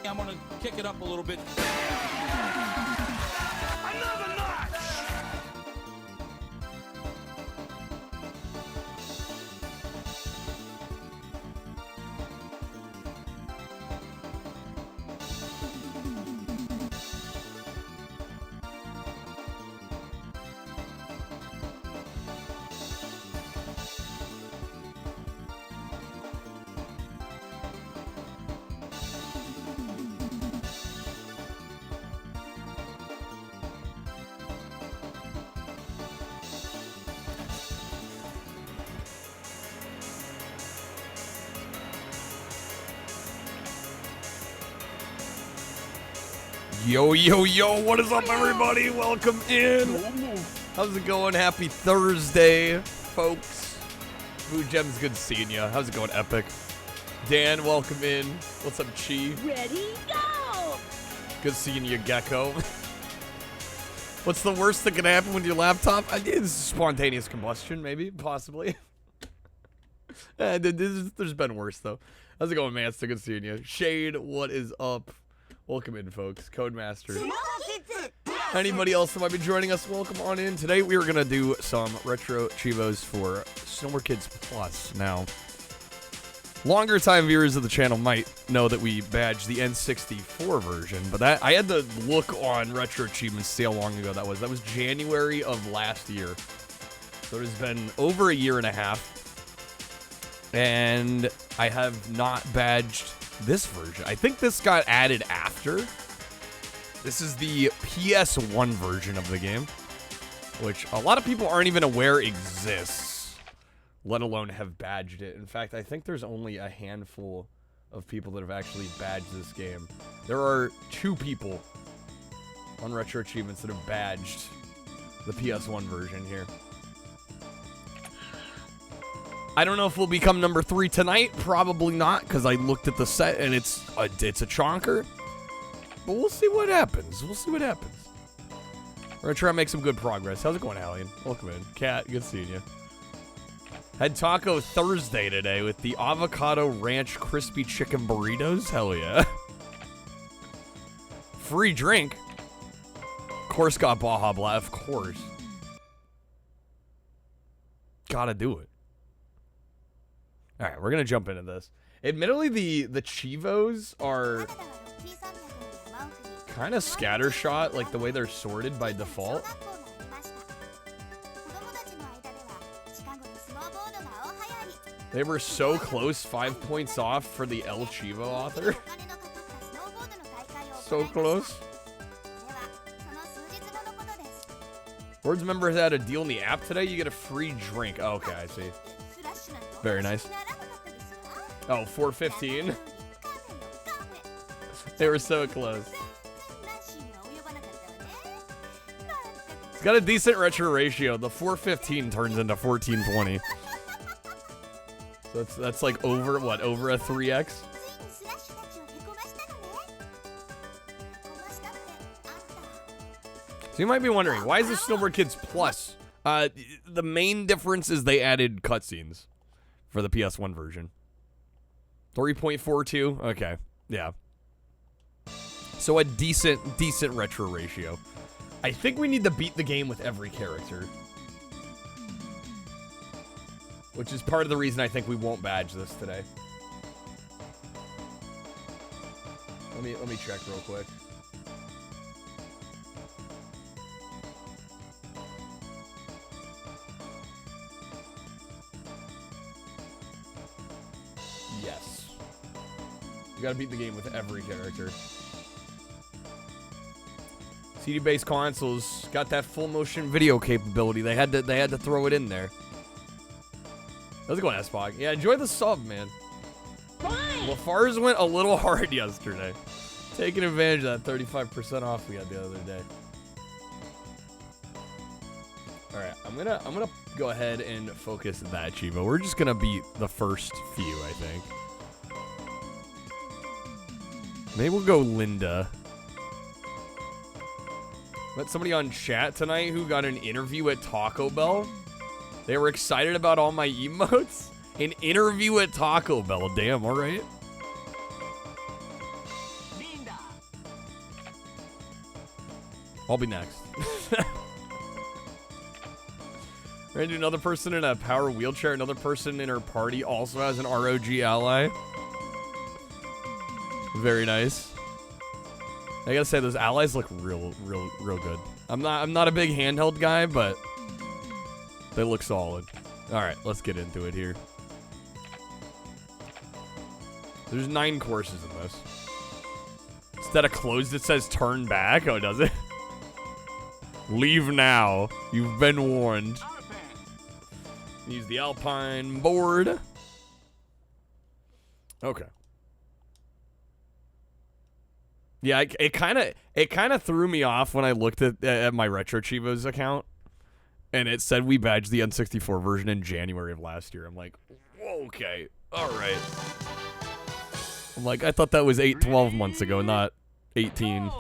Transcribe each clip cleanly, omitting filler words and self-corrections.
I'm gonna kick it up a little bit. Another notch! Yo, yo, yo, what is up, everybody? Welcome in. How's it going? Happy Thursday, folks. Blue Gems, good seeing ya. How's it going, Epic? Dan, welcome in. What's up, Chi? Ready, go! Good seeing you, Gecko. What's the worst that can happen with your laptop? It's spontaneous combustion, maybe, possibly. There's been worse, though. How's it going, man? It's good seeing you. Shade, what is up? Welcome in, folks. Codemaster. Anybody else that might be joining us, welcome on in. Today we are going to do some retro Cheevos for Snowboard Kids Plus. Now, longer time viewers of the channel might know that we badged the N64 version, but that I had to look on Retro Achievements to see how long ago that was. That was January of last year. So it has been over a year and a half. And I have not badged this version. I think this got added after. This is the PS1 version of the game, which a lot of people aren't even aware exists, let alone have badged it. In fact, I think there's only a handful of people that have actually badged this game. There are 2 people on Retro Achievements that have badged the PS1 version here. I don't know if we'll become number 3 tonight. Probably not, because I looked at the set and it's a chonker. But we'll see what happens. We'll see what happens. We're gonna try to make some good progress. How's it going, Alien? Welcome in. Kat, good seeing you. Had Taco Thursday today with the avocado ranch crispy chicken burritos. Hell yeah. Free drink. Of course got Baja Blast. Of course. Gotta do it. All right, we're going to jump into this. Admittedly, the Cheevos are kind of scattershot, like the way they're sorted by default. They were so close, 5 points off for the El Cheevo author. So close. Words members had a deal in the app today. You get a free drink. Oh, okay, I see. Very nice. Oh, 415. They were so close. It's got a decent retro ratio. The 415 turns into 1420. So that's like over, what, over a 3x? So you might be wondering, why is this Snowboard Kids Plus? The main difference is they added cutscenes for the PS1 version. 3.42. Okay. Yeah. So a decent retro ratio. I think we need to beat the game with every character. Which is part of the reason I think we won't badge this today. Let me check real quick. Yes. You gotta beat the game with every character. CD-based consoles got that full motion video capability. They had to throw it in there. How's it going, S-Pog? Yeah, enjoy the sub, man. LaFars went a little hard yesterday. Taking advantage of that 35% off we had the other day. Alright, I'm gonna go ahead and focus that Cheevo. We're just gonna beat the first few, I think. Maybe we'll go Linda. Met somebody on chat tonight who got an interview at Taco Bell. They were excited about all my emotes. An interview at Taco Bell. Damn, alright. I'll be next. We're gonna do another person in a power wheelchair. Another person in her party also has an ROG ally. Very nice. I gotta say, those allies look real good. I'm not a big handheld guy, but they look solid. All right, let's get into it here. There's 9 courses in this. Instead of closed, it says turn back. Oh, does it? Leave now. You've been warned. Use the Alpine board. Okay. Yeah, it kind of threw me off when I looked at my Retro Cheevos account, and it said we badged the N64 version in January of last year. I'm like, okay, all right. I'm like, I thought that was 12 months ago, not 18.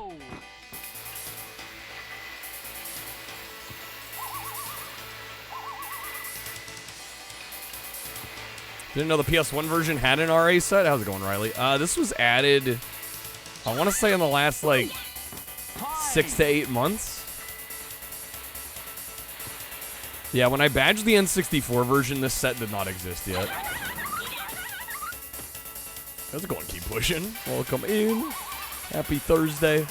Didn't know the PS1 version had an RA set. How's it going, Riley? This was added, I want to say, in the last, like, 6 to 8 months. Yeah, when I badged the N64 version, this set did not exist yet. How's it going? Keep pushing. Welcome in. Happy Thursday.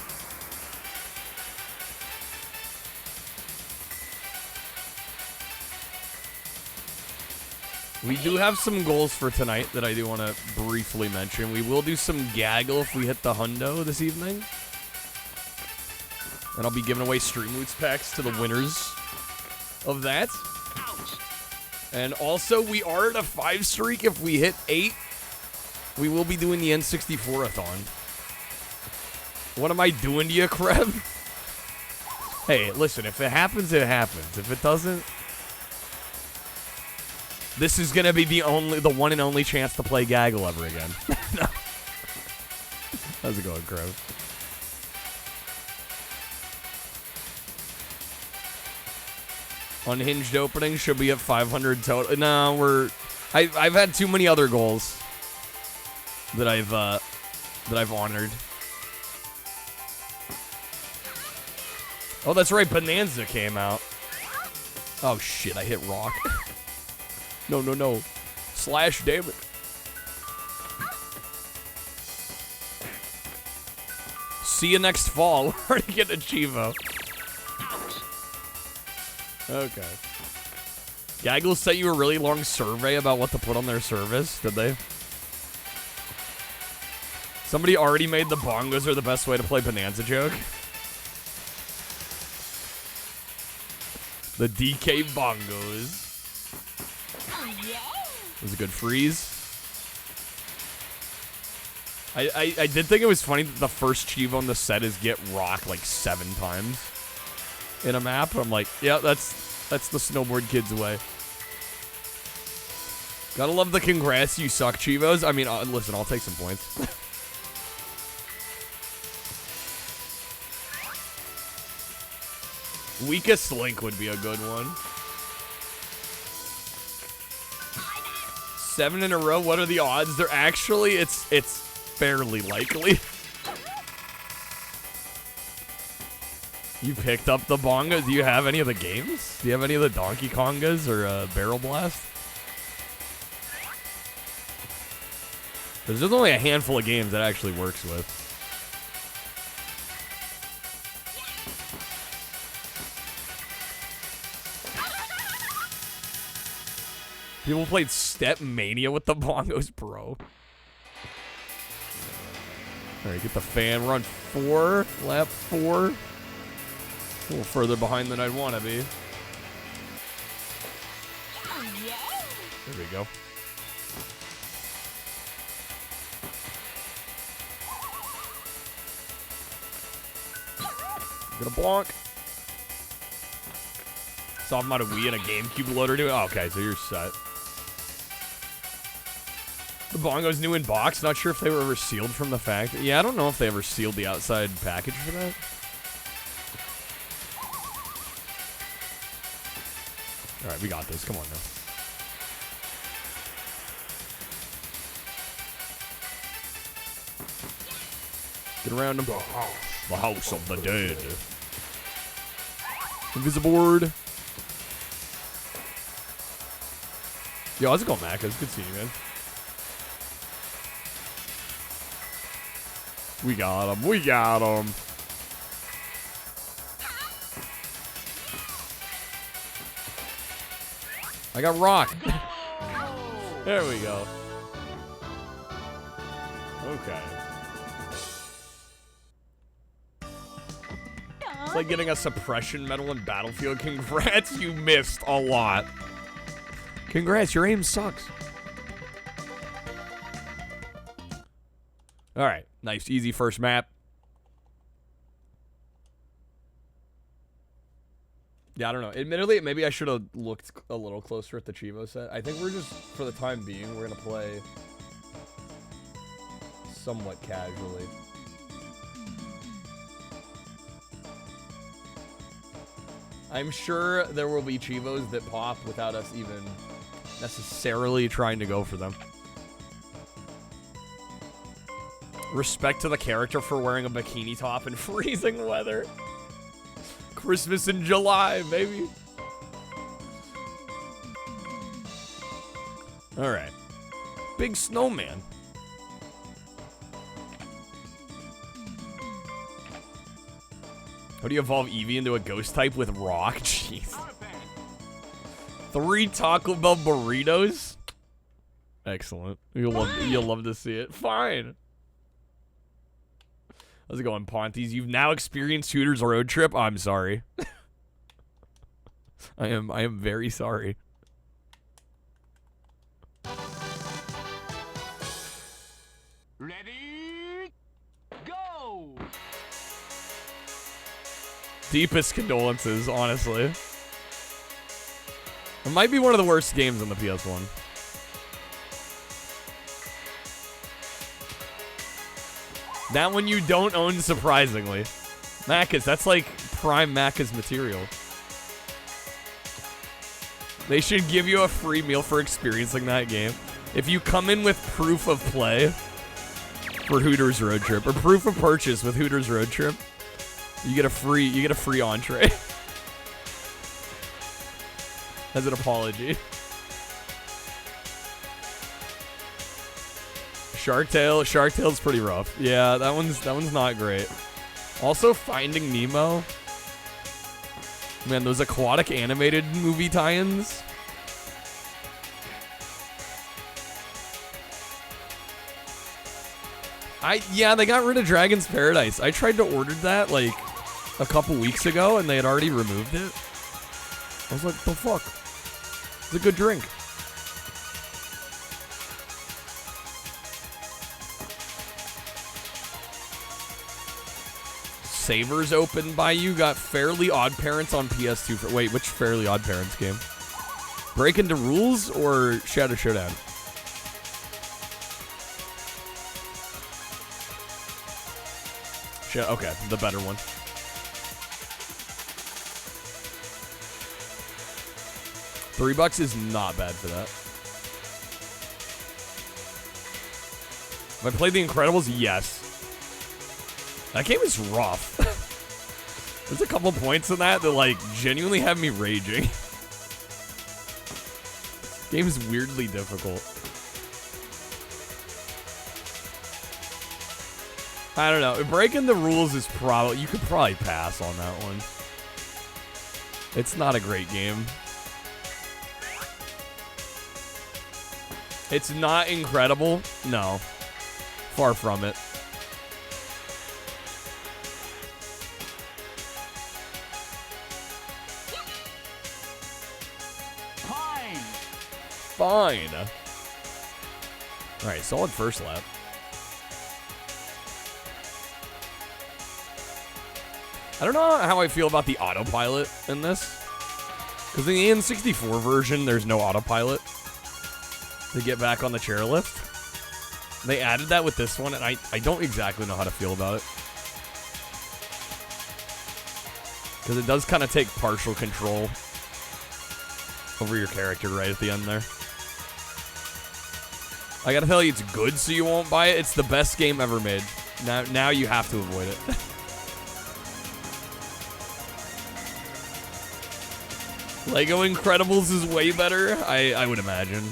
We do have some goals for tonight that I do want to briefly mention. We will do some Gaggl if we hit the hundo this evening. And I'll be giving away Stream Loots packs to the winners of that. And also, we are at a 5 streak. If we hit 8, we will be doing the N64-athon. What am I doing to you, Kreb? Hey, listen, if it happens, it happens. If it doesn't, this is gonna be the one and only chance to play Gaggl ever again. No. How's it going, Crow? Unhinged opening should be at 500 total. No, I've had too many other goals that I've honored. Oh, that's right, Bonanza came out. Oh shit, I hit rock. No. Slash, damn it. See you next fall. We're already getting a Cheevo. Okay. Gaggl sent you a really long survey about what to put on their service, did they? Somebody already made the bongos are the best way to play Bonanza joke. The DK bongos. Was a good freeze. I did think it was funny that the first Cheevo on the set is get rocked like 7 times in a map. I'm like, yeah, that's the snowboard kids way. Gotta love the congrats, you suck, Cheevos. I mean, listen, I'll take some points. Weakest link would be a good one. 7 in a row. What are the odds? They're actually, it's fairly likely. You picked up the bonga. Do you have any of the games? Do you have any of the Donkey Kongas or Barrel Blast? There's only a handful of games that actually works with. People played Step Mania with the bongos, bro. Alright, get the fan. Run 4. Lap 4. A little further behind than I'd want to be. There we go. Get a bonk. Soft mod of Wii and a GameCube loader to it. Oh, okay, so you're set. The bongo's new in box. Not sure if they were ever sealed from the factory. Yeah, I don't know if they ever sealed the outside package for that. Alright, we got this. Come on now. Get around the house of the dead. Invisiboard. Yo, how's it going, Mac? It's good seeing you, man. We got him. We got him. I got rock. There we go. Okay. It's like getting a suppression medal in Battlefield. Congrats, you missed a lot. Congrats, your aim sucks. All right, nice, easy first map. Yeah, I don't know. Admittedly, maybe I should have looked a little closer at the Cheevos set. I think we're just, for the time being, we're going to play somewhat casually. I'm sure there will be Cheevos that pop without us even necessarily trying to go for them. Respect to the character for wearing a bikini top in freezing weather. Christmas in July, baby. All right. Big snowman. How do you evolve Eevee into a ghost type with rock? Jeez. 3 Taco Bell burritos? Excellent. You'll love to see it. Fine. How's it going, Ponties? You've now experienced Hooters road trip? I'm sorry. I am very sorry. Ready, go! Deepest condolences, honestly. It might be one of the worst games on the PS1. That one you don't own, surprisingly. Macca's, that's like prime Macca's material. They should give you a free meal for experiencing that game. If you come in with proof of play for Hooters Road Trip, or proof of purchase with Hooters Road Trip, you get a free entree. As an apology. Shark Tale's pretty rough. Yeah, that one's not great. Also, Finding Nemo. Man, those aquatic animated movie tie-ins. Yeah, they got rid of Dragon's Paradise. I tried to order that like a couple weeks ago, and they had already removed it. I was like, the fuck? It's a good drink. Savers open by you. Got Fairly Odd Parents on PS2. Wait, which Fairly Odd Parents game? Break Into Rules or Shadow Showdown? Okay, the better one. $3 is not bad for that. Have I played The Incredibles? Yes. That game is rough. There's a couple points in that like genuinely have me raging. Game is weirdly difficult. I don't know. Breaking the Rules is probably, you could probably pass on that one. It's not a great game. It's not incredible. No. Far from it. Fine. Alright, solid first lap. I don't know how I feel about the autopilot in this. Because in the N64 version, there's no autopilot to get back on the chairlift. They added that with this one, and I don't exactly know how to feel about it. Because it does kind of take partial control over your character right at the end there. I gotta tell you, it's good so you won't buy it. It's the best game ever made. Now you have to avoid it. Lego Incredibles is way better, I would imagine.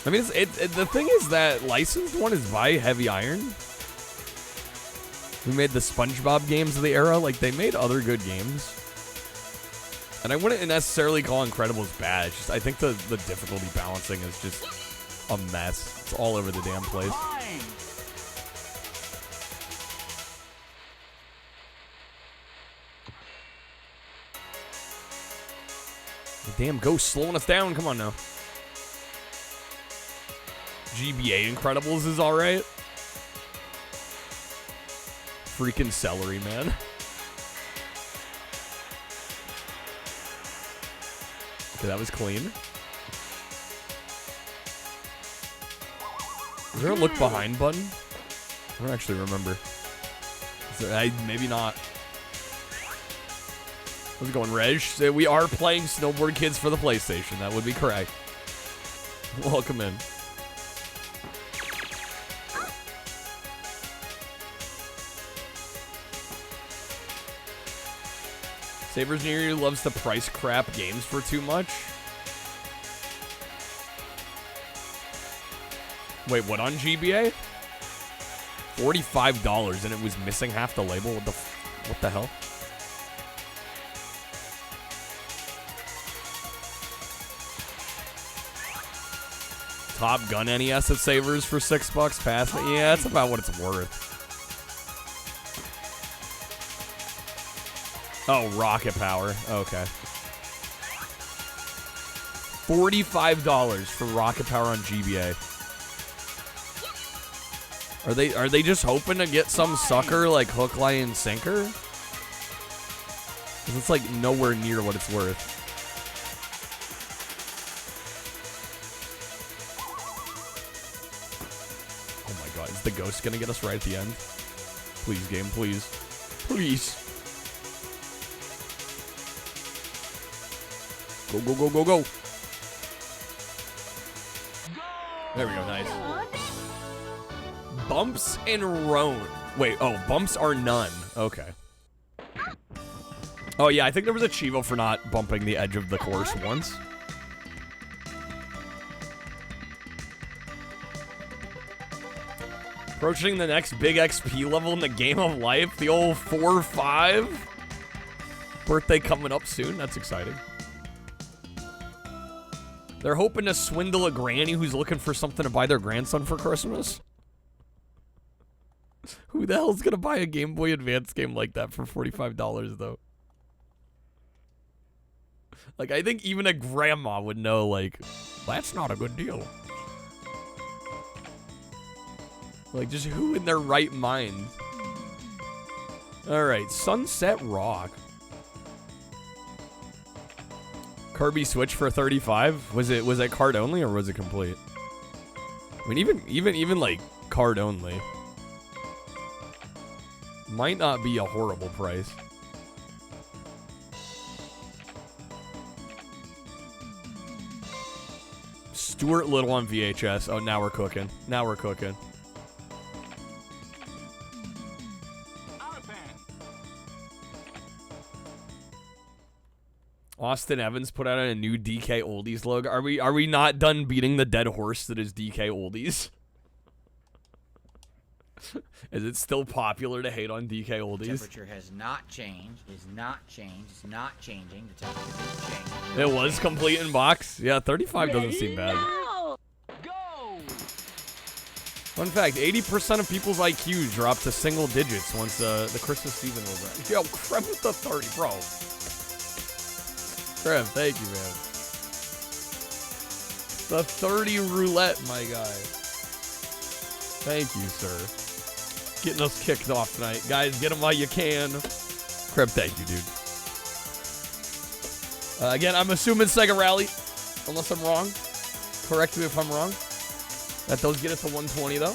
I mean, the thing is that licensed one is by Heavy Iron, who made the SpongeBob games of the era. Like, they made other good games. And I wouldn't necessarily call Incredibles bad. It's just, I think the difficulty balancing is just a mess. It's all over the damn place. The damn ghost slowing us down. Come on now. GBA Incredibles is alright. Freaking celery, man. Okay, that was clean. Is there a look behind button? I don't actually remember. Is there, maybe not. How's it going, Reg? So we are playing Snowboard Kids for the PlayStation. That would be correct. Welcome in. Savers near you loves to price crap games for too much. Wait, what on GBA? $45 and it was missing half the label. What the hell? Top Gun NES at Savers for $6. Pass it. Yeah, that's about what it's worth. Oh, Rocket Power. Okay. $45 for Rocket Power on GBA. Are they just hoping to get some sucker like hook, line, and sinker? 'Cause it's like nowhere near what it's worth. Oh my god, is the ghost gonna get us right at the end? Please, game, please. Please. Go, go, go, go, go. There we go, nice. Bumps and roan. Wait, oh, bumps are none. Okay. Oh yeah, I think there was a Cheevo for not bumping the edge of the course once. Approaching the next big XP level in the game of life, the old 4-5. Birthday coming up soon, that's exciting. They're hoping to swindle a granny who's looking for something to buy their grandson for Christmas. Who the hell's gonna buy a Game Boy Advance game like that for $45 though? Like, I think even a grandma would know, like, that's not a good deal. Like, just who in their right mind? Alright, Sunset Rock. Kirby Switch for 35. Was it card only or was it complete? I mean, even like card only might not be a horrible price. Stuart Little on VHS. Oh, now we're cooking. Now we're cooking. Austin Evans put out a new DK Oldies logo. Are we not done beating the dead horse that is DK Oldies? Is it still popular to hate on DK Oldies? The temperature has not changed, is not changed, it's not changing. The temperature didn't change. It was complete in box. Yeah, 35 doesn't seem bad. Go! Fun fact, 80% of people's IQ drop to single digits once the Christmas season was out. Yo, crap with the 30, bro. Crap, thank you, man. The 30 roulette, my guy. Thank you, sir. Getting us kicked off tonight. Guys, get them while you can. Crap, thank you, dude. Again, I'm assuming Sega Rally, unless I'm wrong. Correct me if I'm wrong. That does get us to 120, though.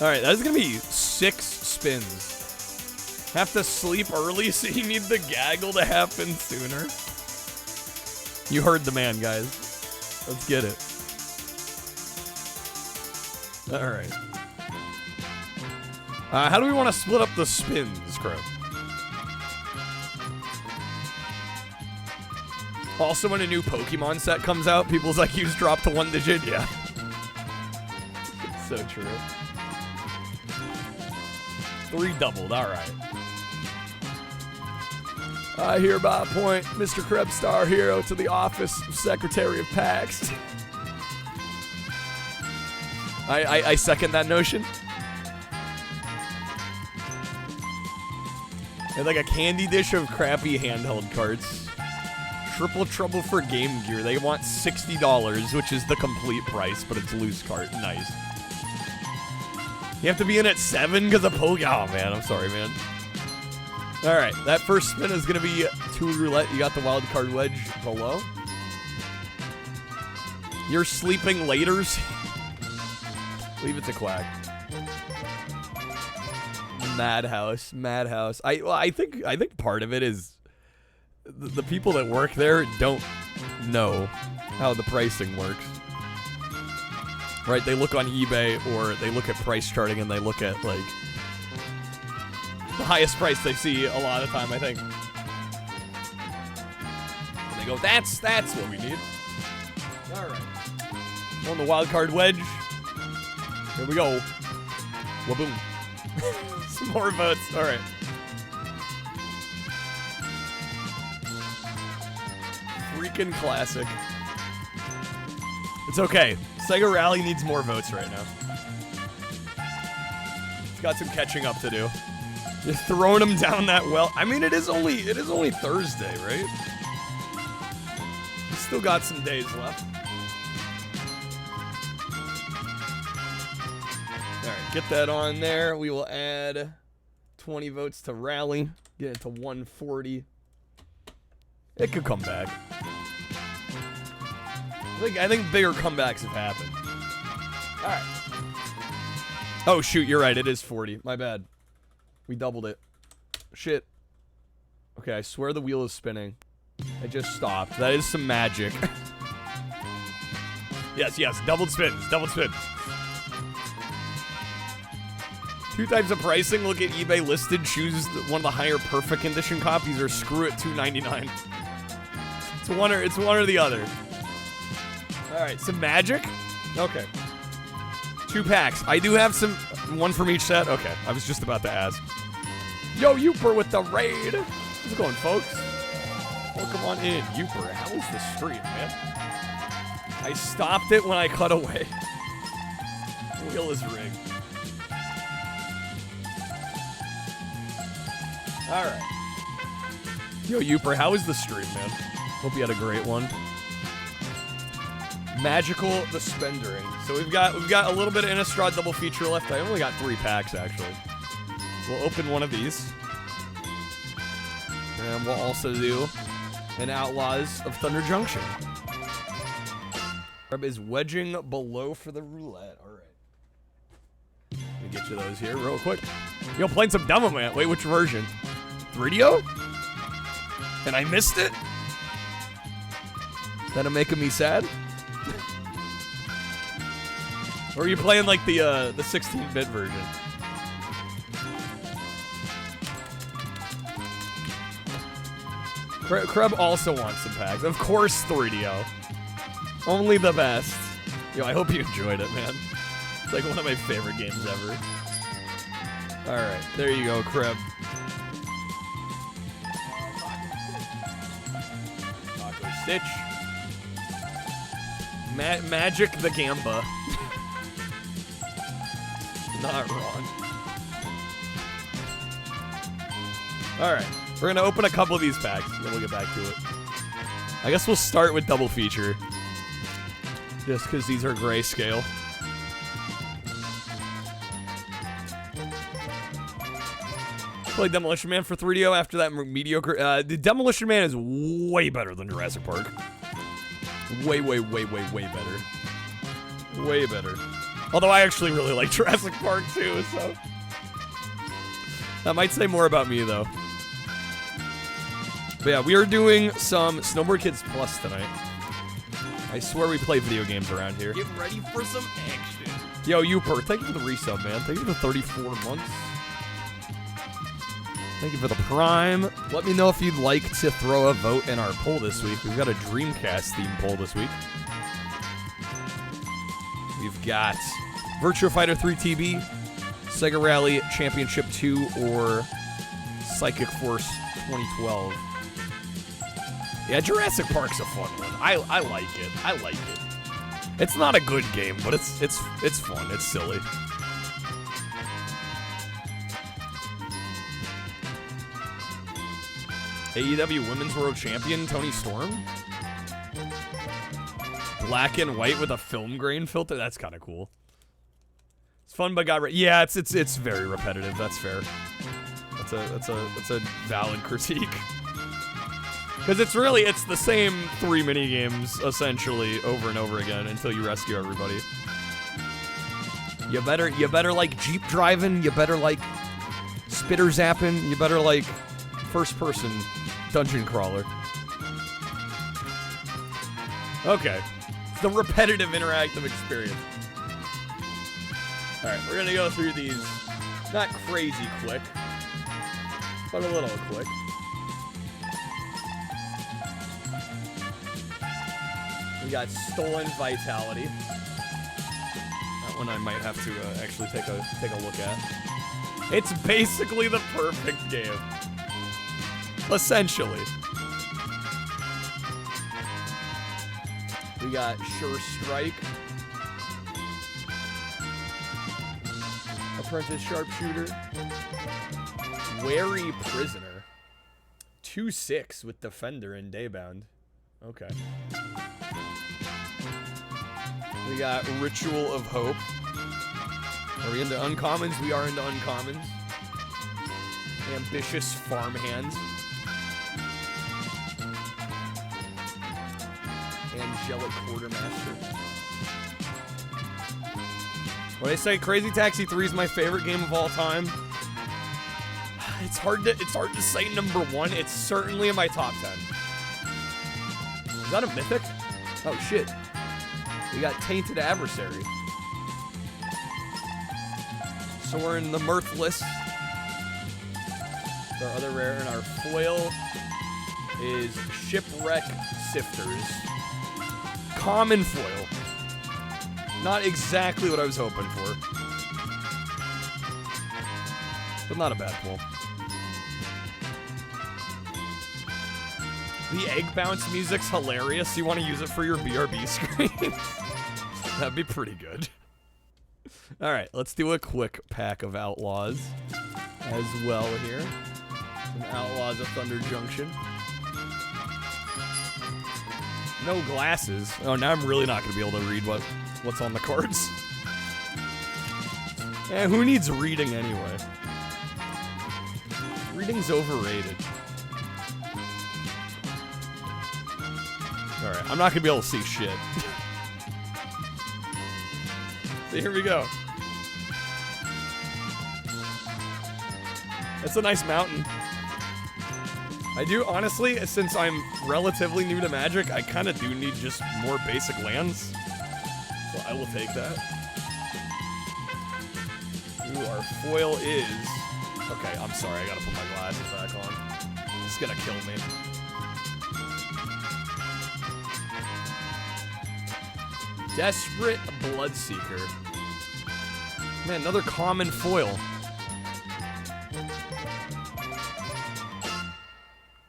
All right, that's going to be 6 spins. Have to sleep early, so you need the Gaggl to happen sooner. You heard the man, guys. Let's get it. All right. How do we want to split up the spins, Crib? Also, when a new Pokemon set comes out, people's IQs drop to 1 digit. Yeah. So true. 3 doubled. All right. I hereby appoint Mr. Krebstar Hero to the office of Secretary of PAX. I second that notion. And like a candy dish of crappy handheld carts. Triple trouble for Game Gear. They want $60, which is the complete price, but it's loose cart. Nice. You have to be in at 7 because of Pokemon. Oh, man. I'm sorry, man. All right. That first spin is going to be 2 roulette. You got the wild card wedge below. You're sleeping laters. Leave it to Quack. Madhouse. Madhouse. I think part of it is the people that work there don't know how the pricing works. Right? They look on eBay or they look at price charting and they look at, like, the highest price they see a lot of time, I think. And they go, that's what we need. All right. On the wild card wedge. Here we go. Waboom. Some more votes. All right. Freaking classic. It's okay. Sega Rally needs more votes right now. It's got some catching up to do. Just throwing them down that well. I mean, it is only Thursday, right? We still got some days left. All right, get that on there. We will add 20 votes to Rally. Get it to 140. It could come back. I think bigger comebacks have happened. All right. Oh, shoot, you're right. It is 40. My bad. We doubled it. Shit. Okay, I swear the wheel is spinning. It just stopped. That is some magic. Yes. Doubled spins. Doubled spins. 2 types of pricing. Look at eBay listed. Choose one of the higher perfect condition copies or screw it, $2.99. It's one or the other. All right, some magic. Okay. 2 packs. I do have some. One from each set. Okay, I was just about to ask. Yo, Youper with the raid. How's it going, folks? Welcome on in. Youper, how is the stream, man? I stopped it when I cut away. Wheel is rigged. All right. Yo, Youper, how is the stream, man? Hope you had a great one. Magical the Spendering. So we've got a little bit of Innistrad double feature left. I only got 3 packs actually. We'll open one of these. And we'll also do an Outlaws of Thunder Junction. Reb is wedging below for the roulette. All right. Let me get you those here real quick. Yo, playing some demo, man. Wait, which version? 3DO? And I missed it? That'll making me sad? Or are you playing like the 16-bit version? Kreb also wants some packs. Of course, 3DO. Only the best. Yo, I hope you enjoyed it, man. It's like one of my favorite games ever. Alright, there you go, Kreb. Taco Stitch. Magic the Gamba. Not wrong. Alright, we're gonna open a couple of these packs, then we'll get back to it. I guess we'll start with double feature. Just because these are grayscale. Play Demolition Man for 3DO after that mediocre. The Demolition Man is way better than Jurassic Park. Way better. Way better. Although I actually really like Jurassic Park too, so. That might say more about me though. But yeah, we are doing some Snowboard Kids Plus tonight. I swear we play video games around here. Get ready for some action. Yo, Youper, thank you for the resub, man. Thank you for the 34 months. Thank you for the Prime. Let me know if you'd like to throw a vote in our poll this week. We've got a Dreamcast theme poll this week. We've got Virtua Fighter 3 TB, Sega Rally Championship 2, or Psychic Force 2012. Yeah, Jurassic Park's a fun one. I like it. I like it. It's not a good game, but it's fun. It's silly. AEW Women's World Champion Toni Storm? Black and white with a film grain filter? That's kind of cool. It's fun, but yeah, it's very repetitive. That's fair. That's a valid critique. Because it's the same 3 mini games essentially over and over again until you rescue everybody. You better like Jeep driving. You better like spitter zapping. You better like first person dungeon crawler. Okay, the repetitive interactive experience. All right, we're gonna go through these, not crazy quick, but a little quick. We got Stolen Vitality. That one I might have to actually take a look at. It's basically the perfect game, essentially. We got Sure Strike, Apprentice Sharpshooter, Wary Prisoner, 2-6 with Defender and Daybound. Okay. We got Ritual of Hope. Are we into uncommons? We are into uncommons. Ambitious Farmhands. Angelic Quartermaster. When I say Crazy Taxi 3 is my favorite game of all time, it's hard to say number 1. It's certainly in my top 10. Is that a mythic? Oh shit. We got Tainted Adversary. Soren the Mirthless. Our other rare, and our foil is Shipwreck Sifters. Common foil. Not exactly what I was hoping for, but not a bad pull. The egg bounce music's hilarious. You want to use it for your BRB screen? That'd be pretty good. All right, let's do a quick pack of Outlaws as well here. Some Outlaws of Thunder Junction. No glasses. Oh, now I'm really not going to be able to read what's on the cards. Who needs reading anyway? Reading's overrated. Alright, I'm not going to be able to see shit. So here we go. That's a nice mountain. I do, honestly, since I'm relatively new to Magic, I kind of do need just more basic lands. So I will take that. Ooh, our foil is... Okay, I'm sorry, I gotta put my glasses back on. It's gonna kill me. Desperate Bloodseeker. Man, another common foil.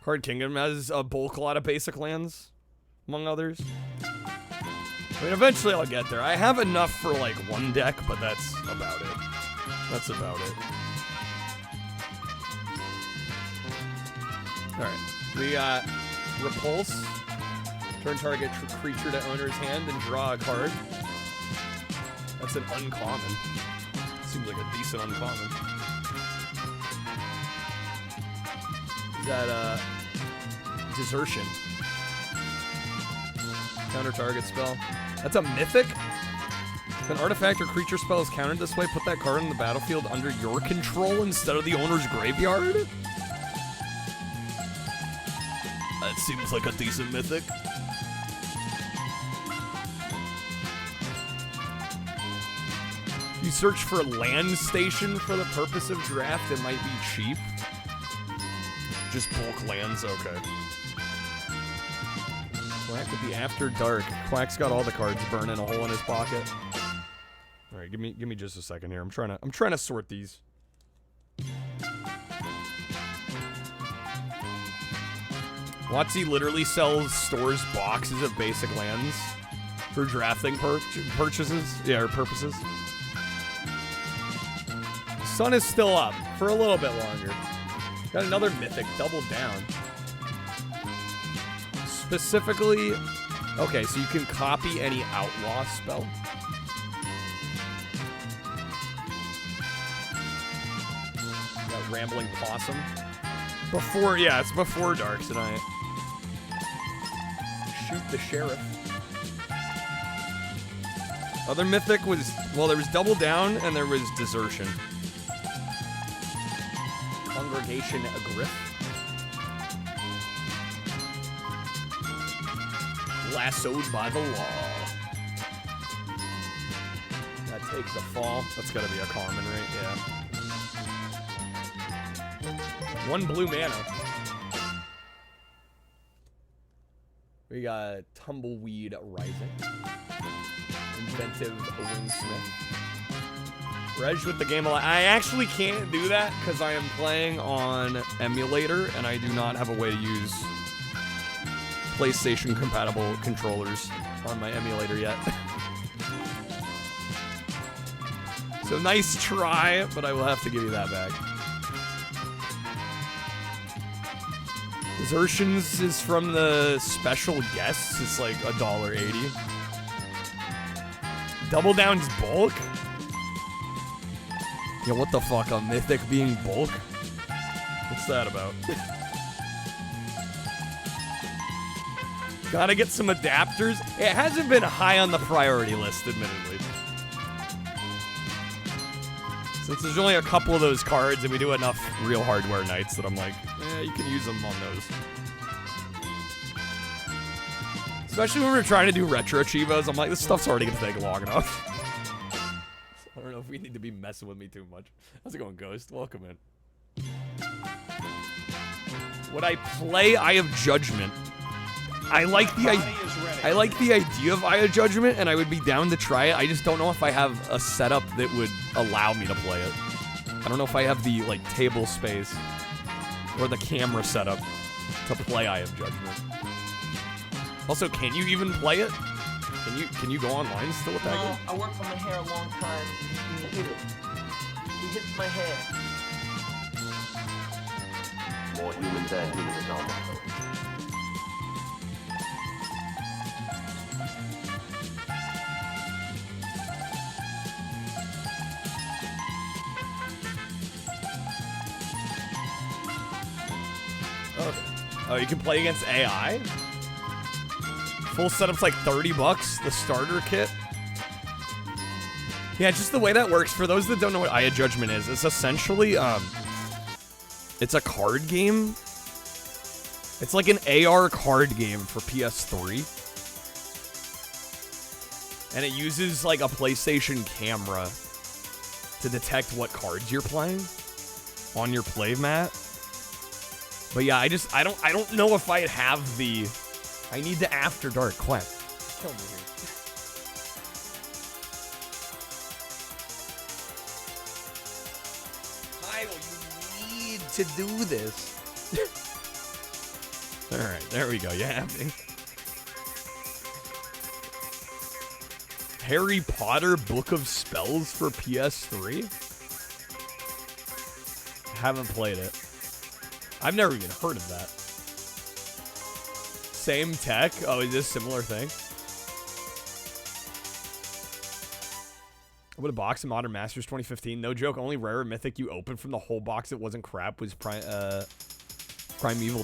Card Kingdom has a bulk lot of basic lands, among others. I mean, eventually I'll get there. I have enough for like one deck, but that's about it. That's about it. Alright, we got Repulse. Turn target creature to owner's hand and draw a card. That's an uncommon. Seems like a decent uncommon. Is that, Desertion. Counter target spell. That's a mythic? If an artifact or creature spell is countered this way, put that card on the battlefield under your control instead of the owner's graveyard? That seems like a decent mythic. you search for land station for the purpose of draft, it might be cheap. Just bulk lands, okay. Quack would be after dark. Quack's got all the cards burning a hole in his pocket. All right, give me just a second here. I'm trying to sort these. Watsy literally stores boxes of basic lands for drafting purchases. Yeah, or purposes. Sun is still up for a little bit longer. Got another mythic, double down. Specifically, okay, so you can copy any outlaw spell. Got Rambling Possum. Yeah, it's before dark tonight. Shoot the sheriff. Other mythic was, well, there was double down and there was desertion. Congregation Griff. Lassoed by the law. That takes a fall. That's gotta be a common, right? Yeah. 1 blue mana. We got Tumbleweed Rising. Inventive Wingsmith. Reg with the game. I actually can't do that because I am playing on emulator and I do not have a way to use PlayStation compatible controllers on my emulator yet. So nice try, but I will have to give you that back. Desertions is from the special guests. It's like $1.80. Double Down's bulk? Yeah, what the fuck? A mythic being bulk? What's that about? Gotta get some adapters. It hasn't been high on the priority list, admittedly. Since there's only a couple of those cards and we do enough real hardware nights that I'm like, yeah, you can use them on those. Especially when we're trying to do retro Cheevos, I'm like, this stuff's already gonna take long enough. I don't know if we need to be messing with me too much. How's it going, Ghost? Welcome in. Would I play Eye of Judgment? I like the idea of Eye of Judgment, and I would be down to try it. I just don't know if I have a setup that would allow me to play it. I don't know if I have the like table space or the camera setup to play Eye of Judgment. Also, can you even play it? Can you go online still with that game? I worked on my hair a long time. He hit it. He hits my hair. More human than human is almost. Oh, you can play against AI? Full setup's like $30, the starter kit. Yeah, just the way that works, for those that don't know what Eye of Judgment is, it's essentially, it's a card game. It's like an AR card game for PS3. And it uses like a PlayStation camera to detect what cards you're playing on your play mat. But yeah, I don't know if I'd have the... I need the After Dark quest. Kill me here. Kyle, you need to do this. Alright, there we go. You have me. Harry Potter Book of Spells for PS3? Haven't played it. I've never even heard of that. Same tech? Oh, is this a similar thing? What a box of Modern Masters 2015. No joke, only rare mythic you opened from the whole box that wasn't crap was Primeval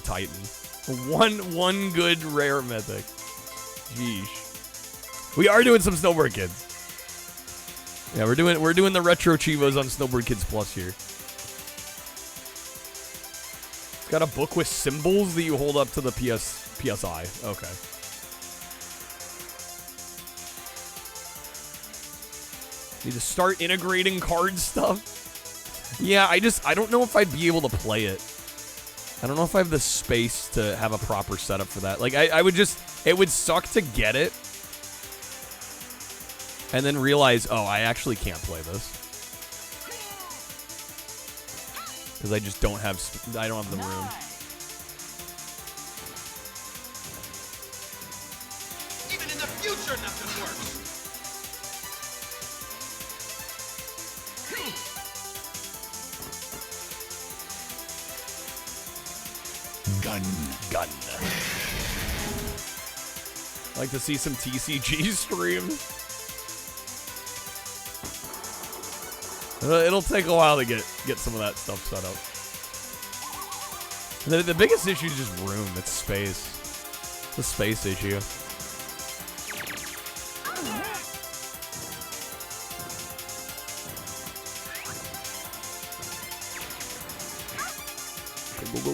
Titan. One good rare mythic. Jeez. We are doing some Snowboard Kids. Yeah, we're doing the retro Cheevos on Snowboard Kids Plus here. It's got a book with symbols that you hold up to the PSI. Okay. Need to start integrating card stuff. Yeah, I don't know if I'd be able to play it. I don't know if I have the space to have a proper setup for that. Like, I would just, it would suck to get it and then realize, oh, I actually can't play this. Because I just don't have, I don't have the room. Even in the future, nothing works. Gun. Like to see some TCG streams. It'll take a while to get some of that stuff set up. The biggest issue is just room. It's space. It's a space issue.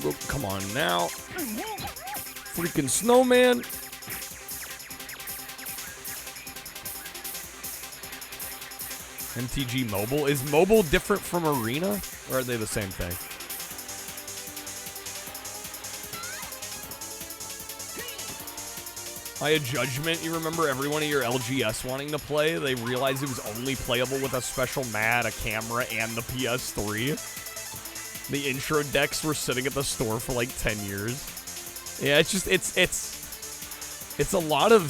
Go. Come on now. Freaking snowman. MTG Mobile. Is mobile different from Arena? Or are they the same thing? Aya Judgment, you remember every one of your LGS wanting to play? They realized it was only playable with a special mat, a camera, and the PS3. The intro decks were sitting at the store for like 10 years. Yeah, it's just, it's a lot of,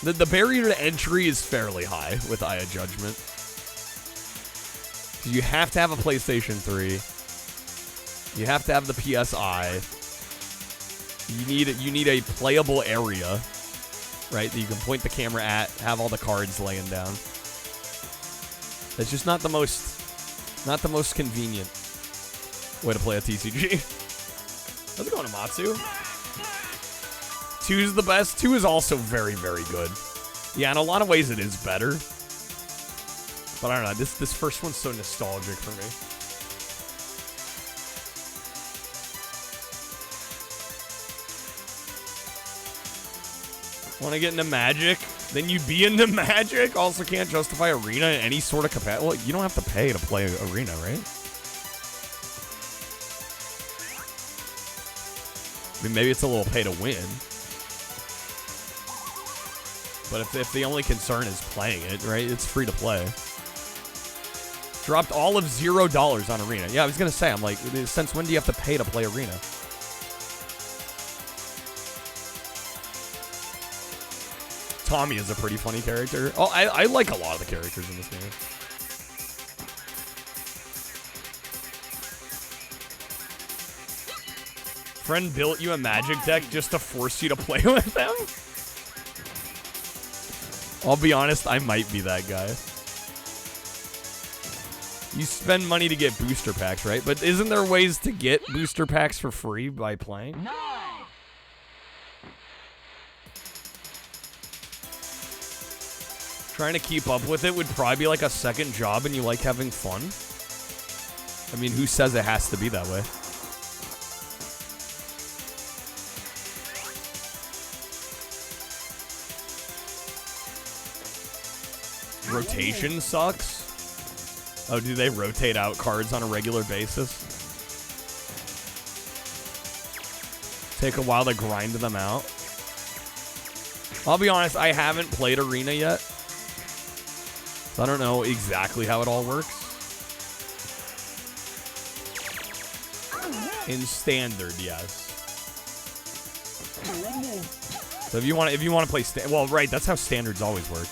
the barrier to entry is fairly high with Aya Judgment. You have to have a PlayStation 3. You have to have the PSI. You need a playable area, right, that you can point the camera at, have all the cards laying down. It's just not the most convenient way to play a TCG. How's it going, Amatsu? 2's the best. 2 is also very, very good. Yeah, in a lot of ways it is better. But I don't know, this first one's so nostalgic for me. Want to get into Magic? Then you'd be into Magic. Also can't justify Arena in any sort of capacity. Well, you don't have to pay to play Arena, right? I mean, maybe it's a little pay to win. But if the only concern is playing it, right? It's free to play. Dropped all of $0 on Arena. Yeah, I was going to say, I'm like, since when do you have to pay to play Arena? Tommy is a pretty funny character. Oh, I like a lot of the characters in this game. Friend built you a Magic deck just to force you to play with them? I'll be honest, I might be that guy. You spend money to get booster packs, right? But isn't there ways to get booster packs for free by playing? Trying to keep up with it would probably be like a second job and you like having fun. I mean, who says it has to be that way? Rotation sucks. Oh, do they rotate out cards on a regular basis? Take a while to grind them out. I'll be honest, I haven't played Arena yet. So I don't know exactly how it all works. In Standard, yes. So if you want to play well, right, that's how Standards always work.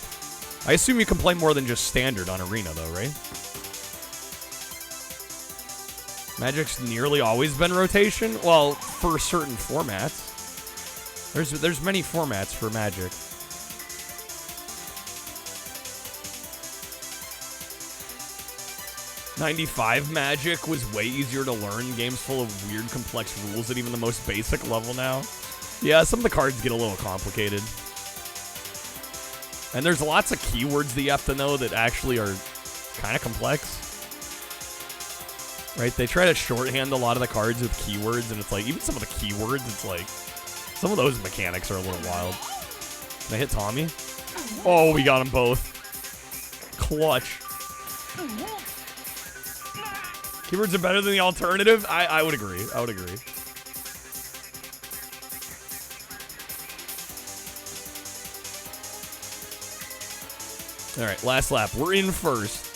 I assume you can play more than just Standard on Arena, though, right? Magic's nearly always been rotation. Well, for certain formats. There's many formats for Magic. '95 Magic was way easier to learn. Games full of weird, complex rules at even the most basic level now. Yeah, some of the cards get a little complicated. And there's lots of keywords that you have to know that actually are kind of complex. Right? They try to shorthand a lot of the cards with keywords, and it's like, even some of the keywords, it's like, some of those mechanics are a little wild. Can I hit Tommy? Oh, we got them both. clutch. Keyboards are better than the alternative? I would agree. I would agree. All right, last lap. We're in first.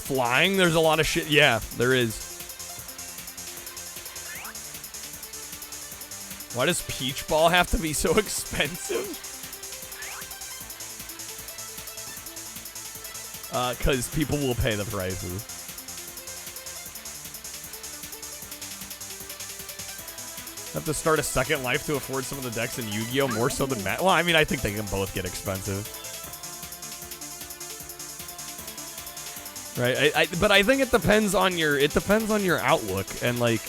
Flying, there's a lot of shit. Yeah, there is. Why does Peach Ball have to be so expensive? Because people will pay the prices. Have to start a second life to afford some of the decks in Yu-Gi-Oh! More so than Well, I mean, I think they can both get expensive. Right, but I think it depends on your outlook and like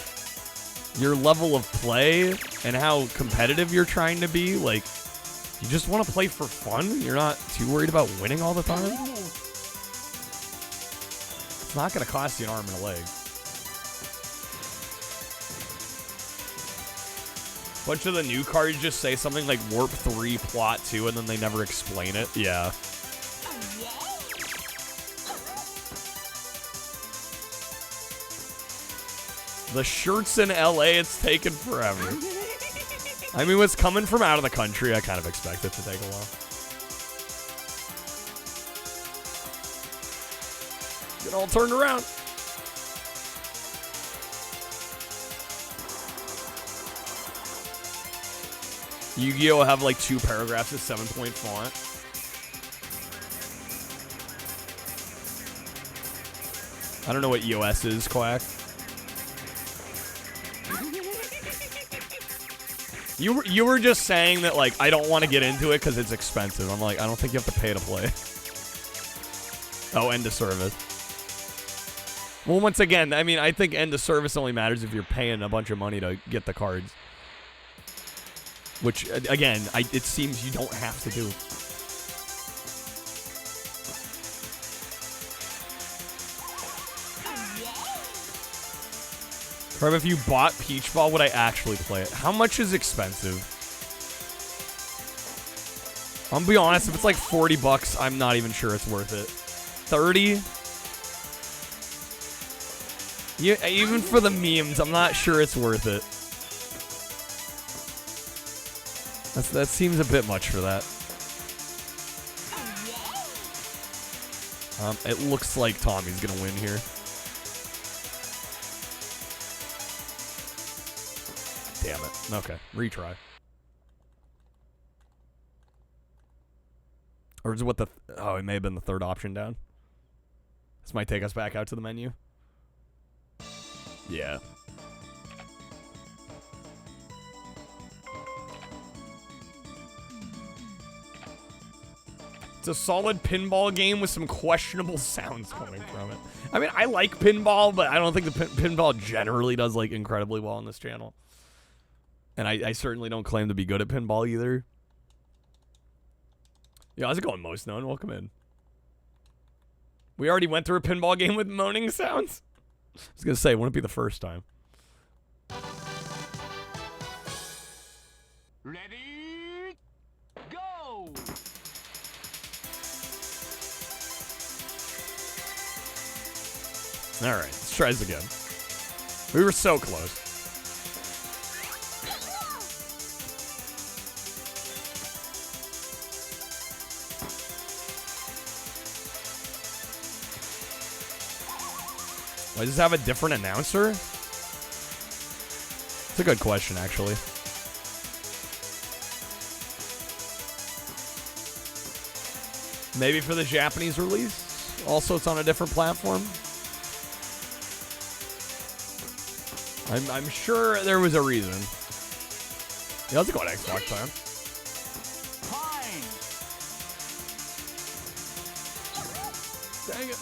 your level of play and how competitive you're trying to be. Like, you just want to play for fun. You're not too worried about winning all the time. It's not going to cost you an arm and a leg. Bunch of the new cards just say something like Warp 3, Plot 2, and then they never explain it. Yeah. The shirts in LA, it's taken forever. I mean, what's coming from out of the country, I kind of expect it to take a while. Get all turned around. Yu-Gi-Oh! Will have like 2 paragraphs of 7-point font. I don't know what EOS is, Quack. You were just saying that, like, I don't want to get into it because it's expensive. I'm like, I don't think you have to pay to play. Oh, end of service. Well, once again, I mean, I think end of service only matters if you're paying a bunch of money to get the cards. Which, again, it seems you don't have to do. Or if you bought Peach Ball, would I actually play it? How much is expensive? I'm gonna be honest, if it's like 40 bucks, I'm not even sure it's worth it. 30? Yeah, even for the memes, I'm not sure it's worth it. That seems a bit much for that. It looks like Tommy's gonna win here. Damn it. Okay, retry. Or is it what the... Oh, it may have been the third option down. This might take us back out to the menu. Yeah. It's a solid pinball game with some questionable sounds coming from it. I mean, I like pinball, but I don't think the pinball generally does, like, incredibly well on this channel. And I certainly don't claim to be good at pinball either. Yo, how's it going, Most Known? Welcome in. We already went through a pinball game with moaning sounds. I was going to say, wouldn't it be the first time? Ready? Go! All right, let's try this again. We were so close. Why does it have a different announcer? It's a good question, actually. Maybe for the Japanese release? Also, it's on a different platform? I'm sure there was a reason. Yeah, let's go on Xbox time. Dang it.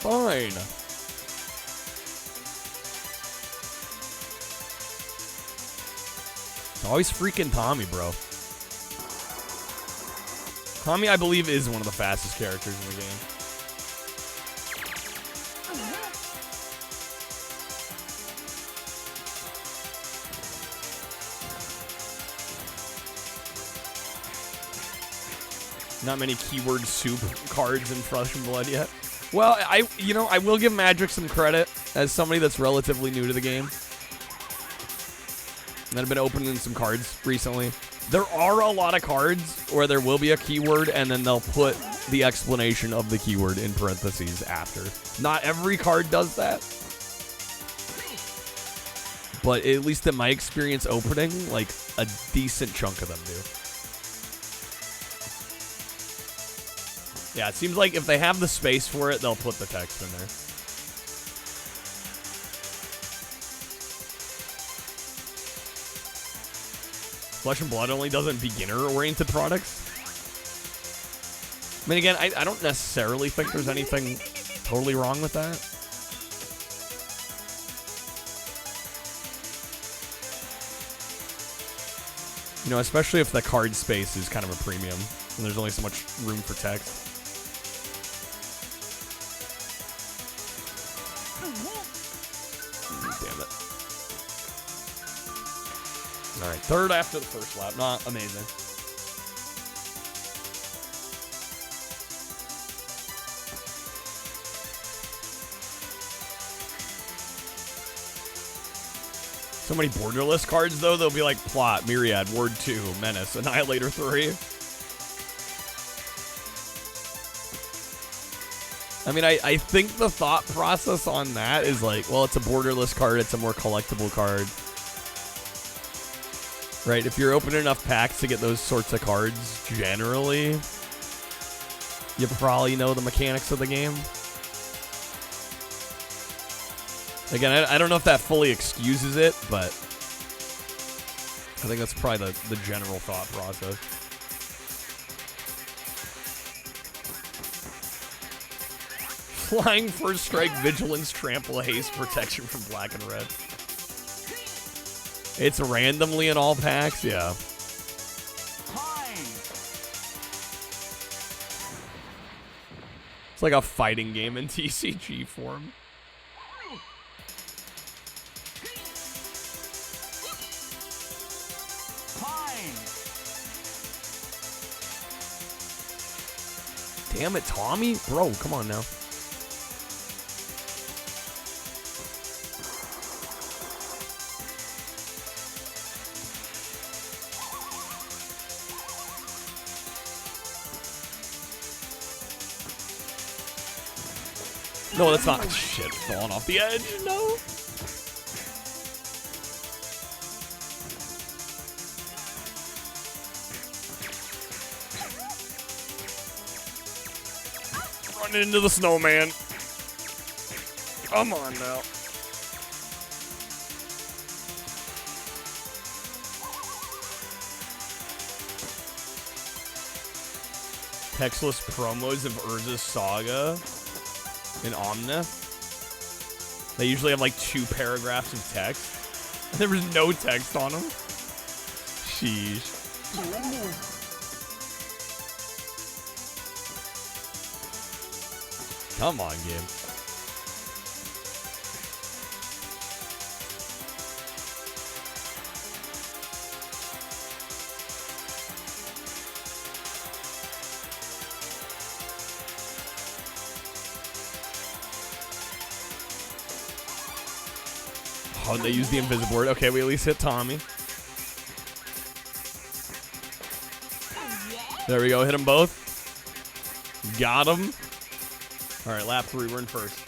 Fine. Always freaking Tommy, bro. Tommy, I believe, is one of the fastest characters in the game. Not many keyword soup cards in Flesh and Blood yet. Well, I will give Magic some credit as somebody that's relatively new to the game. And I've been opening some cards recently. There are a lot of cards where there will be a keyword and then they'll put the explanation of the keyword in parentheses after. Not every card does that. But at least in my experience opening, like, a decent chunk of them do. Yeah, it seems like if they have the space for it, they'll put the text in there. Flesh and Blood only doesn't beginner-oriented products. I mean, again, I don't necessarily think there's anything totally wrong with that. You know, especially if the card space is kind of a premium and there's only so much room for text. Damn it. Alright, third after the first lap. Not amazing. So many borderless cards, though. They'll be like Plot, Myriad, Ward 2, Menace, Annihilator 3. I mean, I think the thought process on that is like, well, it's a borderless card. It's a more collectible card. Right? If you're opening enough packs to get those sorts of cards, generally, you probably know the mechanics of the game. Again, I don't know if that fully excuses it, but I think that's probably the general thought process. Flying First Strike, Vigilance, Trample, Haste, Protection from Black and Red. It's randomly in all packs, yeah. It's like a fighting game in TCG form. Damn it, Tommy? Bro, come on now. No, that's not. Shit, falling off the edge. No. Running into the snowman. Come on now. Textless promos of Urza's Saga in Omnia. They usually have like 2 paragraphs of text. And there was no text on them. Sheesh. Come on, game. Oh, they use the Invisiboard. Okay, we at least hit Tommy. There we go. Hit them both. Got him. All right, lap 3. We're in first.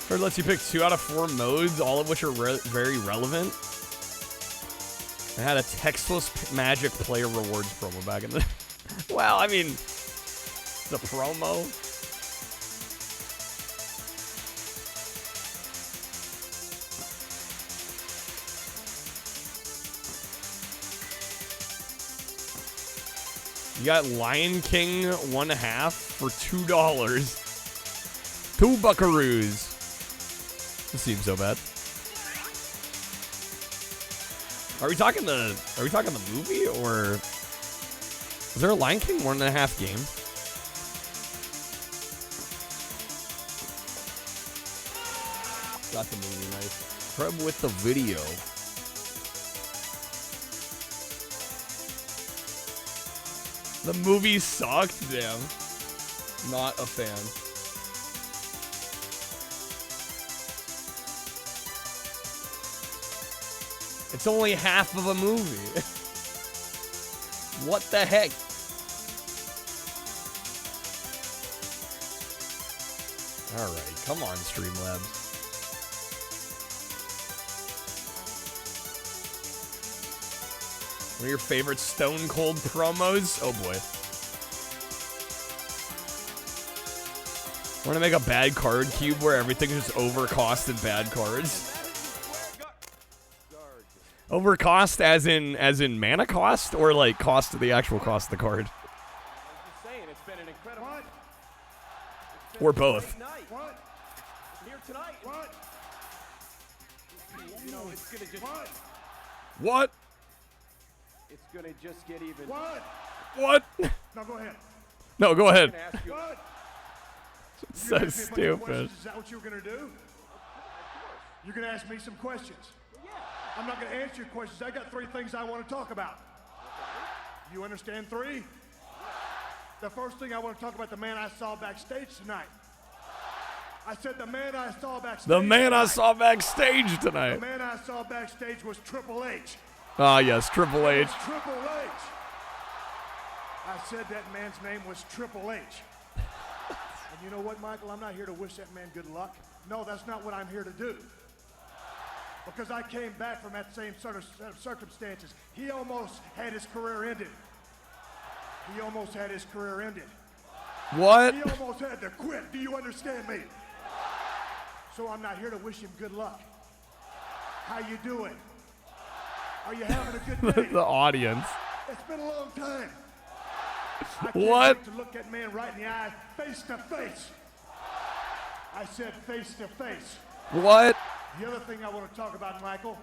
Card lets you pick 2 out of 4 modes, all of which are very relevant. I had a textless Magic player rewards promo back in the... Well, I mean, the promo... You got Lion King 1/2 for $2. 2 buckaroos. This seems so bad. Are we talking the movie, or is there a Lion King 1.5 game? Got the movie, nice. Prep with the video. The movie sucked, damn. Not a fan. It's only half of a movie. What the heck? Alright, come on, Streamlabs. One of your favorite Stone Cold promos? Oh boy. Want to make a bad card cube where everything's just overcosted bad cards? Overcost as in mana cost, or like cost of the actual cost of the card? It's been an incredible. Or both. What? Here tonight. What? You know, it's gonna just. What? It's gonna just get even. What? No, go ahead. No, go ahead. What? So stupid. Is that what you were gonna do? You're gonna ask me some questions. I'm not gonna answer your questions. I got 3 things I want to talk about. You understand 3? The first thing I want to talk about, the man I saw backstage tonight. I said the man I saw backstage. The man I saw backstage tonight. The man I saw backstage was Triple H. Ah, yes, Triple H. Triple H. I said that man's name was Triple H. And you know what, Michael? I'm not here to wish that man good luck. No, that's not what I'm here to do. Because I came back from that same sort of set of circumstances. He almost had his career ended. He almost had his career ended. What? He almost had to quit. Do you understand me? So I'm not here to wish him good luck. How you doing? Are you having a good day? The audience. It's been a long time. I can't What? wait to look that man right in the eye, face to face. I said face to face. What? The other thing I want to talk about, Michael,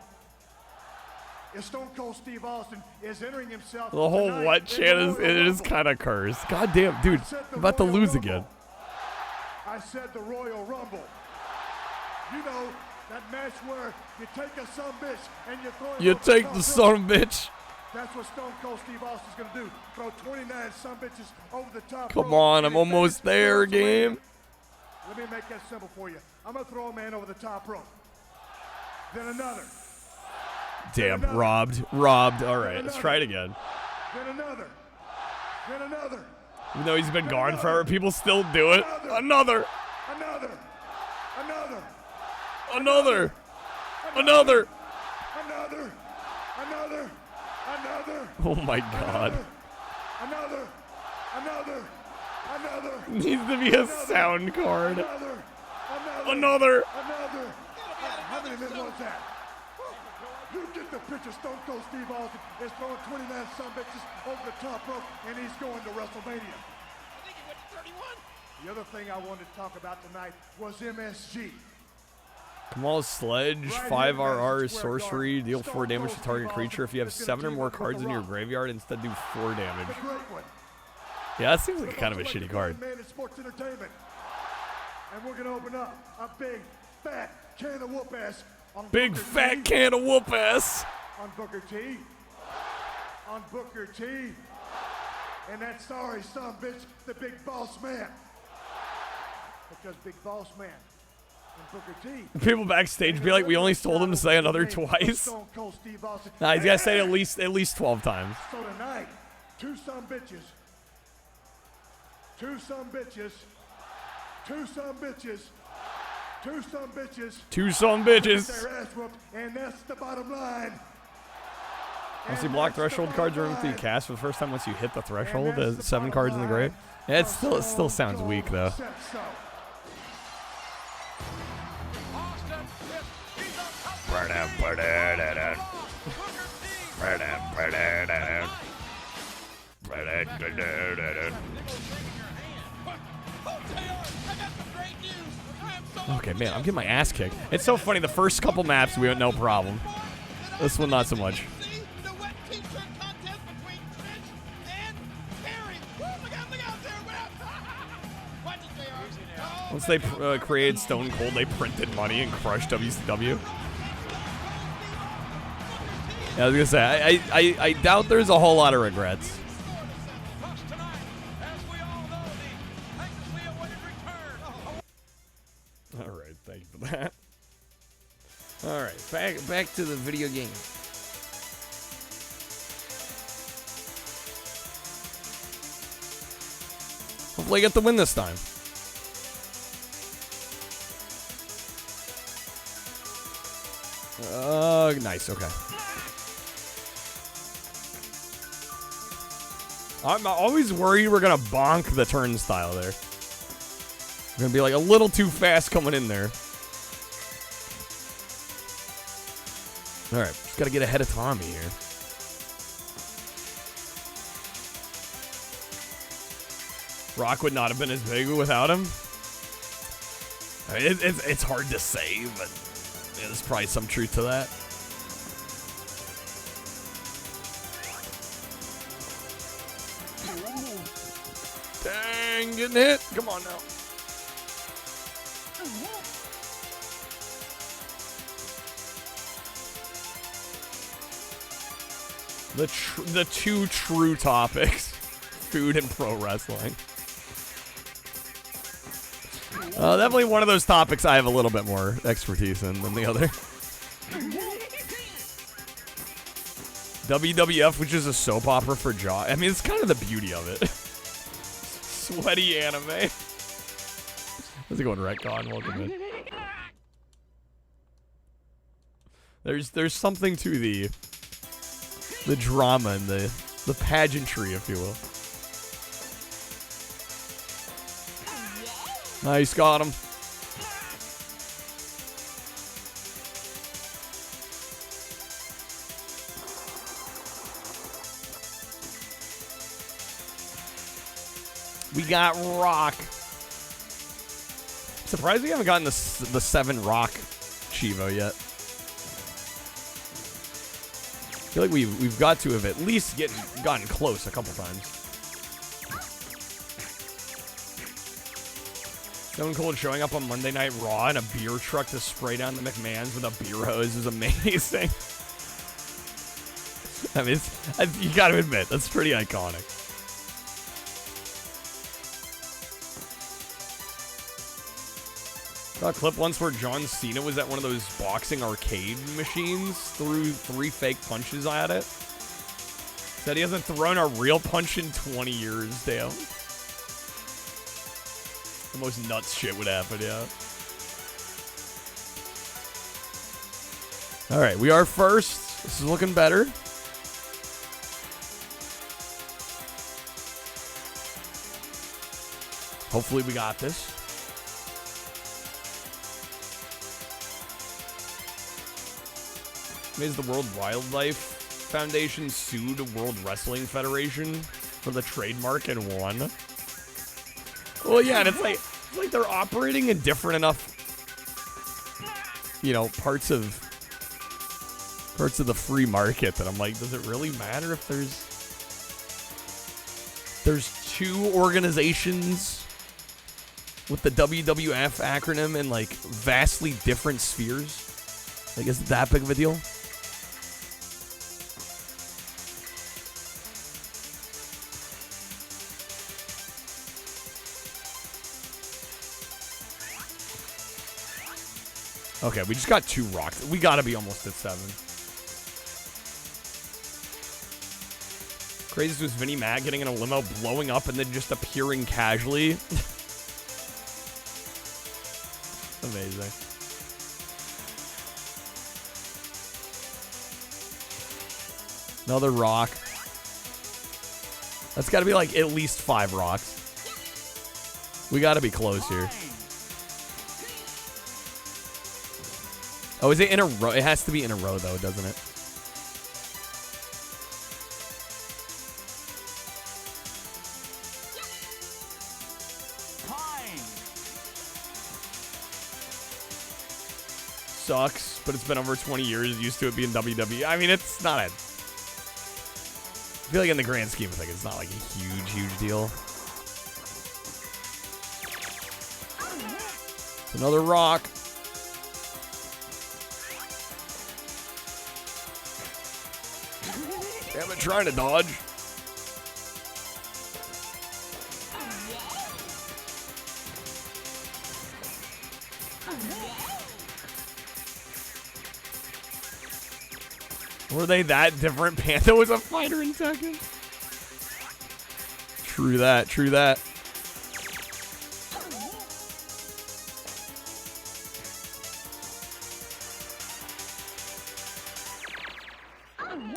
is Stone Cold Steve Austin is entering himself. The whole tonight what in chat the is Royal is Rumble. kind of cursed. God damn, dude, I said the I'm about to Royal lose Rumble. again. I said the Royal Rumble. You know, that match where you take a sumbitch and you throw him You over take top the rope. son of a bitch. That's what Stone Cold Steve Austin's going to do. Throw 29 sumbitches over the top Come rope. on, And I'm almost it's there, WrestleMania. game. Let me make that simple for you. I'm going to throw a man over the top rope. Then another. Damn, another. robbed. All right, let's try it again. Then another. Then another. Even though he's been gone forever, people still do it. Another. Another. Another. Another. Another. Another. Another. Another. Oh my god. Another. Another. Another. Needs to be a sound card. Another. Another. Another. How many men was that? You get the picture. Stone Cold Steve Austin is throwing 29 sumbitches over the top rope, and he's going to WrestleMania. I think he went to 31. The other thing I wanted to talk about tonight was MSG. Kamal's Sledge, 5 RR, Sorcery, deal 4 damage to target creature. If you have 7 or more cards in your graveyard, instead do 4 damage. The great one. Yeah, that seems like kind of a shitty card. Man in sports entertainment. And we're going to open up a big, fat can of whoop ass on Big Booker fat T. can of whoop ass. On Booker T. On Booker T. And that sorry son bitch, the big boss man. Because big boss man and Booker T. People backstage be like, we only told him to say another twice. Stone Cold Steve Austin. Nah, he's got to say it at least 12 times. So tonight, 2 some bitches. 2 some bitches. 2 some bitches. 2 some bitches. 2 some bitches. Their ass whooped, and that's the bottom line. Once you block threshold cards or after you cast for the first time, once you hit the threshold, the 7 cards in the grave. Yeah, it still sounds weak though. Okay, man, I'm getting my ass kicked. It's so funny. The first couple maps we went no problem. This one not so much. Once they created Stone Cold, they printed money and crushed WCW. Yeah, I was gonna say, I doubt there's a whole lot of regrets. All right, thank you for that. All right, back to the video game. Hopefully, I get the win this time. Nice. Okay. I'm always worried we're gonna bonk the turnstile there. We're gonna be like a little too fast coming in there. All right, just gotta get ahead of Tommy here. Rock would not have been as big without him. I mean, it's hard to say, but there's probably some truth to that. Dang, getting hit. Come on now. The two true topics, food and pro wrestling. Definitely one of those topics I have a little bit more expertise in than the other. WWF, which is a soap opera for Jaw. I mean, it's kind of the beauty of it. Sweaty anime. How's it going, Retcon? Welcome in. There's something to the drama and the pageantry, if you will. Nice, got him. We got Rock. Surprised we haven't gotten the 7 Rock Cheevo yet. I feel like we've got to have at least gotten close a couple times. Stone Cold showing up on Monday Night Raw in a beer truck to spray down the McMahons with a beer hose is amazing. I mean, you gotta admit, that's pretty iconic. Saw a clip once where John Cena was at one of those boxing arcade machines, threw 3 fake punches at it. Said he hasn't thrown a real punch in 20 years, damn. The most nuts shit would happen, yeah. Alright, we are first. This is looking better. Hopefully we got this. Is the World Wildlife Foundation sued World Wrestling Federation for the trademark and won? Well, yeah, and it's like they're operating in different enough, you know, parts of the free market that I'm like, does it really matter if there's 2 organizations with the WWF acronym in like vastly different spheres? Like, is it that big of a deal? Okay, we just got 2 rocks. We gotta be almost at 7. Craziest was Vinnie Mac getting in a limo, blowing up, and then just appearing casually. Amazing. Another rock. That's gotta be like at least 5 rocks. We gotta be close here. Oh, is it in a row? It has to be in a row, though, doesn't it? Sucks, but it's been over 20 years. Used to it being WWE. I mean, it's not a... I feel like in the grand scheme of things, it's not like a huge, huge deal. Another rock. Damn it, trying to dodge. Were they that different? Panther was a fighter in Tekken. True that, true that.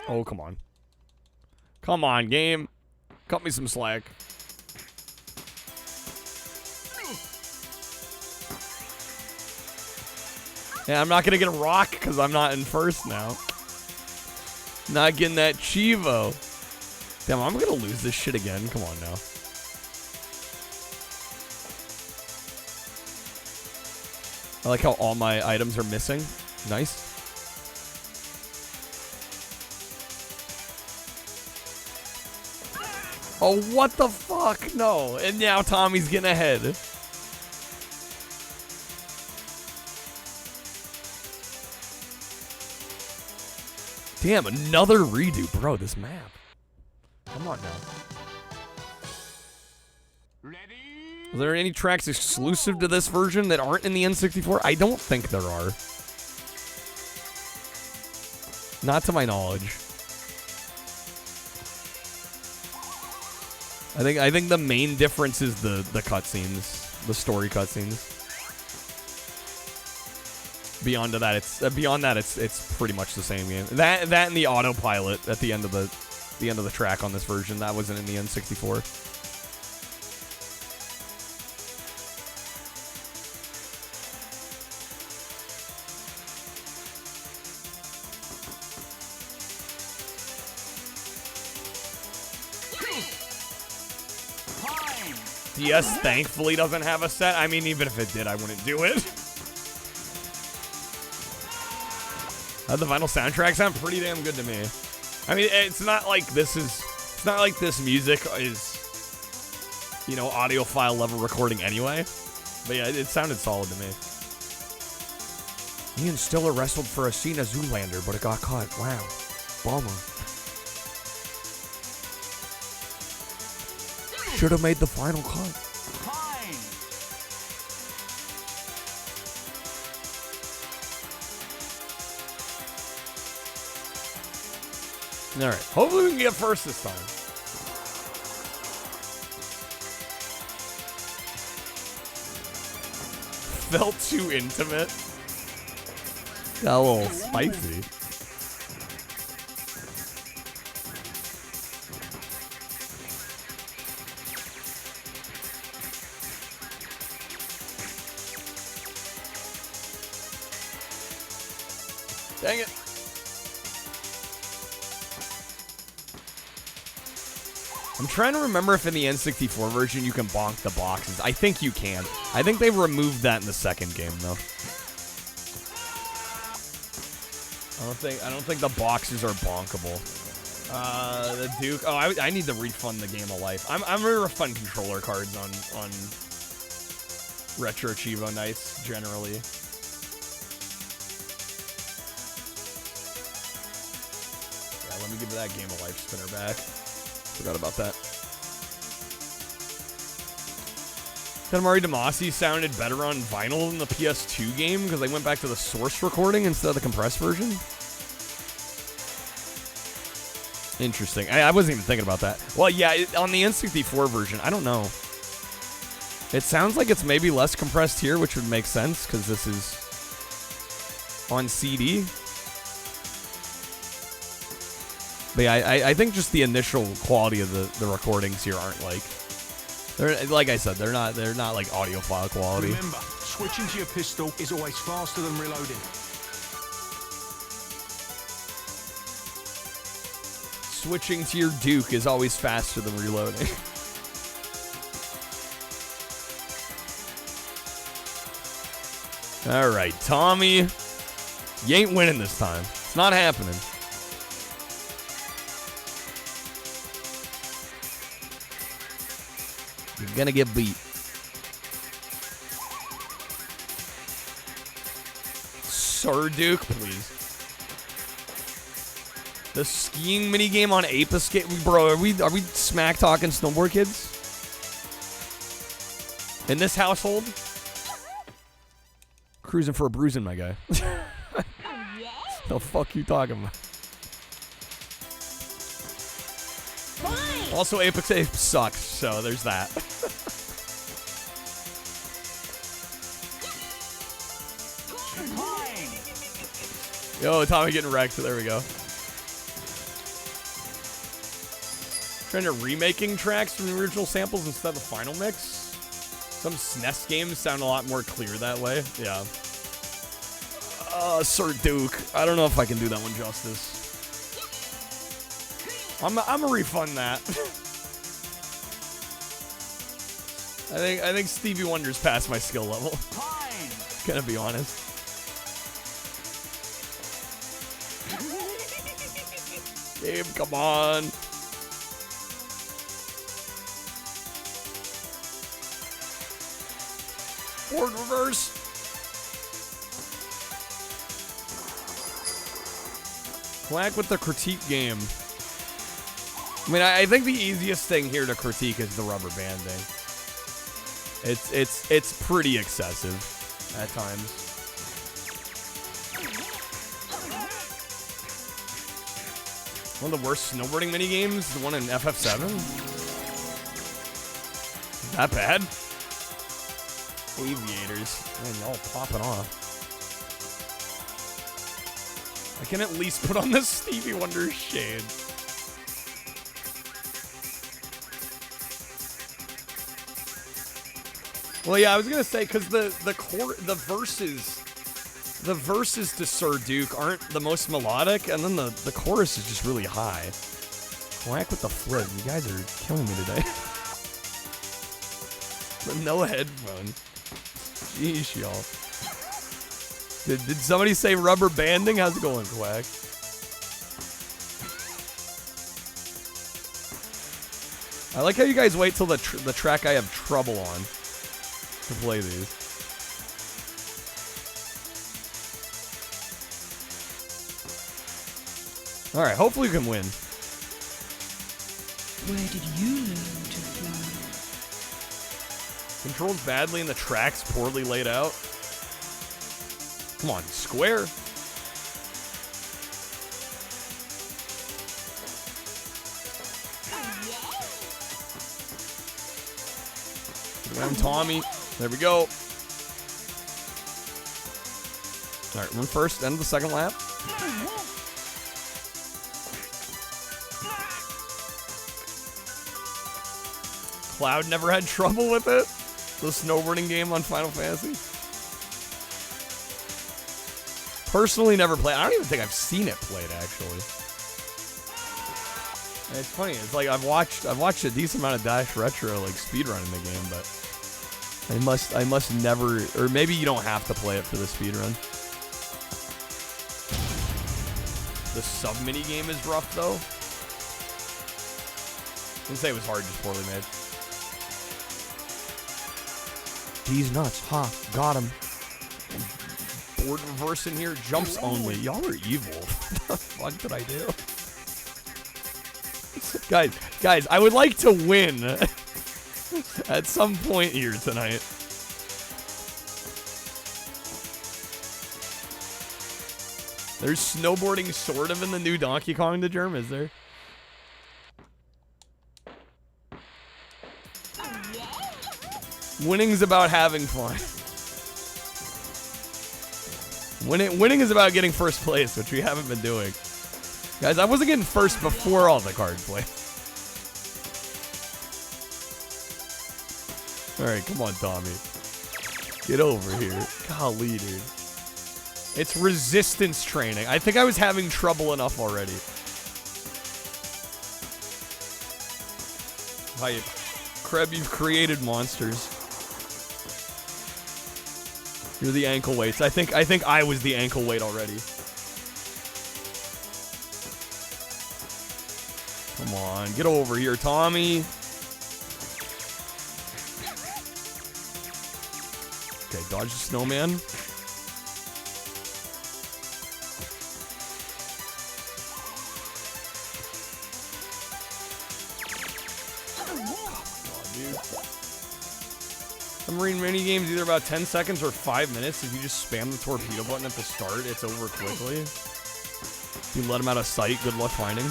Oh, come on. Come on, game. Cut me some slack. Yeah, I'm not gonna get a rock because I'm not in first now. Not getting that Cheevo. Damn, I'm gonna lose this shit again. Come on now. I like how all my items are missing. Nice. Oh, what the fuck? No. And now Tommy's getting ahead. Damn, another redo. Bro, this map. Come on now. Are there any tracks exclusive to this version that aren't in the N64? I don't think there are. Not to my knowledge. I think the main difference is the cutscenes, the story cutscenes. Beyond that, it's pretty much the same game. That and the autopilot at the end of the track on this version, that wasn't in the N64. DS thankfully doesn't have a set. I mean, even if it did, I wouldn't do it. The vinyl soundtrack sound pretty damn good to me. I mean, it's not like this music is, you know, audiophile level recording anyway. But yeah, it sounded solid to me. Ian Stiller wrestled for a Cena Zoolander, but it got cut. Wow. Bummer. Should have made the final cut. All right. Hopefully we can get first this time. Felt too intimate. Got a little spicy. Dang it. I'm trying to remember if in the N64 version you can bonk the boxes. I think you can. I think they removed that in the second game though. I don't think the boxes are bonkable. The Duke. Oh, I need to refund the game of life. I'm gonna refund controller cards on retro Cheevo nights generally. Yeah, let me give that game of life spinner back. Forgot about that. Katamari Damacy sounded better on vinyl than the PS2 game because they went back to the source recording instead of the compressed version. Interesting. I wasn't even thinking about that. Well, yeah, on the N64 version, I don't know. It sounds like it's maybe less compressed here, which would make sense because this is on CD. But yeah, I think just the initial quality of the recordings here aren't like I said, they're not like audiophile quality. Remember, switching to your pistol is always faster than reloading. Switching to your Duke is always faster than reloading. All right, Tommy, you ain't winning this time. It's not happening. You're gonna get beat. Sir Duke, please. The skiing minigame on Ape Escape, bro. Are we smack talking snowboard kids in this household? Cruising for a bruising, my guy. The fuck you talking about? Also, Ape Escape sucks, so there's that. Yo, Tommy getting wrecked. There we go. Trying to remaking tracks from the original samples instead of the final mix. Some SNES games sound a lot more clear that way. Yeah. Sir Duke. I don't know if I can do that one justice. I'm gonna refund that. I think Stevie Wonder's past my skill level. Gonna be honest. Gabe, come on. Forward reverse. Quack with the critique game. I mean, I think the easiest thing here to critique is the rubber banding. It's pretty excessive at times. One of the worst snowboarding minigames, the one in FF7. That bad? Aviators. Man, y'all popping off. I can at least put on this Stevie Wonder shade. Well, yeah, I was gonna say because the verses to Sir Duke aren't the most melodic, and then the chorus is just really high. Quack with the flip. You guys are killing me today. No headphone. Jeez, y'all. Did somebody say rubber banding? How's it going, Quack? I like how you guys wait till the track I have trouble on to play these. All right, hopefully we can win. Where did you learn to fly? Controls badly and the track's poorly laid out. Come on, square. Around Tommy. There we go. All right, run first, end of the second lap. Cloud never had trouble with it. The snowboarding game on Final Fantasy. Personally, never played. I don't even think I've seen it played actually. And it's funny. It's like I've watched a decent amount of Dash Retro like speedrunning the game, but I must never, or maybe you don't have to play it for the speedrun. The sub mini game is rough though. I didn't say it was hard, just poorly made. These nuts, ha, got him. Board reverse in here, jumps only. Y'all are evil. What the fuck did I do? Guys, I would like to win at some point here tonight. There's snowboarding sort of in the new Donkey Kong to Germ, is there? Winning's about having fun. Winning is about getting first place, which we haven't been doing. Guys, I wasn't getting first before all the card play. Alright, come on, Tommy. Get over here. Golly, dude. It's resistance training. I think I was having trouble enough already. Hi, Kreb, you've created monsters. You're the ankle weights. I think I was the ankle weight already. Come on, get over here, Tommy. Okay, dodge the snowman. Submarine minigames either about 10 seconds or 5 minutes. If you just spam the torpedo button at the start, it's over quickly. If you let them out of sight, good luck finding.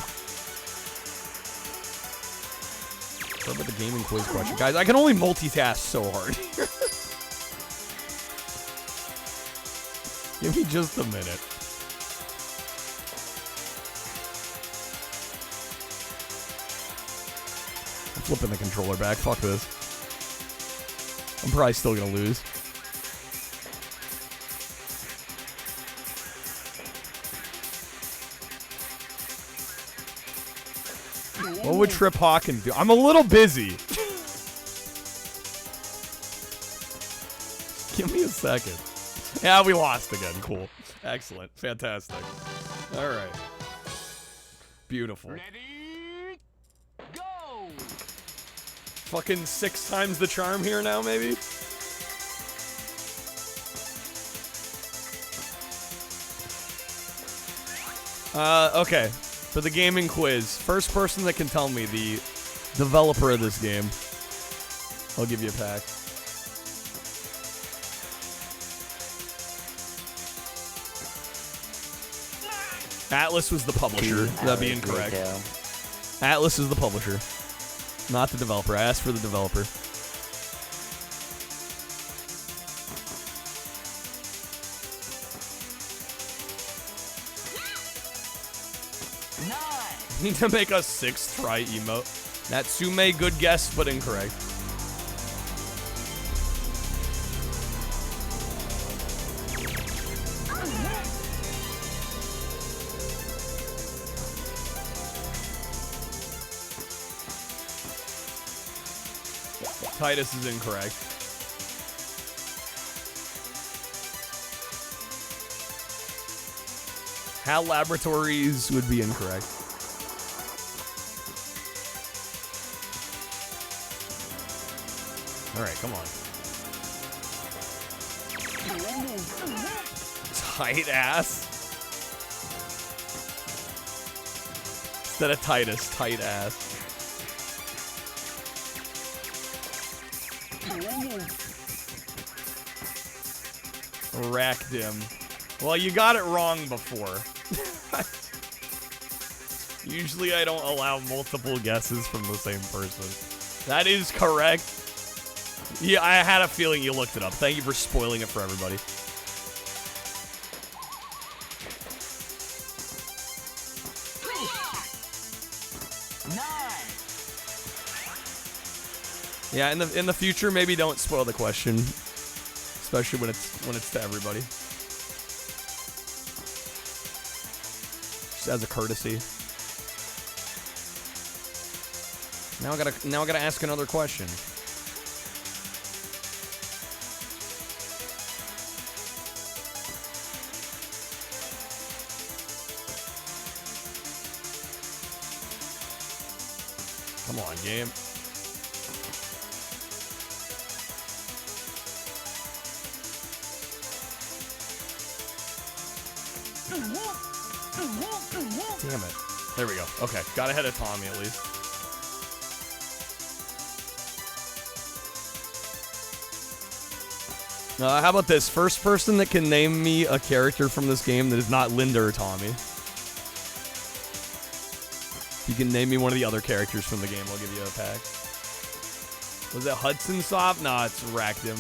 What about the gaming quiz question? Guys, I can only multitask so hard. Give me just a minute. I'm flipping the controller back. Fuck this. I'm probably still gonna lose. What would Trip Hawkins do? I'm a little busy. Give me a second. Yeah, we lost again. Cool. Excellent. Fantastic. All right. Beautiful. Ready, go! Fucking 6 times the charm here now, maybe? Okay. For the gaming quiz, first person that can tell me the developer of this game, I'll give you a pack. Atlas was the publisher. That'd be incorrect. Atlas is the publisher, not the developer. I asked for the developer. Need to make a 6th try emote. Natsume, good guess, but incorrect. Titus is incorrect. HAL Laboratories would be incorrect. All right, come on. Tight ass. Instead of Titus, tight ass. Racked him. Well, you got it wrong before. Usually I don't allow multiple guesses from the same person. That is correct. Yeah, I had a feeling you looked it up. Thank you for spoiling it for everybody. Yeah, in the future, maybe don't spoil the question, especially when it's to everybody. Just as a courtesy. Now I gotta ask another question. Come on, game. Damn it. There we go. Okay, got ahead of Tommy at least. How about this? First person that can name me a character from this game that is not Linda or Tommy. If you can name me one of the other characters from the game, I'll give you a pack. Was it Hudson Soft? Nah, it's Racked him.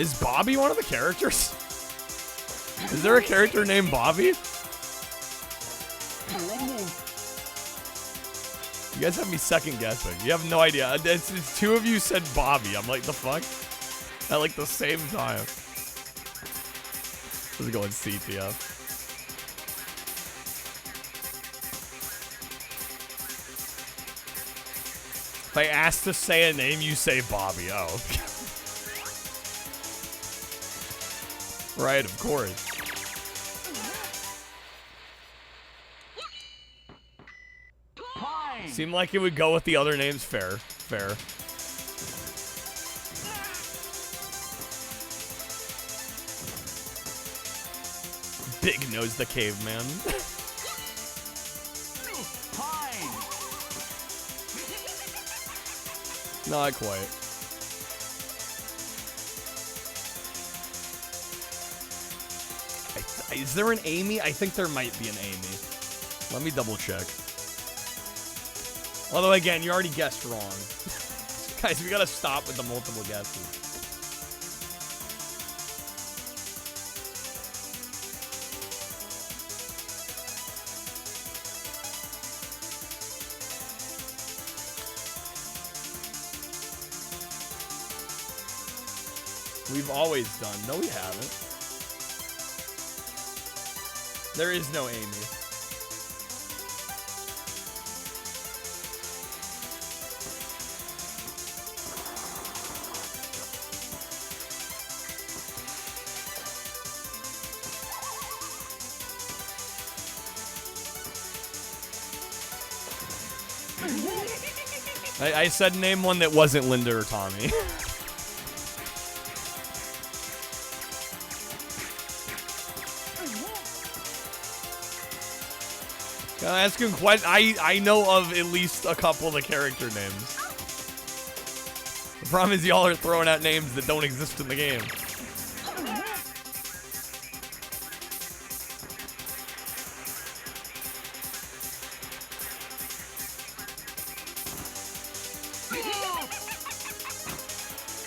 Is Bobby one of the characters? Is there a character named Bobby? You guys have me second guessing. You have no idea. It's 2 of you said Bobby. I'm like, the fuck? At like the same time. Let's go in CTF. If I ask to say a name, you say Bobby. Oh. Right, of course. Seemed like it would go with the other names. Fair. Fair. Big Nose the Caveman. Not quite. Is there an Amy? I think there might be an Amy. Let me double check. Although, again, you already guessed wrong. Guys, we gotta stop with the multiple guesses. We've always done. No, we haven't. There is no Amy. I said name one that wasn't Linda or Tommy. Asking quite. I know of at least a couple of the character names. The problem is y'all are throwing out names that don't exist in the game.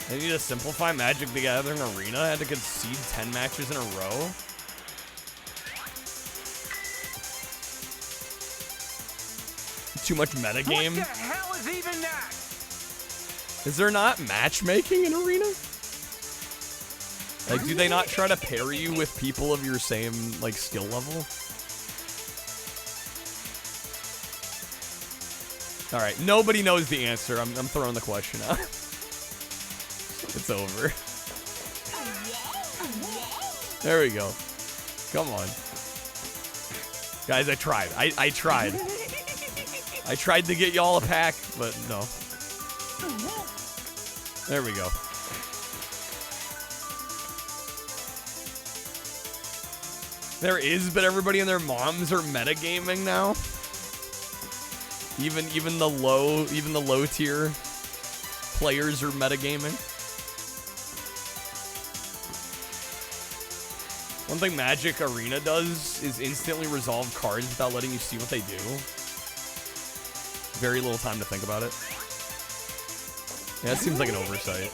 They need to simplify Magic the Gathering Arena. I had to concede 10 matches in a row. Too much metagame. What the hell is even that? Is there not matchmaking in Arena? Like, do they not try to pair you with people of your same, like, skill level? Alright, nobody knows the answer. I'm throwing the question out. It's over. There we go. Come on. Guys, I tried. I tried. I tried to get y'all a pack, but no. There we go. There is, but everybody and their moms are metagaming now. Even the low tier players are metagaming. One thing Magic Arena does is instantly resolve cards without letting you see what they do. Very little time to think about it. Yeah, that seems like an oversight.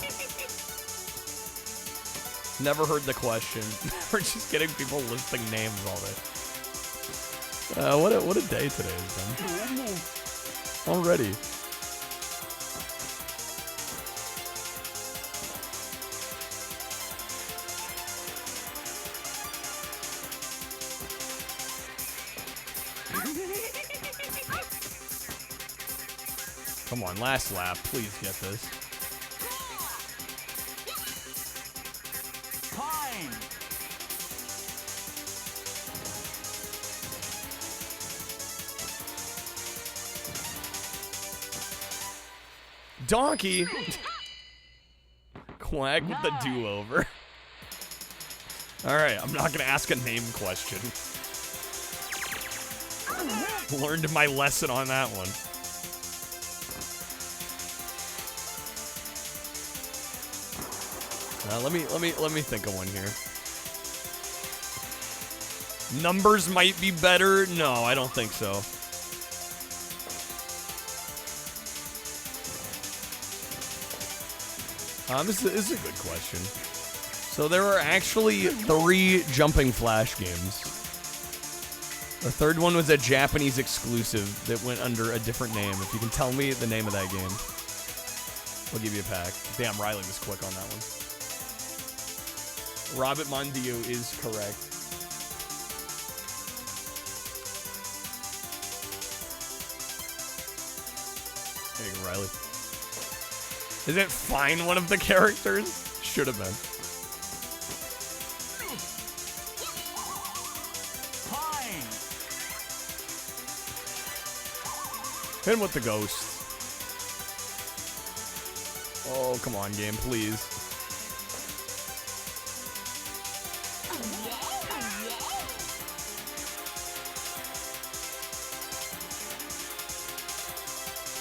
Never heard the question. We're just getting people listing names all day. What a day today has been. Already. Come on, last lap. Please get this. Fine. Donkey! Quack with the do-over. Alright, I'm not gonna ask a name question. Learned my lesson on that one. Let me think of one here. Numbers might be better. No, I don't think so. This is a good question. So there are actually 3 Jumping Flash games. The third one was a Japanese exclusive that went under a different name. If you can tell me the name of that game, we'll give you a pack. Damn, Riley was quick on that one. Robert Mondio is correct. There you go, Riley. Isn't Fine one of the characters? Should have been. Fine. Hit him with the ghost. Oh, come on, game, please.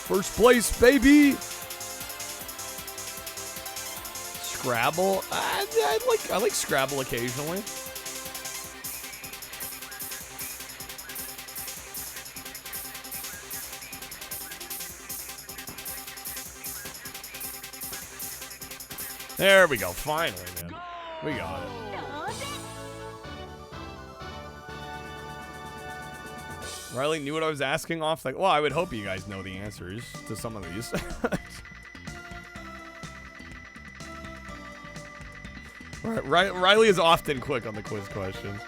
First place, baby! Scrabble? I like Scrabble occasionally. There we go. Finally, man. We got it. Riley knew what I was asking off. Like, well, I would hope you guys know the answers to some of these. Riley is often quick on the quiz questions.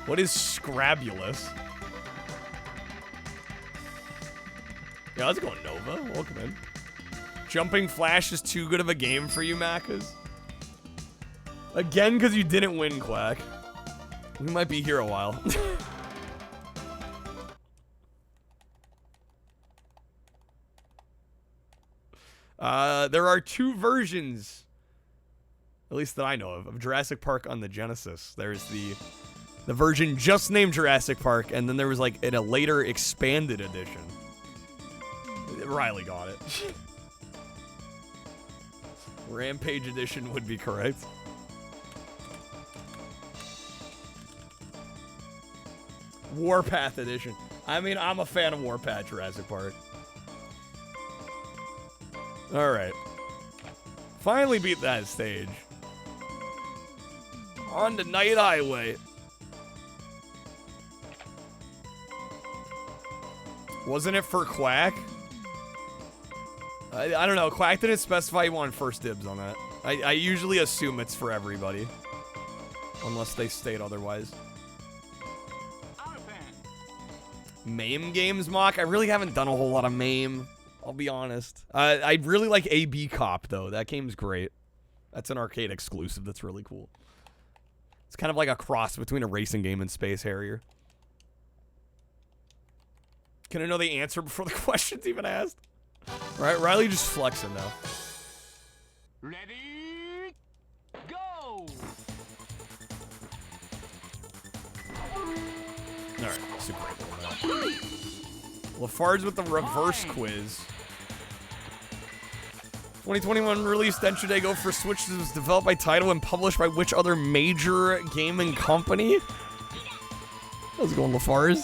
What is Scrabulous? Yeah, let's go Nova. Welcome in. Jumping Flash is too good of a game for you, Macas. Again, because you didn't win, Quack. We might be here a while. There are 2 versions, at least that I know of Jurassic Park on the Genesis. There's the version just named Jurassic Park, and then there was like in a later expanded edition. Riley got it. Rampage edition would be correct. Warpath edition. I mean, I'm a fan of Warpath Jurassic Park. Alright. Finally beat that stage. On to Night Highway. Wasn't it for Quack? I don't know. Quack didn't specify he wanted first dibs on that. I usually assume it's for everybody. Unless they state otherwise. MAME games, Mock? I really haven't done a whole lot of MAME. I'll be honest. I really like AB Cop, though. That game's great. That's an arcade exclusive that's really cool. It's kind of like a cross between a racing game and Space Harrier. Can I know the answer before the question's even asked? Right, Riley just flexing now. Ready, go! Alright, super cool. Lafarge with the reverse quiz. 2021 released Denture Day Go for Switch. This was developed by Taito and published by which other major gaming company? How's it going, Lafarge?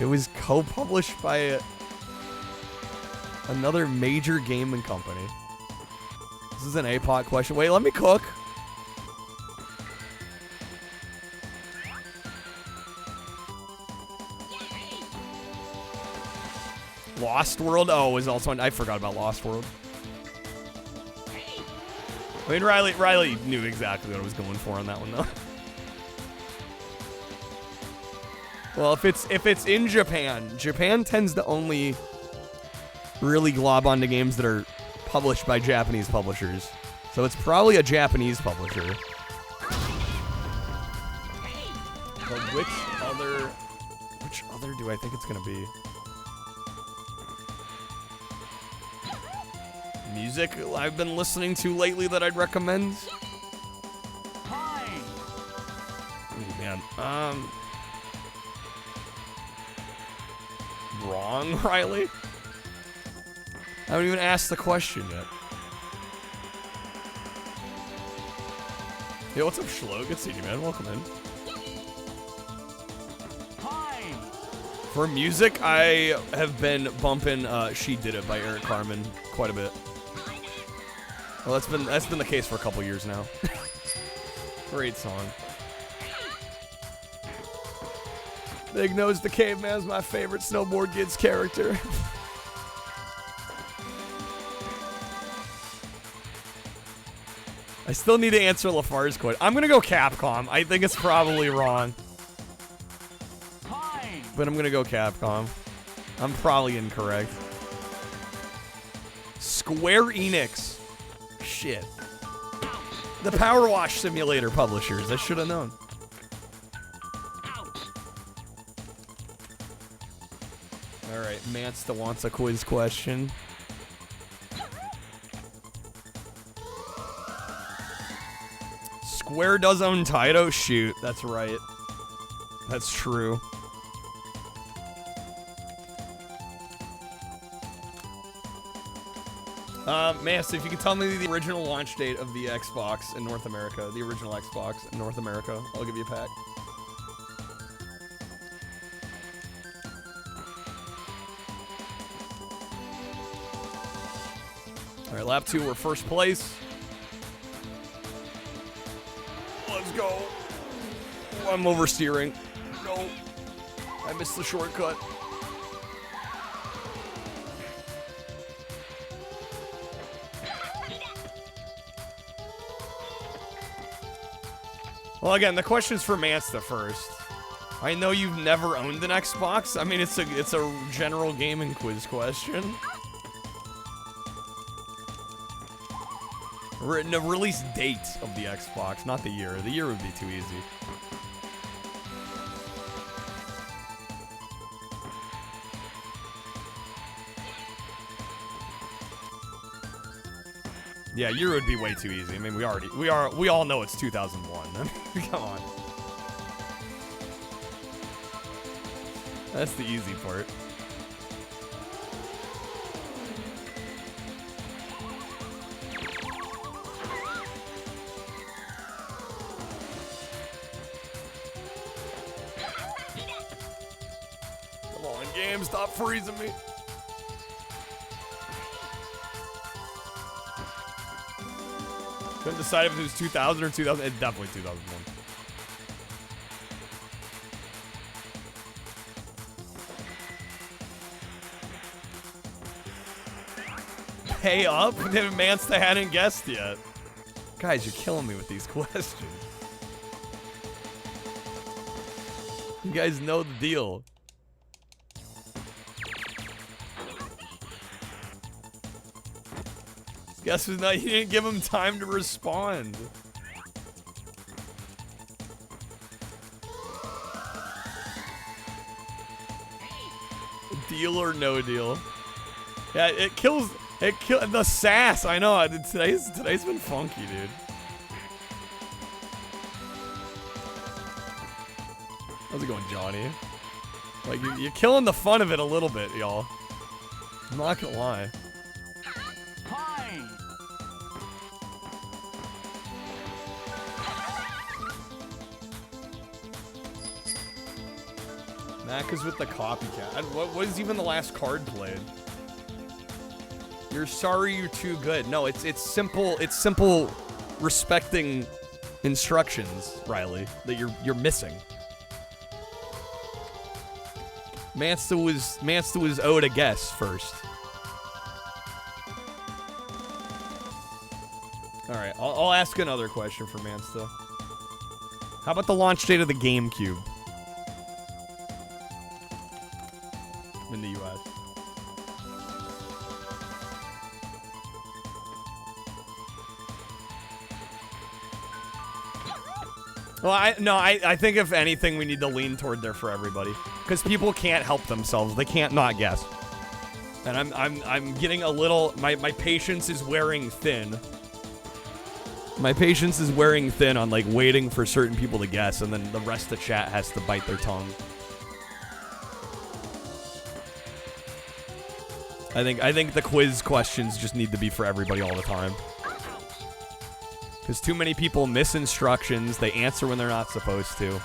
It was co-published by another major gaming company. This is an APOT question. Wait, let me cook. Lost World? Oh, is also I forgot about Lost World. I mean, Riley knew exactly what I was going for on that one, though. Well, if it's in Japan, Japan tends to only really glob onto games that are published by Japanese publishers. So it's probably a Japanese publisher. But which other do I think it's gonna be? Music I've been listening to lately that I'd recommend? Ooh, man. Wrong, Riley? I haven't even asked the question yet. Yo, what's up, Shlo? Good seeing you, man. Welcome in. For music, I have been bumping She Did It by Eric Carmen quite a bit. Well, that's been the case for a couple years now. Great song. Big Nose the Caveman is my favorite Snowboard Kids character. I still need to answer Lafarge's question. I'm gonna go Capcom. I think it's probably wrong. But I'm gonna go Capcom. I'm probably incorrect. Square Enix. Shit. The Power Wash Simulator publishers. I should have known. Alright, Mance still wants a quiz question. Square does own Taito? Shoot, that's right. That's true. Man, so if you can tell me the original launch date of the Xbox in North America, the original Xbox in North America, I'll give you a pack. All right, lap 2, we're first place. Let's go. I'm oversteering. No. I missed the shortcut. Well, again, the question's for Mansta first. I know you've never owned an Xbox. I mean, it's a general gaming quiz question. The release date of the Xbox, not the year. The year would be too easy. Yeah, year would be way too easy. I mean, we all know it's 2001. I mean, come on. That's the easy part. Come on, game, stop freezing me. Couldn't decide if it was 2000 or 2000. It's definitely 2001. Pay up? Mansta hadn't guessed yet. Guys, you're killing me with these questions. You guys know the deal. Guess who's not? You didn't give him time to respond. Deal or no deal? Yeah, it kills the sass. I know. Today's been funky, dude. How's it going, Johnny? Like you're killing the fun of it a little bit, y'all. I'm not gonna lie. Mac is with the copycat. What is even the last card played? You're sorry you're too good. No, it's simple. It's simple respecting instructions, Riley, that you're missing. Mansta was owed a guess first. All right, I'll ask another question for Mansta. How about the launch date of the GameCube in the U.S.? Well, I think if anything, we need to lean toward there for everybody, because people can't help themselves. They can't not guess. And I'm getting a little. My patience is wearing thin. My patience is wearing thin on like waiting for certain people to guess, and then the rest of the chat has to bite their tongue. I think the quiz questions just need to be for everybody all the time. Because too many people miss instructions, they answer when they're not supposed to.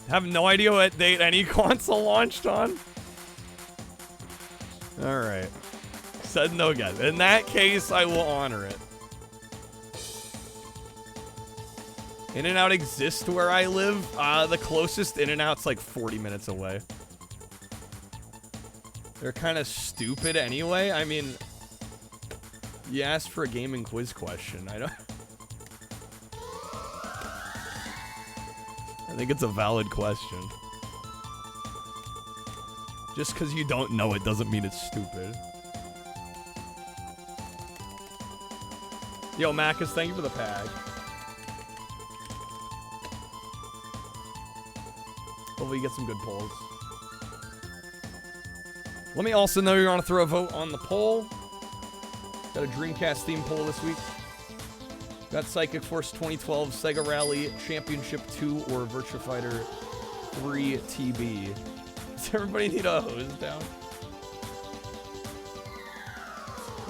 Have no idea what date any console launched on? Alright. Said no guess. In that case, I will honor it. In-N-Out exists where I live. The closest In-N-Out's like 40 minutes away. They're kind of stupid anyway. I mean, you asked for a gaming quiz question. I think it's a valid question. Just because you don't know it doesn't mean it's stupid. Yo, Macus, thank you for the pack. Hopefully you get some good polls. Let me also know you want to throw a vote on the poll. Got a Dreamcast theme poll this week. Got Psychic Force 2012, Sega Rally, Championship 2, or Virtua Fighter 3TB. Does everybody need a hose down?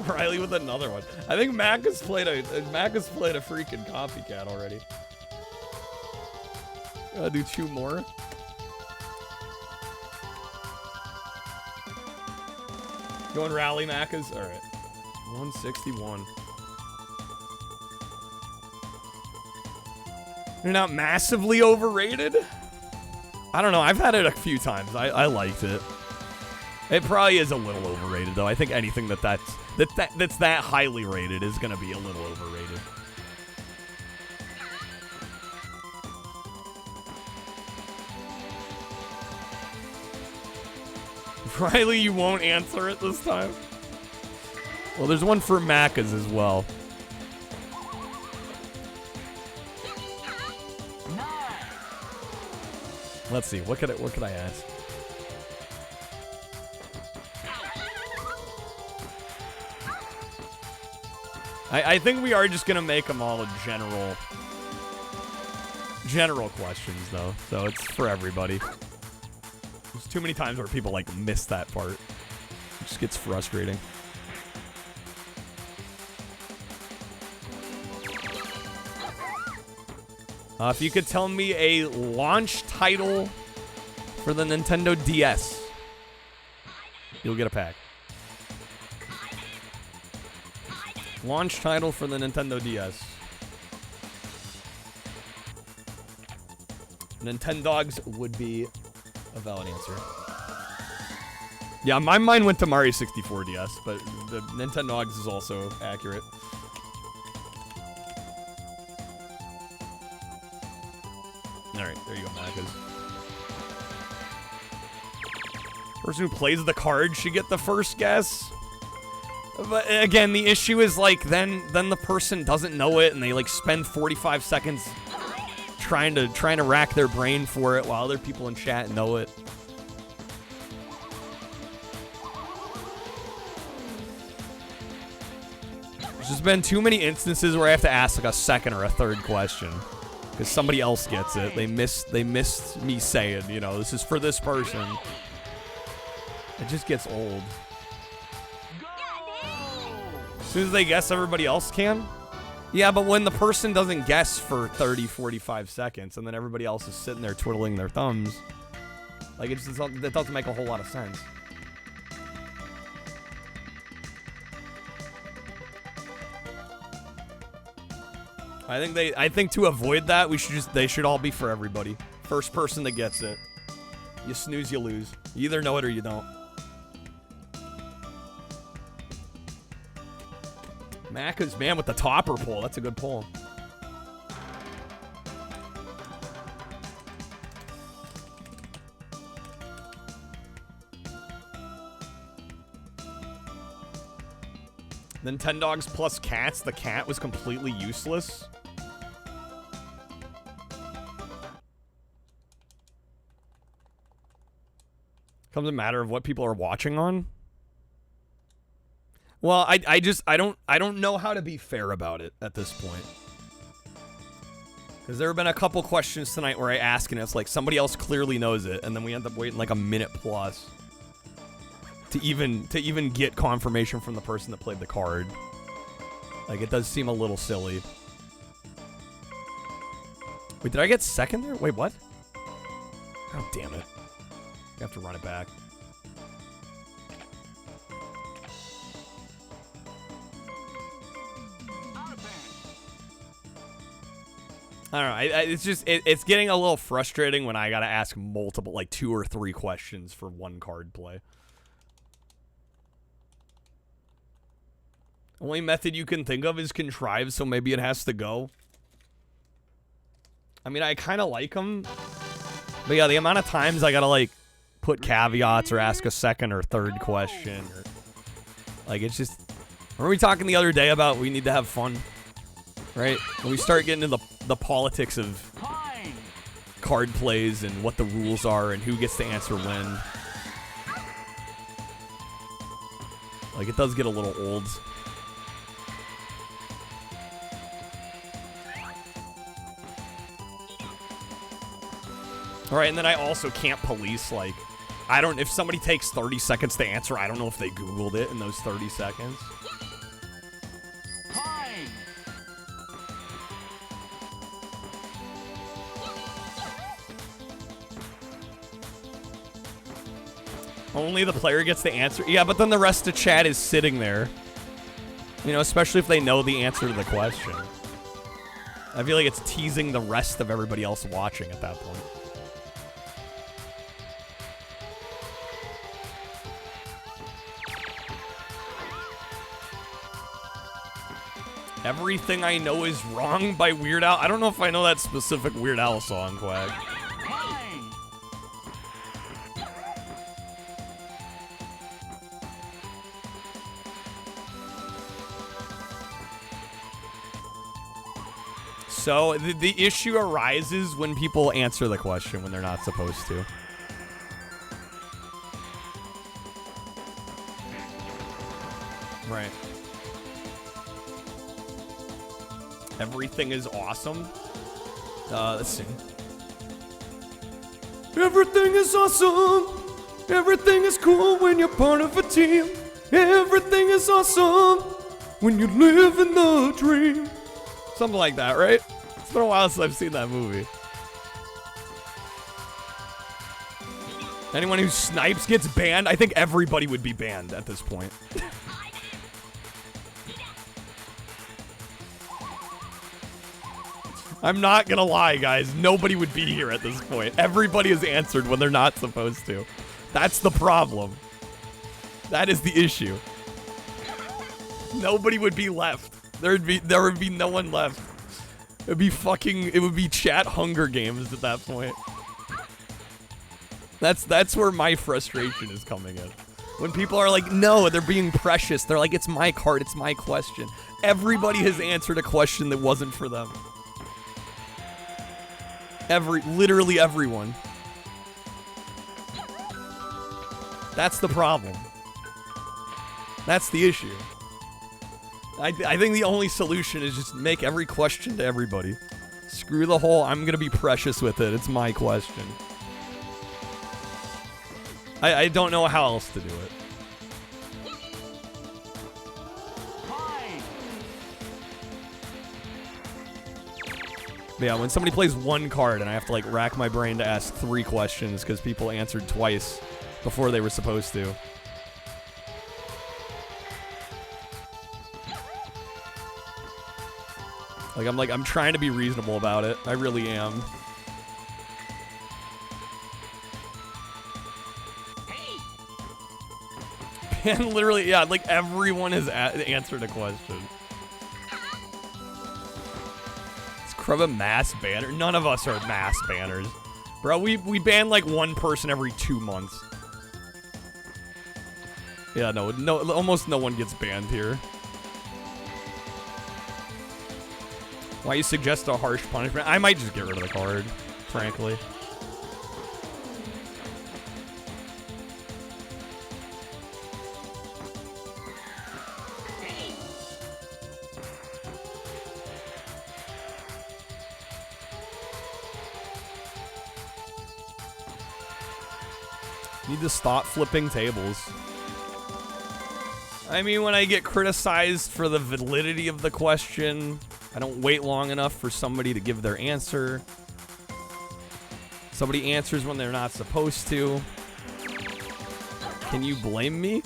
Riley with another one. I think Mac has played a freaking copycat already. Gotta do 2 more. Going rally Macas? Alright. 161. They're not massively overrated? I don't know. I've had it a few times. I liked it. It probably is a little overrated, though. I think anything that's that highly rated is going to be a little overrated. Riley, you won't answer it this time? Well, there's one for Macas as well. Let's see. What could I ask? I think we are just gonna make them all general questions though, so it's for everybody. There's too many times where people like miss that part. It just gets frustrating. If you could tell me a launch title for the Nintendo DS, you'll get a pack. Launch title for the Nintendo DS. Nintendogs would be a valid answer. Yeah, my mind went to Mario 64 DS, but the Nintendogs is also accurate. Alright, there you go, Macas. Person who plays the card should get the first guess. But again, the issue is like then the person doesn't know it and they like spend 45 seconds trying to rack their brain for it while other people in chat know it. There's just been too many instances where I have to ask like a second or a third question because somebody else gets it. They missed me saying, you know, this is for this person. It just gets old. As soon as they guess, everybody else can? Yeah, but when the person doesn't guess for 30, 45 seconds, and then everybody else is sitting there twiddling their thumbs, like, that doesn't make a whole lot of sense. I think to avoid that, they should all be for everybody. First person that gets it. You snooze, you lose. You either know it or you don't. Macca's man with the topper pull. That's a good pull. Nintendogs plus cats. The cat was completely useless. Comes a matter of what people are watching on. Well, I don't know how to be fair about it at this point. Because there have been a couple questions tonight where I ask and it's like somebody else clearly knows it, and then we end up waiting like a minute plus to even get confirmation from the person that played the card. Like, it does seem a little silly. Wait, did I get second there? Wait, what? Oh, damn it. I have to run it back. I don't know. It's just it's getting a little frustrating when I gotta ask multiple, like 2 or 3 questions for one card play. Only method you can think of is contrived, so maybe it has to go. I mean, I kind of like them, but yeah, the amount of times I gotta like put caveats or ask a second or third question, or like it's just. Remember we talking the other day about we need to have fun, right? When we start getting into the politics of card plays and what the rules are and who gets to answer when. Like, it does get a little old. All right, and then I also can't police, like, if somebody takes 30 seconds to answer, I don't know if they Googled it in those 30 seconds. Time. Only the player gets the answer. Yeah, but then the rest of chat is sitting there. You know, especially if they know the answer to the question. I feel like it's teasing the rest of everybody else watching at that point. Everything I Know Is Wrong by Weird Al. I don't know if I know that specific Weird Al song, Quag. Time. So, the issue arises when people answer the question when they're not supposed to. Right. Everything is awesome. Let's see. Everything is awesome. Everything is cool when you're part of a team. Everything is awesome when you live in the dream. Something like that, right? It's been a while since I've seen that movie. Anyone who snipes gets banned? I think everybody would be banned at this point. I'm not gonna lie, guys. Nobody would be here at this point. Everybody has answered when they're not supposed to. That's the problem. That is the issue. Nobody would be left. There would be no one left. It would be chat Hunger Games at that point. That's where my frustration is coming in. When people are like, no, they're being precious. They're like, it's my card, it's my question. Everybody has answered a question that wasn't for them. Literally everyone. That's the problem. That's the issue. I think the only solution is just make every question to everybody. Screw the whole, I'm gonna be precious with it, it's my question. I don't know how else to do it. But yeah, when somebody plays one card and I have to like rack my brain to ask 3 questions because people answered twice before they were supposed to. I'm trying to be reasonable about it. I really am. And literally, yeah, like everyone has answered a question. Is Crub a mass banner? None of us are mass banners. Bro, we ban like one person every 2 months. Yeah, no, almost no one gets banned here. Why you suggest a harsh punishment? I might just get rid of the card, frankly. Need to stop flipping tables. I mean, when I get criticized for the validity of the question, I don't wait long enough for somebody to give their answer. Somebody answers when they're not supposed to. Can you blame me?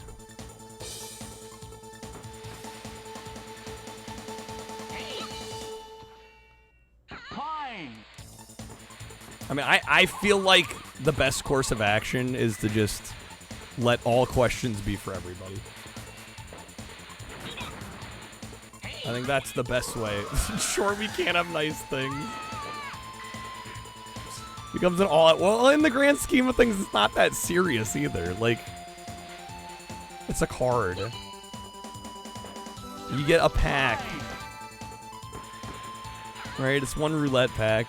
I mean, I feel like the best course of action is to just let all questions be for everybody. I think that's the best way. Sure, we can't have nice things. Becomes an all-out. Well, in the grand scheme of things, it's not that serious either. Like, it's a card. You get a pack. Right? It's one roulette pack.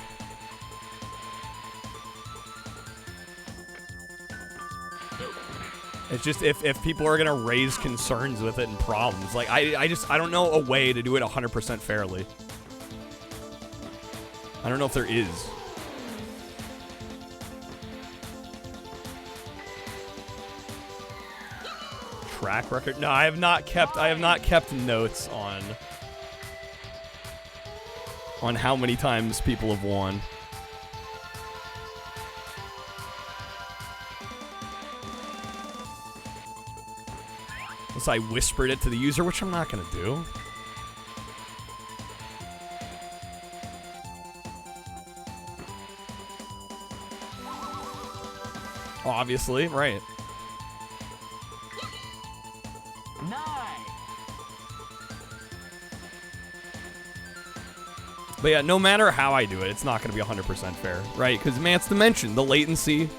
It's just if people are gonna raise concerns with it and problems, like I don't know a way to do it 100% fairly. I don't know if there is. track record. No, I have not kept notes on how many times people have won. Unless I whispered it to the user, which I'm not gonna do. Obviously, right. But yeah, no matter how I do it, it's not going to be 100% fair, right? Because Mance mentioned the latency,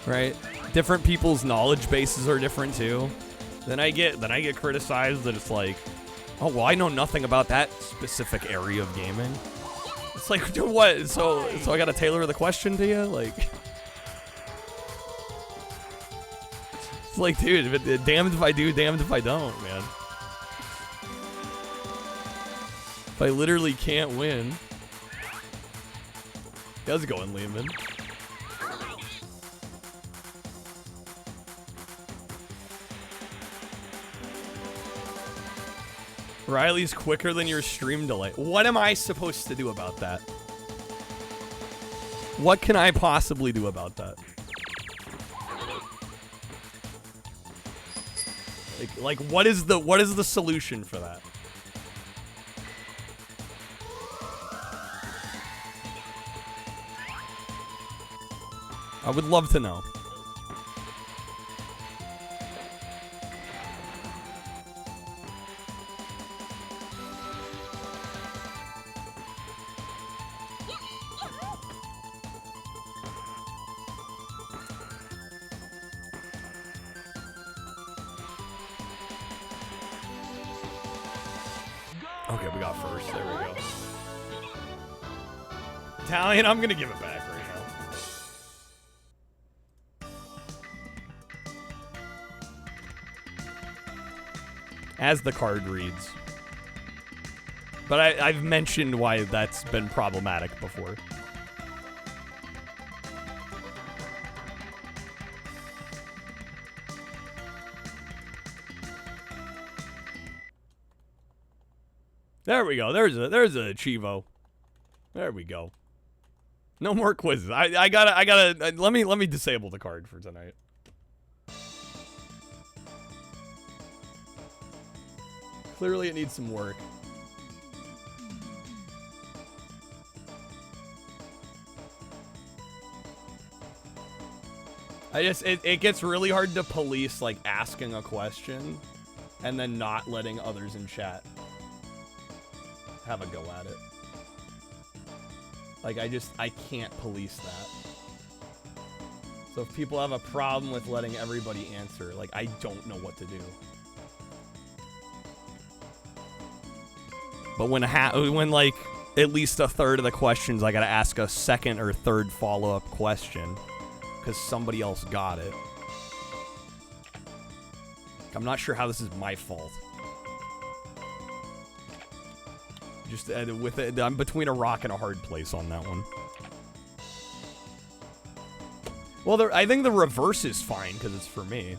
right? Different people's knowledge bases are different too. Then I get criticized that it's like, oh well, I know nothing about that specific area of gaming. It's like, dude, what? So I got to tailor the question to you, like. It's like, dude, damned if I do, damned if I don't, man. If I literally can't win. How's it going, Lehman? Riley's quicker than your stream delay. What am I supposed to do about that? What can I possibly do about that? Like what is the solution for that? I would love to know. Okay, we got first. There we go. Italian, I'm gonna give it back right now. As the card reads. But I've mentioned why that's been problematic before. There we go. There's a Cheevo. There we go. No more quizzes. I gotta let me disable the card for tonight. Clearly it needs some work. It gets really hard to police like asking a question and then not letting others in chat have a go at it. Like I can't police that. So if people have a problem with letting everybody answer, like I don't know what to do. But when like at least a third of the questions I gotta ask a second or third follow-up question because somebody else got it. I'm not sure how this is my fault. Just with it, I'm between a rock and a hard place on that one. Well, I think the reverse is fine because it's for me.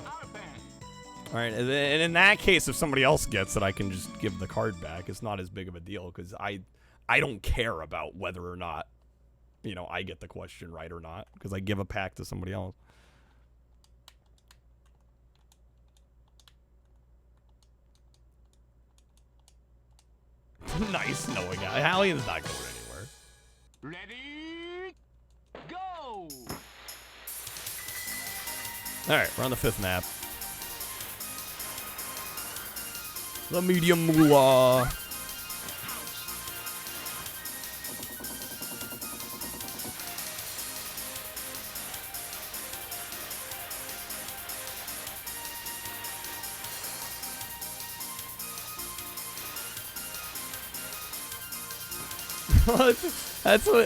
All right, and in that case, if somebody else gets it, I can just give the card back. It's not as big of a deal because I don't care about whether or not, you know, I get the question right or not because I give a pack to somebody else. Nice knowing Hallian's not going anywhere. Ready, go! Alright, we're on the 5th map. The medium moolah.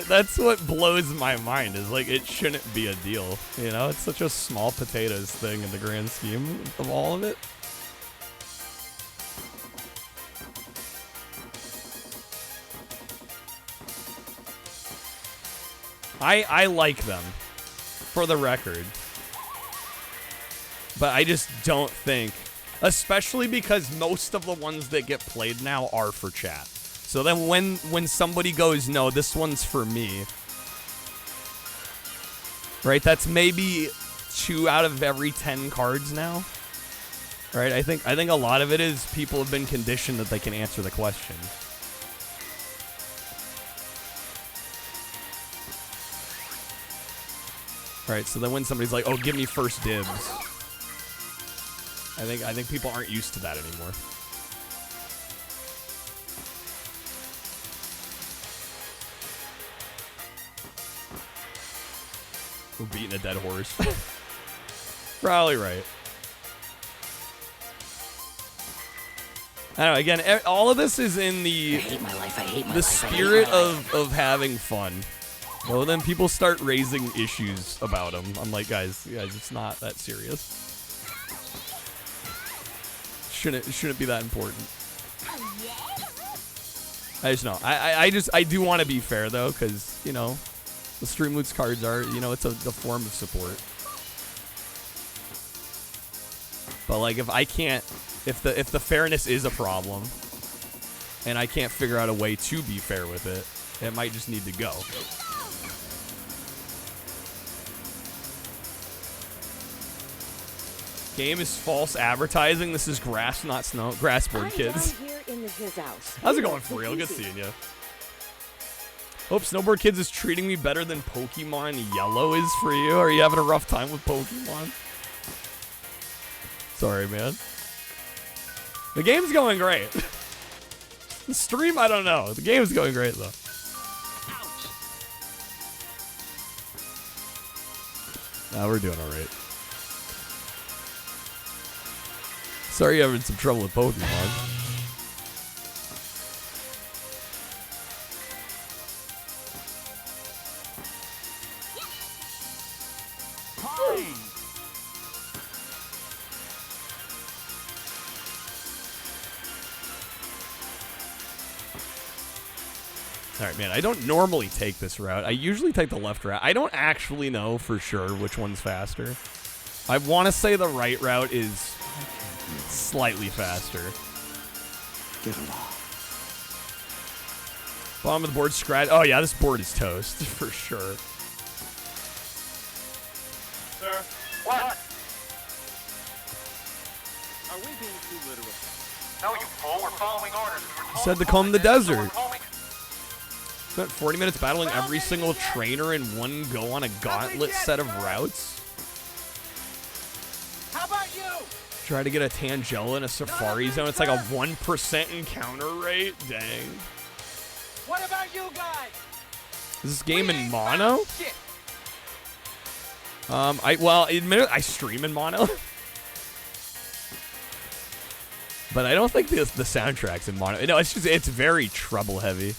That's what blows my mind is like it shouldn't be a deal, you know? It's such a small potatoes thing in the grand scheme of all of it. I like them, for the record. But I just don't think, especially because most of the ones that get played now are for chat. So then when somebody goes, no, this one's for me, right? That's maybe 2 out of every 10 cards now, right? I think a lot of it is people have been conditioned that they can answer the question. Right, so then when somebody's like, "Oh, give me first dibs," I think people aren't used to that anymore. We're beating a dead horse. Probably right. I don't know. Again, all of this is in the spirit of having fun. Well, then people start raising issues about them. I'm like, guys, it's not that serious. Shouldn't be that important. I just know. I do want to be fair though, because you know, the Stream Loots cards are, you know, it's the form of support. But like, if I can't, if the fairness is a problem, and I can't figure out a way to be fair with it, it might just need to go. Game is false advertising. This is grass, not snow. Grassboard kids. How's it going for real? Good seeing you. Hope Snowboard Kids is treating me better than Pokemon Yellow is for you. Are you having a rough time with Pokemon? Sorry, man. The game's going great. The stream, I don't know. The game's going great, though. Nah, we're doing all right. Sorry you're having some trouble with Pokemon. Alright, man, I don't normally take this route. I usually take the left route. I don't actually know for sure which one's faster. I want to say the right route is slightly faster. Get along. Bottom of the board, scratch. Oh, yeah, this board is toast, for sure. Sir, what? Are we being too literal? No, you fool. We're following orders. Said to comb the desert. Spent 40 minutes battling every single trainer in one go on a gauntlet set of routes. How about you? Try to get a Tangela in a Safari Zone. It's like a 1% encounter rate. Dang. What about you guys? Is this game in mono? Well, admit I stream in mono. But I don't think the soundtrack's in mono. No, it's very treble heavy.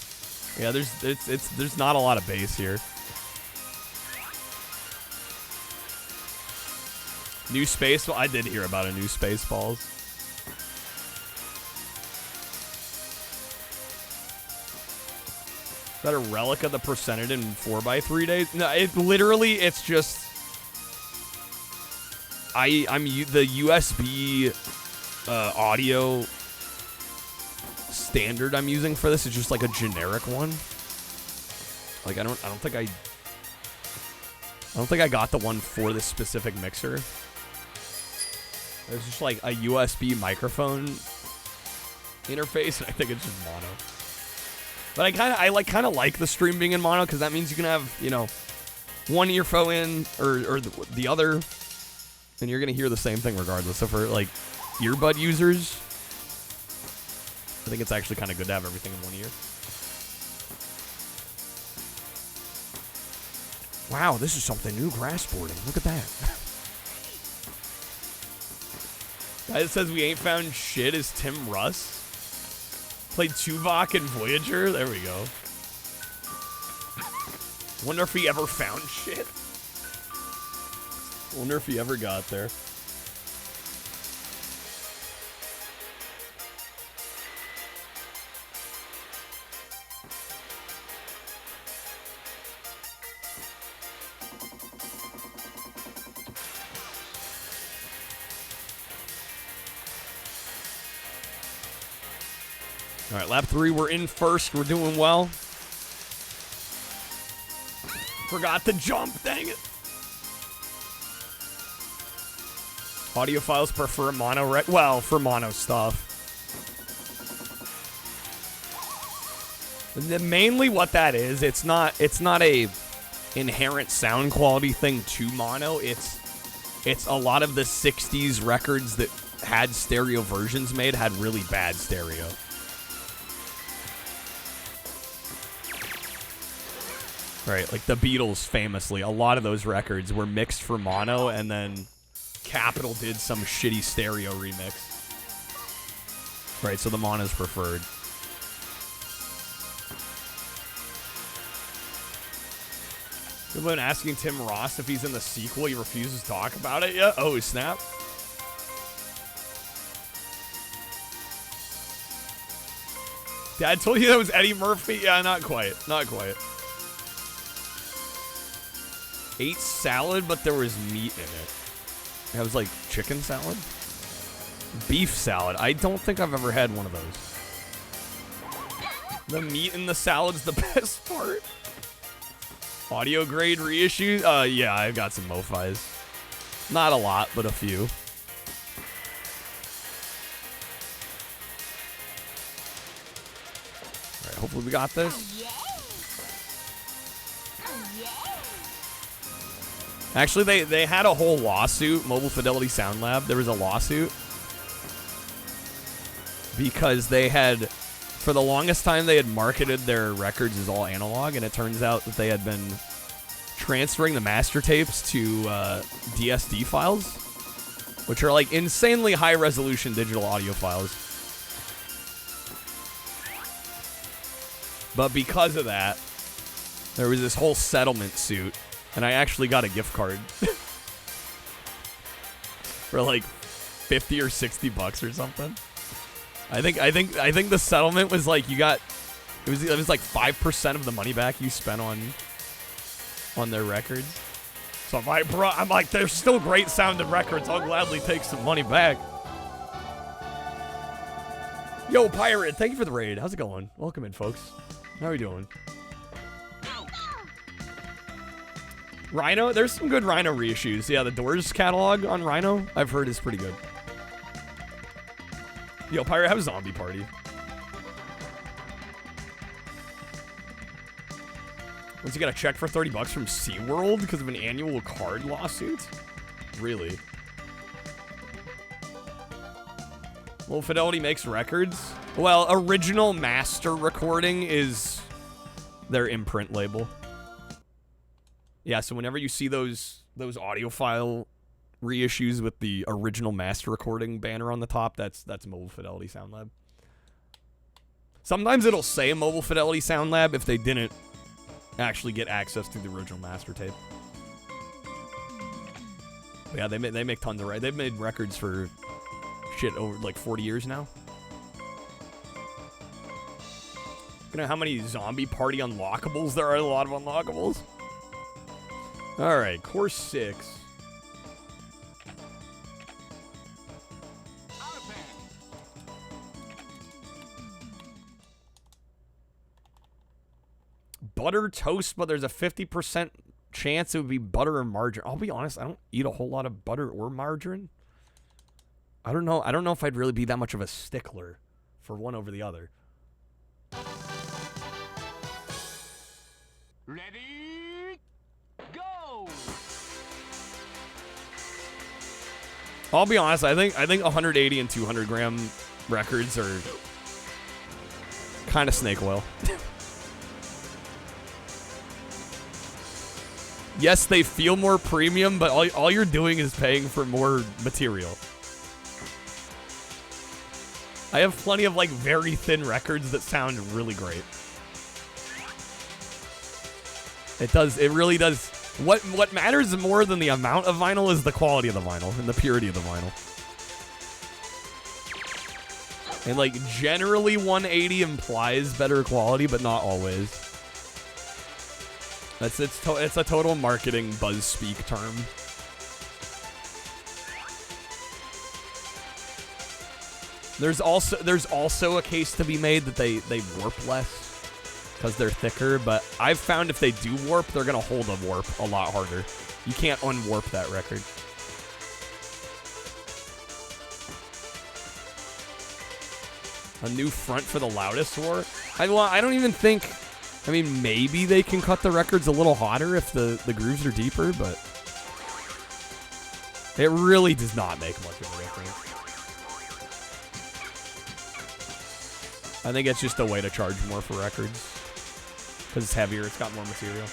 Yeah, there's not a lot of bass here. New Space, I did hear about a new Spaceballs. Is that a relic of the percentage in 4x3 days? No, it's just I'm the USB audio standard I'm using for this is just like a generic one. Like I don't think I got the one for this specific mixer. There's just like a USB microphone interface, and I think it's just mono. But I kind of like the stream being in mono because that means you can have, you know, one earphone in or the other, and you're gonna hear the same thing regardless. So for like earbud users, I think it's actually kind of good to have everything in one ear. Wow, this is something new, grassboarding. Look at that. Guy that says we ain't found shit is Tim Russ. Played Tuvok and Voyager. There we go. Wonder if he ever found shit. Wonder if he ever got there. All right, lap 3, we're in first. We're doing well. Forgot to jump, dang it. Audiophiles prefer mono well, for mono stuff. Mainly what that is, it's not a inherent sound quality thing to mono. It's a lot of the 60s records that had stereo versions made had really bad stereo. Right, like the Beatles famously, a lot of those records were mixed for mono, and then Capitol did some shitty stereo remix. Right, so the mono's preferred. People have been asking Tim Ross if he's in the sequel. He refuses to talk about it yet. Oh, snap. Dad told you that was Eddie Murphy? Yeah, not quite. Not quite. Ate salad, but there was meat in it. That was like chicken salad? Beef salad. I don't think I've ever had one of those. The meat in the salad's the best part. Audio grade reissue? Yeah, I've got some MoFis. Not a lot, but a few. Alright, hopefully we got this. Actually, they had a whole lawsuit, Mobile Fidelity Sound Lab. There was a lawsuit because they had, for the longest time, they had marketed their records as all analog, and it turns out that they had been transferring the master tapes to DSD files, which are like insanely high-resolution digital audio files. But because of that, there was this whole settlement suit. And I actually got a gift card for like 50 or 60 bucks or something. I think the settlement was like it was like 5% of the money back you spent on their records. So if I'm like, they're still great sounding records. I'll gladly take some money back. Yo, Pirate, thank you for the raid. How's it going? Welcome in, folks. How are we doing? Rhino, there's some good Rhino reissues. Yeah, the Doors catalog on Rhino, I've heard is pretty good. Yo, Pirate, have a zombie party. Once you got a check for 30 bucks from SeaWorld because of an annual card lawsuit? Really? Well, Fidelity makes records. Well, original master recording is their imprint label. Yeah, so whenever you see those audiophile reissues with the original master recording banner on the top, that's Mobile Fidelity Sound Lab. Sometimes it'll say Mobile Fidelity Sound Lab if they didn't actually get access to the original master tape. But yeah, they make tons of they've made records for shit over like 40 years now. You know how many zombie party unlockables there are? A lot of unlockables. All right, course 6. Butter toast, but there's a 50% chance it would be butter or margarine. I'll be honest, I don't eat a whole lot of butter or margarine. I don't know if I'd really be that much of a stickler for one over the other. Ready? Go! I'll be honest, I think 180 and 200 gram records are kind of snake oil. Yes, they feel more premium, but all you're doing is paying for more material. I have plenty of like very thin records that sound really great. It really does. What matters more than the amount of vinyl is the quality of the vinyl and the purity of the vinyl. And like generally 180 implies better quality, but not always. It's a total marketing buzz speak term. There's also a case to be made that they warp less because they're thicker, but I've found if they do warp, they're gonna hold a warp a lot harder. You can't unwarp that record. A new front for the loudest war? I don't even think... I mean, maybe they can cut the records a little hotter if the grooves are deeper, but... It really does not make much of a difference. I think it's just a way to charge more for records. Because it's heavier, it's got more material.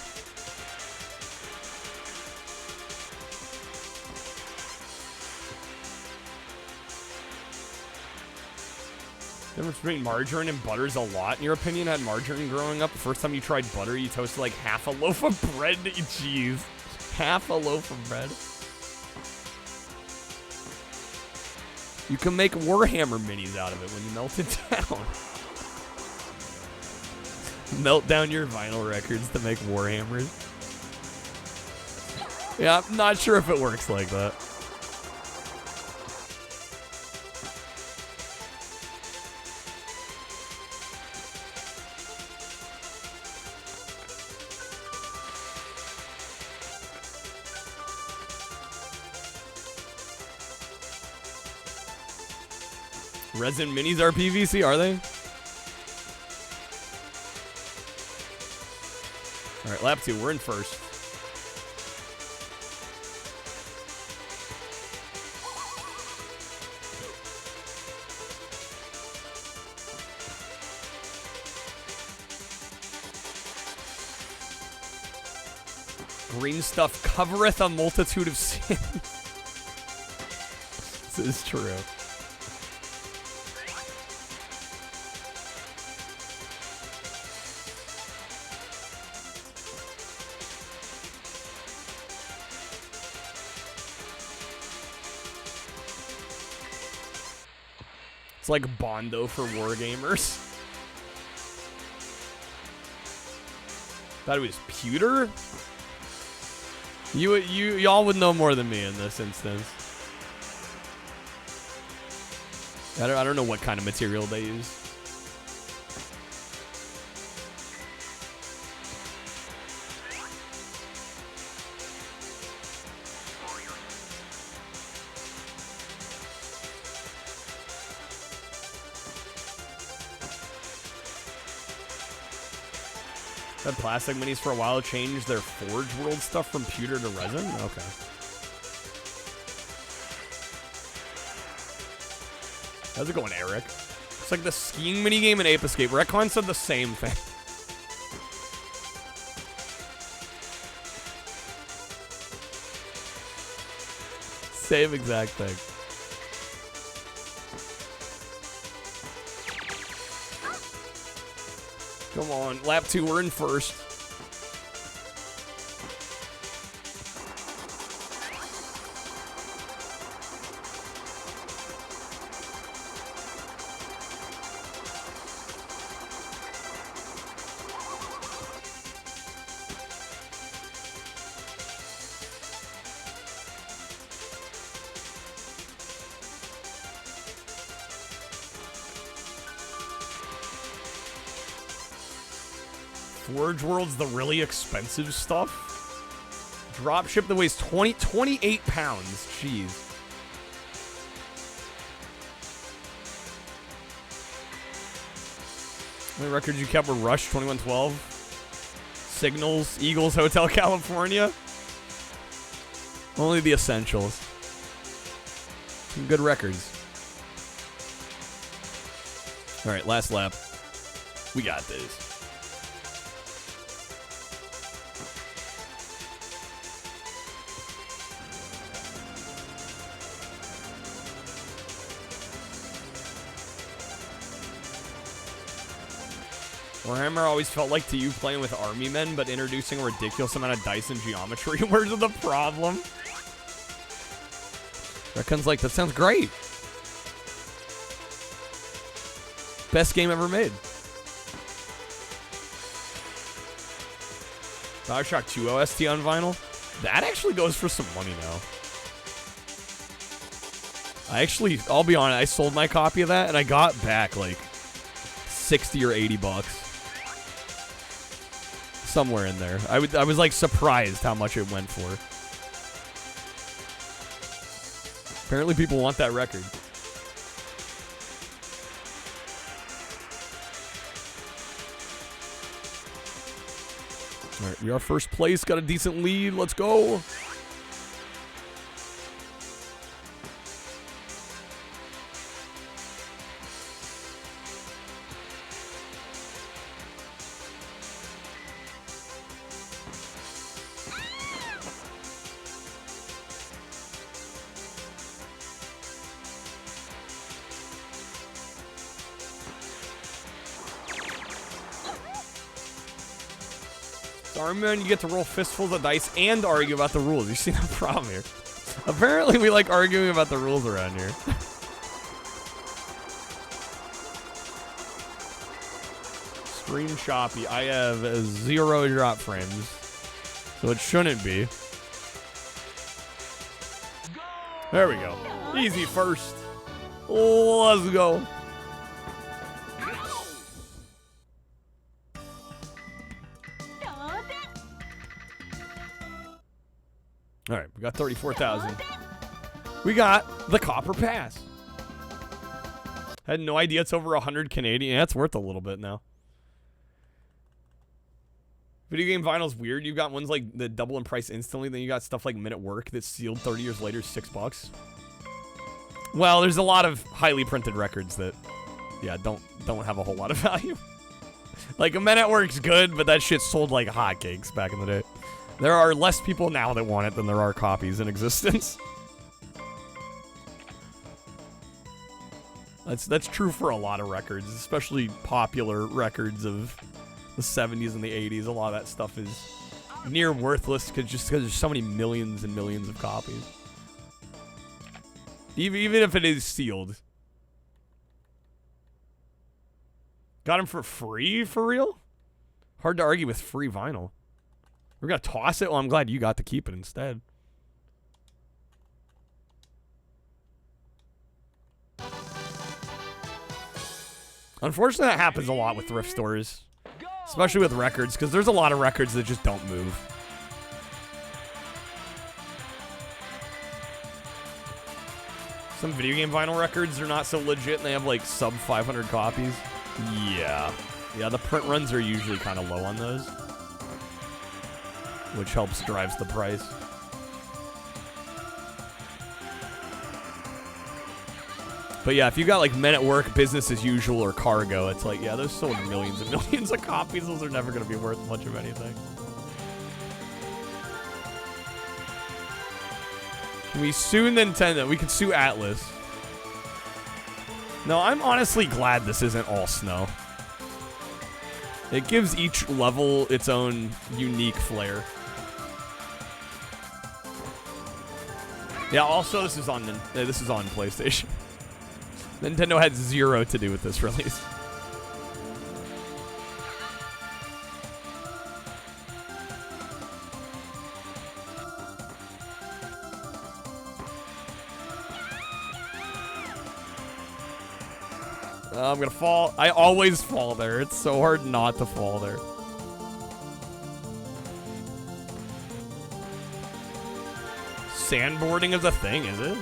The difference between margarine and butter is a lot, in your opinion. I had margarine growing up. The first time you tried butter, you toasted like half a loaf of bread to eat cheese. Half a loaf of bread. You can make Warhammer minis out of it when you melt it down. Melt down your vinyl records to make Warhammers. Yeah, I'm not sure if it works like that. Resin minis are PVC, are they? All right, lap 2, we're in first. Green stuff covereth a multitude of sins. This is true. It's like Bondo for wargamers. Thought it was pewter? Y'all would know more than me in this instance. I don't know what kind of material they use. Had plastic minis for a while, changed their Forge World stuff from pewter to resin? Okay. How's it going, Eric? It's like the skiing minigame in Ape Escape. Retcon said the same thing. Same exact thing. Come on, lap 2, we're in first. Forge World's the really expensive stuff. Dropship that weighs 28 pounds. Jeez. How many records you kept were Rush 2112? Signals, Eagles, Hotel California? Only the essentials. Some good records. Alright, last lap. We got this. Warhammer always felt like to you playing with army men, but introducing a ridiculous amount of dice and geometry. Where's the problem? Reckon's like, that sounds great. Best game ever made. Bioshock 2 OST on vinyl? That actually goes for some money now. I'll be honest, I sold my copy of that and I got back like 60 or 80 bucks. Somewhere in there. I was like surprised how much it went for. Apparently people want that record. All right, we are first place, got a decent lead. Let's go. Man, you get to roll fistfuls of dice and argue about the rules. You see the problem here? Apparently, we like arguing about the rules around here. Stream choppy. I have 0 drop frames, so it shouldn't be. There we go. Easy first. Let's go. All right, we got 34,000. We got the Copper Pass. Had no idea it's over 100 Canadian. Yeah, it's worth a little bit now. Video game vinyl's weird. You got ones like that double in price instantly. Then you got stuff like Men at Work that's sealed 30 years later, $6. Well, there's a lot of highly printed records that, yeah, don't have a whole lot of value. Like a Men at Work's good, but that shit sold like hotcakes back in the day. There are less people now that want it than there are copies in existence. That's true for a lot of records, especially popular records of the 70s and the 80s. A lot of that stuff is near worthless because there's so many millions and millions of copies. Even if it is sealed. Got them for free, for real? Hard to argue with free vinyl. We're going to toss it? Well, I'm glad you got to keep it instead. Unfortunately, that happens a lot with thrift stores. Especially with records, because there's a lot of records that just don't move. Some video game vinyl records are not so legit, and they have, like, sub 500 copies. Yeah. Yeah, the print runs are usually kind of low on those. Which drives the price. But yeah, if you got like Men at Work, Business as Usual, or Cargo, it's like, yeah, those sold millions and millions of copies. Those are never going to be worth much of anything. Can we sue Nintendo? We can sue Atlas. No, I'm honestly glad this isn't all snow. It gives each level its own unique flair. Yeah, also this is on PlayStation. Nintendo had 0 to do with this release. I'm gonna fall. I always fall there. It's so hard not to fall there. Sandboarding is a thing, is it?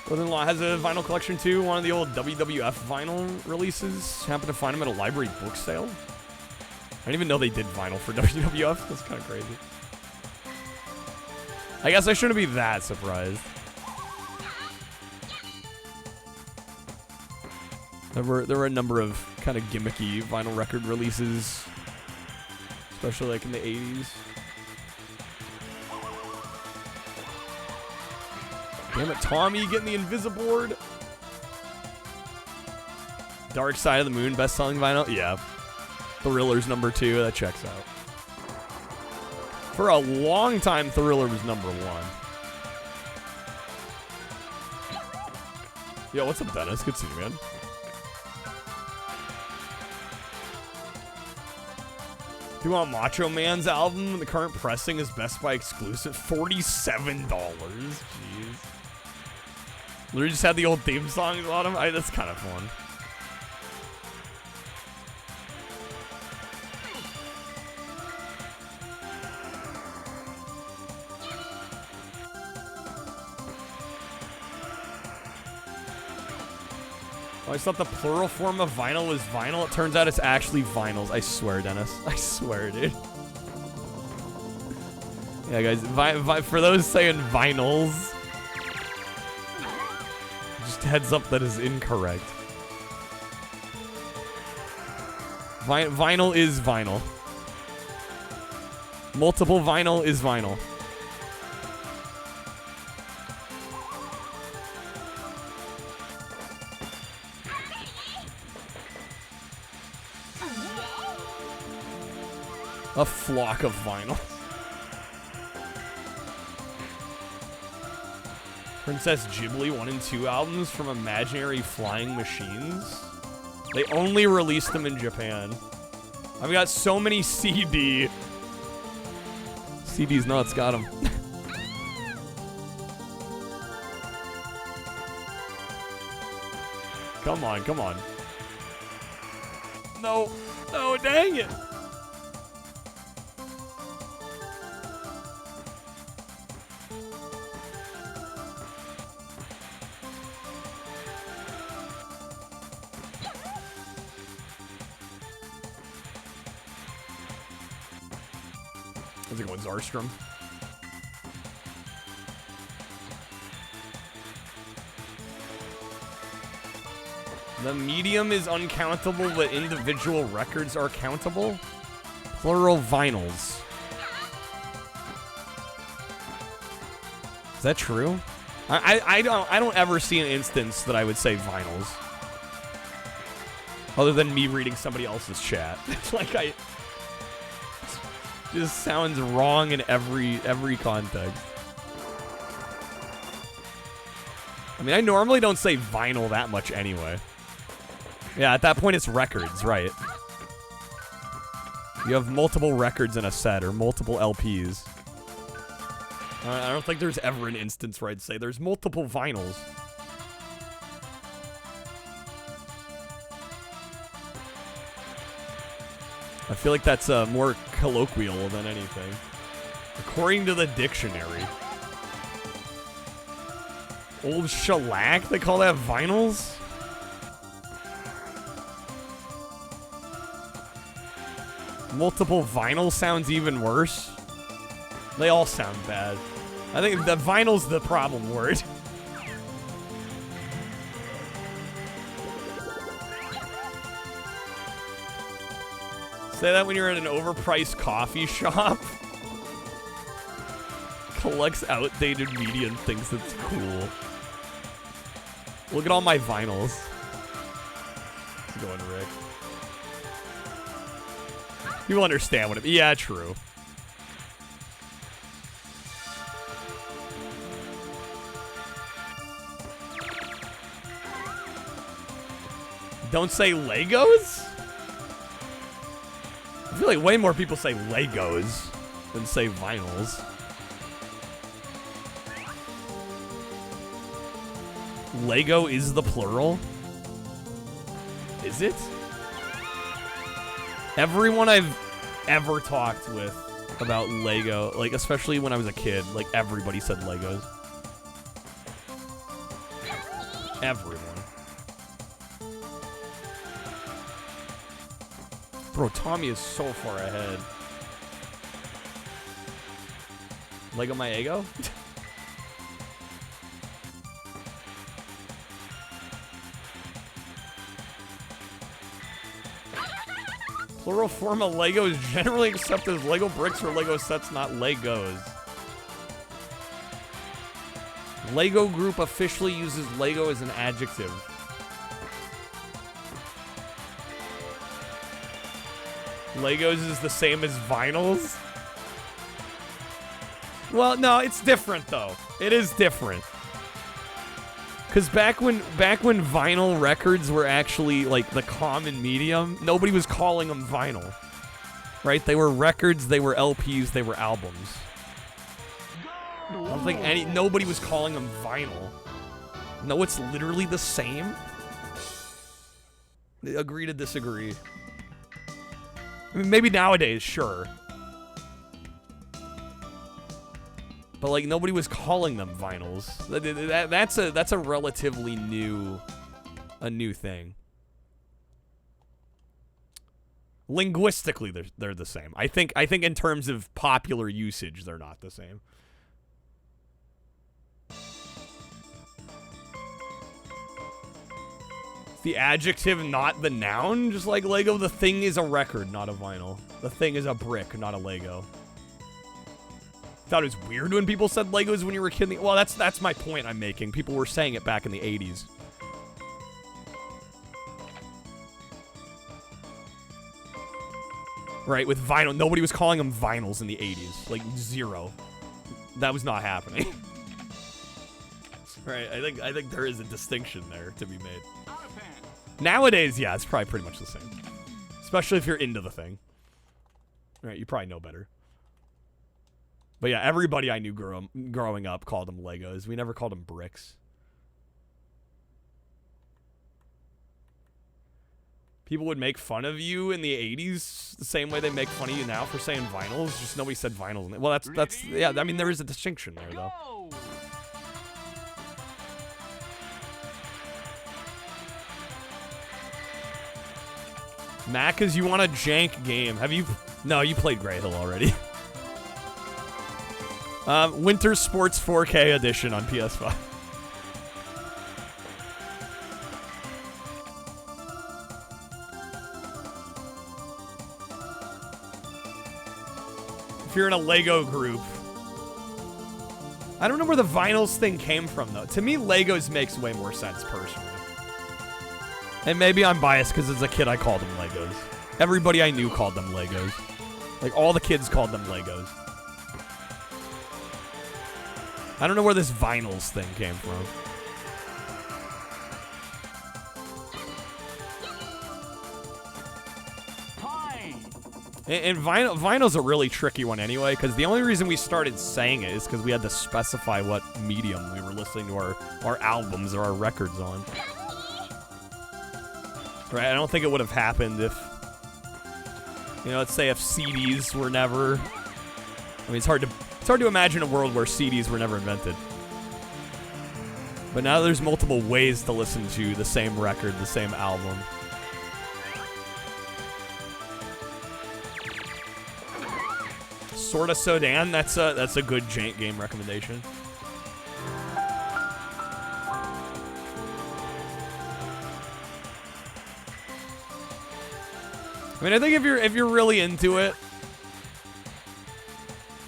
Brother-in-law has a vinyl collection too. One of the old WWF vinyl releases. Happened to find them at a library book sale. I didn't even know they did vinyl for WWF. That's kind of crazy. I guess I shouldn't be that surprised. There were a number of kind of gimmicky vinyl record releases, especially like in the 80s. Damn it, Tommy getting the Invisiboard. Dark Side of the Moon, best-selling vinyl? Yeah. Thriller's #2, that checks out. For a long time, Thriller was #1. Yo, what's up, Dennis? Good to see you, man. Do you want Macho Man's album? The current pressing is Best Buy exclusive. $47. Jeez. Literally just had the old theme songs on them. That's kind of fun. I thought the plural form of vinyl was vinyl. It turns out it's actually vinyls. I swear, Dennis. I swear, dude. Yeah, guys. For those saying vinyls, just heads up that is incorrect. Vinyl is vinyl. Multiple vinyl is vinyl. A flock of vinyl. Princess Ghibli 1 and 2 albums from Imaginary Flying Machines. They only released them in Japan. I've got so many CDs nuts, got them. Come on, come on. No, no, dang it. How's it going, Zarstrom? The medium is uncountable, but individual records are countable. Plural vinyls. Is that true? I don't ever see an instance that I would say vinyls. Other than me reading somebody else's chat. Like just sounds wrong in every context. I mean, I normally don't say vinyl that much anyway. Yeah, at that point it's records, right? You have multiple records in a set or multiple LPs. I don't think there's ever an instance where I'd say there's multiple vinyls. I feel like that's more colloquial than anything. According to the dictionary. Old shellac? They call that vinyls? Multiple vinyl sounds even worse. They all sound bad. I think the vinyl's the problem word. Say that when you're at an overpriced coffee shop. Collects outdated media and thinks it's cool. Look at all my vinyls. How's it going, Rick? People understand what it means. Yeah, true. Don't say Legos? I feel like way more people say Legos than say vinyls. Lego is the plural? Is it? Everyone I've ever talked with about Lego, like especially when I was a kid, like everybody said Legos. Everyone. Bro, Tommy is so far ahead. Lego my ego? Plural form of Lego is generally accepted as Lego bricks or Lego sets, not Legos. Lego Group officially uses Lego as an adjective. Legos is the same as vinyls? Well, no, it's different though. It is different. Cause back when vinyl records were actually like the common medium, nobody was calling them vinyl. Right? They were records, they were LPs, they were albums. I don't think nobody was calling them vinyl. No, it's literally the same. They agree to disagree. I mean, maybe nowadays, sure. But like nobody was calling them vinyls. That's a relatively new thing. Linguistically, they're the same. I think in terms of popular usage, they're not the same. The adjective, not the noun, just like Lego. The thing is a record, not a vinyl. The thing is a brick, not a Lego. Thought it was weird when people said Legos when you were a kid. Well, that's my point I'm making. People were saying it back in the 80s. Right, with vinyl. Nobody was calling them vinyls in the 80s. Like, zero. That was not happening. Right, I think there is a distinction there to be made. Nowadays, yeah, it's probably pretty much the same. Especially if you're into the thing. Right, you probably know better. But yeah, everybody I knew growing up called them Legos. We never called them bricks. People would make fun of you in the 80s the same way they make fun of you now for saying vinyls. Just nobody said vinyls. Well, that's yeah, I mean, there is a distinction there, though. Mac, is you want a jank game? Have you... No, you played Grey Hill already. Winter Sports 4K Edition on PS5. If you're in a Lego group. I don't know where the vinyls thing came from, though. To me, Legos makes way more sense, personally. And maybe I'm biased because as a kid I called them Legos. Everybody I knew called them Legos. Like, all the kids called them Legos. I don't know where this vinyls thing came from. And vinyl's a really tricky one anyway, because the only reason we started saying it is because we had to specify what medium we were listening to our albums or our records on. Right, I don't think it would have happened if, you know, let's say if CDs were never... I mean, it's hard to imagine a world where CDs were never invented. But now there's multiple ways to listen to the same record, the same album. Sorta Sodan, that's a good jank game recommendation. I mean, I think if you're really into it,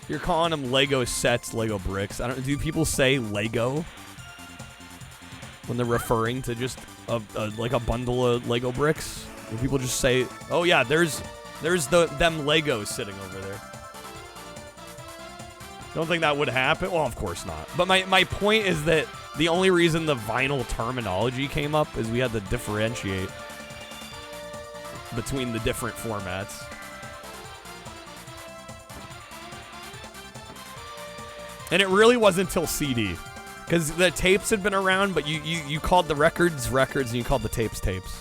you're calling them Lego sets, Lego bricks. Do people say Lego when they're referring to just like a bundle of Lego bricks? Do people just say, "Oh yeah, there's them Legos sitting over there"? Don't think that would happen. Well, of course not. But my point is that the only reason the vinyl terminology came up is we had to differentiate between the different formats. And it really wasn't until CD. Because the tapes had been around, but you called the records and you called the tapes.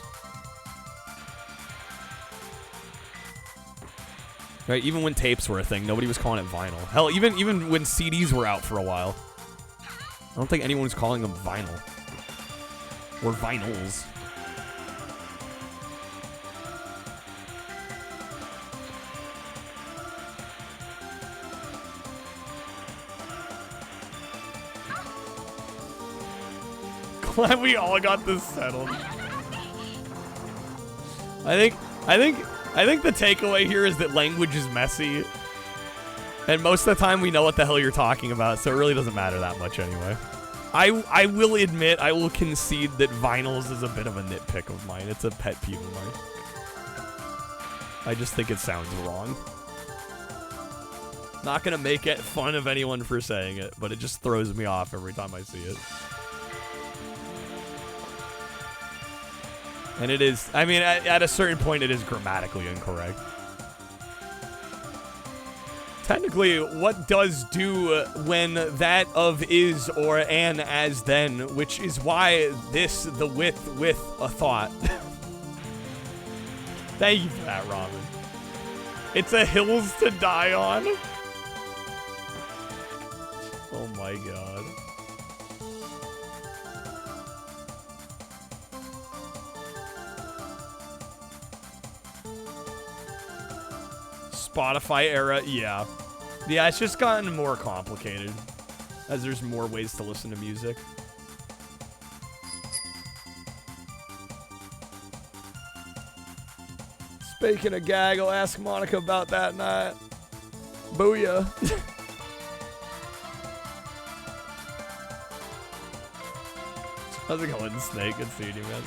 Right, even when tapes were a thing, nobody was calling it vinyl. Hell, even when CDs were out for a while, I don't think anyone was calling them vinyl. Or vinyls. Glad we all got this settled. I think the takeaway here is that language is messy. And most of the time we know what the hell you're talking about, so it really doesn't matter that much anyway. I will admit, I will concede that vinyls is a bit of a nitpick of mine. It's a pet peeve of mine. I just think it sounds wrong. Not gonna make it fun of anyone for saying it, but it just throws me off every time I see it. And it is, I mean, at a certain point, it is grammatically incorrect. Technically, what does do when that of is or an as then, which is why this the with a thought. Thank you for that, Robin. It's a hills to die on. Oh my god. Spotify era, yeah. Yeah, it's just gotten more complicated as there's more ways to listen to music. Speaking of Gaggl, ask Monica about that night. Booyah. How's it going, Snake? Good seeing you, man.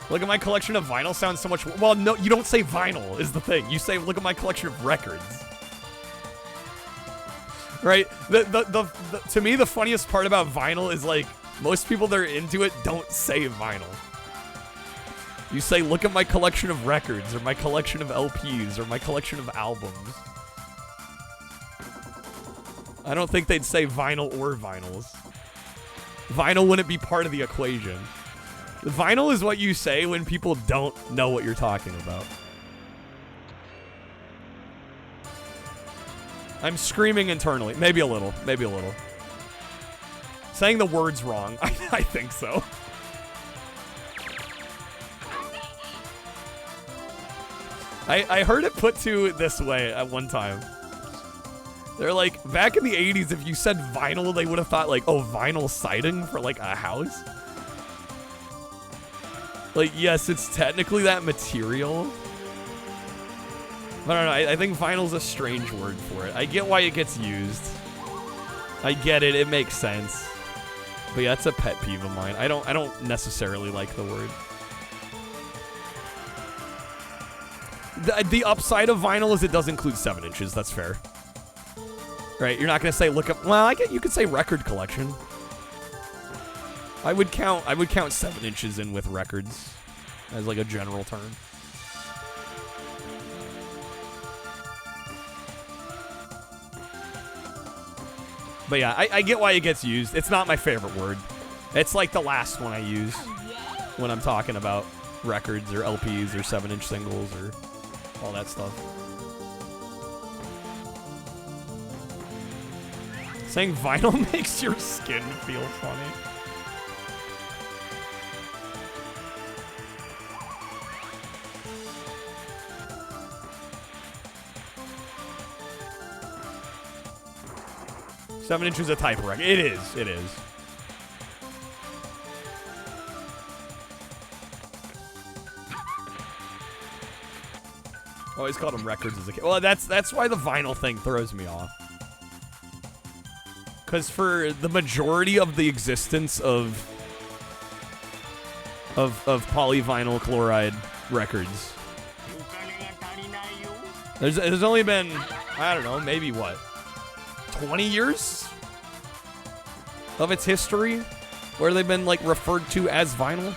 Look at my collection of vinyl. Sounds so much. Well, no, you don't say vinyl is the thing. You say, look at my collection of records. Right? To me, the funniest part about vinyl is like most people that are into it don't say vinyl. You say, look at my collection of records, or my collection of LPs, or my collection of albums. I don't think they'd say vinyl or vinyls. Vinyl wouldn't be part of the equation. Vinyl is what you say when people don't know what you're talking about. I'm screaming internally. Maybe a little. Maybe a little. Saying the words wrong. I think so. I heard it put to this way at one time. They're like, back in the 80s, if you said vinyl, they would have thought like, oh, vinyl siding for like a house? Like, yes, it's technically that material. But I don't know, I think vinyl's a strange word for it. I get why it gets used. I get it, it makes sense. But yeah, that's a pet peeve of mine. I don't necessarily like the word. The upside of vinyl is it does include 7 inches, that's fair. Right, you're not gonna say look up, well, you could say record collection. I would count 7 inches in with records as like a general term. But yeah, I get why it gets used. It's not my favorite word. It's like the last one I use when I'm talking about records or LPs or 7-inch singles or all that stuff. Saying vinyl makes your skin feel funny. Seven inches a type record. It is. It is. Always called them records as a kid. Well, that's why the vinyl thing throws me off. Because for the majority of the existence of polyvinyl chloride records, there's only been, I don't know, maybe what, 20 years of its history where they've been like referred to as vinyl.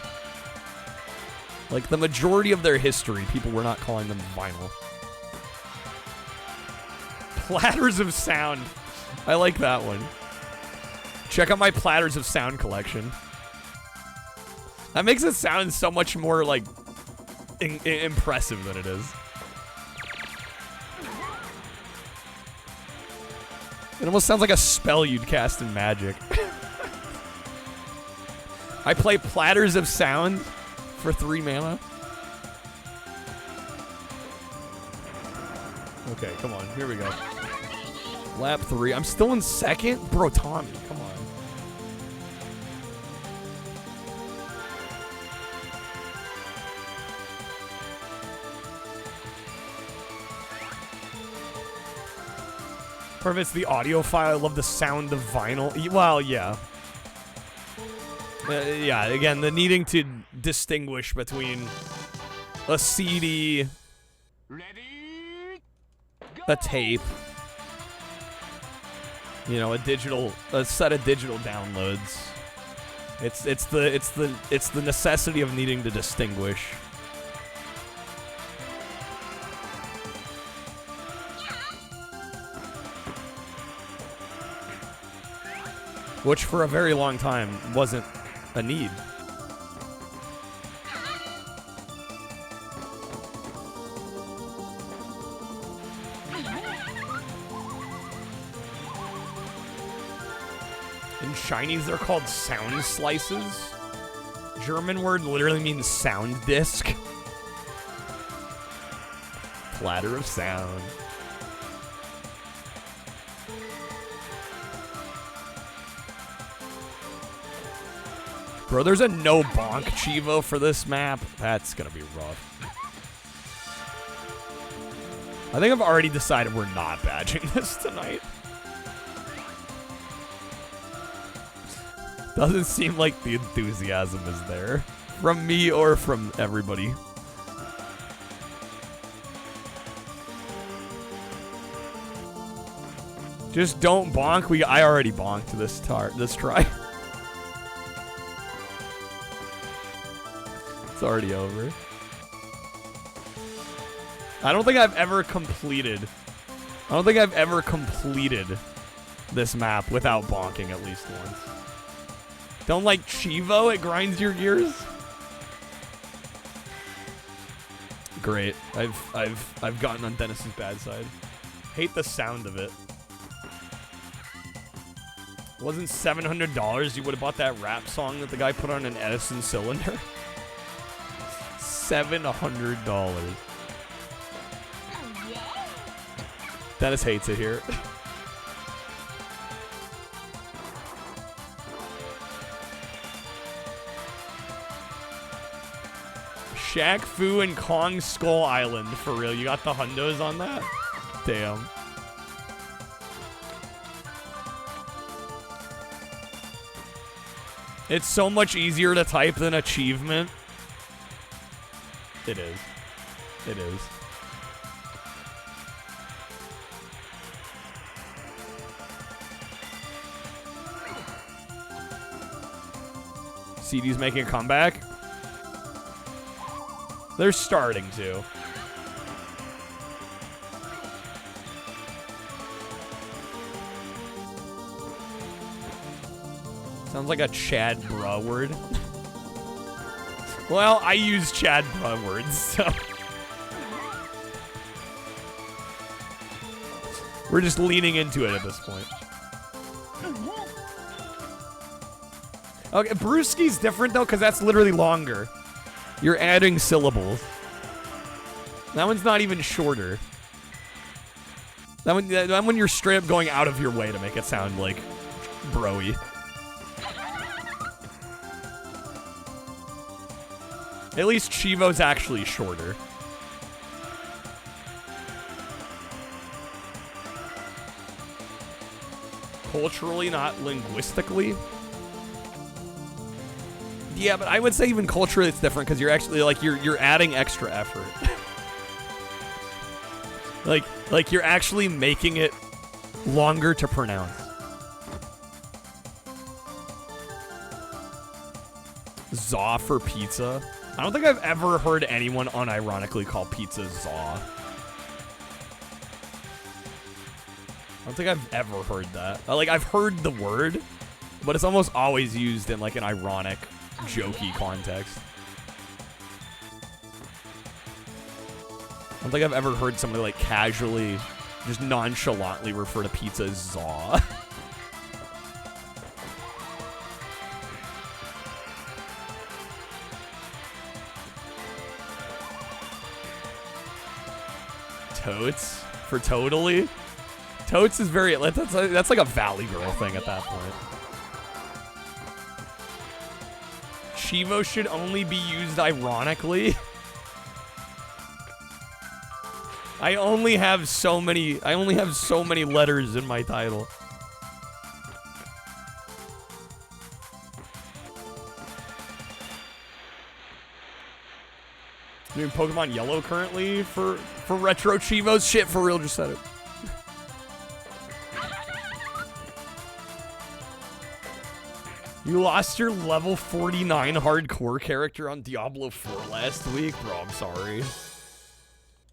Like the majority of their history, people were not calling them vinyl. Platters of sound. I like that one. Check out my platters of sound collection. That makes it sound so much more like impressive than it is. It almost sounds like a spell you'd cast in Magic. I play platters of sound for 3 mana. Okay, come on. Here we go. Lap 3. I'm still in second? Bro, Tommy, come on. Perfect. It's the audio file. I love the sound of vinyl. Well, yeah. Yeah, again, the needing to distinguish between a CD, a tape, you know, a set of digital downloads. It's the necessity of needing to distinguish. which for a very long time wasn't a need. In Chinese, they're called sound slices. German word literally means sound disc. Platter of sound. Bro, there's a no bonk Cheevo for this map. That's gonna be rough. I think I've already decided we're not badging this tonight. Doesn't seem like the enthusiasm is there. From me or from everybody. Just don't bonk. I already bonked this try. It's already over. I don't think I've ever completed this map without bonking at least once. Don't like Cheevo, it grinds your gears. Great. I've gotten on Dennis's bad side. Hate the sound of it. Wasn't $700 you would have bought that rap song that the guy put on an Edison cylinder? $700. Dennis hates it here. Shaq Fu and Kong Skull Island, for real. You got the hundos on that? Damn. It's so much easier to type than achievement. It is. It is. CD's making a comeback. They're starting to. Sounds like a Chad bruh word. Well, I use Chad bruh words, so. We're just leaning into it at this point. Okay, Brewski's different though, because that's literally longer. You're adding syllables. That one's not even shorter. That one you're straight up going out of your way to make it sound like bro-y. At least Cheevo's actually shorter. Culturally, not linguistically. Yeah, but I would say even culturally it's different because you're actually like you're adding extra effort. like you're actually making it longer to pronounce. Zaw for pizza. I don't think I've ever heard anyone unironically call pizza Zaw. I don't think I've ever heard that. Like, I've heard the word, but it's almost always used in like an ironic, jokey context. I don't think I've ever heard somebody like casually, just nonchalantly refer to pizza as Zaw. Totes for totally. Totes is very, that's like a Valley Girl thing at that point. Cheevo should only be used ironically. I only have so many letters in my title. Doing Pokemon Yellow currently for retro Cheevos? Shit, for real, just said it. You lost your level 49 hardcore character on Diablo 4 last week? Bro, I'm sorry.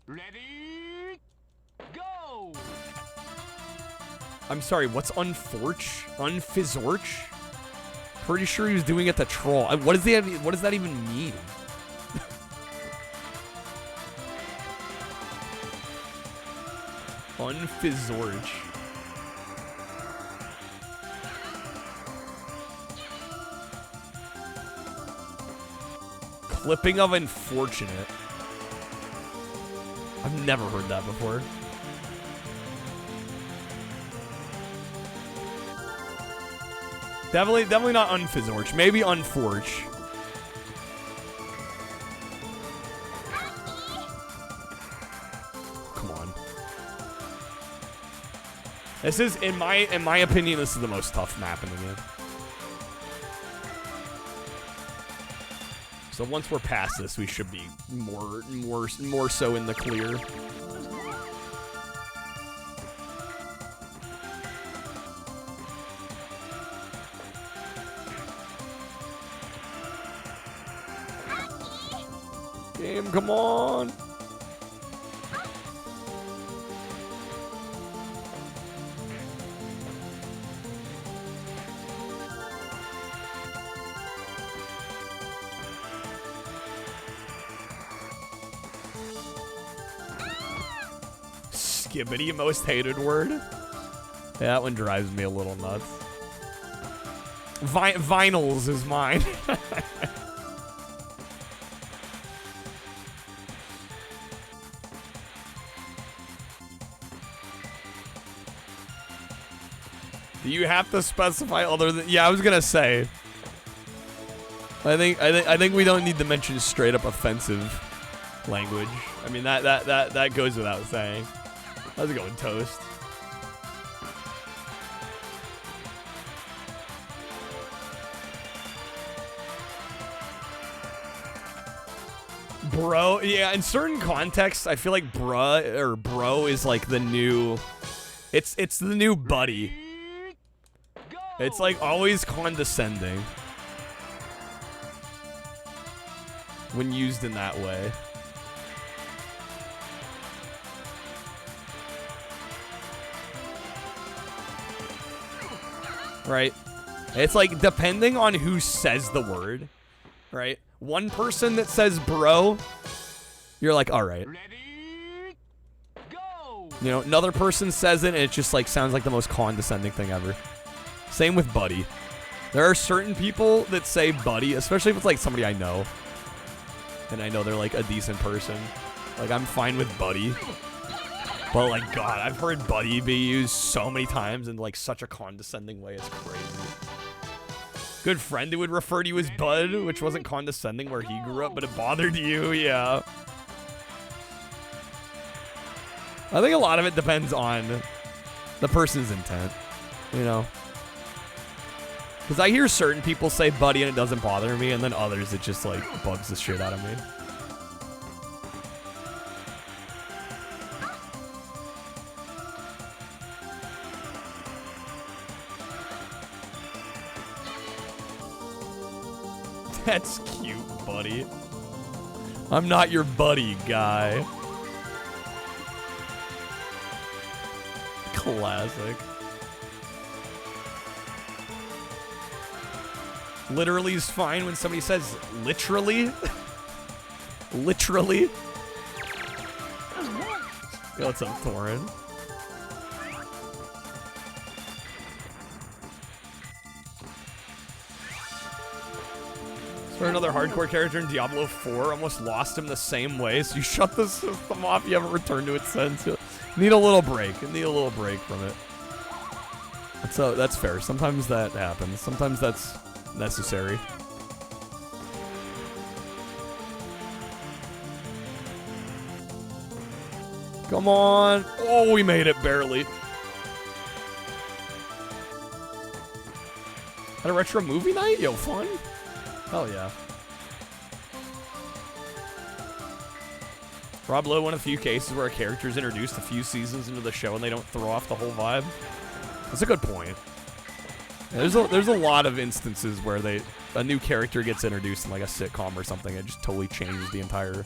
Ready? Go! I'm sorry, what's unforch? Unfizzorch? Pretty sure he was doing it to troll. What does that even mean? Unfizzorch. Clipping of unfortunate. I've never heard that before. Definitely not unfizzorch. Maybe unforch. Come on. This is, in my opinion, this is the most tough map in the game. So once we're past this, we should be more so in the clear. Game, come on. Skibbity, most hated word. Yeah, that one drives me a little nuts. Vinyls is mine. Do you have to specify other than? Yeah, I was gonna say. I think we don't need to mention straight up offensive language. I mean that goes without saying. How's it going, Toast? Bro, yeah, in certain contexts, I feel like bruh or bro is like the new, it's the new buddy. It's like always condescending when used in that way. Right? It's like depending on who says the word, right? One person that says bro, you're like, all right. You know, another person says it and it just like sounds like the most condescending thing ever. Same with buddy. There are certain people that say buddy, especially if it's like somebody I know. And I know they're like a decent person. Like I'm fine with buddy. But like, God, I've heard buddy be used so many times in like such a condescending way. It's crazy. Good friend who would refer to you as bud, which wasn't condescending where he grew up, but it bothered you, yeah. I think a lot of it depends on the person's intent, you know? Because I hear certain people say buddy and it doesn't bother me, and then others it just like bugs the shit out of me. That's cute, buddy. I'm not your buddy, guy. Classic. Literally is fine when somebody says literally. Literally. Yo, what's up, Thorin? For another hardcore character in Diablo 4, almost lost him the same way, so you shut the system off, you haven't returned to it since. You need a little break. You need a little break from it. So that's fair. Sometimes that happens. Sometimes that's necessary. Come on. Oh, we made it barely. Had a retro movie night? Yo, fun? Hell yeah. Rob Lowe, one of the few cases where a character is introduced a few seasons into the show and they don't throw off the whole vibe. That's a good point. Yeah, there's a lot of instances where a new character gets introduced in like a sitcom or something. It just totally changes the entire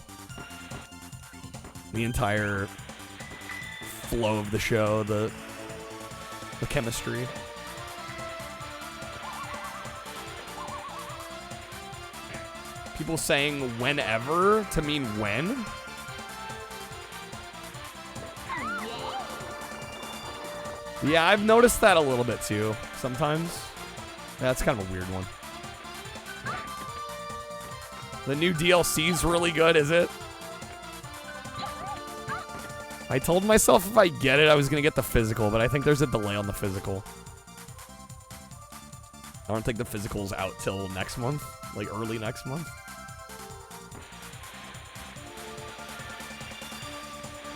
flow of the show. The chemistry. People saying whenever to mean when? Yeah, I've noticed that a little bit too, sometimes. That's kind of a weird one. The new DLC's really good, is it? I told myself if I get it, I was gonna get the physical, but I think there's a delay on the physical. I don't think the physical's out till next month, like early next month.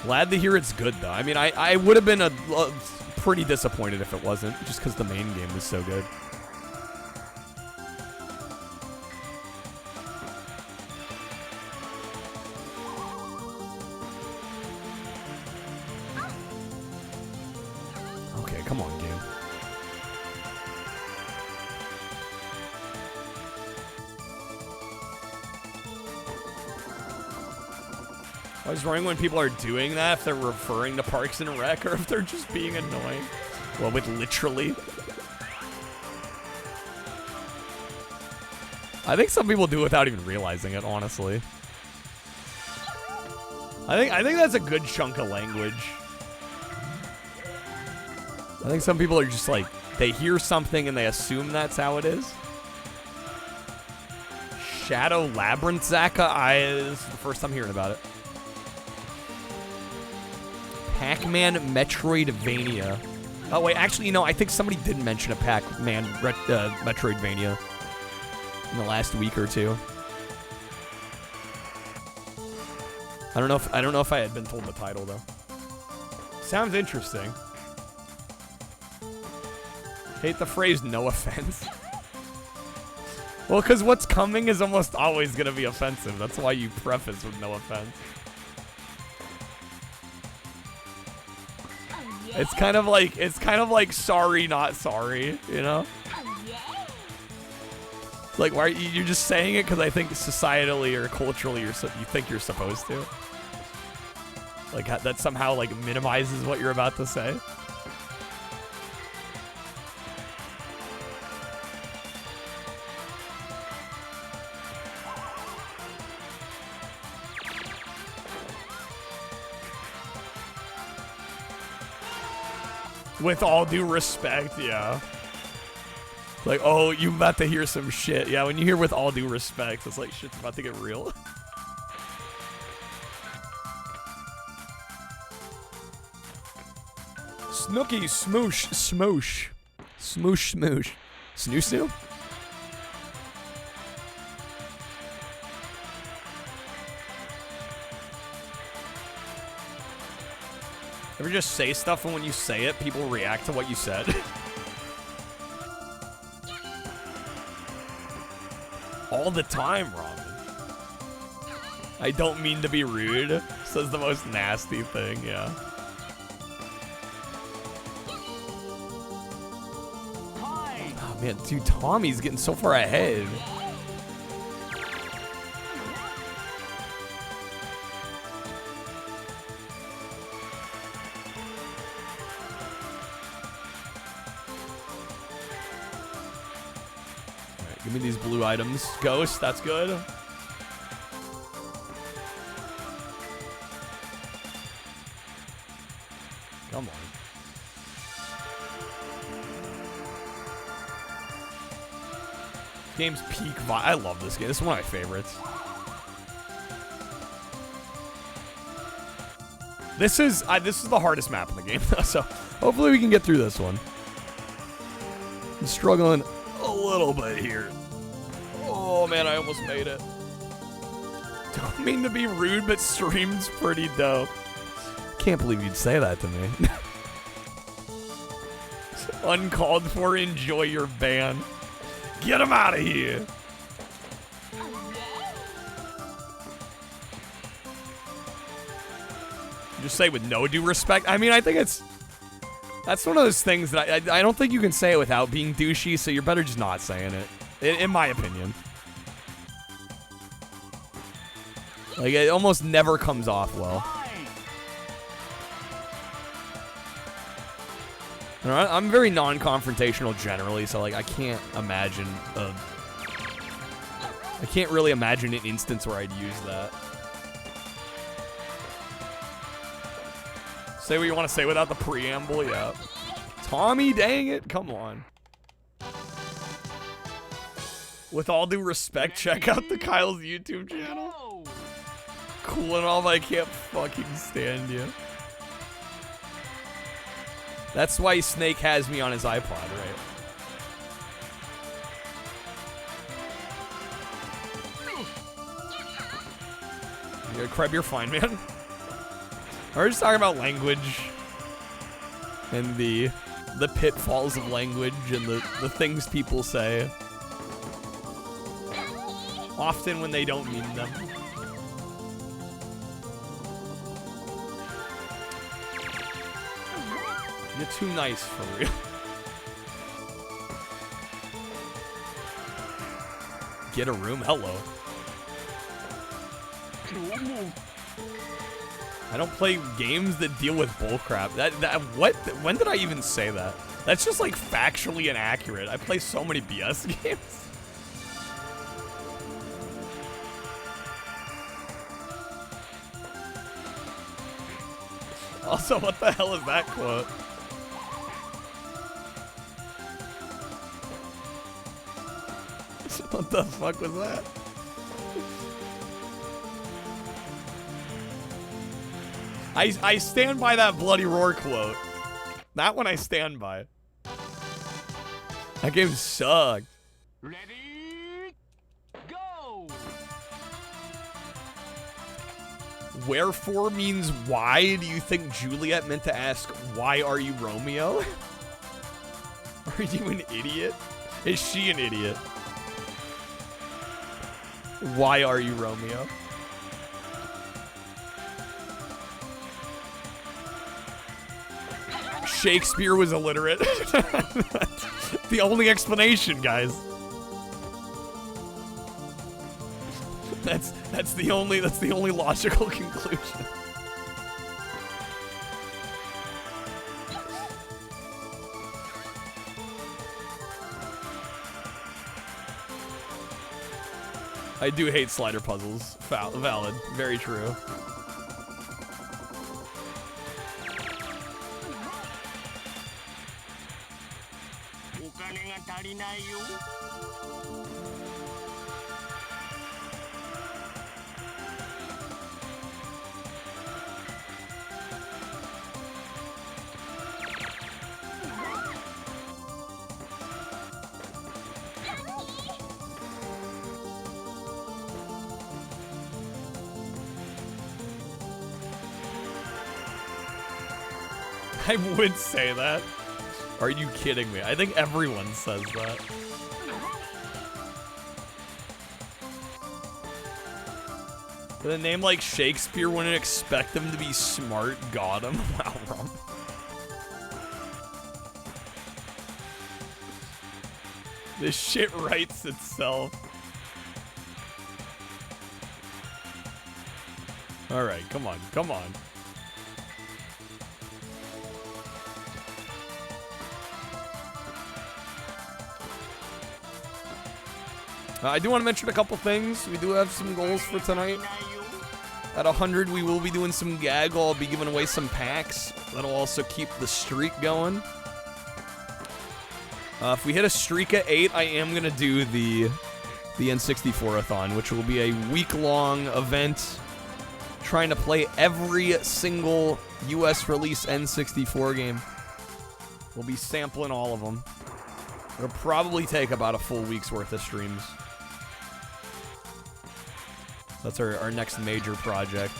Glad to hear it's good, though. I mean, I would have been pretty disappointed if it wasn't, just because the main game was so good. Okay, come on, game. I was wondering when people are doing that, if they're referring to Parks and Rec or if they're just being annoying. Well, with literally. I think some people do it without even realizing it, honestly. I think that's a good chunk of language. I think some people are just like, they hear something and they assume that's how it is. Shadow Labyrinth Zaka? This is the first time hearing about it. Pac-Man Metroidvania. Oh, wait, actually, you know, I think somebody did mention a Pac-Man Metroidvania in the last week or two. I don't know if I had been told the title, though. Sounds interesting. Hate the phrase, no offense. Well, because what's coming is almost always going to be offensive. That's why you preface with no offense. It's kind of like sorry, not sorry, you know? Like, why are you're just saying it because I think societally or culturally you think you're supposed to. Like, that somehow, like, minimizes what you're about to say. With all due respect, yeah. Like, oh, you about to hear some shit. Yeah, when you hear with all due respect, it's like shit's about to get real. Snooky, smoosh, smoosh. Smoosh, smoosh. Snoo snoo? Ever just say stuff and when you say it, people react to what you said? All the time, Robin. I don't mean to be rude. Says the most nasty thing, yeah. Oh man, dude, Tommy's getting so far ahead. Give me these blue items. Ghost, that's good. Come on. Game's peak vibe. I love this game. This is one of my favorites. This is the hardest map in the game, so hopefully we can get through this one. I'm struggling a little bit here. Oh man, I almost made it. Don't mean to be rude, but stream's pretty dope. Can't believe you'd say that to me. Uncalled for, enjoy your ban. Get him out of here. Just say with no due respect. I mean, I think that's one of those things that I don't think you can say it without being douchey, so you're better just not saying it, in my opinion. Like, it almost never comes off well. I'm very non-confrontational generally, so like I can't imagine I can't really imagine an instance where I'd use that. Say what you want to say without the preamble, yeah. Tommy, dang it, come on. With all due respect, check out the Kyle's YouTube channel. Cool and all, but I can't fucking stand you. That's why Snake has me on his iPod, right? Yeah, Kreb, you're fine, man. We're just talking about language and the pitfalls of language and the things people say. Often when they don't mean them. You're too nice for real. Get a room? Hello. I don't play games that deal with bullcrap. What? When did I even say that? That's just like factually inaccurate. I play so many BS games. Also, what the hell is that quote? What the fuck was that? I stand by that Bloody Roar quote. That one I stand by. That game sucked. Ready, go! Wherefore means why? Do you think Juliet meant to ask, why are you Romeo? Are you an idiot? Is she an idiot? Why are you Romeo? Shakespeare was illiterate. The only explanation, guys. That's the only logical conclusion. I do hate slider puzzles. Valid. Very true. I would say that. Are you kidding me? I think everyone says that. With a name like Shakespeare, wouldn't expect them to be smart. Got him. Wow, wrong. This shit writes itself. Alright, come on, come on. I do want to mention a couple things. We do have some goals for tonight. At 100, we will be doing some Gaggl. I'll be giving away some packs. That'll also keep the streak going. If we hit a streak at 8, I am going to do the N64-athon, which will be a week-long event trying to play every single US release N64 game. We'll be sampling all of them. It'll probably take about a full week's worth of streams. That's our next major project.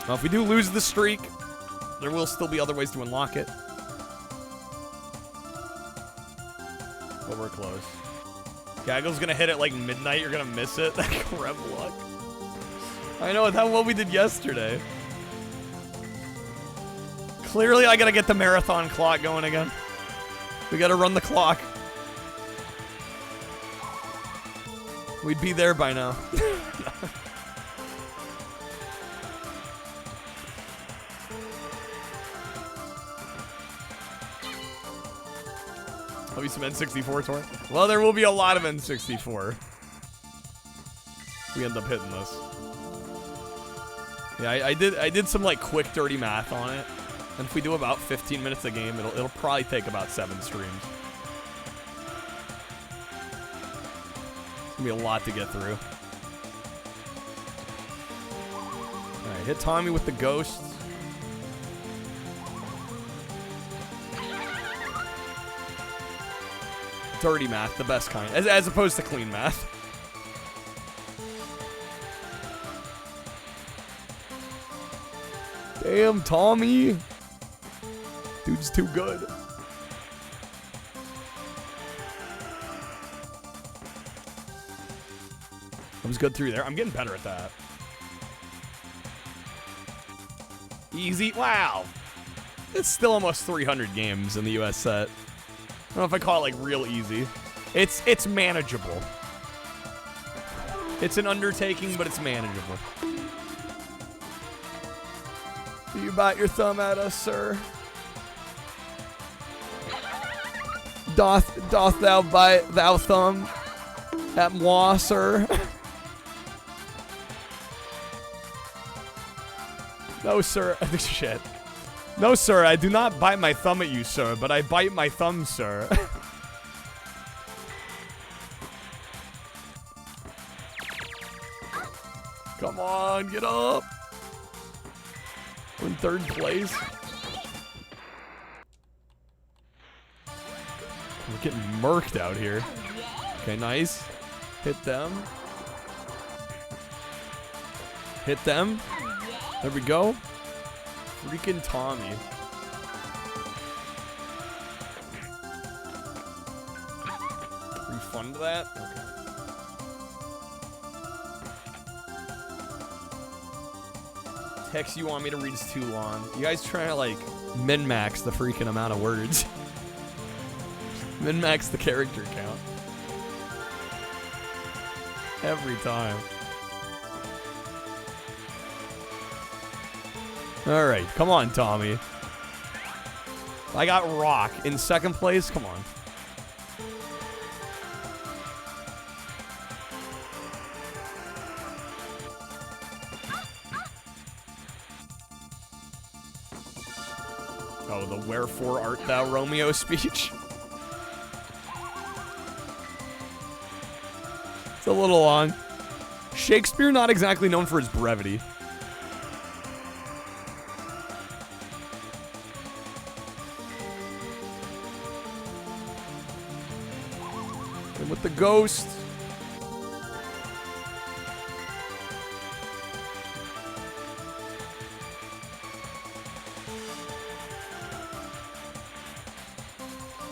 Now, if we do lose the streak, there will still be other ways to unlock it. But we're close. Gaggl's gonna hit it like midnight. You're gonna miss it. That crap luck. I know, that's what we did yesterday. Clearly, I gotta get the marathon clock going again. We gotta run the clock. We'd be there by now. There'll be some N64 tour. Well, there will be a lot of N64. We end up hitting this. Yeah, I did some like quick dirty math on it. And if we do about 15 minutes a game, it'll probably take about 7 streams. It's gonna be a lot to get through. Alright, hit Tommy with the ghost. Dirty math, the best kind, as opposed to clean math. Damn, Tommy. Dude's too good. I was good through there. I'm getting better at that. Easy. Wow. It's still almost 300 games in the US set. I don't know if I call it like real easy. It's manageable. It's an undertaking, but it's manageable. Do you bite your thumb at us, sir? Doth thou bite thou thumb at moi, sir? No, sir. Shit. No, sir, I do not bite my thumb at you, sir, but I bite my thumb, sir. Come on, get up. We're in 3rd place. We're getting murked out here. Okay, nice. Hit them. Hit them. There we go. Freaking Tommy. Refund that? Okay. Text you want me to read is too long. You guys trying to like min-max the freaking amount of words. Min-max the character count. Every time. Alright, come on, Tommy. I got Rock in 2nd place. Come on. Oh, the wherefore art thou Romeo speech? It's a little long. Shakespeare not exactly known for his brevity. And with the ghost.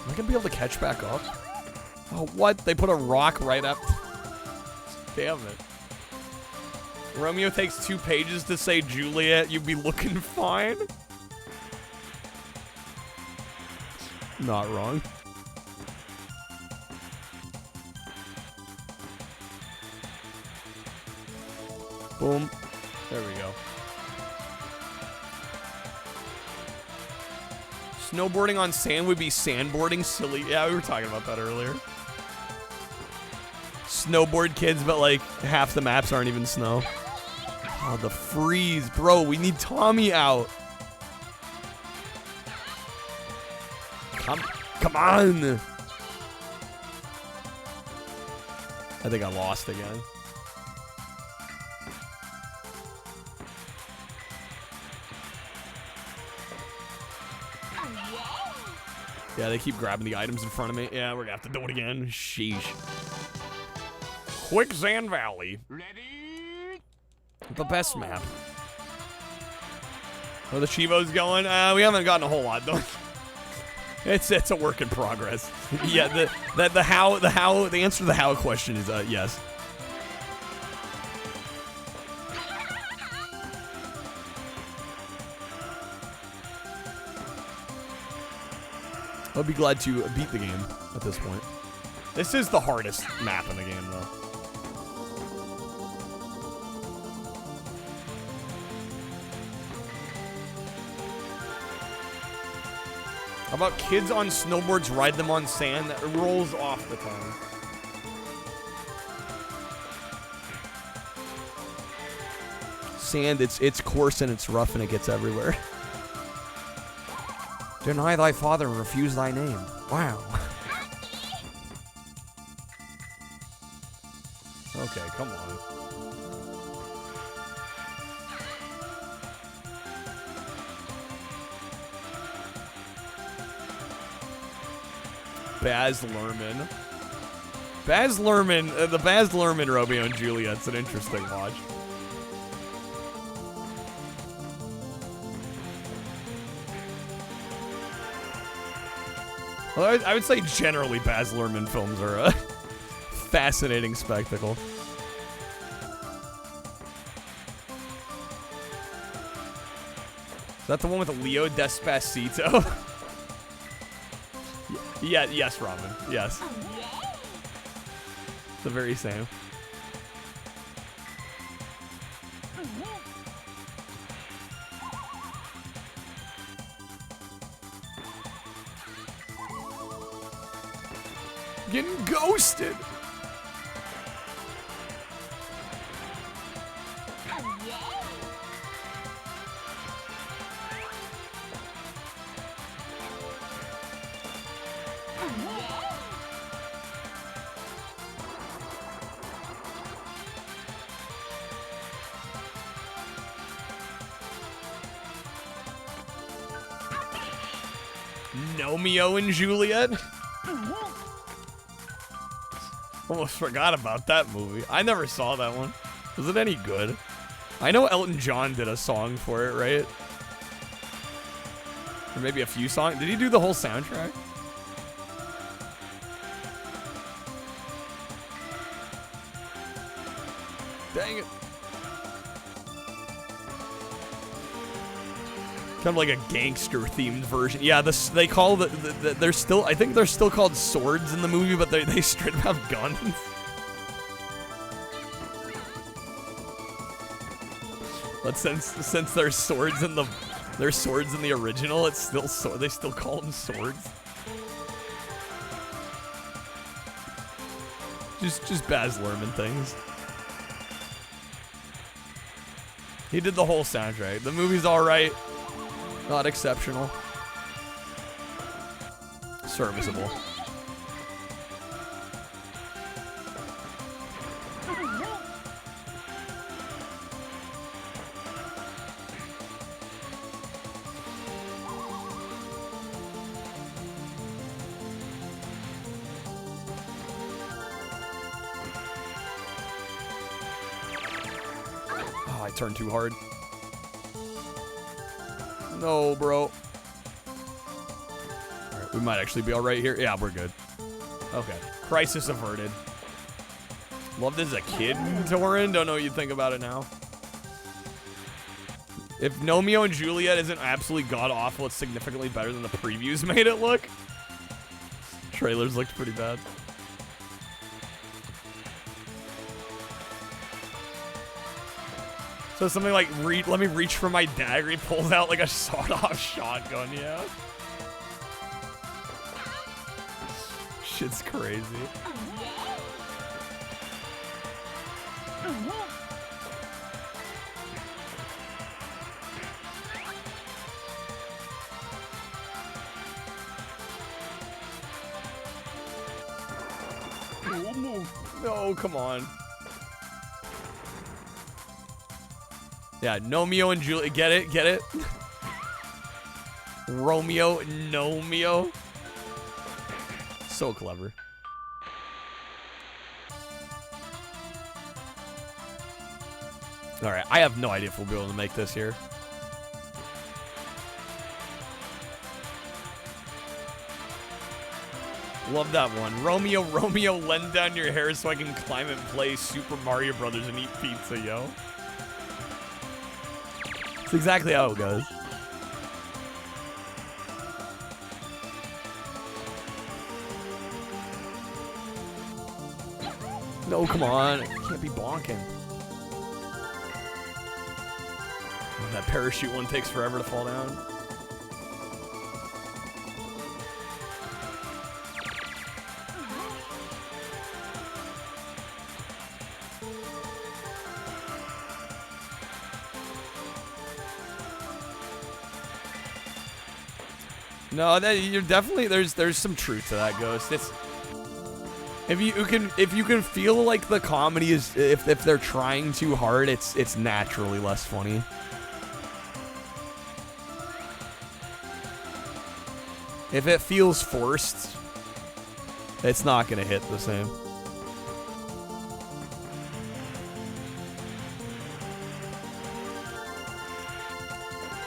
Am I gonna be able to catch back up? Oh, what? They put a rock right up. Damn it. Romeo takes 2 pages to say Juliet, you'd be looking fine. Not wrong. Boom. There we go. Snowboarding on sand would be sandboarding. Silly. Yeah, we were talking about that earlier. Snowboard kids, but like half the maps aren't even snow. Oh, the freeze. Bro, we need Tommy out. Come on. I think I lost again. Yeah, they keep grabbing the items in front of me. Yeah, we're gonna have to do it again. Sheesh. Quicksand Valley. Ready? The best map. Where the Cheevos going? We haven't gotten a whole lot done. It's a work in progress. Yeah, the answer to the how question is yes. I'll be glad to beat the game at this point. This is the hardest map in the game, though. How about kids on snowboards ride them on sand that rolls off the tongue? Sand, it's coarse and it's rough and it gets everywhere. Deny thy father and refuse thy name. Wow. Okay, come on. Baz Luhrmann. Baz Luhrmann, the Baz Luhrmann Romeo and Juliet's an interesting watch. Well, I would say generally Baz Luhrmann films are a fascinating spectacle. Is that the one with Leo Despacito? Yeah, yes, Robin. Yes. The very same. Getting ghosted. Romeo and Juliet? Almost forgot about that movie. I never saw that one. Was it any good? I know Elton John did a song for it, right? Or maybe a few songs. Did he do the whole soundtrack? Dang it. Kind of like a gangster-themed version. Yeah, they call they're still. I think they're still called swords in the movie, but they straight up have guns. But since there's swords in the original, it's still they still call them swords. Just Baz Luhrmann things. He did the whole soundtrack. The movie's all right. Not exceptional. Serviceable. Oh, I turned too hard. No, bro. Alright, we might actually be alright here. Yeah, we're good. Okay. Crisis averted. Loved as a kid, Torin. Don't know what you'd think about it now. If Romeo and Juliet isn't absolutely god-awful, it's significantly better than the previews made it look. Trailers looked pretty bad. So something like, let me reach for my dagger. He pulls out like a sawed-off shotgun, yeah. Shit's crazy. No, come on. Yeah, Romeo and Juliet. Get it? Get it? Romeo, Nomeo. So clever. Alright, I have no idea if we'll be able to make this here. Love that one. Romeo, lend down your hair so I can climb and play Super Mario Brothers and eat pizza, yo. That's exactly how it goes. No, come on. I can't be bonking. That parachute one takes forever to fall down. No, that you're definitely there's some truth to that, Ghost. It's if you can feel like the comedy is if they're trying too hard, it's naturally less funny. If it feels forced, it's not gonna hit the same.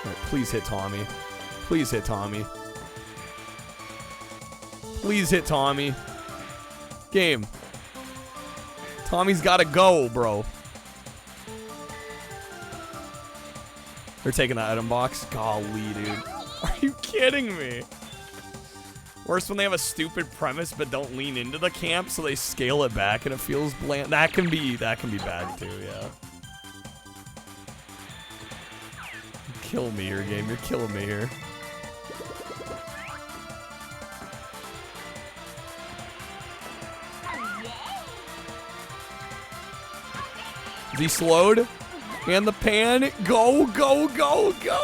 Alright, please hit Tommy. Please hit Tommy. Please hit Tommy. Game. Tommy's gotta go, bro. They're taking the item box. Golly, dude. Are you kidding me? Worse when they have a stupid premise but don't lean into the camp, so they scale it back and it feels bland. That can be bad too, yeah. Kill me here, game. You're killing me here. Is he slowed? And the pan. Go, go, go, go.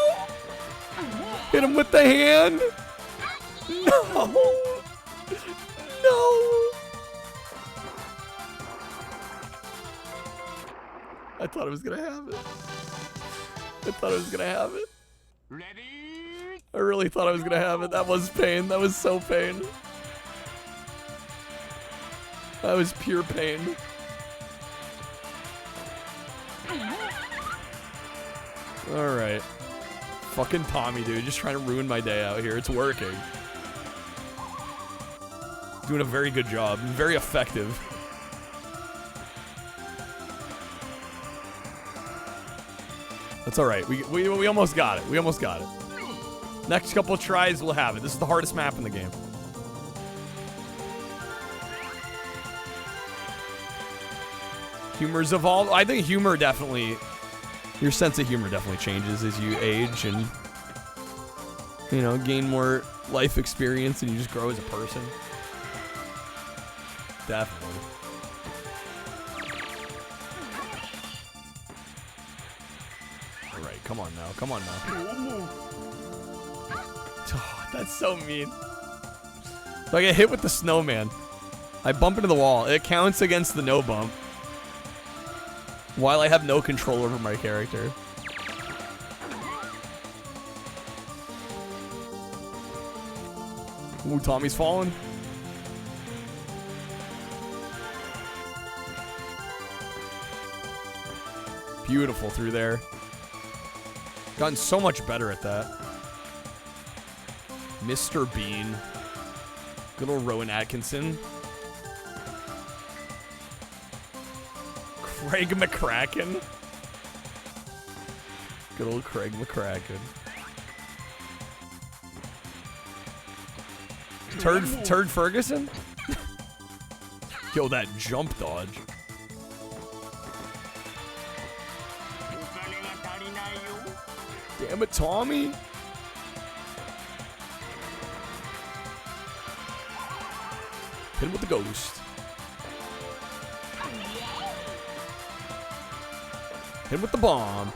Hit him with the hand. No. No. I thought I was going to have it. I thought I was going to have it. Ready? I really thought I was going to have it. That was pain. That was so pain. That was pure pain. Alright. Fucking Tommy, dude. Just trying to ruin my day out here. It's working. Doing a very good job. Very effective. That's alright. We almost got it. We almost got it. Next couple of tries, we'll have it. This is the hardest map in the game. Humor's evolved. I think humor definitely... Your sense of humor definitely changes as you age and, you know, gain more life experience and you just grow as a person. Definitely. Alright, come on now. Come on now. Oh, that's so mean. So I get hit with the snowman. I bump into the wall. It counts against the no bump. While I have no control over my character. Ooh, Tommy's falling. Beautiful through there. Gotten so much better at that. Mr. Bean. Good old Rowan Atkinson. Craig McCracken. Good old Craig McCracken. Turd Ferguson? Yo, that jump dodge. Damn it, Tommy. Hit him with the ghost. Hit him with the bomb.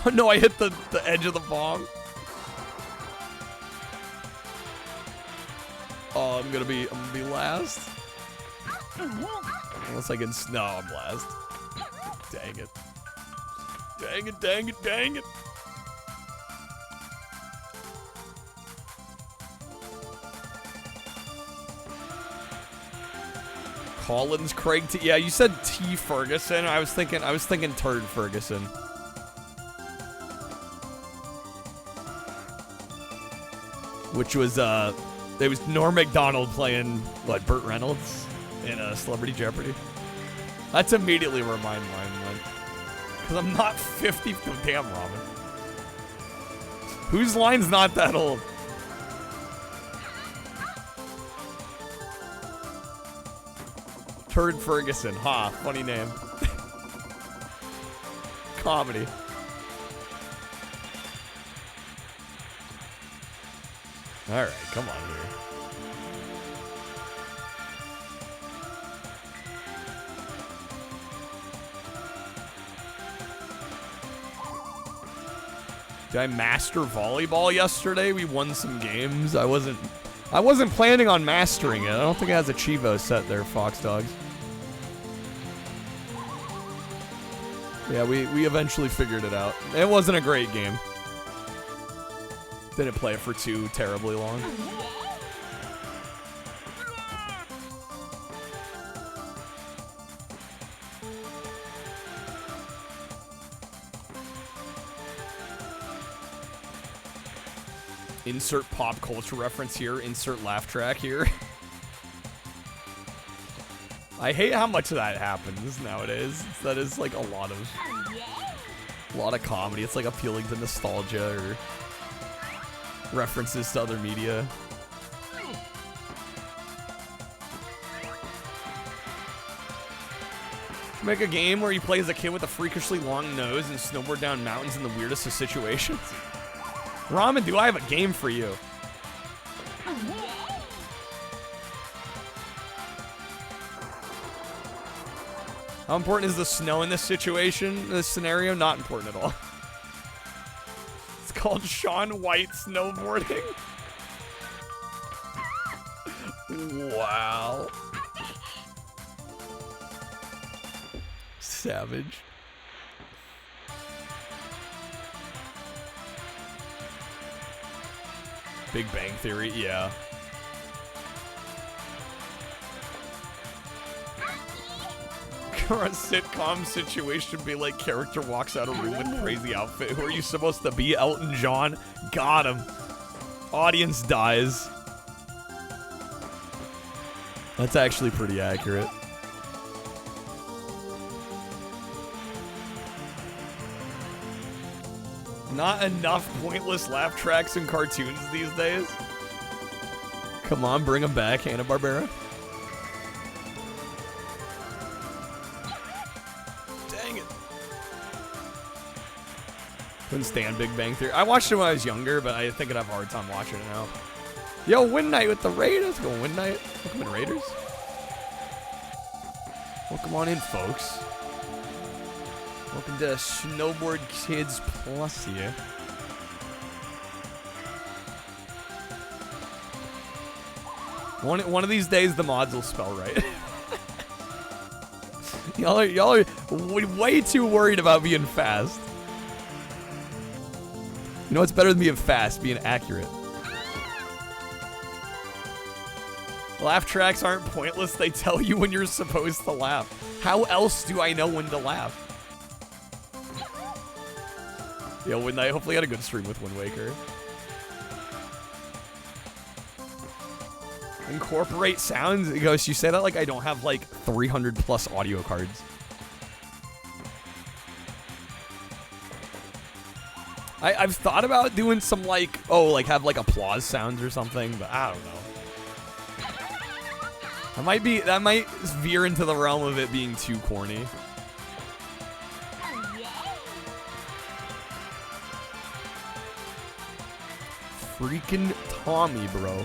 Oh no, I hit the edge of the bomb. Oh, I'm gonna be last. Unless I can no, I'm last. Dang it. Dang it, dang it, dang it. Collins, Craig T. Yeah, you said T. Ferguson. I was thinking Turd Ferguson. Which was it was Norm Macdonald playing what, Burt Reynolds in Celebrity Jeopardy. That's immediately where my mind went. Cause I'm not 50. Damn, Robin. Whose line's not that old? Turd Ferguson, ha, funny name. Comedy. Alright, come on here. Did I master volleyball yesterday? We won some games. I wasn't planning on mastering it. I don't think it has a Cheevos set there, Fox Dogs. Yeah, we eventually figured it out. It wasn't a great game. Didn't play it for too terribly long. Insert pop culture reference here. Insert laugh track here. I hate how much of that happens nowadays. That is like a lot of comedy. It's like appealing to nostalgia or references to other media. Make a game where you play as a kid with a freakishly long nose and snowboard down mountains in the weirdest of situations. Ramen, do I have a game for you? How important is the snow in this situation, this scenario? Not important at all. It's called Shaun White snowboarding. Wow. Savage. Big Bang Theory, yeah. Or a sitcom situation be like character walks out of room with crazy outfit. Who are you supposed to be? Elton John? Got him. Audience dies. That's actually pretty accurate. Not enough pointless laugh tracks in cartoons these days. Come on, bring them back, Hanna-Barbera. Dang it. Couldn't stand Big Bang Theory. I watched it when I was younger, but I think I'd have a hard time watching it now. Yo, Win Night with the Raiders. Let's go, Win Night. Welcome in, Raiders. Welcome on in, folks. Welcome to Snowboard Kids Plus here. One of these days, the mods will spell right. y'all are way too worried about being fast. You know what's better than being fast? Being accurate. Laugh tracks aren't pointless. They tell you when you're supposed to laugh. How else do I know when to laugh? Yo, Wind Night, hopefully had a good stream with Wind Waker. Incorporate sounds? It goes, you say that like I don't have like 300 plus audio cards. I've thought about doing some like, like have like applause sounds or something, but I don't know. That might veer into the realm of it being too corny. Freaking Tommy, bro.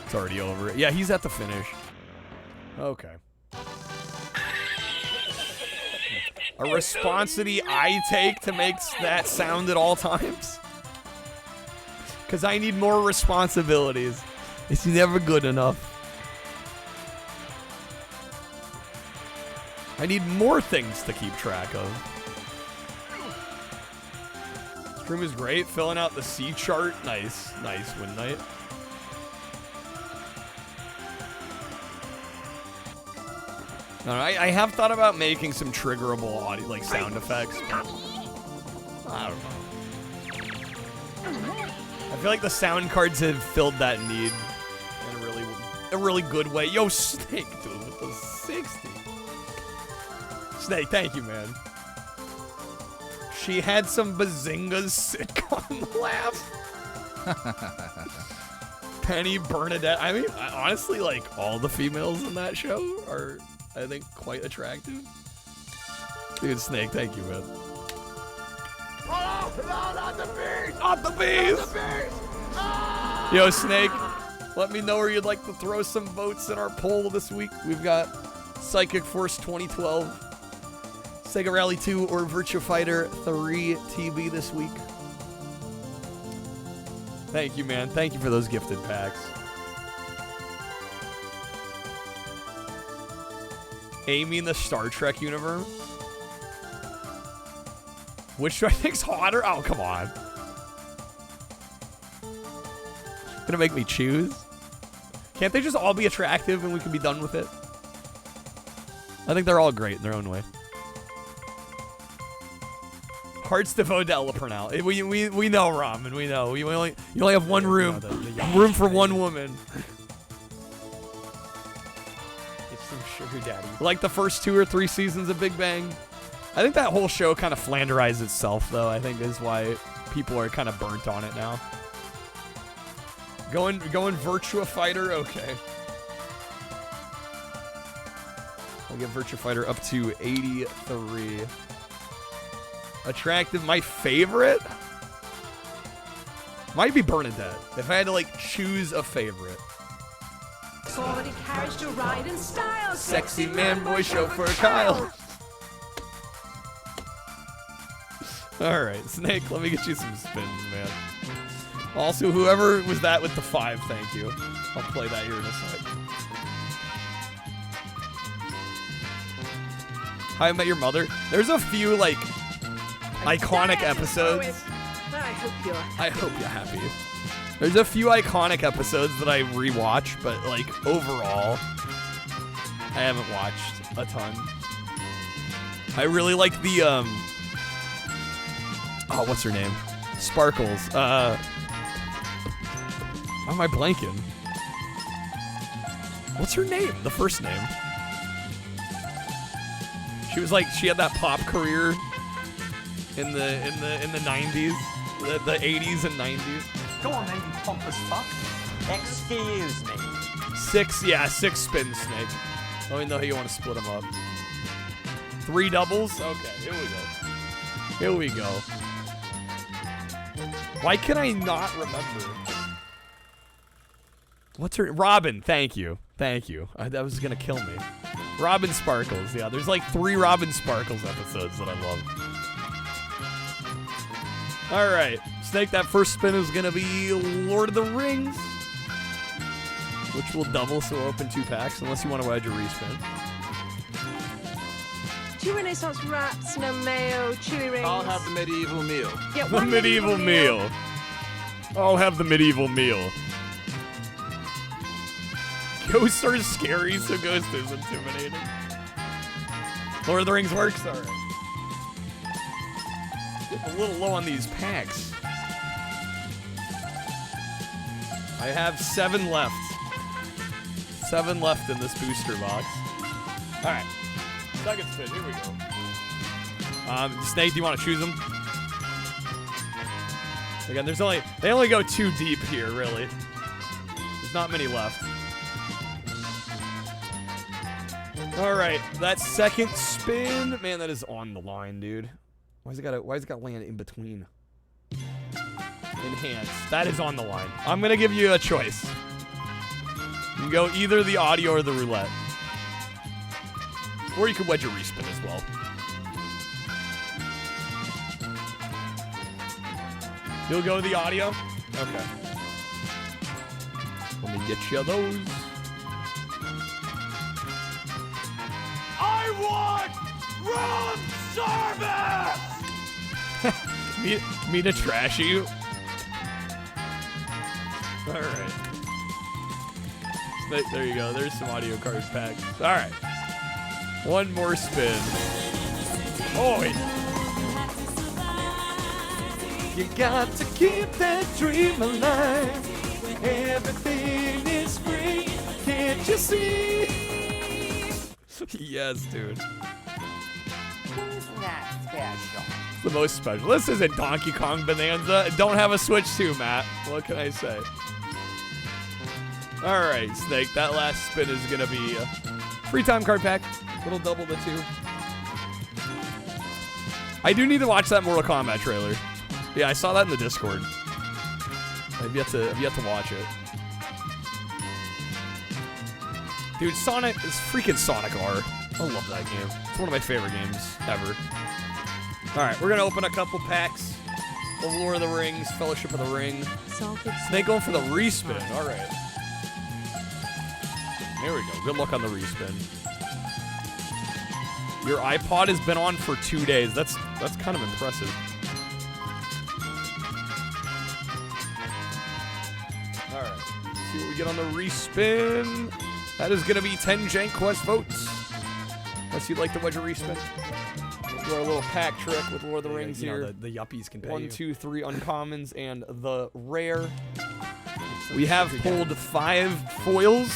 It's already over. Yeah, he's at the finish. Okay. A responsibility I take to make that sound at all times? Because I need more responsibilities. It's never good enough. I need more things to keep track of. Stream is great, filling out the C chart. Nice, nice, Wind Night. No, I have thought about making some triggerable audio, like sound effects. I don't know. I feel like the sound cards have filled that need in a really good way. Yo, Snake, dude, with the 60. Snake, thank you, man. She had some Bazinga's sitcom laugh. Penny Bernadette. I mean, honestly, like, all the females in that show are, I think, quite attractive. Dude, Snake, thank you, man. Oh, no, not the beast! Not the beast! Not the beast! Ah! Yo, Snake, let me know where you'd like to throw some votes in our poll this week. We've got Psychic Force 2012, Sega Rally 2 or Virtua Fighter 3 TB this week. Thank you, man. Thank you for those gifted packs. Amy in the Star Trek universe. Which do I think's hotter? Oh, come on. Gonna make me choose? Can't they just all be attractive and we can be done with it? I think they're all great in their own way. Hearts devoted to Ella Purnell. We know, Ramen. We know. You only have one room. Room for one woman. It's some sugar daddy. Like the first 2 or 3 seasons of Big Bang. I think that whole show kind of flanderized itself, though. I think is why people are kind of burnt on it now. Going Virtua Fighter. Okay. I'll get Virtua Fighter up to 83. Attractive. My favorite might be Bernadette. If I had to like choose a favorite. Already carriage to ride in style. Sexy man boy chauffeur Kyle. All right, Snake. Let me get you some spins, man. Also, whoever was that with the 5, thank you. I'll play that here in a sec. How I Met Your Mother. There's a few like iconic episodes. I hope you're happy. There's a few iconic episodes that I rewatch, but like overall, I haven't watched a ton. I really like the oh, what's her name? Sparkles. Why am I blanking? What's her name? The first name. She was like, she had that pop career in the 90s, the 80s and 90s. Go on, then, you pompous fuck. Excuse me. 6 spins, Snake. Let me know how you want to split them up. 3 doubles? Okay, here we go. Here we go. Why can I not remember? What's her? Robin, thank you. Thank you. That was going to kill me. Robin Sparkles. Yeah, there's like 3 Robin Sparkles episodes that I love. All right. Snake, that first spin is going to be Lord of the Rings, which will double, so we'll open 2 packs, unless you want to wedge a respin. 2 Renaissance wraps, no mayo, chewy rings. I'll have the medieval meal. Get The one medieval meal. I'll have the medieval meal. Ghosts are scary, so Ghost is intimidating. Lord of the Rings works? All right. A little low on these packs. I have 7 left. 7 left in this booster box. All right. Second spin. Here we go. Snake, do you want to choose them? Again, they only go 2 deep here, really. There's not many left. All right, that second spin, man, that is on the line, dude. Why's it got to land in between? Enhance. That is on the line. I'm gonna give you a choice. You can go either the audio or the roulette, or you can wedge a respin as well. You'll go the audio. Okay. Let me get you those. I want room service! me to trash you? Alright. There you go. There's some audio card packs. Alright. One more spin. Oh, you got to keep that dream alive. Everything is free. Can't you see? Yes, dude. Isn't that special? It's the most special. This isn't Donkey Kong Bonanza. Don't have a Switch 2, Matt. What can I say? All right, Snake. That last spin is going to be a free time card pack. Little double the 2. I do need to watch that Mortal Kombat trailer. Yeah, I saw that in the Discord. I've yet to watch it. Dude, Sonic is freaking Sonic R. I love that game. It's one of my favorite games ever. Alright, we're gonna open a couple packs of Lord of the Rings, Fellowship of the Ring. Snake going for the respin. Alright. There we go. Good luck on the respin. Your iPod has been on for 2 days. That's kind of impressive. Alright. See what we get on the respin. That is gonna be 10 Jank Quest votes. Unless you'd like to wedge a respin. We'll do our little pack trick with Lord of the Rings here. The yuppies can pay 1, you. 2, 3 uncommons and the rare. We have pulled 5 foils.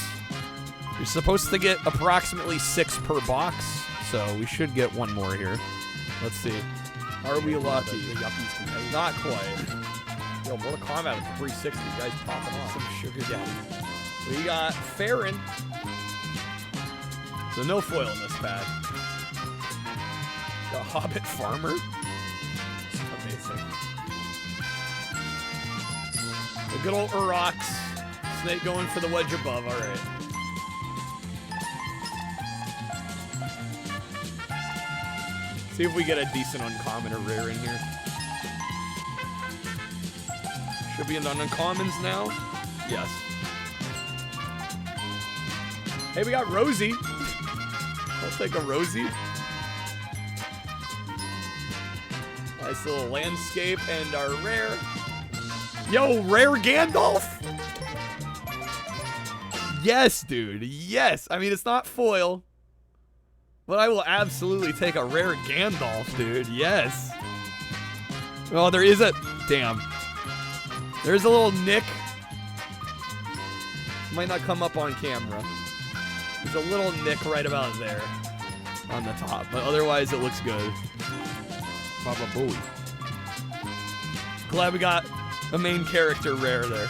You're supposed to get approximately 6 per box, so we should get 1 more here. Let's see. Are we lucky? The yuppies can pay you. Not quite. Yo, Mortal Kombat at 360. You guys popping off. Some sugar daddy. We got Farron. So no foil in this pack. The Hobbit Farmer. Amazing. The good old Urox. Snake going for the wedge above. All right. See if we get a decent uncommon or rare in here. Should be in the uncommons now. Yes. Hey, we got Rosie. I'll take a Rosie. Nice little landscape and our rare. Yo, rare Gandalf. Yes, dude. Yes. I mean, it's not foil. But I will absolutely take a rare Gandalf, dude. Yes. Oh, there is a... Damn. There's a little nick. Might not come up on camera. There's a little nick right about there on the top. But otherwise, it looks good. Baba Booey. Glad we got a main character rare there.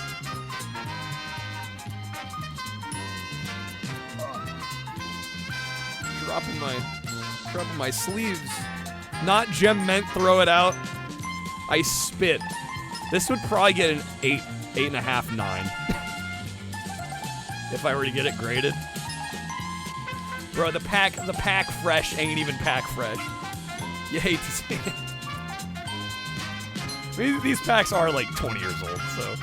Dropping my sleeves. Not gem meant throw it out. I spit. This would probably get an 8, 8.5, 9. If I were to get it graded. Bro, the pack fresh ain't even pack fresh. You hate to see it. I mean, these packs are like 20 years old, so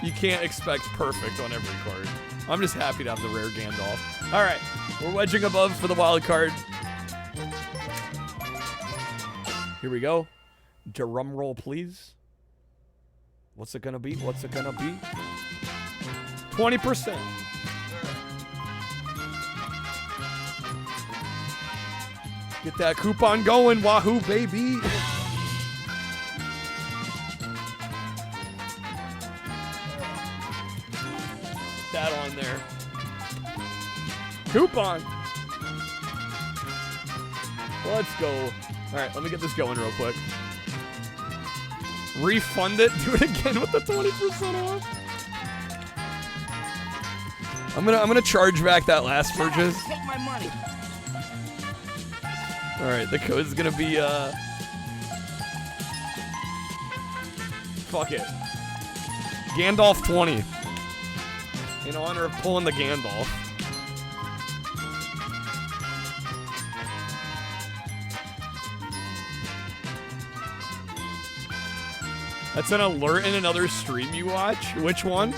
you can't expect perfect on every card. I'm just happy to have the rare Gandalf. All right, we're wedging above for the wild card. Here we go. Drum roll, please. What's it gonna be? What's it gonna be? 20%. Get that coupon going, wahoo, baby. Put that on there. Coupon. Let's go. All right, let me get this going real quick. Refund it. Do it again with the 20% off. I'm gonna charge back that last purchase. Take my money. All right, the code's gonna be fuck it, Gandalf 20, in honor of pulling the Gandalf. That's an alert in another stream you watch. Which one?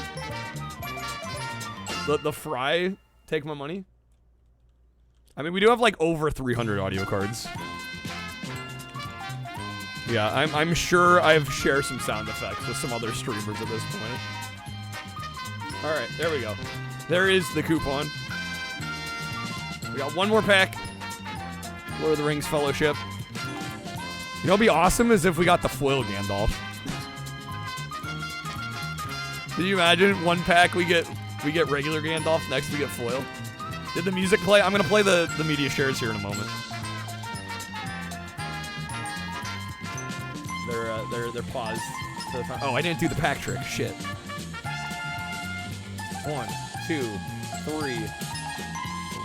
The Fry take my money. I mean, we do have like over 300 audio cards. Yeah, I'm sure I've shared some sound effects with some other streamers at this point. All right, there we go. There is the coupon. We got one more pack. Lord of the Rings Fellowship. You know what'd be awesome is if we got the foil Gandalf. Can you imagine one pack we get regular Gandalf, next we get foil? Did the music play? I'm gonna play the media shares here in a moment. They're paused. Oh, I didn't do the pack trick. Shit. 1, 2, 3.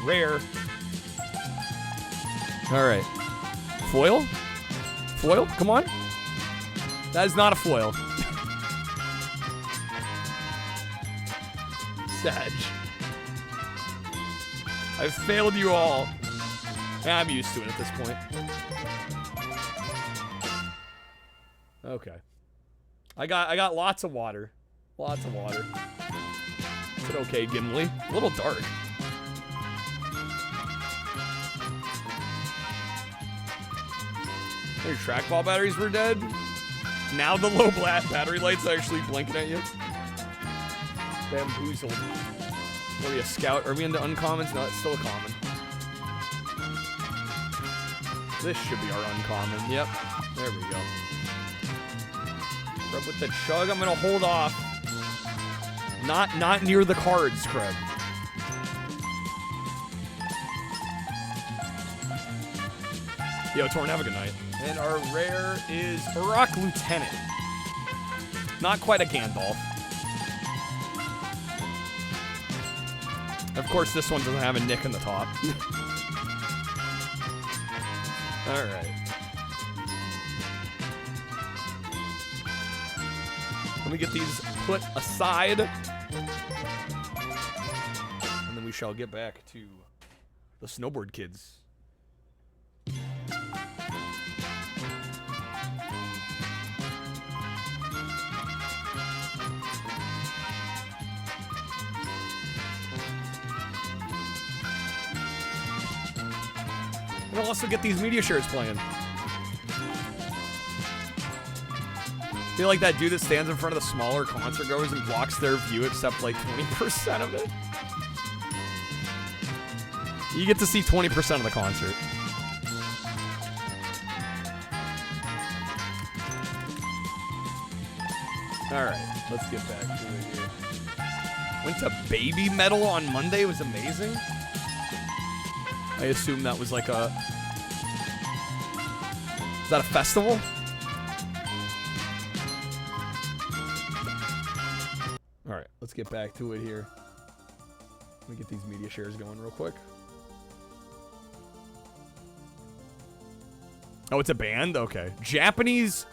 Rare. All right. Foil? Foil? Come on. That is not a foil. Sag. I've failed you all. Yeah, I'm used to it at this point. Okay. I got lots of water. Lots of water. Is it okay, Gimli? A little dark. Your trackball batteries were dead. Now the low battery light's actually blinking at you. Bamboozled. Are we a scout? Are we into uncommons? No, it's still a common. This should be our uncommon. Yep. There we go. Creb with the chug. I'm gonna hold off. Not near the cards, Creb. Yo, Torn, have a good night. And our rare is Rock Lieutenant. Not quite a Gandalf. Of course, this one doesn't have a nick in the top. Alright. Let me get these put aside. And then we shall get back to the snowboard kids. We'll also get these media shares playing. Feel like that dude that stands in front of the smaller concert goers and blocks their view except like 20% of it. You get to see 20% of the concert. Alright, let's get back to it here. Went to Baby Metal on Monday. It was amazing. I assume that was like a... Is that a festival? Alright, let's get back to it here. Let me get these media shares going real quick. Oh, it's a band? Okay. Japanese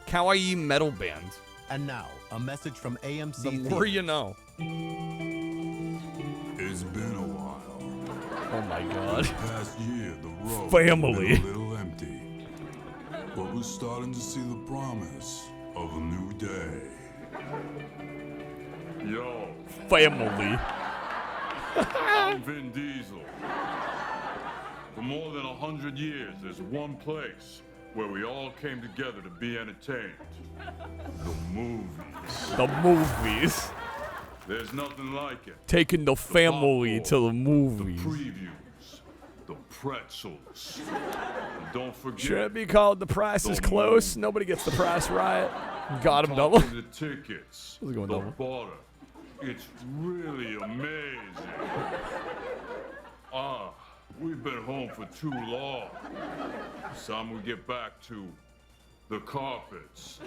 kawaii metal band. And now, a message from AMC. The more you know. It's been a while. Oh my god. Past year, the road Family. has been a little empty. But we're starting to see the promise of a new day. Yo. Family. I'm Vin Diesel. For more than 100 years, there's one place where we all came together to be entertained. The movies. The movies. There's nothing like it. Taking the family to the movies. The previews. The pretzels. And don't forget. Should it be called The Price is Close? Nobody gets the price right. Got him double. The tickets. How's it going, the double? butter. It's really amazing. We've been home for too long. It's time we get back to the carpets.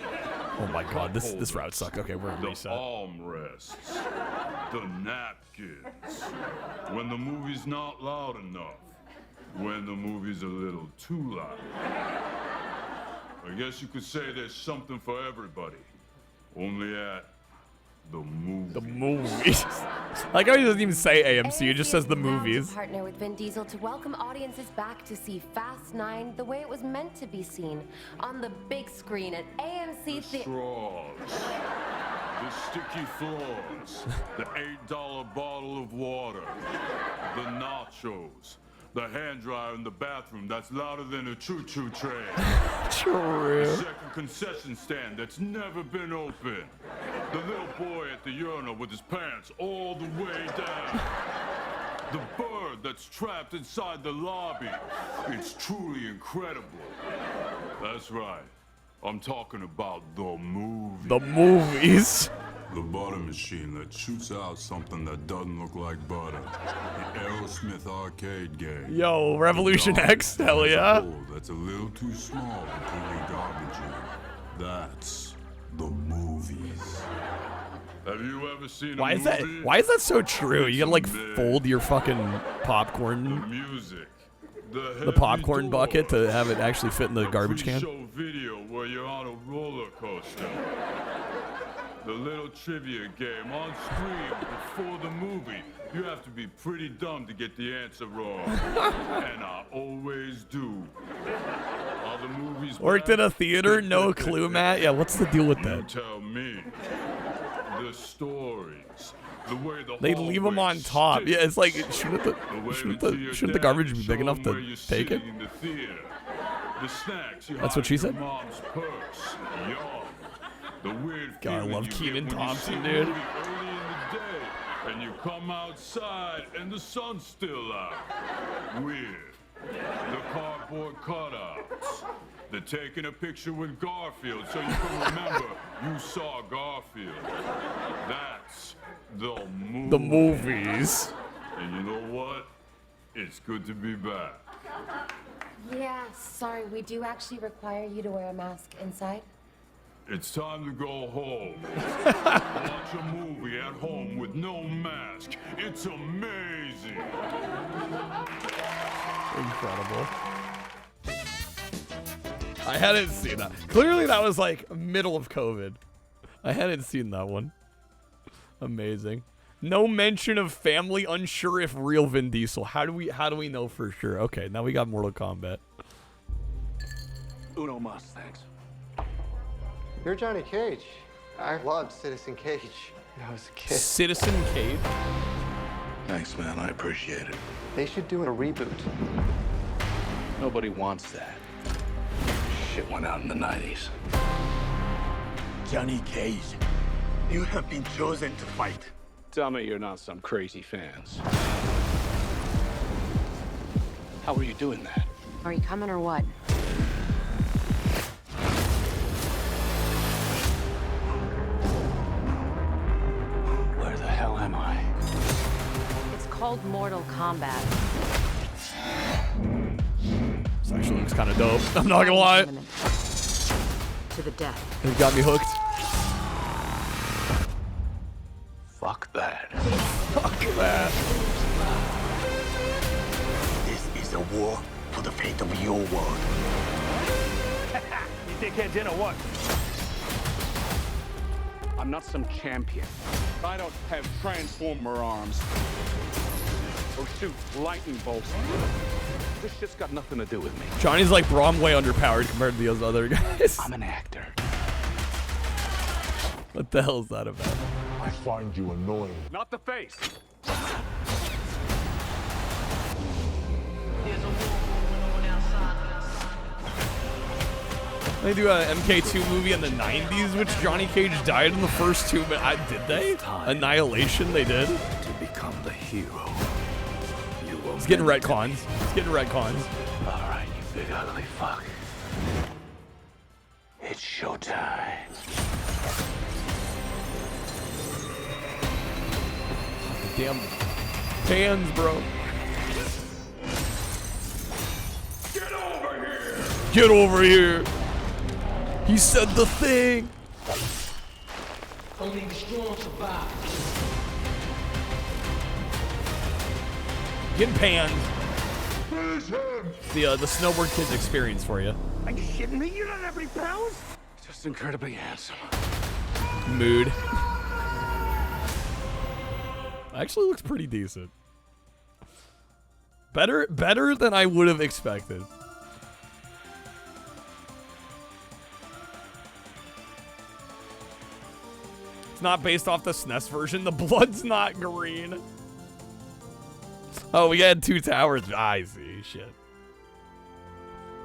Oh my god, this route sucked. Okay, we're gonna the reset. armrests. The napkins. When the movie's not loud enough. When the movie's a little too loud. I guess you could say there's something for everybody. Only at the movies. The movies. Like how he doesn't even say AMC, it just says the movies. Partner with Vin Diesel to welcome audiences back to see Fast 9 the way it was meant to be seen on the big screen at AMC Theater. Straws. The sticky floors. The $8 bottle of water. The nachos. The hand dryer in the bathroom that's louder than a choo-choo train. True. The second concession stand that's never been open. The little boy at the urinal with his pants all the way down. The bird that's trapped inside the lobby. It's truly incredible. That's right. I'm talking about the movie. The movies. The butter machine that shoots out something that doesn't look like butter. The Aerosmith arcade game. Yo, Revolution X, hell yeah. That's a little too small to put your garbage in. That's the movies. Have you ever seen a movie? Why is that so true? You gotta like fold your fucking popcorn. The music. The popcorn bucket to have it actually fit in the garbage can. Show video where you're on a roller coaster. The little trivia game on screen before the movie You have to be pretty dumb to get the answer wrong. And I always do. Are the movies Worked in a theater, no clue, Matt. Yeah, what's the deal with You that? tell me. The stories. The way the They leave them on top. Yeah, it's like shouldn't the garbage be big enough to take it? In the theater. The snacks you That's what she hide in said? your mom's purse. Yum. The weird God, I feeling love you Kenan get when you Thompson, see a dude. movie early in the day, and you come outside and the sun's still out. Weird. The cardboard cutouts. The taking a picture with Garfield so you can remember you saw Garfield. That's the movie. The movies. And you know what? It's good to be back. Yeah, sorry, we do actually require you to wear a mask inside. It's time to go home. Watch a movie at home with no mask. It's amazing. Incredible. I hadn't seen that. Clearly that was like middle of COVID. I hadn't seen that one. Amazing. No mention of family, unsure if real Vin Diesel. How do we know for sure? Okay, now we got Mortal Kombat. Uno mas, thanks. You're Johnny Cage. I loved Citizen Cage when I was a kid. Citizen Cage? Thanks, man. I appreciate it. They should do a reboot. Nobody wants that. Shit went out in the 90s. Johnny Cage, you have been chosen to fight. Tell me you're not some crazy fans. How are you doing that? Are you coming or what? Where the hell am I? It's called Mortal Kombat. This actually looks kind of dope. I'm not gonna lie. To the death. It got me hooked. Fuck that. Fuck that. This is a war for the fate of your world. You dickheads in or what? I'm not some champion. I don't have transformer arms. Or shoot lightning bolts. This shit's got nothing to do with me. Johnny's like Bromway underpowered compared to those other guys. I'm an actor. What the hell is that about? I find you annoying. Not the face. They do a MK2 movie in the 90s, which Johnny Cage died in the first two, but did they? Annihilation, they did? To become the hero. You will. He's getting retcons. He's getting retcons. All right, you big ugly fuck. It's showtime. Damn fans, bro. Get over here! Get over here. He said the thing. Only the strong survive. Getting panned. The snowboard kids experience for you. Are you shitting me? You don't have any powers? Just incredibly handsome. Mood. Actually looks pretty decent. Better than I would have expected. It's not based off the SNES version. The blood's not green. Oh, we had two towers. I see. Shit.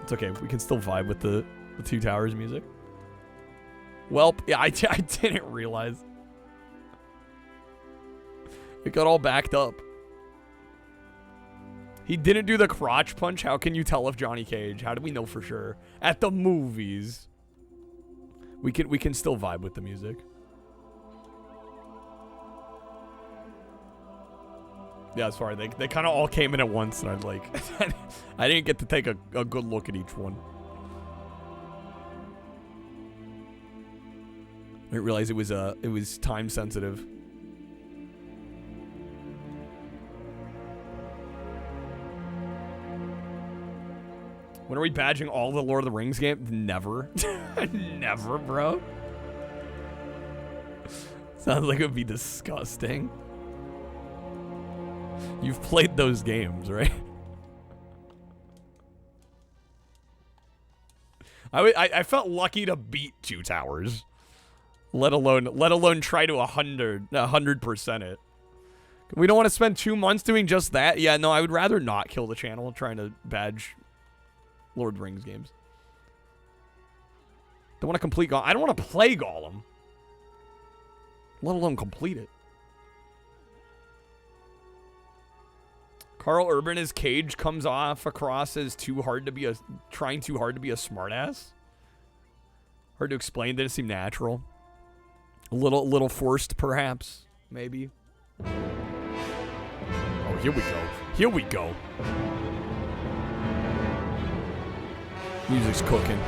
It's okay. We can still vibe with the two towers music. Welp. Yeah, I didn't realize. It got all backed up. He didn't do the crotch punch. How can you tell if Johnny Cage? How do we know for sure? At the movies. We can still vibe with the music. Yeah, sorry. They kind of all came in at once, and I'm like, I didn't get to take a good look at each one. I didn't realize it was time sensitive. When are we badging all the Lord of the Rings games? Never. Never, bro. Sounds like it would be disgusting. You've played those games, right? I felt lucky to beat 2 towers, let alone try to 100% it. We don't want to spend 2 months doing just that. Yeah, no, I would rather not kill the channel trying to badge Lord of the Rings games. Don't want to complete Gollum. I don't want to play Gollum, let alone complete it. Carl Urban as Cage comes off across as trying too hard to be a smartass. Hard to explain. Didn't seem natural. A little forced, perhaps. Maybe. Oh, here we go. Here we go. Music's cooking.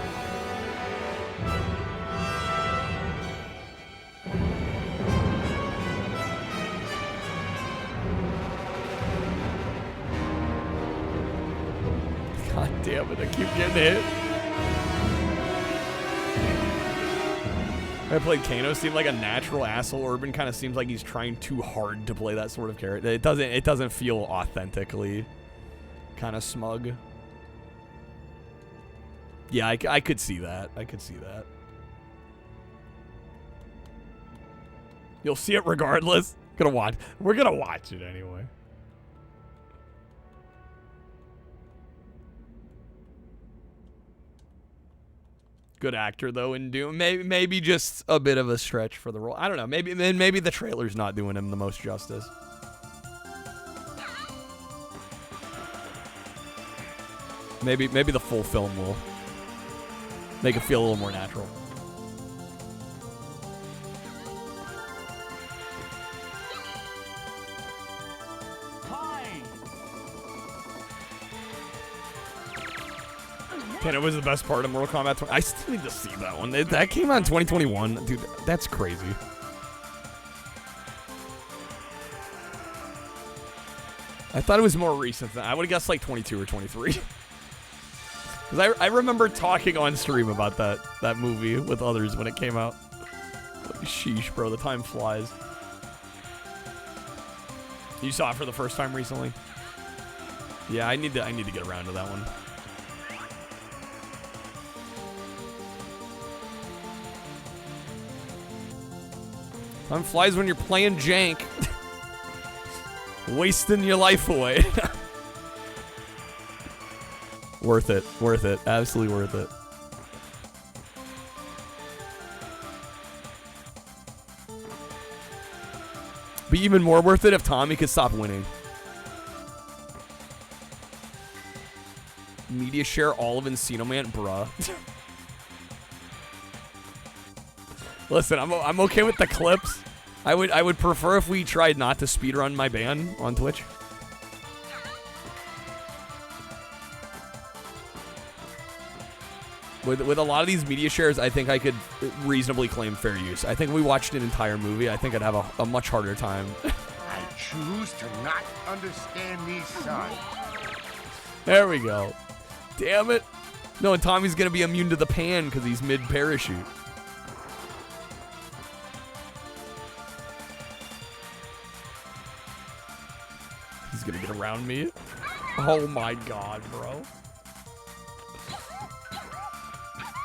God damn it, I keep getting hit. I played Kano, seemed like a natural asshole. Urban kind of seems like he's trying too hard to play that sort of character. It doesn't feel authentically kind of smug. Yeah, I could see that. I could see that. You'll see it regardless. We're gonna watch it anyway. Good actor though in Doom. Maybe just a bit of a stretch for the role. I don't know. Maybe the trailer's not doing him the most justice. Maybe the full film will make it feel a little more natural. It was the best part of Mortal Kombat 20. I still need to see that one. That came out in 2021. Dude, that's crazy. I thought it was more recent than I would have guessed, like 22 or 23. Because I remember talking on stream about that movie with others when it came out. Like, sheesh, bro, the time flies. You saw it for the first time recently? Yeah, I need to get around to that one. Time flies when you're playing jank. Wasting your life away. Worth it. Worth it. Absolutely worth it. Be even more worth it if Tommy could stop winning. Media share all of Encino Man, bruh. Listen, I'm okay with the clips. I would prefer if we tried not to speedrun my ban on Twitch. With a lot of these media shares, I think I could reasonably claim fair use. I think we watched an entire movie. I think I'd have a much harder time. I choose to not understand these signs. There we go. Damn it. No, and Tommy's going to be immune to the pan because he's mid-parachute. He's going to get around me. Oh my god, bro.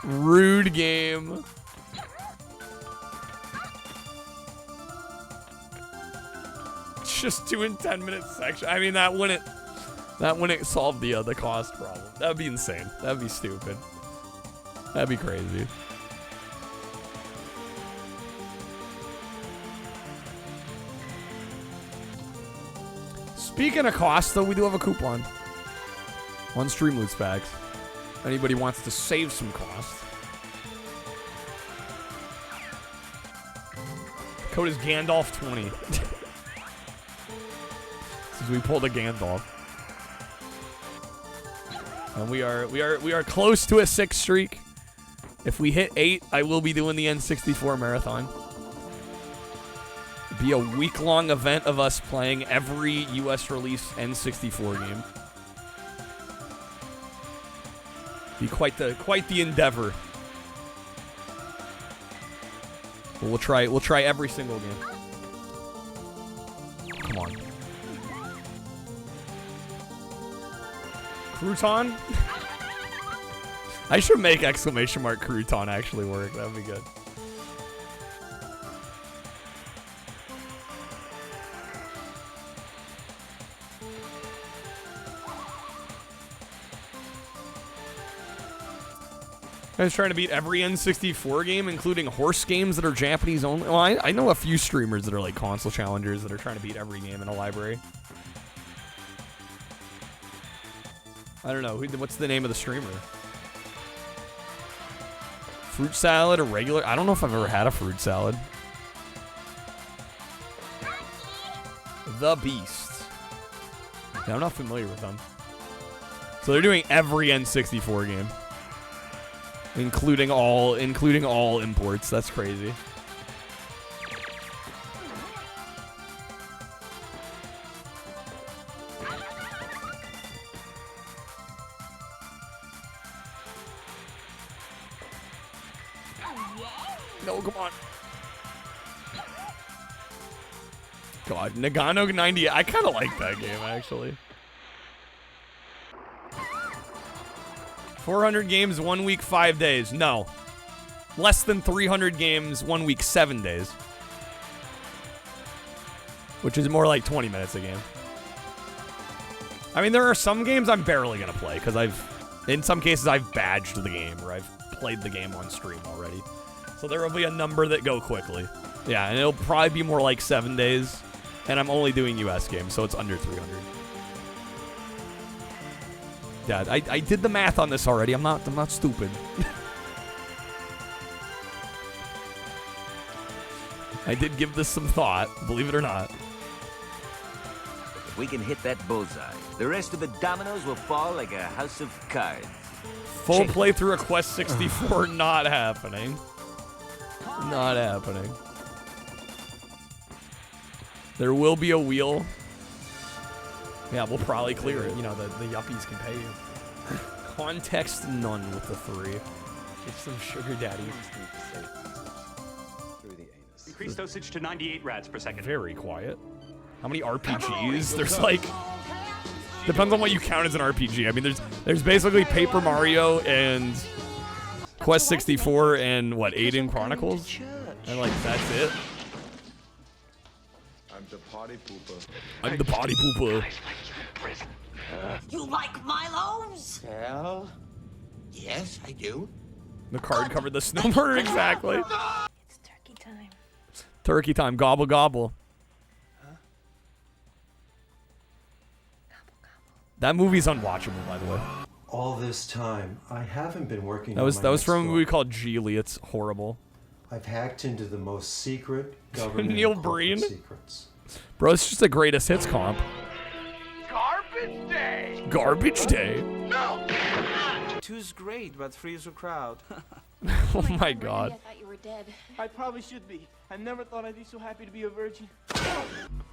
Rude game. Just doing 10-minute section. I mean, that wouldn't solve the cost problem. That would be insane. That would be stupid. That'd be crazy. Speaking of cost, though, we do have a coupon on Streamloots bags. Anybody wants to save some cost. Code is Gandalf20. Since we pulled a Gandalf. And we are close to a 6th streak. If we hit 8, I will be doing the N64 marathon. It'll be a week-long event of us playing every US release N64 game. Be quite the endeavor. But we'll try every single game. Come on. Crouton? I should make exclamation mark crouton actually work. That would be good. I was trying to beat every N64 game, including horse games that are Japanese only. Well, I know a few streamers that are like console challengers that are trying to beat every game in a library. I don't know. What's the name of the streamer? Fruit salad or regular? I don't know if I've ever had a fruit salad. The Beast. Yeah, I'm not familiar with them. So they're doing every N64 game. Including all imports. That's crazy. No, come on. God, Nagano 90. I kind of like that game actually. 400 games, 1 week, 5 days. No. Less than 300 games, 1 week, 7 days. Which is more like 20 minutes a game. I mean, there are some games I'm barely going to play because in some cases, I've badged the game or I've played the game on stream already. So there will be a number that go quickly. Yeah, and it'll probably be more like 7 days. And I'm only doing US games, so it's under 300. Yeah, I did the math on this already. I'm not stupid. I did give this some thought, believe it or not. If we can hit that bullseye, the rest of the dominoes will fall like a house of cards. Full playthrough of Quest 64 not happening. Not happening. There will be a wheel. Yeah, we'll probably clear it. You know, the yuppies can pay you. Context none with the 3. Get some sugar daddy. Increase dosage to 98 rads per second. Very quiet. How many RPGs? There's like... Depends on what you count as an RPG. I mean, there's basically Paper Mario and Quest 64 and, what, Aiden Chronicles? And, like, that's it. I'm the party pooper. I'm the party pooper. You like Milos? Well, yes, I do. The card covered the snowboarder exactly. It's turkey time. Turkey time. Gobble, gobble. That movie's unwatchable, by the way. All this time, I haven't been working That was from a movie called Geely. It's horrible. I've hacked into the most secret government Neil and corporate Breen? secrets. Bro, it's just a greatest hits comp. Garbage day! Garbage day. No! Two's great, but three's a crowd. Oh my god. I thought you were dead. I probably should be. I never thought I'd be so happy to be a virgin.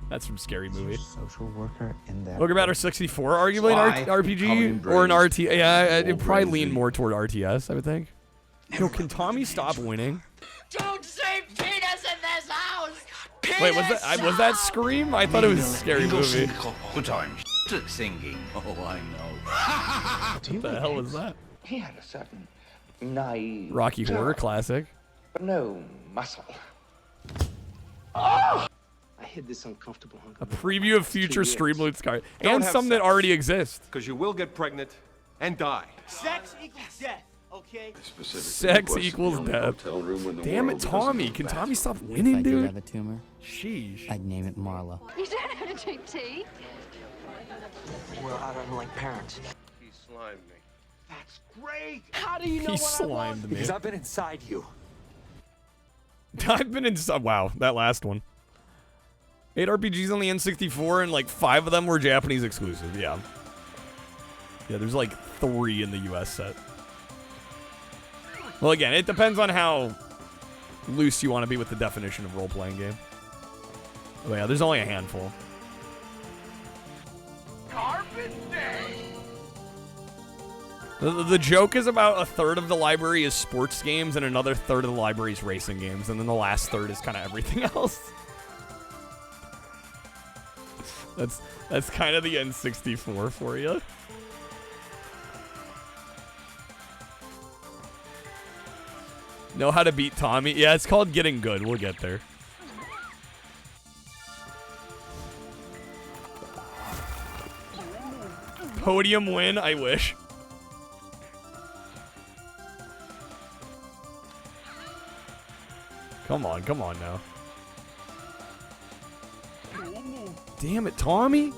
That's from Scary Movie. Social worker in that. Look about our 64, arguably an RPG or an RT. Yeah, it'd probably lean more toward RTS, I would think. Yo, can Tommy stop winning? Don't say penis in this house! Wait, was that Scream? I thought it was a Scary Movie. Good time. Singing. Oh, I know. What the hell was that? He had a certain naive. Rocky Horror Classic. No muscle. I hid this uncomfortable hunk. A preview of future Streamloots card. And some that already exist. Because you will get pregnant and die. Sex equals death, okay? Sex equals death. Damn it, Tommy. Can Tommy stop winning, If I did dude? have a tumor, sheesh, I'd name it Marla. You don't know how to drink tea? Well, I don't like parents. He slimed me. That's great! How do you know He what I slimed want? me. Because I've been inside you. I've been in some. Wow, that last one. 8 RPGs on the N64, and like 5 of them were Japanese exclusive. Yeah. Yeah, there's like 3 in the US set. Well, again, it depends on how loose you want to be with the definition of role-playing game. Oh yeah, there's only a handful. Garbage day! The joke is about a third of the library is sports games and another third of the library is racing games, and then the last third is kind of everything else. That's kind of the N64 for you. Know how to beat Tommy? Yeah, it's called getting good. We'll get there. Podium win? I wish. Come on now. Damn it, Tommy.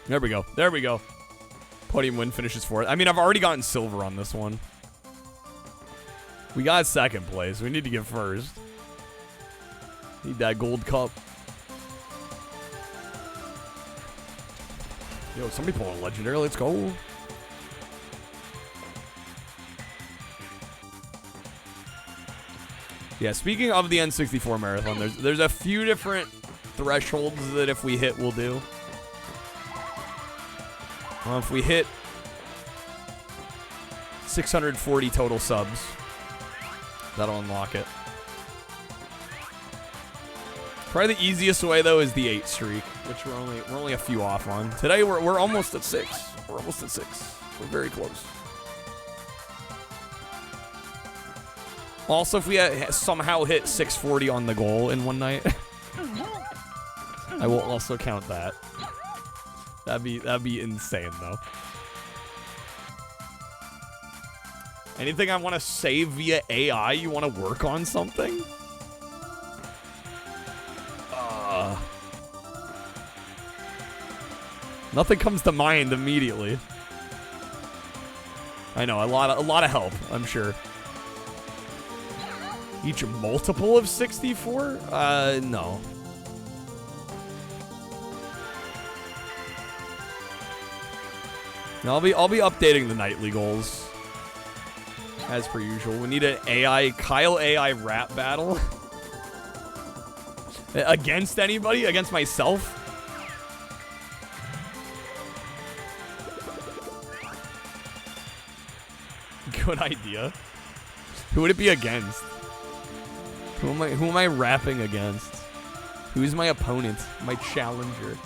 There we go. There we go. Podium win finishes fourth. I mean, I've already gotten silver on this one. We got second place. We need to get first. Need that gold cup. Yo, somebody pull a legendary. Let's go. Yeah, speaking of the N64 marathon, there's a few different thresholds that if we hit, we'll do. If we hit 640 total subs, that'll unlock it. Probably the easiest way though is the 8 streak, which we're only a few off on. Today we're almost at 6. We're almost at 6. We're very close. Also, if we somehow hit 640 on the goal in one night, I will also count that. That'd be insane though. Anything I want to save via AI? You want to work on something? Nothing comes to mind immediately. I know, a lot of help, I'm sure. Each multiple of 64? No. I'll be updating the nightly goals as per usual. We need an Kyle AI rap battle against anybody, against myself. Good idea. Who would it be against? Who am I rapping against? Who's my opponent? My challenger?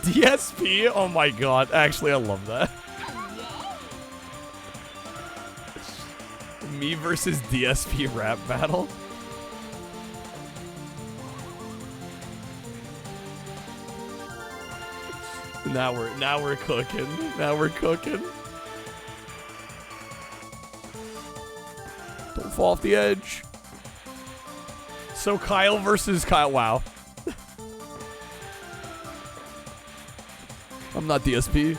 DSP? Oh my god. Actually, I love that. Me versus DSP rap battle. Now we're cooking. Now we're cooking. Don't fall off the edge. So Kyle versus Kyle. Wow. I'm not DSP.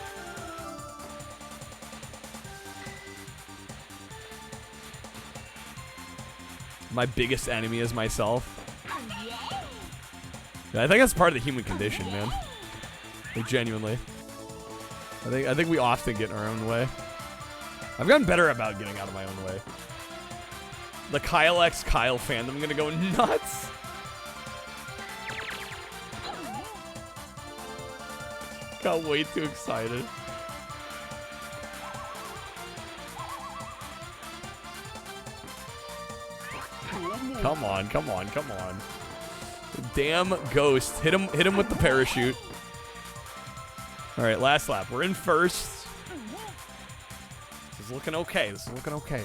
My biggest enemy is myself. Yeah, I think that's part of the human condition, man. Like, genuinely. I think we often get in our own way. I've gotten better about getting out of my own way. The Kyle X Kyle fandom gonna go nuts. Got way too excited. Come on, come on, come on. Damn ghost. Hit him with the parachute. Alright, last lap. We're in first. This is looking okay. This is looking okay.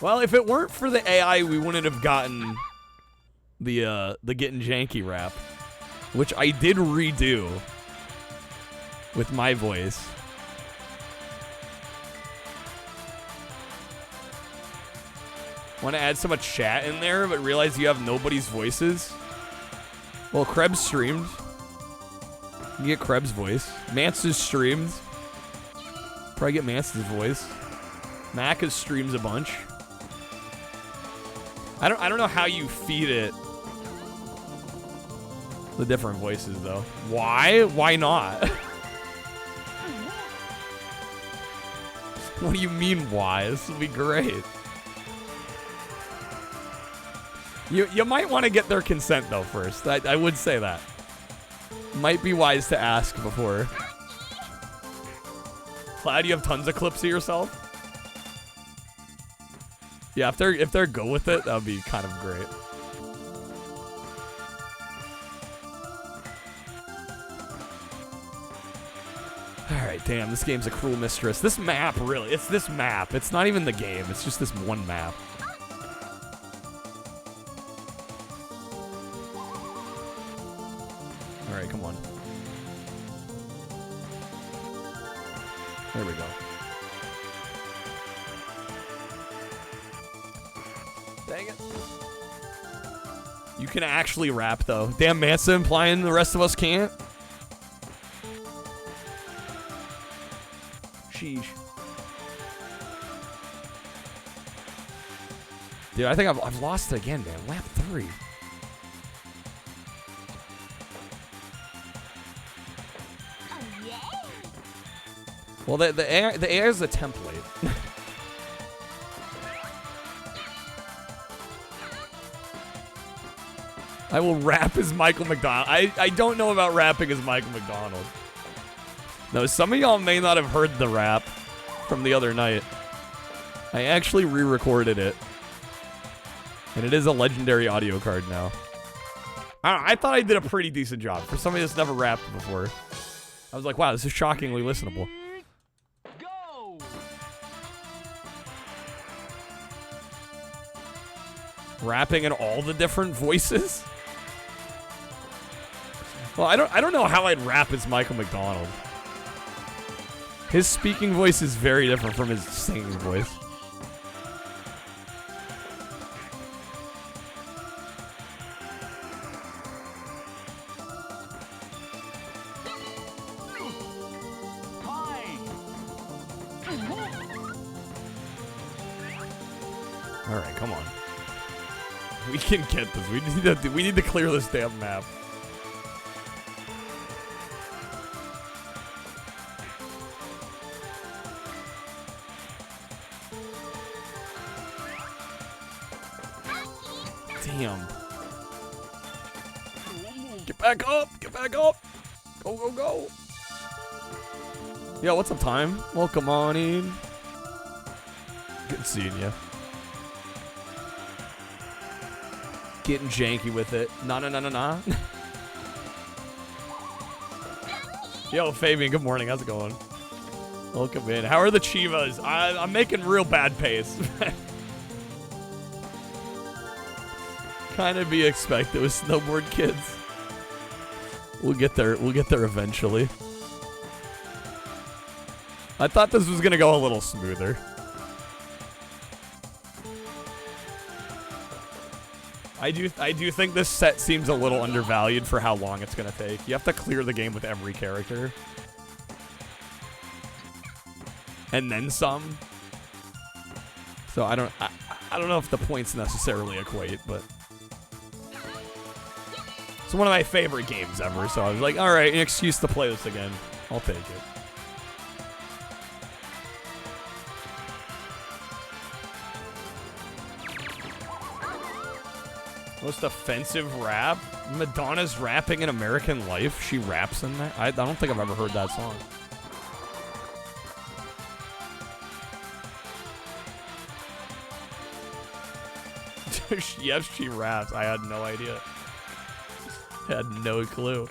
Well, if it weren't for the AI, we wouldn't have gotten the getting janky rap, which I did redo with my voice. Want to add so much chat in there, but realize you have nobody's voices? Well, Krebs streamed. You get Krebs' voice. Mance has streamed. Probably get Mance's voice. Mac has streams a bunch. I don't know how you feed it the different voices though. Why? Why not? What do you mean why? This will be great. You might want to get their consent though first. I would say that. Might be wise to ask before. Cloud, you have tons of clips of yourself? Yeah, if they're good with it, that would be kind of great. Alright, damn, this game's a cruel mistress. This map, really, it's this map. It's not even the game, it's just this one map. Alright, come on. There we go. Dang it. You can actually rap, though. Damn, Mansa implying the rest of us can't? Sheesh. Dude, I think I've lost it again, man. Lap 3. Well, the air is a template. I will rap as Michael McDonald. I don't know about rapping as Michael McDonald. No, some of y'all may not have heard the rap from the other night. I actually re-recorded it. And it is a legendary audio card now. I thought I did a pretty decent job. For somebody that's never rapped before. I was like, wow, this is shockingly listenable. Go! Rapping in all the different voices? Well, I don't know how I'd rap as Michael McDonald. His speaking voice is very different from his singing voice. All right, come on. We can get this. We need to clear this damn map. Damn. Get back up! Get back up! Go, go, go! Yo, what's up, Time? Welcome on in. Good seeing you. Getting janky with it. Nah. Yo, Fabian, good morning. How's it going? Welcome in. How are the Cheevos? I'm making real bad pace. Kind of be expected with snowboard kids. We'll get there. We'll get there eventually. I thought this was gonna go a little smoother. I do think this set seems a little undervalued for how long it's gonna take. You have to clear the game with every character. And then some. So I don't know if the points necessarily equate, but it's one of my favorite games ever, so I was like, alright, an excuse to play this again. I'll take it. Most offensive rap? Madonna's rapping in American Life? She raps in that? I don't think I've ever heard that song. Yes, she raps. I had no idea. Had no clue.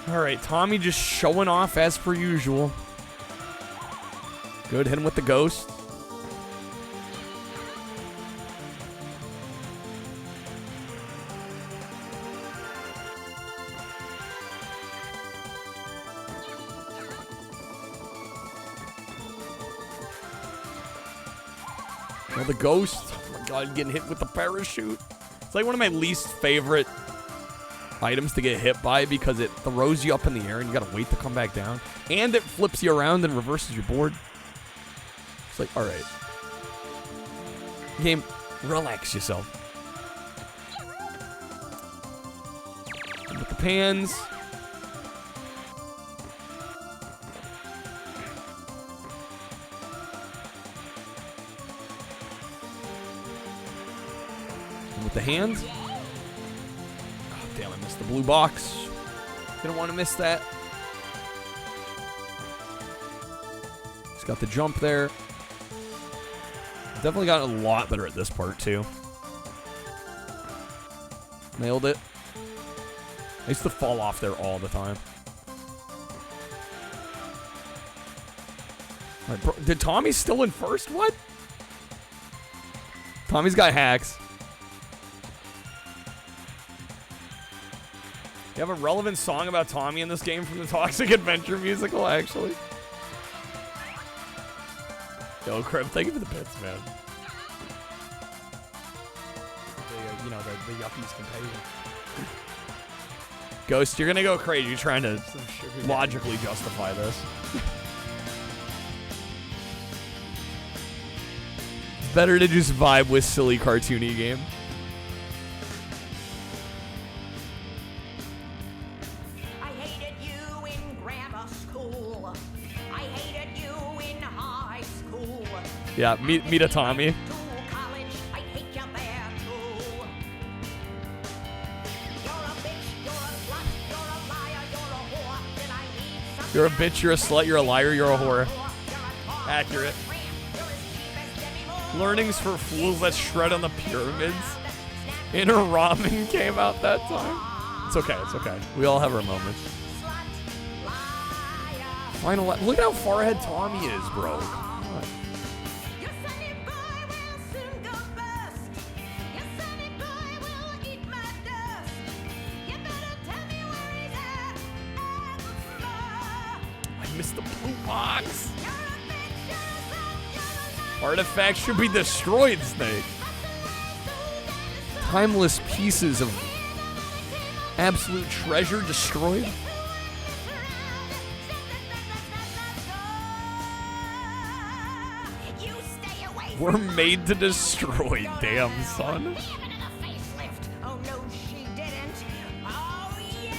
Alright, Tommy just showing off as per usual. Good, hit him with the ghost. Oh, the ghost. Oh my god, getting hit with the parachute. It's like one of my least favorite items to get hit by because it throws you up in the air and you gotta wait to come back down. And it flips you around and reverses your board. It's like, alright. Game, relax yourself. With the pans. And with the hands. Oh, damn, I missed the blue box. Didn't want to miss that. He's got the jump there. Definitely gotten a lot better at this part, too. Nailed it. I used to fall off there all the time. All right, bro, did Tommy still in first? What? Tommy's got hacks. You have a relevant song about Tommy in this game from the Toxic Adventure musical, actually. Yo, Crib, thank you for the bits, man. You know, the yuppies can pay you. Ghost, you're gonna go crazy trying to logically justify this. It's better to just vibe with silly cartoony game. I hated you in grammar school. I hated you in high school. Yeah, meet a Tommy. You're a bitch, you're a slut, you're a liar, you're a whore. Accurate. Learnings for fools that shred on the pyramids. Inner ramen came out that time. It's okay, it's okay. We all have our moments. Final, look at how far ahead Tommy is, bro. Come on. I missed the blue box. Artifacts should be destroyed, Snake. Timeless pieces of absolute treasure destroyed. We're made to destroy, damn son.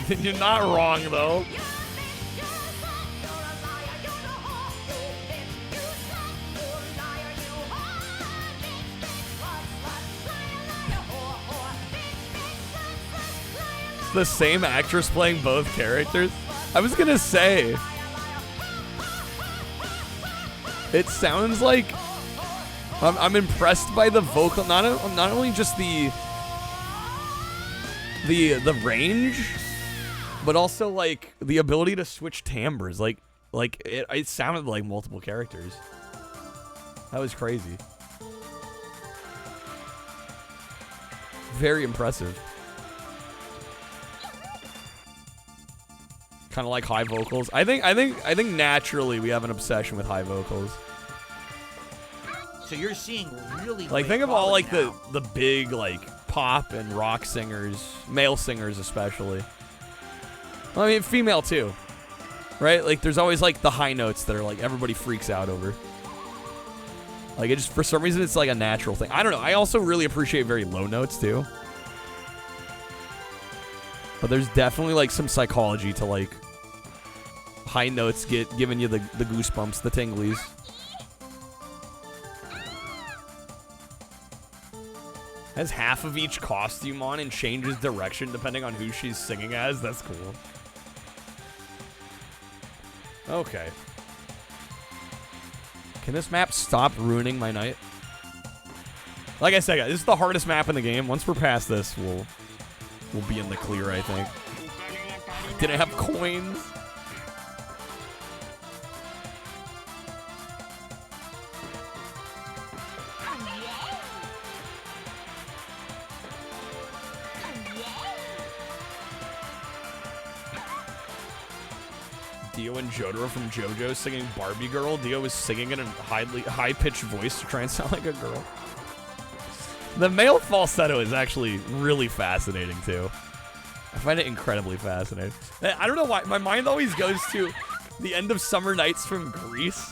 You're not wrong though. The same actress playing both characters? I was gonna say. It sounds like I'm impressed by the vocal, not only just the range, but also like the ability to switch timbres. Like it sounded like multiple characters. That was crazy. Very impressive. Kind of like high vocals. I think naturally we have an obsession with high vocals. So you're seeing really like think of all like the big like pop and rock singers, male singers especially. Well, I mean female too, right? Like there's always like the high notes that are like everybody freaks out over. Like it just for some reason it's like a natural thing. I don't know. I also really appreciate very low notes too. But there's definitely like some psychology to like high notes giving you the goosebumps, the tinglies. Has half of each costume on and changes direction depending on who she's singing as. That's cool. Okay. Can this map stop ruining my night? Like I said, guys, this is the hardest map in the game. Once we're past this, we'll be in the clear, I think. Didn't have coins. Dio and Jotaro from JoJo singing Barbie Girl. Dio was singing in a high-pitched voice to try and sound like a girl. The male falsetto is actually really fascinating, too. I find it incredibly fascinating. I don't know why. My mind always goes to the end of Summer Nights from Greece.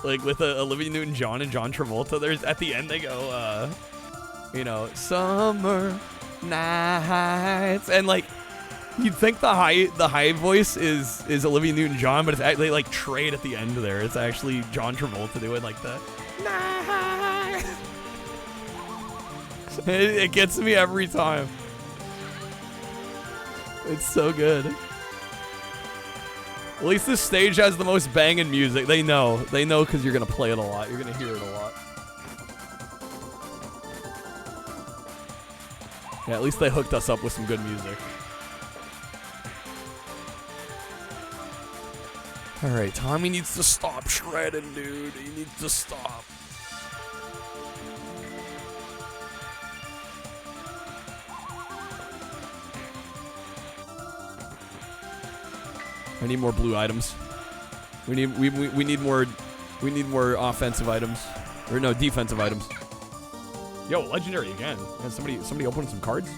Like, with Olivia Newton-John and John Travolta. There's, at the end, they go, you know, Summer Nights. And, like, you'd think the high voice is Olivia Newton-John, but it's actually, like, trade at the end there. It's actually John Travolta doing, like, the... It gets me every time. It's so good. At least this stage has the most banging music. They know. They know because you're going to play it a lot. You're going to hear it a lot. Yeah, at least they hooked us up with some good music. Alright, Tommy needs to stop shredding, dude. He needs to stop. I need more blue items. We need more offensive items. Or no, defensive items. Yo, legendary again. And somebody opening some cards?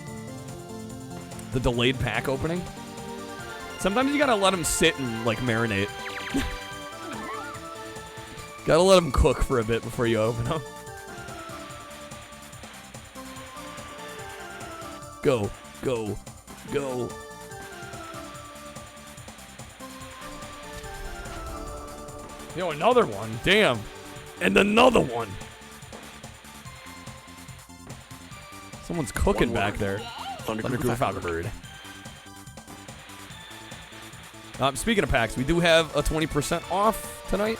The delayed pack opening? Sometimes you gotta let them sit and like marinate. Gotta let them cook for a bit before you open them. Go, go, go. Yo, another one. Damn. And another one. Someone's cooking back there. Thundercooper Falconbird. Speaking of packs, we do have a 20% off tonight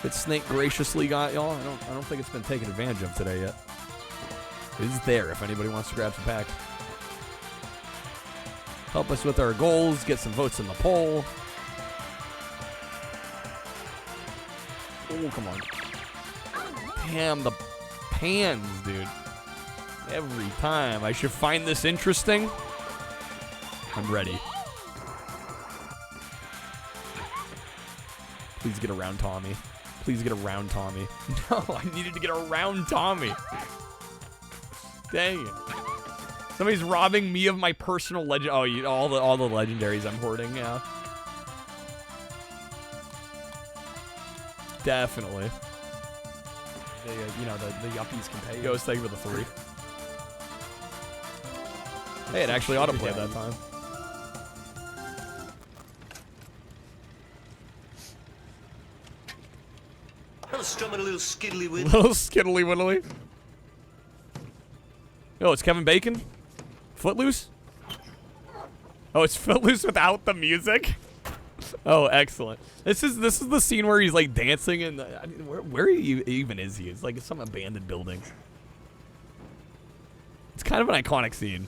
that Snake graciously got, y'all. I don't think it's been taken advantage of today yet. It is there if anybody wants to grab some packs. Help us with our goals, get some votes in the poll. Oh, come on. Damn, the pans, dude. Every time. I should find this interesting. I'm ready. Please get around Tommy. Please get around Tommy. No, I needed to get around Tommy. Dang it. Somebody's robbing me of my personal legend. Oh, all the legendaries I'm hoarding, yeah. Definitely. The yuppies can pay. Ghost, thank you for the 3. Hey, it actually autoplayed that time. I'll strum it a little skiddly widdly. Little skiddly widdly. Oh, it's Kevin Bacon? Footloose? Oh, it's Footloose without the music? Oh, excellent. This is the scene where he's like dancing and where even is he? It's like some abandoned building. It's kind of an iconic scene.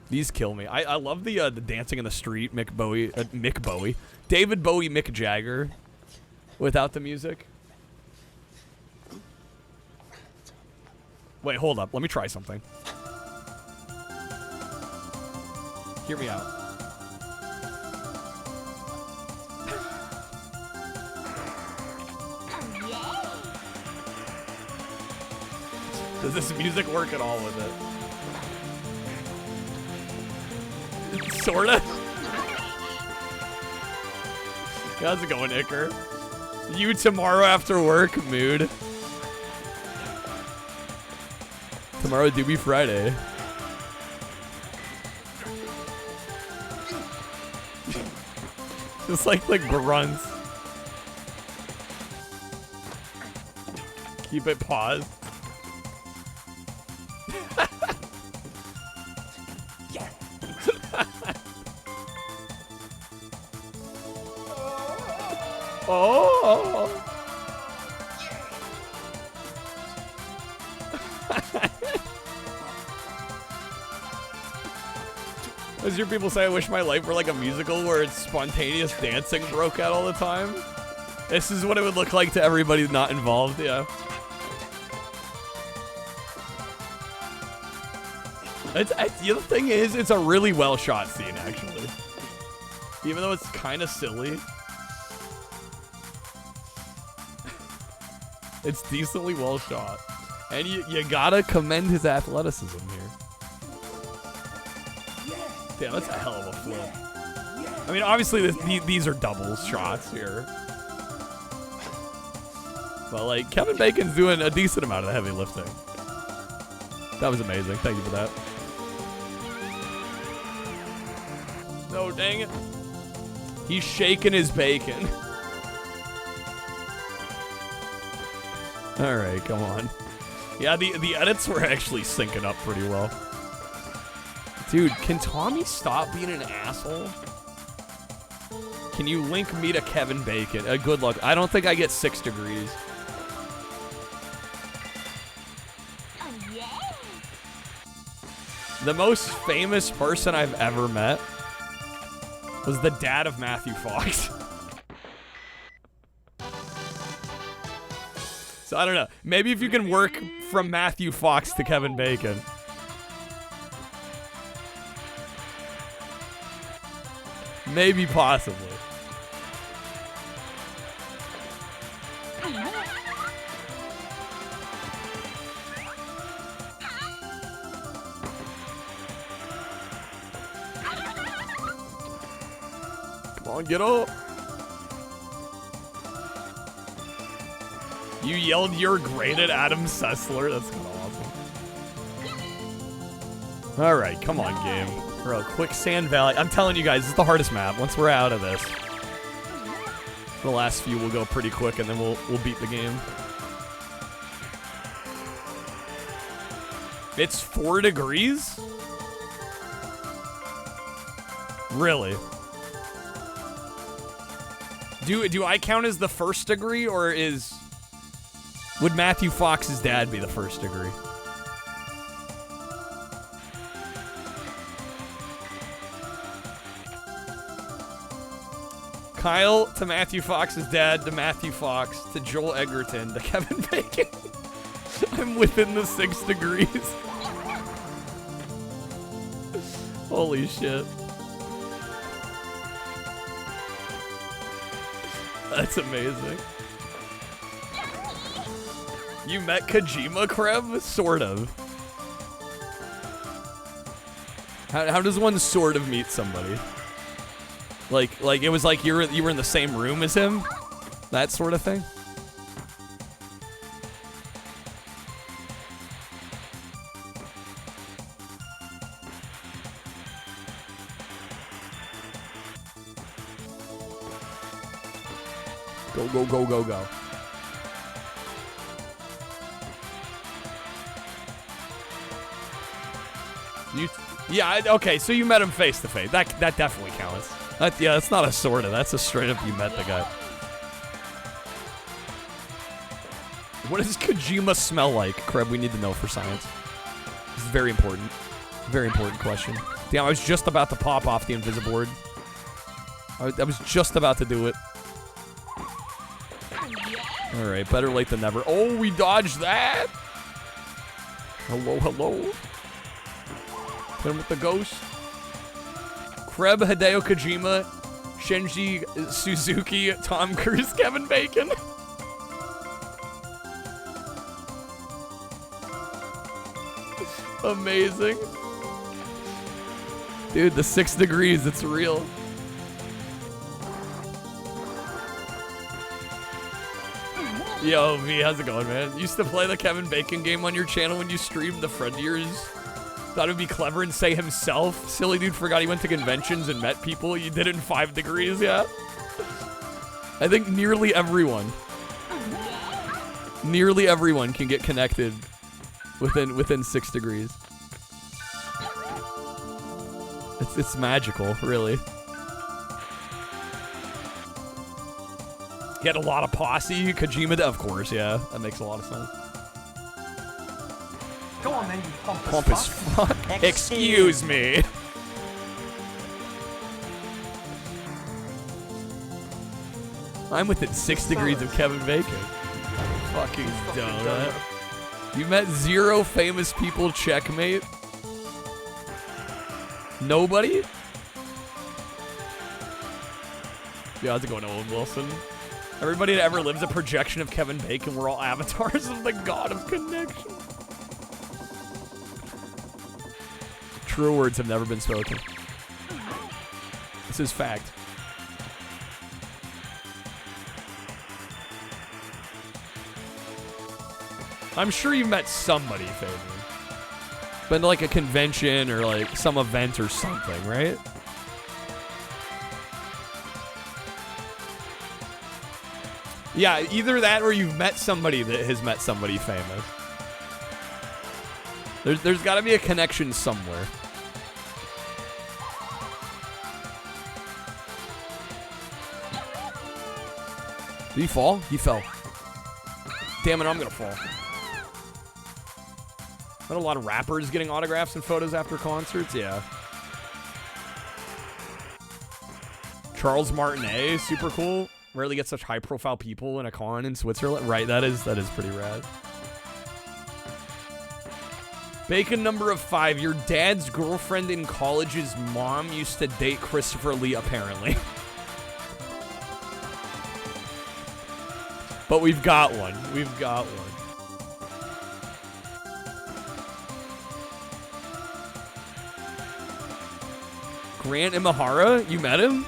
These kill me. I love the dancing in the street, Mick Bowie, David Bowie, Mick Jagger, without the music. Wait, hold up. Let me try something. Hear me out. Does this music work at all with it? Sorta. How's it going, Icker? You tomorrow after work, mood. Tomorrow do be Friday. Just like the grunts. Keep it paused. Oh. As your people say, I wish my life were like a musical where it's spontaneous dancing broke out all the time. This is what it would look like to everybody not involved, yeah. The other thing is, it's a really well shot scene, actually. Even though it's kind of silly. It's decently well shot. And you gotta commend his athleticism here. Damn, that's a hell of a flip. I mean, obviously, these are double shots here. But, like, Kevin Bacon's doing a decent amount of the heavy lifting. That was amazing. Thank you for that. No, dang it. He's shaking his bacon. Alright, come on. Yeah, the edits were actually syncing up pretty well. Dude, can Tommy stop being an asshole? Can you link me to Kevin Bacon? Good luck. I don't think I get 6 degrees. The most famous person I've ever met was the dad of Matthew Fox. So I don't know. Maybe if you can work from Matthew Fox to Kevin Bacon. Maybe possibly. Come on, get up. You yelled you're great at Adam Sessler. That's kind of awesome. All right, come on, game. Bro, Quicksand Valley. I'm telling you guys, this is the hardest map. Once we're out of this, the last few will go pretty quick, and then we'll beat the game. It's 4 degrees? Really? Do I count as the first degree, or would Matthew Fox's dad be the first degree? Kyle to Matthew Fox's dad, to Matthew Fox, to Joel Egerton, to Kevin Bacon. I'm within the 6 degrees. Holy shit. That's amazing. You met Kojima, Kreb? Sort of. How does one sort of meet somebody? Like it was like you were in the same room as him? That sort of thing? Go, go, go, go, go. Yeah, okay, so you met him face to face. That definitely counts. Yeah, that's not a sorta. That's a straight up you met the guy. What does Kojima smell like? Kreb, we need to know for science. This is very important. Very important question. Damn, I was just about to pop off the Invisiboard. I was just about to do it. Alright, better late than never. Oh, we dodged that! Hello, hello. Hit him with the ghost. Kreb, Hideo Kojima, Shinji Suzuki, Tom Cruise, Kevin Bacon. Amazing. Dude, the 6 degrees, it's real. Yo, V, how's it going, man? Used to play the Kevin Bacon game on your channel when you streamed. The friend of yours thought it'd be clever and say himself. Silly dude forgot he went to conventions and met people. You did it in 5 degrees, yeah? I think nearly everyone can get connected within 6 degrees. It's magical, really. He had a lot of posse. Kojima, of course, yeah. That makes a lot of sense. Go on then, you pompous Pompous fuck. Excuse me. I'm within 6 degrees of Kevin Bacon. Fucking donut. You met 0 famous people, checkmate. Nobody? Yeah, how's it going, Owen Wilson? Everybody that ever lives a projection of Kevin Bacon, we're all avatars of the god of connection. True words have never been spoken. This is fact. I'm sure you met somebody, Fabian. Been to like a convention or like some event or something, right? Yeah, either that or you've met somebody that has met somebody famous. There's got to be a connection somewhere. Did he fall? He fell. Damn it, I'm gonna fall. Not a lot of rappers getting autographs and photos after concerts, yeah. Charles Martinet, super cool. Rarely get such high-profile people in a con in Switzerland. Right, that is pretty rad. Bacon number of 5. Your dad's girlfriend in college's mom used to date Christopher Lee, apparently. But we've got one. We've got one. Grant Imahara? You met him?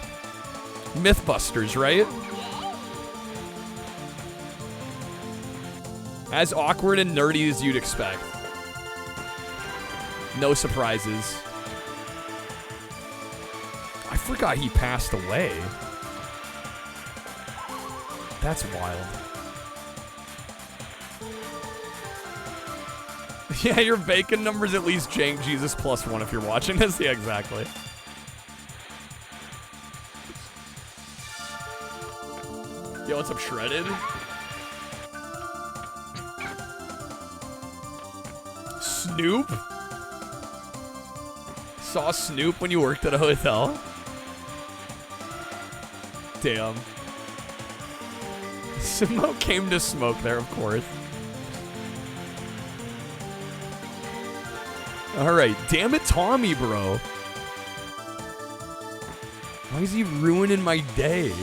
Mythbusters, right? As awkward and nerdy as you'd expect. No surprises. I forgot he passed away. That's wild. Yeah, your bacon number's at least Jank Jesus +1 if you're watching this. Yeah, exactly. Yo, what's up, Shredded? Snoop? Saw Snoop when you worked at a hotel? Damn. Smoke came to smoke there, of course. Alright, damn it, Tommy, bro. Why is he ruining my day?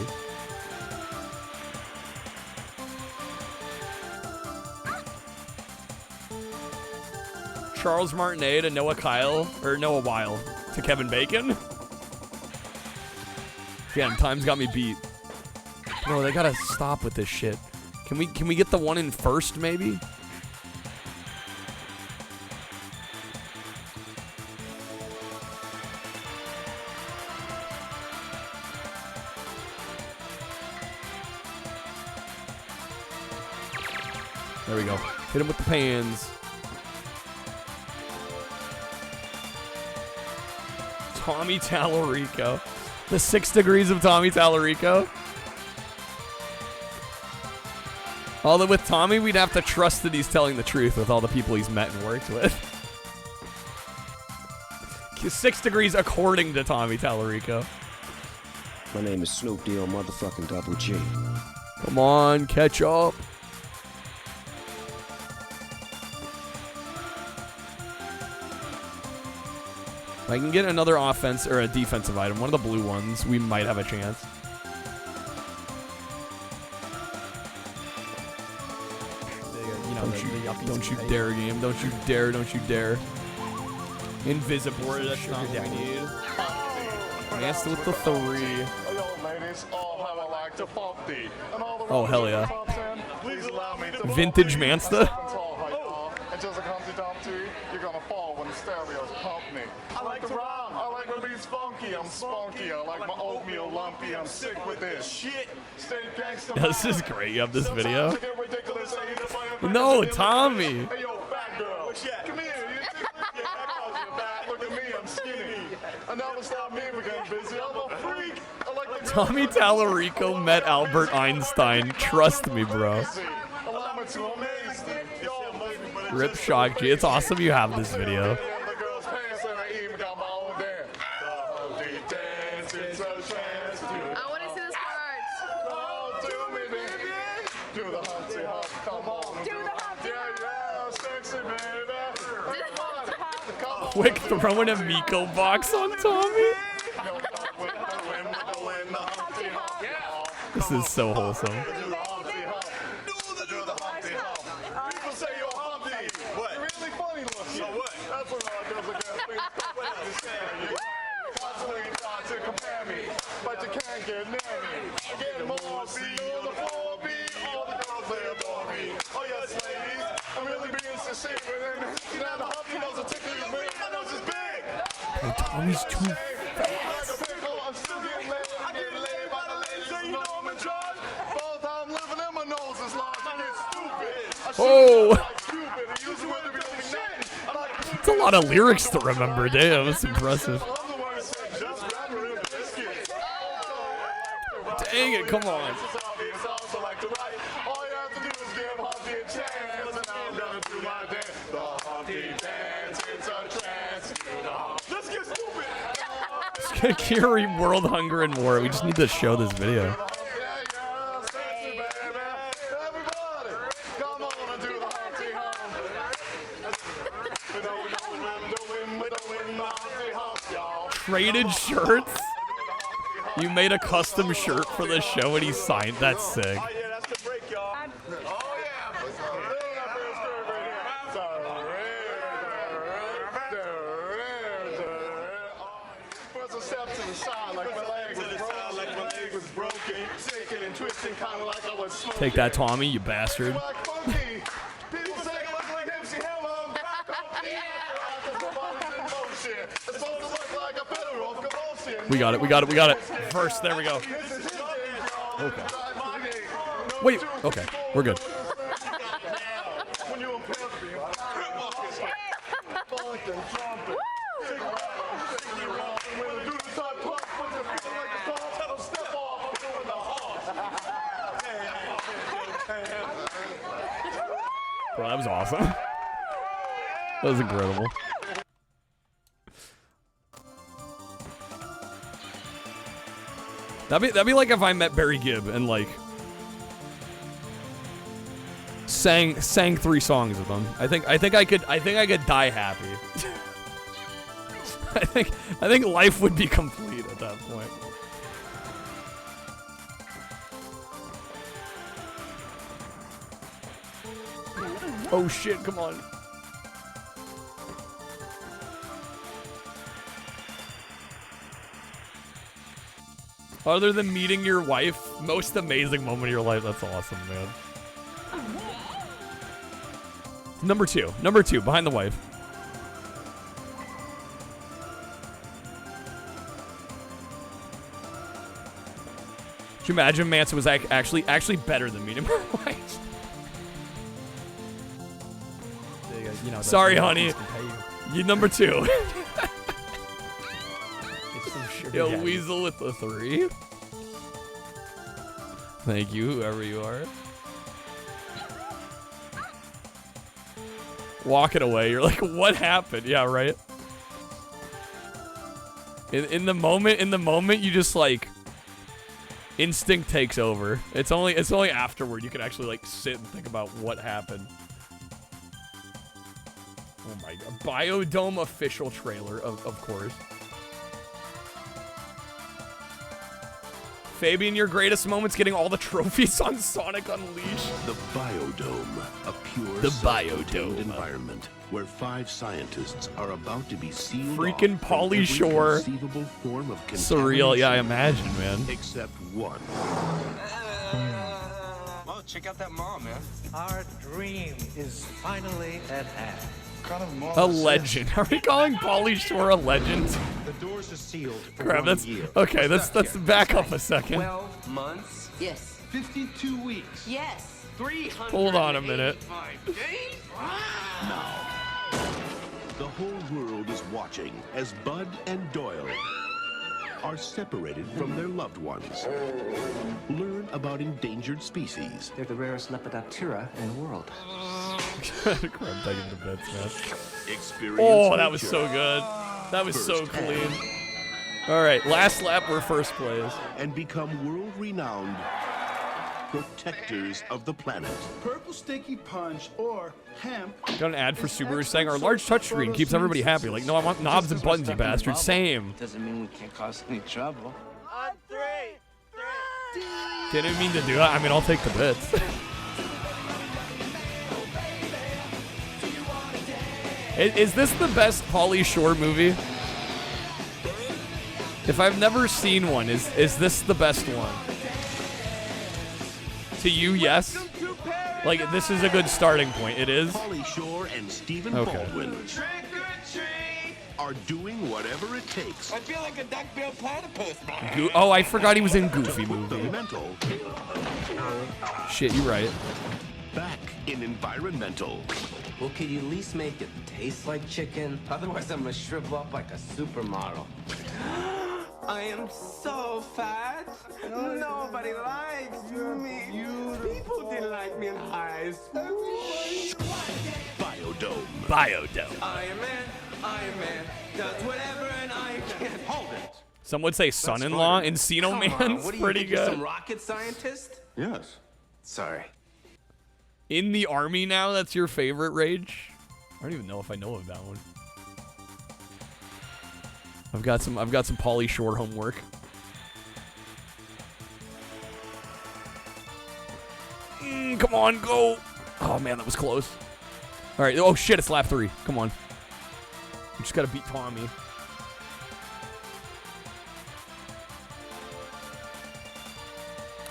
Charles Martinet to Noah Weil to Kevin Bacon. Damn, time's got me beat. Bro, they gotta stop with this shit. Can we get the one in first, maybe? There we go. Hit him with the pans. Tommy Tallarico. The 6 degrees of Tommy Tallarico. Although with Tommy, we'd have to trust that he's telling the truth with all the people he's met and worked with. 6 degrees according to Tommy Tallarico. My name is Snoop D on motherfucking Double G. Come on, catch up. If I can get another offense or a defensive item, one of the blue ones, we might have a chance. Don't you dare, game. Don't you dare, don't you dare. Invisiboard, that's not what we need. Master with the 3. Oh, hell yeah. Vintage Mansta? You're gonna fall when the stereos pump me. I like to rhyme. I like when beats funky. I'm spunky. I like my oatmeal lumpy. I'm sick with this shit. Stay gangsta. Yeah, this is great. You have this video. No, Tommy. Hey, yo, fat girl. Come here. Look at me. I'm skinny. I never stop me from getting busy. I'm a freak. I like the Tommy Tallarico met Albert Einstein. Trust me, bro. Rip Shock G. It's awesome you have this video. Quick throwing a Miko box on Tommy. This is so wholesome. But you can't get near me. Get more B on the 4B. All the girls they adore me. Oh yes, ladies, I'm really being sincere. You know the Humpty knows a tickle is big. My nose is big. Oh, Tommy's too I'm still getting laid. I get laid by the ladies. So you know I'm in charge. Both I'm living in my Oh! It's a lot of lyrics to remember. Damn, that's impressive. Dang it, come on. Kiri World Hunger and War. We just need to show this video. Traded shirts? You made a custom shirt for the show and he signed. That's sick. Take that, Tommy, you bastard. We got it, we got it, we got it. First, there we go. Okay. Wait, okay, we're good. Bro, that was awesome. That was incredible. That'd be like if I met Barry Gibb and like sang 3 songs with him. I think I could die happy. I think life would be complete at that point. Oh shit, come on. Other than meeting your wife, most amazing moment of your life. That's awesome, man. Number two, behind the wife. Could you imagine Manson was actually better than meeting my wife? You know, sorry, honey. You number 2. Yo, Weasel with the 3. Thank you, whoever you are. Walking away, you're like, what happened? Yeah, right. In the moment, you just like instinct takes over. It's only afterward you can actually like sit and think about what happened. Oh my god. Biodome official trailer, of course. Fabian, your greatest moment's getting all the trophies on Sonic Unleashed. The Biodome, a pure Biodome environment where 5 scientists are about to be sealed freaking off from Pauly every Shore. conceivable form of Surreal, yeah, I imagine, man. Except one. Well, check out that mom, man. Our dream is finally at hand. A legend. Are we calling Pauly Shore a legend? The doors are sealed for Crap, 1 that's year. okay. Let's back up a second. 12 months? Yes. 52 weeks? Yes. 300. Hold on a minute. days? Now, the whole world is watching as Bud and Doyle are separated from their loved ones. Learn about endangered species. They're the rarest Lepidoptera in the world. Crap, taking the bits, man. Experience Oh, that was nature. so good. That was so Firsthand. clean. All right, last lap, we're first place. And become world-renowned protectors of the planet. Purple sticky punch or hemp. Got an ad for Subaru saying our large touchscreen keeps everybody happy. Like, no, I want knobs and buttons, you bastard. Same. Doesn't mean we can't cause any trouble. On 3. Didn't mean to do that. I mean, I'll take the bits. Is this the best Pauly Shore movie? If I've never seen one, is this the best one? To you, yes? Like, this is a good starting point. It is? Pauly Shore and Stephen Okay. Baldwin are doing whatever it takes. I feel like a duck-billed platypus. Oh, I forgot he was in Goofy movie. The mental Shit, you're right. back in environmental. Well, could you at least make it taste like chicken? Otherwise, I'm gonna shrivel up like a supermodel. I am so fat. Nobody likes me. People didn't like me in high school. Biodome. Biodome. Iron Man does whatever and I can't hold it. Some would say son-in-law. Encino Man's what do you pretty think, you're good. some rocket scientist? Yes. Sorry. In the army now, that's your favorite Rage? I don't even know if I know of that one. I've got some Pauly Shore homework. Come on, go! Oh man, that was close. All right, oh shit, it's lap 3. Come on. We just gotta beat Tommy.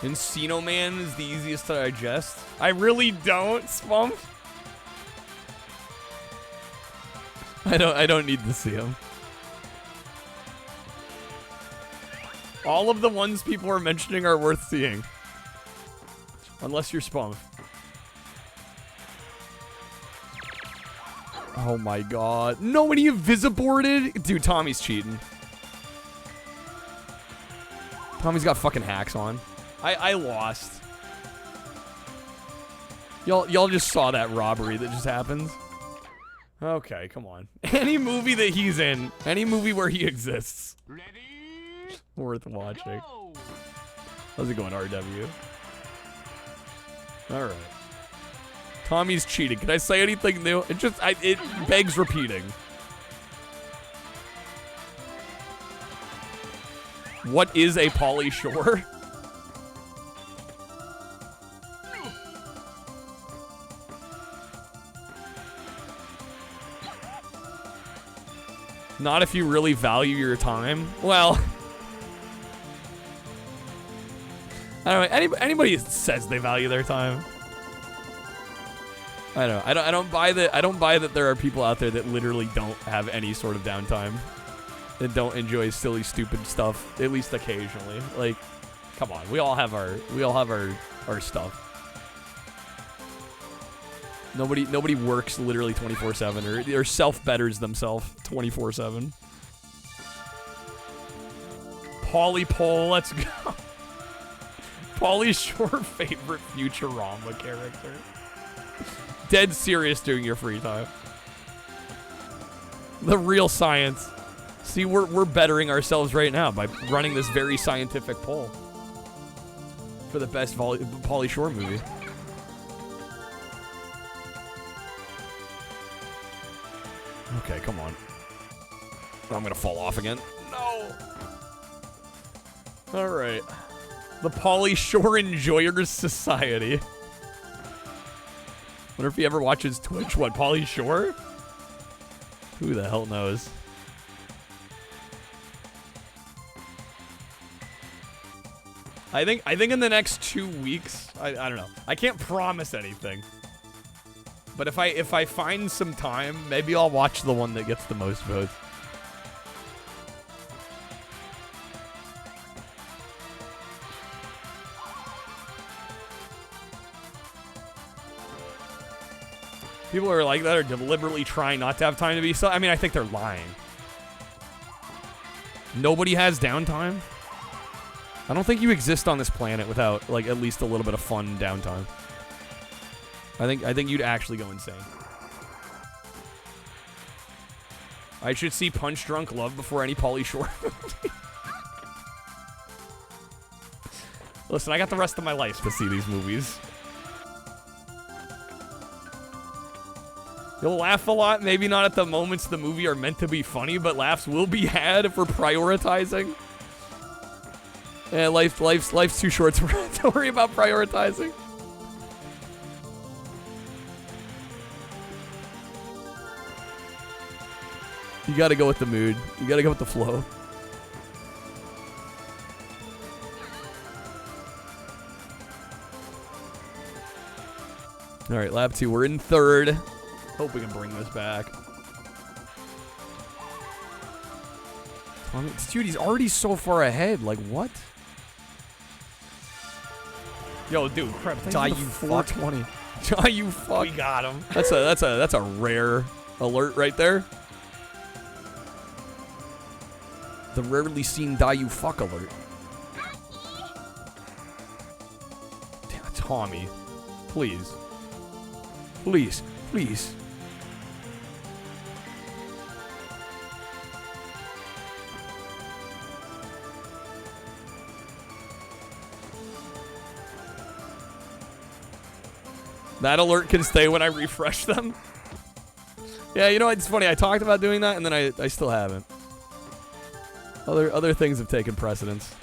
Encino Man is the easiest to digest. I really don't, Spump. I don't need to see him. All of the ones people are mentioning are worth seeing. Unless you're Spump. Oh my god. No, and he invisiboarded? Dude, Tommy's cheating. Tommy's got fucking hacks on. I lost. Y'all just saw that robbery that just happened. Okay, come on. Any movie that he's in, any movie where he exists, worth watching. How's it going, RW? All right. Tommy's cheating. Can I say anything new? It begs repeating. What is a Pauly Shore? Not if you really value your time. Well, I don't know. Anybody that says they value their time. I don't know. I don't buy that. I don't buy that there are people out there that literally don't have any sort of downtime and don't enjoy silly, stupid stuff, at least occasionally. Like, come on. We all have our stuff. Nobody works literally 24/7 or self-betters themselves 24/7. Pauly Pole, let's go. Pauly Shore favorite Futurama character. Dead serious doing your free time. The real science. See, we're bettering ourselves right now by running this very scientific poll for the best Pauly Shore movie. Okay, come on. I'm gonna fall off again. No. All right. The Pauly Shore Enjoyers Society. Wonder if he ever watches Twitch. What, Pauly Shore? Who the hell knows? I think in the next 2 weeks, I don't know. I can't promise anything. But if I find some time, maybe I'll watch the one that gets the most votes. People who are like that are deliberately trying not to have time to be so. I mean, I think they're lying. Nobody has downtime. I don't think you exist on this planet without, like, at least a little bit of fun downtime. I think you'd actually go insane. I should see Punch Drunk Love before any Pauly Shore movie. Listen, I got the rest of my life to see these movies. You'll laugh a lot, maybe not at the moments the movie are meant to be funny, but laughs will be had if we're prioritizing. Yeah, life's too short to worry about prioritizing. You gotta go with the mood. You gotta go with the flow. All right, lap 2. We're in 3rd. Hope we can bring this back. Dude, he's already so far ahead. Like, what? Yo, dude, crap, die, you 420. Oh, you fuck. We got him. That's a rare alert right there. The rarely seen die you fuck alert. Damn, Tommy. Please. Please. Please. That alert can stay when I refresh them. Yeah, you know, it's funny. I talked about doing that, and then I still haven't. Other things have taken precedence.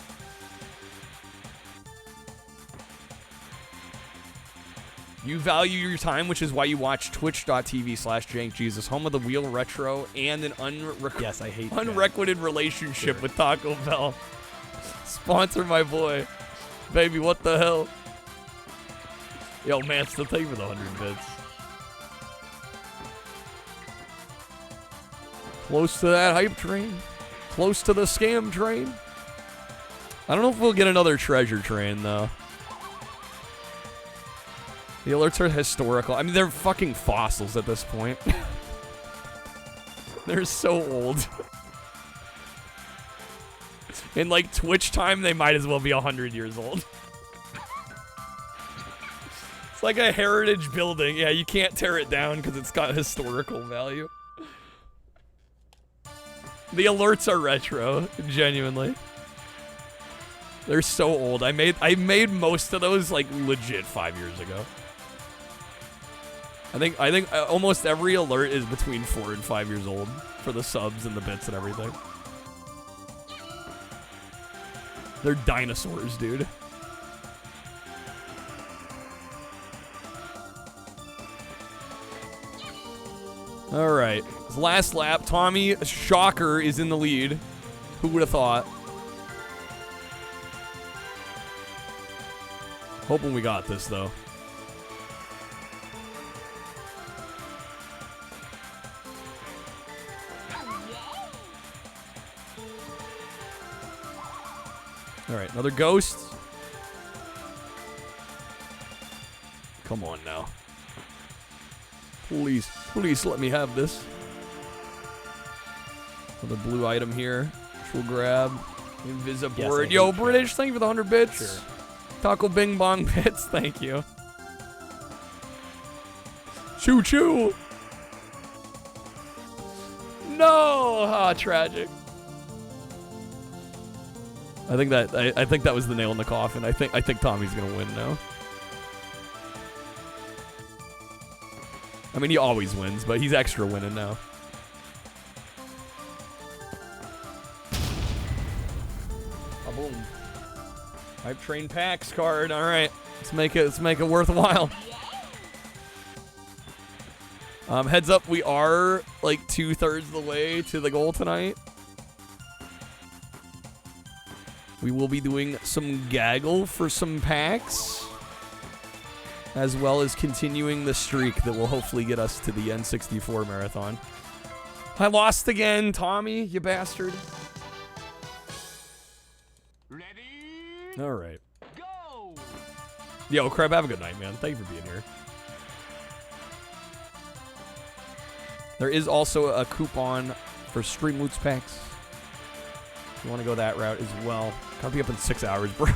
You value your time, which is why you watch twitch.tv/JankJesus, home of the Wheel Retro, and an yes, I hate unrequited relationship with Taco Bell. Sponsor my boy. Baby, what the hell? Yo, man, still thank you for the 100 bits. Close to that hype train. Close to the scam train. I don't know if we'll get another treasure train, though. The alerts are historical. I mean, they're fucking fossils at this point. They're so old. In, like, Twitch time, they might as well be 100 years old. It's like a heritage building. Yeah, you can't tear it down because it's got historical value. The alerts are retro, genuinely. They're so old. I made most of those like legit 5 years ago. I think almost every alert is between 4 and 5 years old for the subs and the bits and everything. They're dinosaurs, dude. All right, last lap. Tommy, shocker, is in the lead. Who would have thought? Hoping we got this, though. All right, another ghost. Come on now. Please, please let me have this. Another blue item here, which we'll grab. Invisiboard. Yes, Yo, British, thank you for the 100 bits. Sure. Taco Bing Bong bits, thank you. Choo choo. No, ah, tragic. I think that was the nail in the coffin. I think Tommy's gonna win now. I mean, he always wins, but he's extra winning now. Boom. Hype Train Packs card. All right, let's make it worthwhile. Heads up, we are like 2/3 of the way to the goal tonight. We will be doing some Gaggl for some packs, as well as continuing the streak that will hopefully get us to the N64 marathon. I lost again, Tommy, you bastard. Ready? All right. Go. Yo, Crab, have a good night, man. Thank you for being here. There is also a coupon for Stream Loots packs. You want to go that route as well. Gotta be up in 6 hours, bro.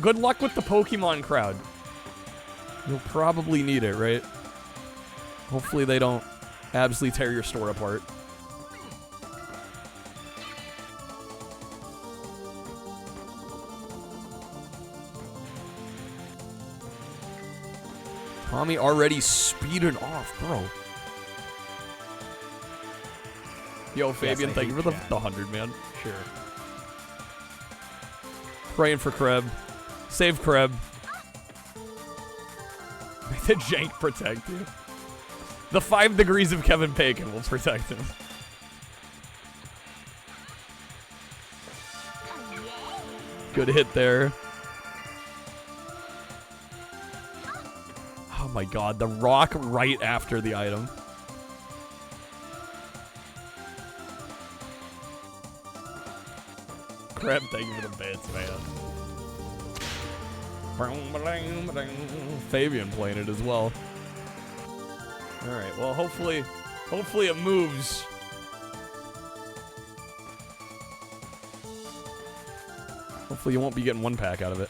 Good luck with the Pokemon crowd. You'll probably need it, right? Hopefully they don't absolutely tear your store apart. Tommy already speeding off, bro. Yo, Fabian, Yes, thank you for the 100, man. Sure. Praying for Kreb. Save Kreb. Make the jank protect you. The 5 degrees of Kevin Bacon will protect him. Good hit there. Oh my god, the rock right after the item. Crab, thank you for the bits, man. Fabian playing it as well. All right. Well, hopefully it moves. Hopefully you won't be getting one pack out of it.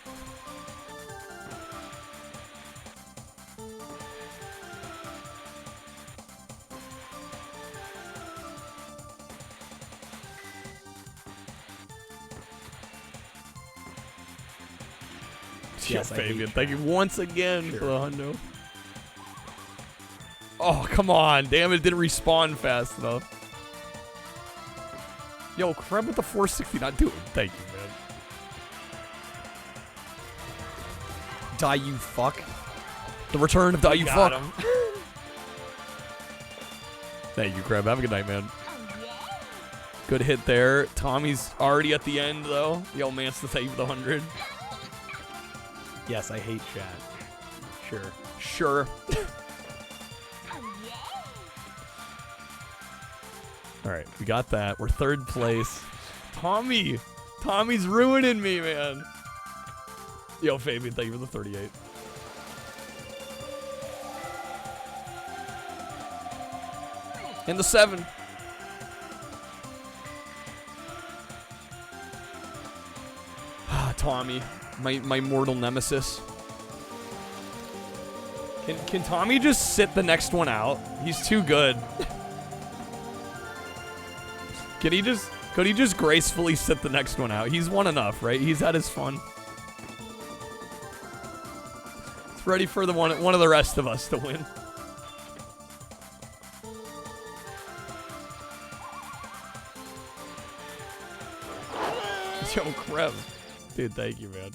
Yes, Fabian, thank you once again for the hundo. Oh, come on. Damn, it didn't respawn fast enough. Yo, Kreb with the 469. Dude, thank you, man. Die, you fuck. The return of Die, you fuck. Him. Thank you, Kreb. Have a good night, man. Good hit there. Tommy's already at the end, though. Yo, Mance, to thank you for the 100. Yes, I hate chat. Sure. Sure. All right, we got that. We're third place. Tommy's ruining me, man. Yo, Fabian, thank you for the 38. And the 7. Tommy, my mortal nemesis. Can Tommy just sit the next one out? He's too good. Could he just gracefully sit the next one out? He's won enough, right? He's had his fun. It's ready for the one of the rest of us to win. Yo, Krev. Dude, thank you, man.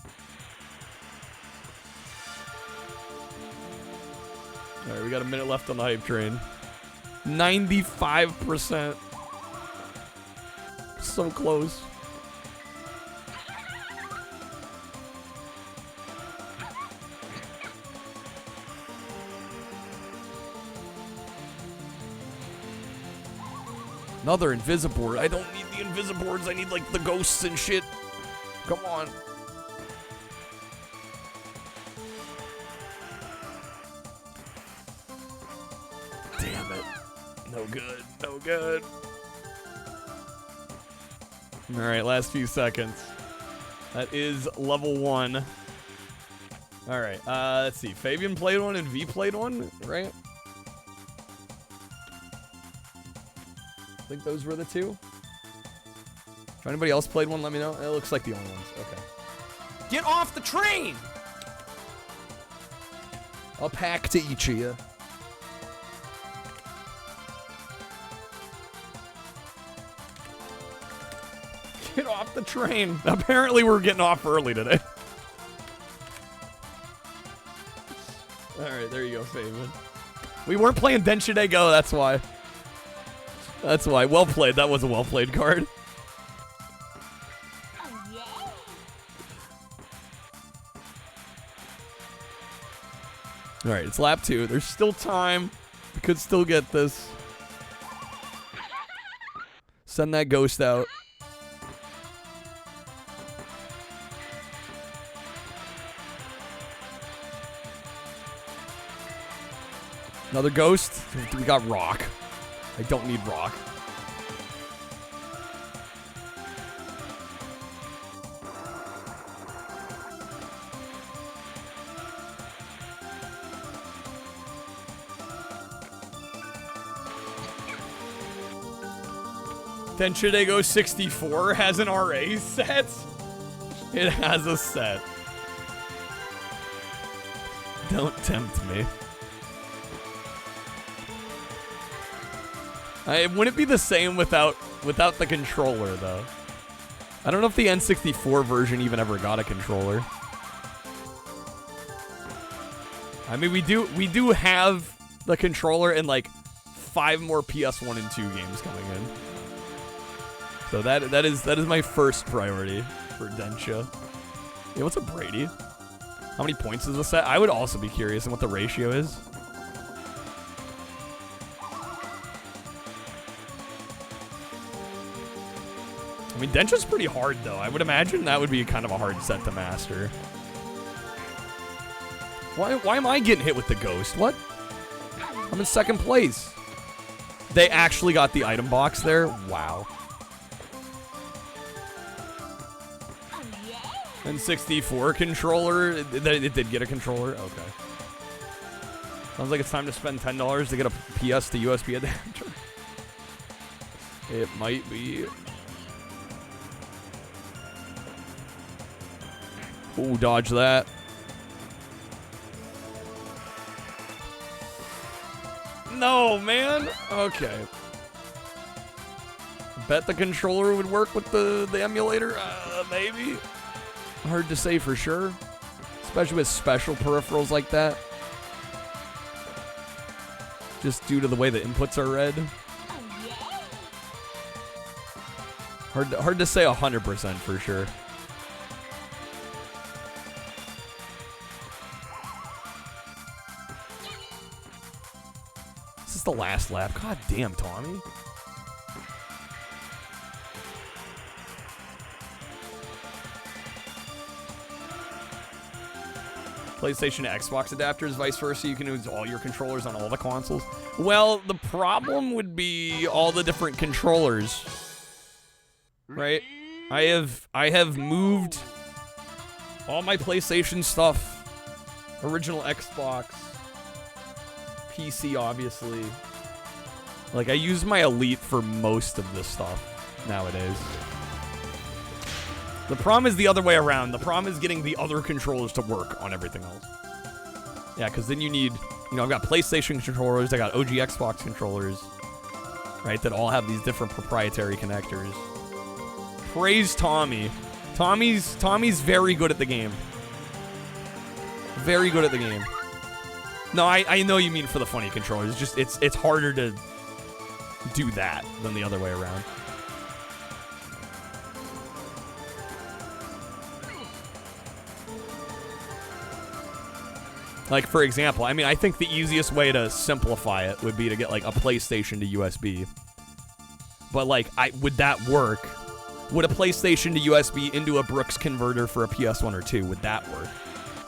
Alright, we got a minute left on the hype train. 95%. So close. Another Invisiboard. I don't need the Invisiboards. I need, like, the ghosts and shit. Come on. Damn it. No good. No good. All right, last few seconds. That is level 1. All right, let's see. Fabian played one and V played one, right? I think those were the two. If anybody else played one, let me know. It looks like the only ones. Okay. Get off the train! A pack to each of you. Get off the train. Apparently we're getting off early today. Alright, there you go, Fabian. We weren't playing Denshide Go, that's why. That's why. Well played. That was a well played card. Alright, it's lap 2. There's still time. We could still get this. Send that ghost out. Another ghost. We got rock. I don't need rock. Denshide Go 64 has an RA set. It has a set. Don't tempt me. Wouldn't it be the same without the controller, though? I don't know if the N64 version even ever got a controller. I mean, we do have the controller in like 5 more PS1 and 2 games coming in. So that is my first priority for Densha. Yeah, what's up, Brady? How many points is the set? I would also be curious on what the ratio is. I mean, Densha's pretty hard, though. I would imagine that would be kind of a hard set to master. Why am I getting hit with the ghost? What? I'm in second place. They actually got the item box there? Wow. N64 controller? It did get a controller? Okay. Sounds like it's time to spend $10 to get a PS to USB adapter. It might be. Ooh, dodge that. No, man. Okay. Bet the controller would work with the emulator? Maybe. Hard to say for sure. Especially with special peripherals like that. Just due to the way the inputs are read. Hard to say 100% for sure. This is the last lap. God damn, Tommy. PlayStation to Xbox adapters, vice versa. You can use all your controllers on all the consoles. Well, the problem would be all the different controllers. Right? I have moved all my PlayStation stuff, original Xbox, PC obviously. Like I use my Elite for most of this stuff nowadays. The problem is the other way around. The problem is getting the other controllers to work on everything else. Yeah, because then you need, you know, I've got PlayStation controllers, I got OG Xbox controllers, right, that all have these different proprietary connectors. Praise Tommy. Tommy's very good at the game. Very good at the game. No, I know you mean for the funny controllers. Just it's harder to do that than the other way around. Like, for example, I mean, I think the easiest way to simplify it would be to get, like, a PlayStation to USB. But, like, would that work? Would a PlayStation to USB into a Brooks converter for a PS1 or 2, would that work?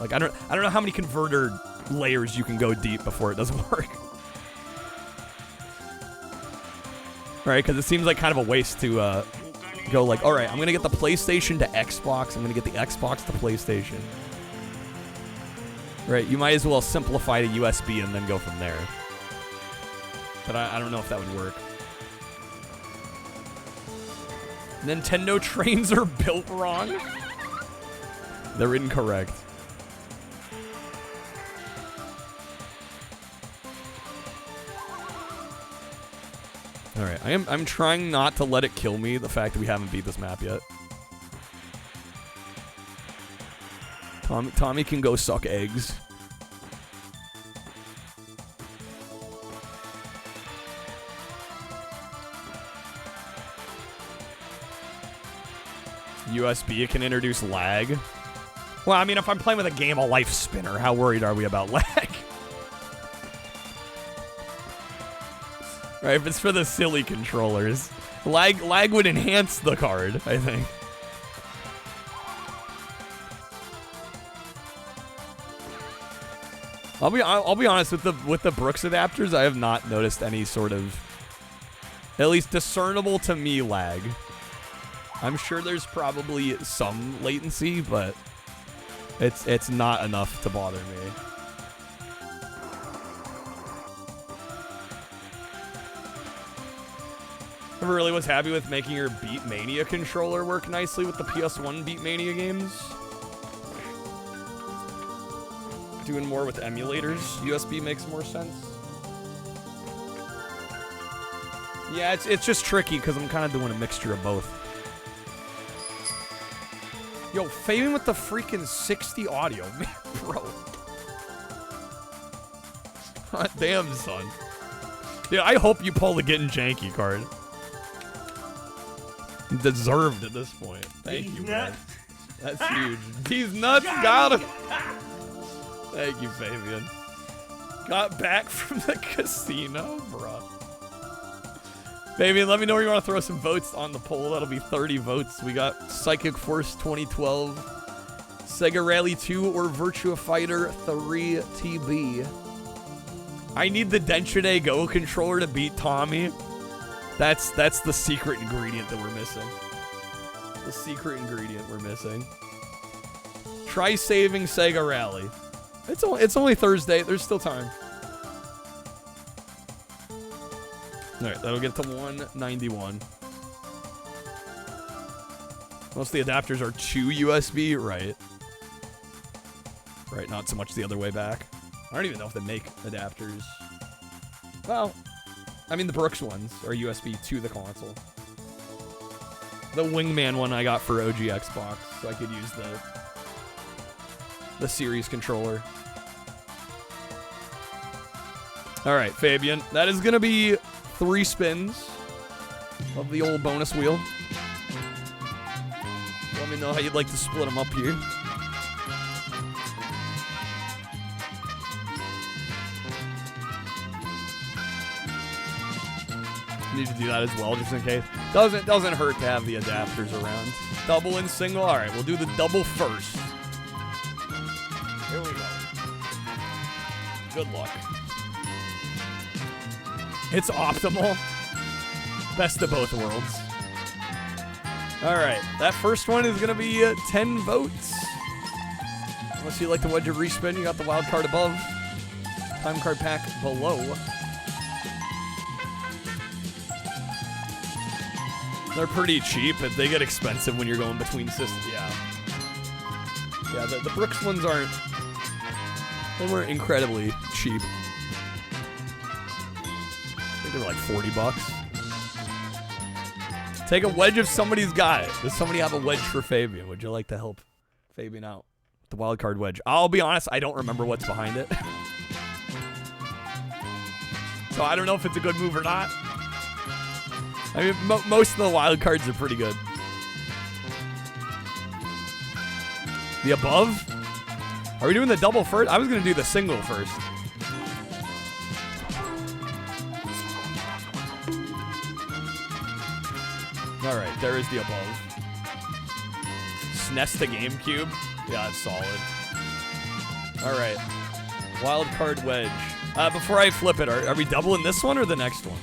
Like, I don't know how many converter layers you can go deep before it doesn't work. Right? Because it seems like kind of a waste to go, like, all right, I'm going to get the PlayStation to Xbox. I'm going to get the Xbox to PlayStation. Right, you might as well simplify to USB and then go from there. But I don't know if that would work. Nintendo trains are built wrong? They're incorrect. Alright, I'm trying not to let it kill me, the fact that we haven't beat this map yet. Tommy can go suck eggs. USB, it can introduce lag. Well, I mean, if I'm playing with a Game of Life spinner, how worried are we about lag? Right, if it's for the silly controllers. Lag would enhance the card, I think. I'll be honest, with the Brooks adapters, I have not noticed any sort of, at least discernible to me, lag. I'm sure there's probably some latency, but it's not enough to bother me. Never really was happy with making your Beatmania controller work nicely with the PS1 Beatmania games. Doing more with emulators. USB makes more sense. Yeah, it's just tricky because I'm kind of doing a mixture of both. Yo, Fabian with the freaking 60 audio, man, bro. God damn, son. Yeah, I hope you pull the getting janky card. Deserved at this point. Thank you, man. That's huge. These nuts got him. Thank you, Fabian. Got back from the casino, bruh. Fabian, let me know where you want to throw some votes on the poll. That'll be 30 votes. We got Psychic Force 2012, Sega Rally 2 or Virtua Fighter 3 TB. I need the Denshide Go controller to beat Tommy. That's the secret ingredient that we're missing. The secret ingredient we're missing. Try saving Sega Rally. It's only Thursday. There's still time. All right, that'll get to 191. Most of the adapters are 2 USB, right? Right, not so much the other way back. I don't even know if they make adapters. Well, I mean the Brooks ones are USB to the console. The Wingman one I got for OG Xbox, so I could use the Series controller. All right, Fabian, that is gonna be 3 spins of the old bonus wheel. Let me know how you'd like to split them up here. Need to do that as well, just in case. Doesn't hurt to have the adapters around. Double and single. All right, we'll do the double first. Here we go. Good luck. It's optimal. Best of both worlds. All right, that first one is gonna be 10 votes. Unless you like the wedge of respin, you got the wild card above, time card pack below. They're pretty cheap, but they get expensive when you're going between systems. Yeah, the Brooks ones they weren't incredibly cheap. I think they were like $40. Take a wedge if somebody's got it. Does somebody have a wedge for Fabian? Would you like to help Fabian out with the wild card wedge? I'll be honest, I don't remember what's behind it. So I don't know if it's a good move or not. I mean, most of the wild cards are pretty good. The above? Are we doing the double first? I was going to do the single first. All right, there is the above. SNES to GameCube. Yeah, that's solid. All right. Wild card wedge. Before I flip it, are we doubling this one or the next one?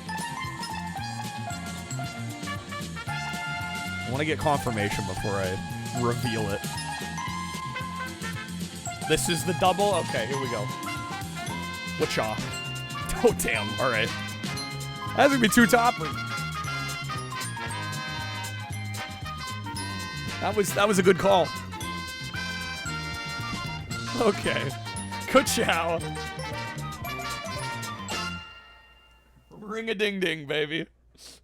I want to get confirmation before I reveal it. This is the double? Okay, here we go. Whatcha? Oh, damn. All right. That's going to be 2 toppers. That was a good call. Okay. Ka-chow. Ring-a-ding-ding, baby.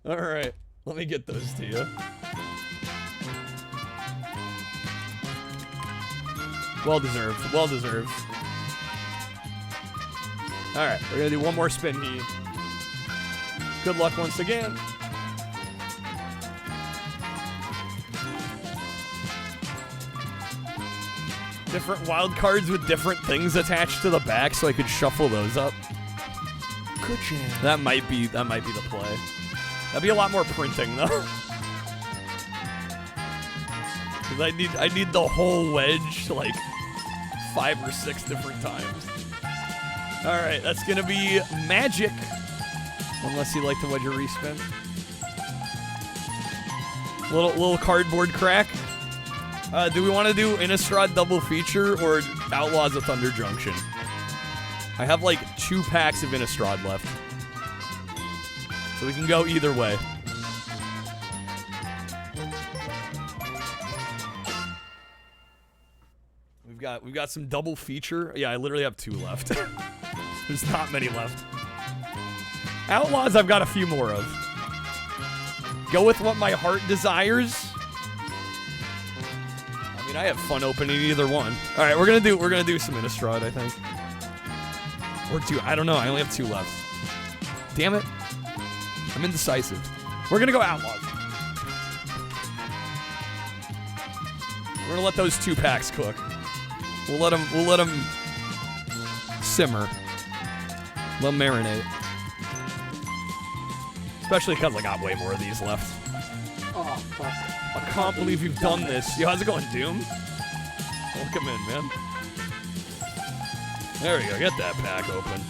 All right. Let me get those to you. Well deserved. Well deserved. All right. We're going to do one more spin here. Good luck once again. Different wild cards with different things attached to the back, so I could shuffle those up. Good job. That might be the play. That'd be a lot more printing though. Cause I need the whole wedge like 5 or 6 different times. All right, that's gonna be magic. Unless you like the wedge or respin. Little cardboard crack. Do we want to do Innistrad double feature or Outlaws of Thunder Junction? I have like 2 packs of Innistrad left. So we can go either way. We've got some double feature. Yeah, I literally have 2 left. There's not many left. Outlaws I've got a few more of. Go with what my heart desires. I mean, I have fun opening either one. All right, we're gonna do some Innistrad, I think. Or 2. I don't know. I only have 2 left. Damn it. I'm indecisive. We're gonna go Outlaws. We're gonna let those 2 packs cook. We'll let them simmer. Let them marinate. Especially because I got way more of these left. Oh, fuck. I can't believe you've done this. Yo, how's it going, Doom? Welcome in, man. There we go. Get that pack open.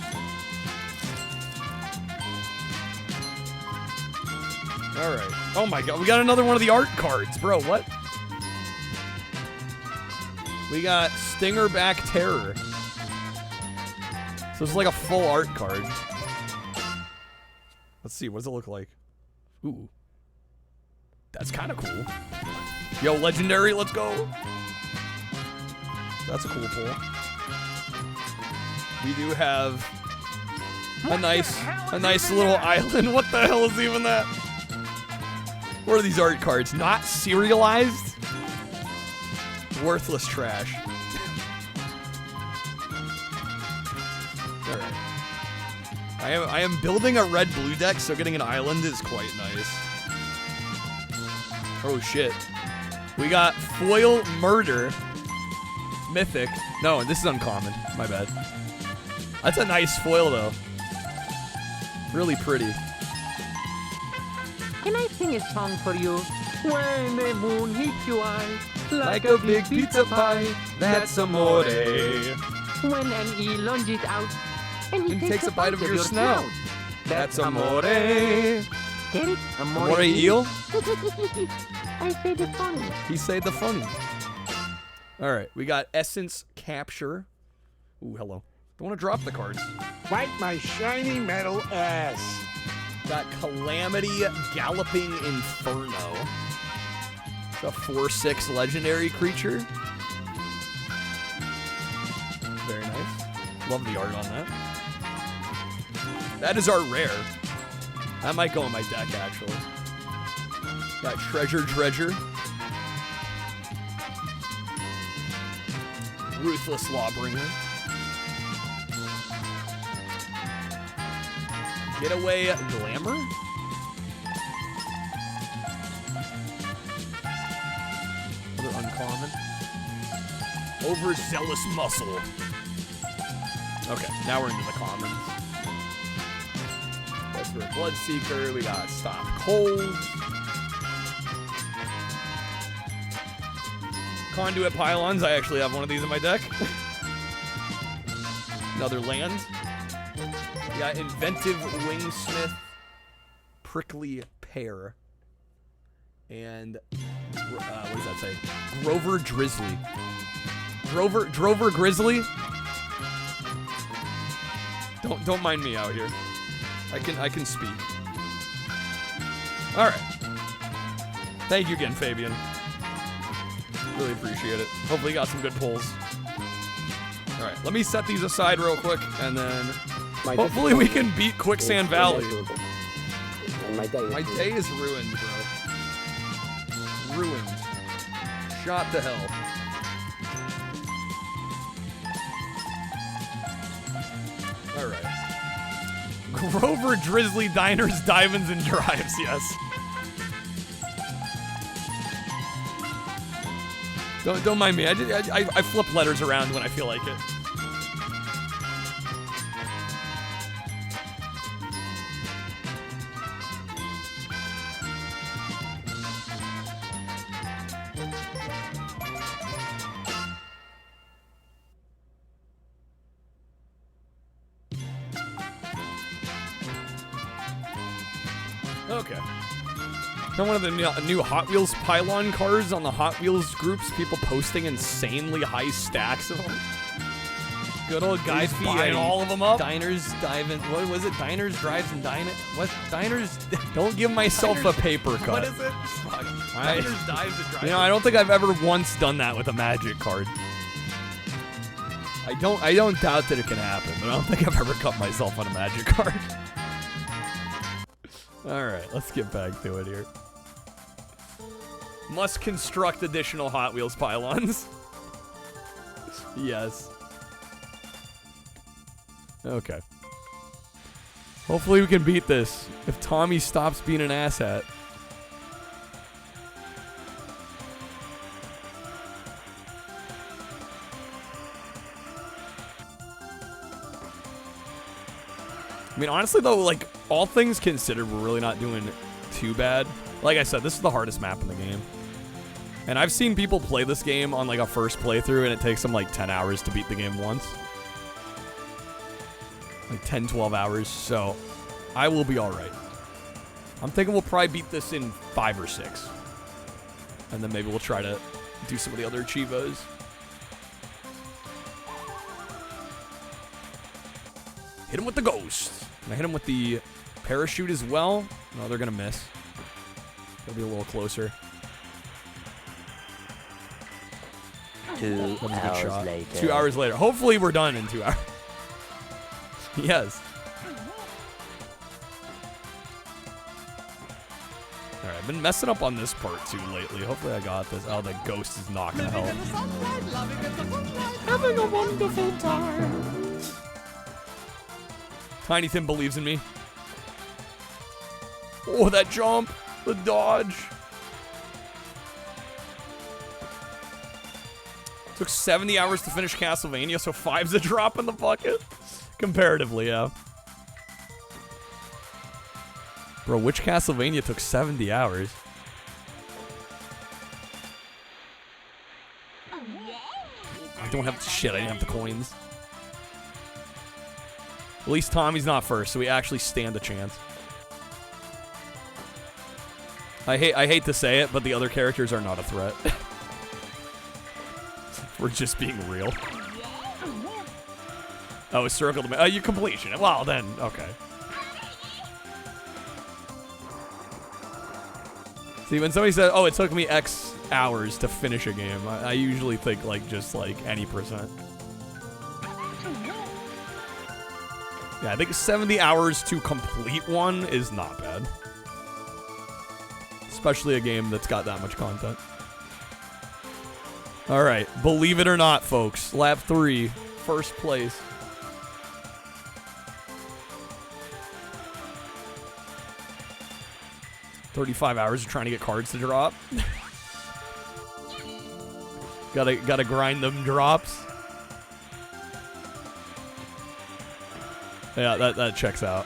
All right. Oh my god, we got another one of the art cards, bro. What? We got Stingerback Terror. So it's like a full art card. Let's see. What does it look like? Ooh. That's kind of cool. Yo, legendary, let's go. That's a cool pull. We do have a nice little island. What the hell is even that? What are these art cards? Not serialized? Worthless trash. Alright. I am building a red-blue deck, so getting an island is quite nice. Oh shit. We got Foil Murder. Mythic. No, this is uncommon. My bad. That's a nice foil, though. Really pretty. Can I sing a song for you? When the moon hits your eye, Like a big pizza pie, that's amore. when an eel lunges out, and he takes a bite of your snout. That's amore. Get it? Amore eel? I say the funny. He say the funny. All right, we got Essence Capture. Ooh, hello. Don't want to drop the cards. Wipe my shiny metal ass. Got Calamity Galloping Inferno. It's a 4/6 legendary creature. Very nice. Love the art on that. That is our rare. That might go in my deck, actually. Got Treasure Dredger. Ruthless Lawbringer. Getaway Glamour? Another uncommon. Overzealous Muscle. Okay, now we're into the commons. Desperate Bloodseeker. We got Stop Cold. Conduit Pylons. I actually have one of these in my deck. Another land. We got Inventive Wingsmith, Prickly Pear, and what does that say? Grover Drizzly. Drover Grizzly. Don't mind me out here. I can speak. All right. Thank you again, Fabian. Really appreciate it. Hopefully you got some good pulls. All right, let me set these aside real quick, and then hopefully we can beat Quicksand Valley. My day is ruined, bro. Ruined. Shot to hell. All right. Grover Drizzly Diners, Diamonds, and Drives, yes. Don't mind me. I flip letters around when I feel like it. Okay. Now one of the new Hot Wheels pylon cars on the Hot Wheels groups, people posting insanely high stacks of them. Good old Guy Fee buying all of them up. Diners, what was it? Diners, Drives, and Dine it? What? Diners? Don't give myself a paper cut. What is it? Fuck. Diners, Dives, and Drives. You know, I don't think I've ever once done that with a Magic card. I don't doubt that it can happen, but I don't think I've ever cut myself on a Magic card. Alright, let's get back to it here. Must construct additional Hot Wheels pylons. Yes. Okay. Hopefully we can beat this if Tommy stops being an asshat. I mean, honestly, though, like, all things considered, we're really not doing too bad. Like I said, this is the hardest map in the game. And I've seen people play this game on like a first playthrough and it takes them like 10 hours to beat the game once. Like 10, 12 hours, so I will be alright. I'm thinking we'll probably beat this in 5 or 6. And then maybe we'll try to do some of the other Cheevos. Hit him with the ghost. Can I hit him with the parachute as well? No, they're gonna miss. They'll be a little closer. 2 hours later. 2 hours later. Hopefully we're done in 2 hours. Yes. Alright, I've been messing up on this part too lately. Hopefully I got this. Oh, the ghost is not gonna help. Having a wonderful time. Tiny Tim believes in me. Oh, that jump. The dodge. Took 70 hours to finish Castlevania, so 5's a drop in the bucket. Comparatively, yeah. Bro, which Castlevania took 70 hours? I don't have shit, I didn't have the coins. At least Tommy's not first, so we actually stand a chance. I hate to say it, but the other characters are not a threat. We're just being real. Oh, it's circle to you completion. Well, then, okay. See, when somebody said, oh, it took me X hours to finish a game, I usually think, like, just, like, any percent. Yeah, I think 70 hours to complete one is not bad. Especially a game that's got that much content. Alright, believe it or not, folks. Lap 3, first place. $35 hours of trying to get cards to drop. Gotta grind them drops. Yeah, that checks out.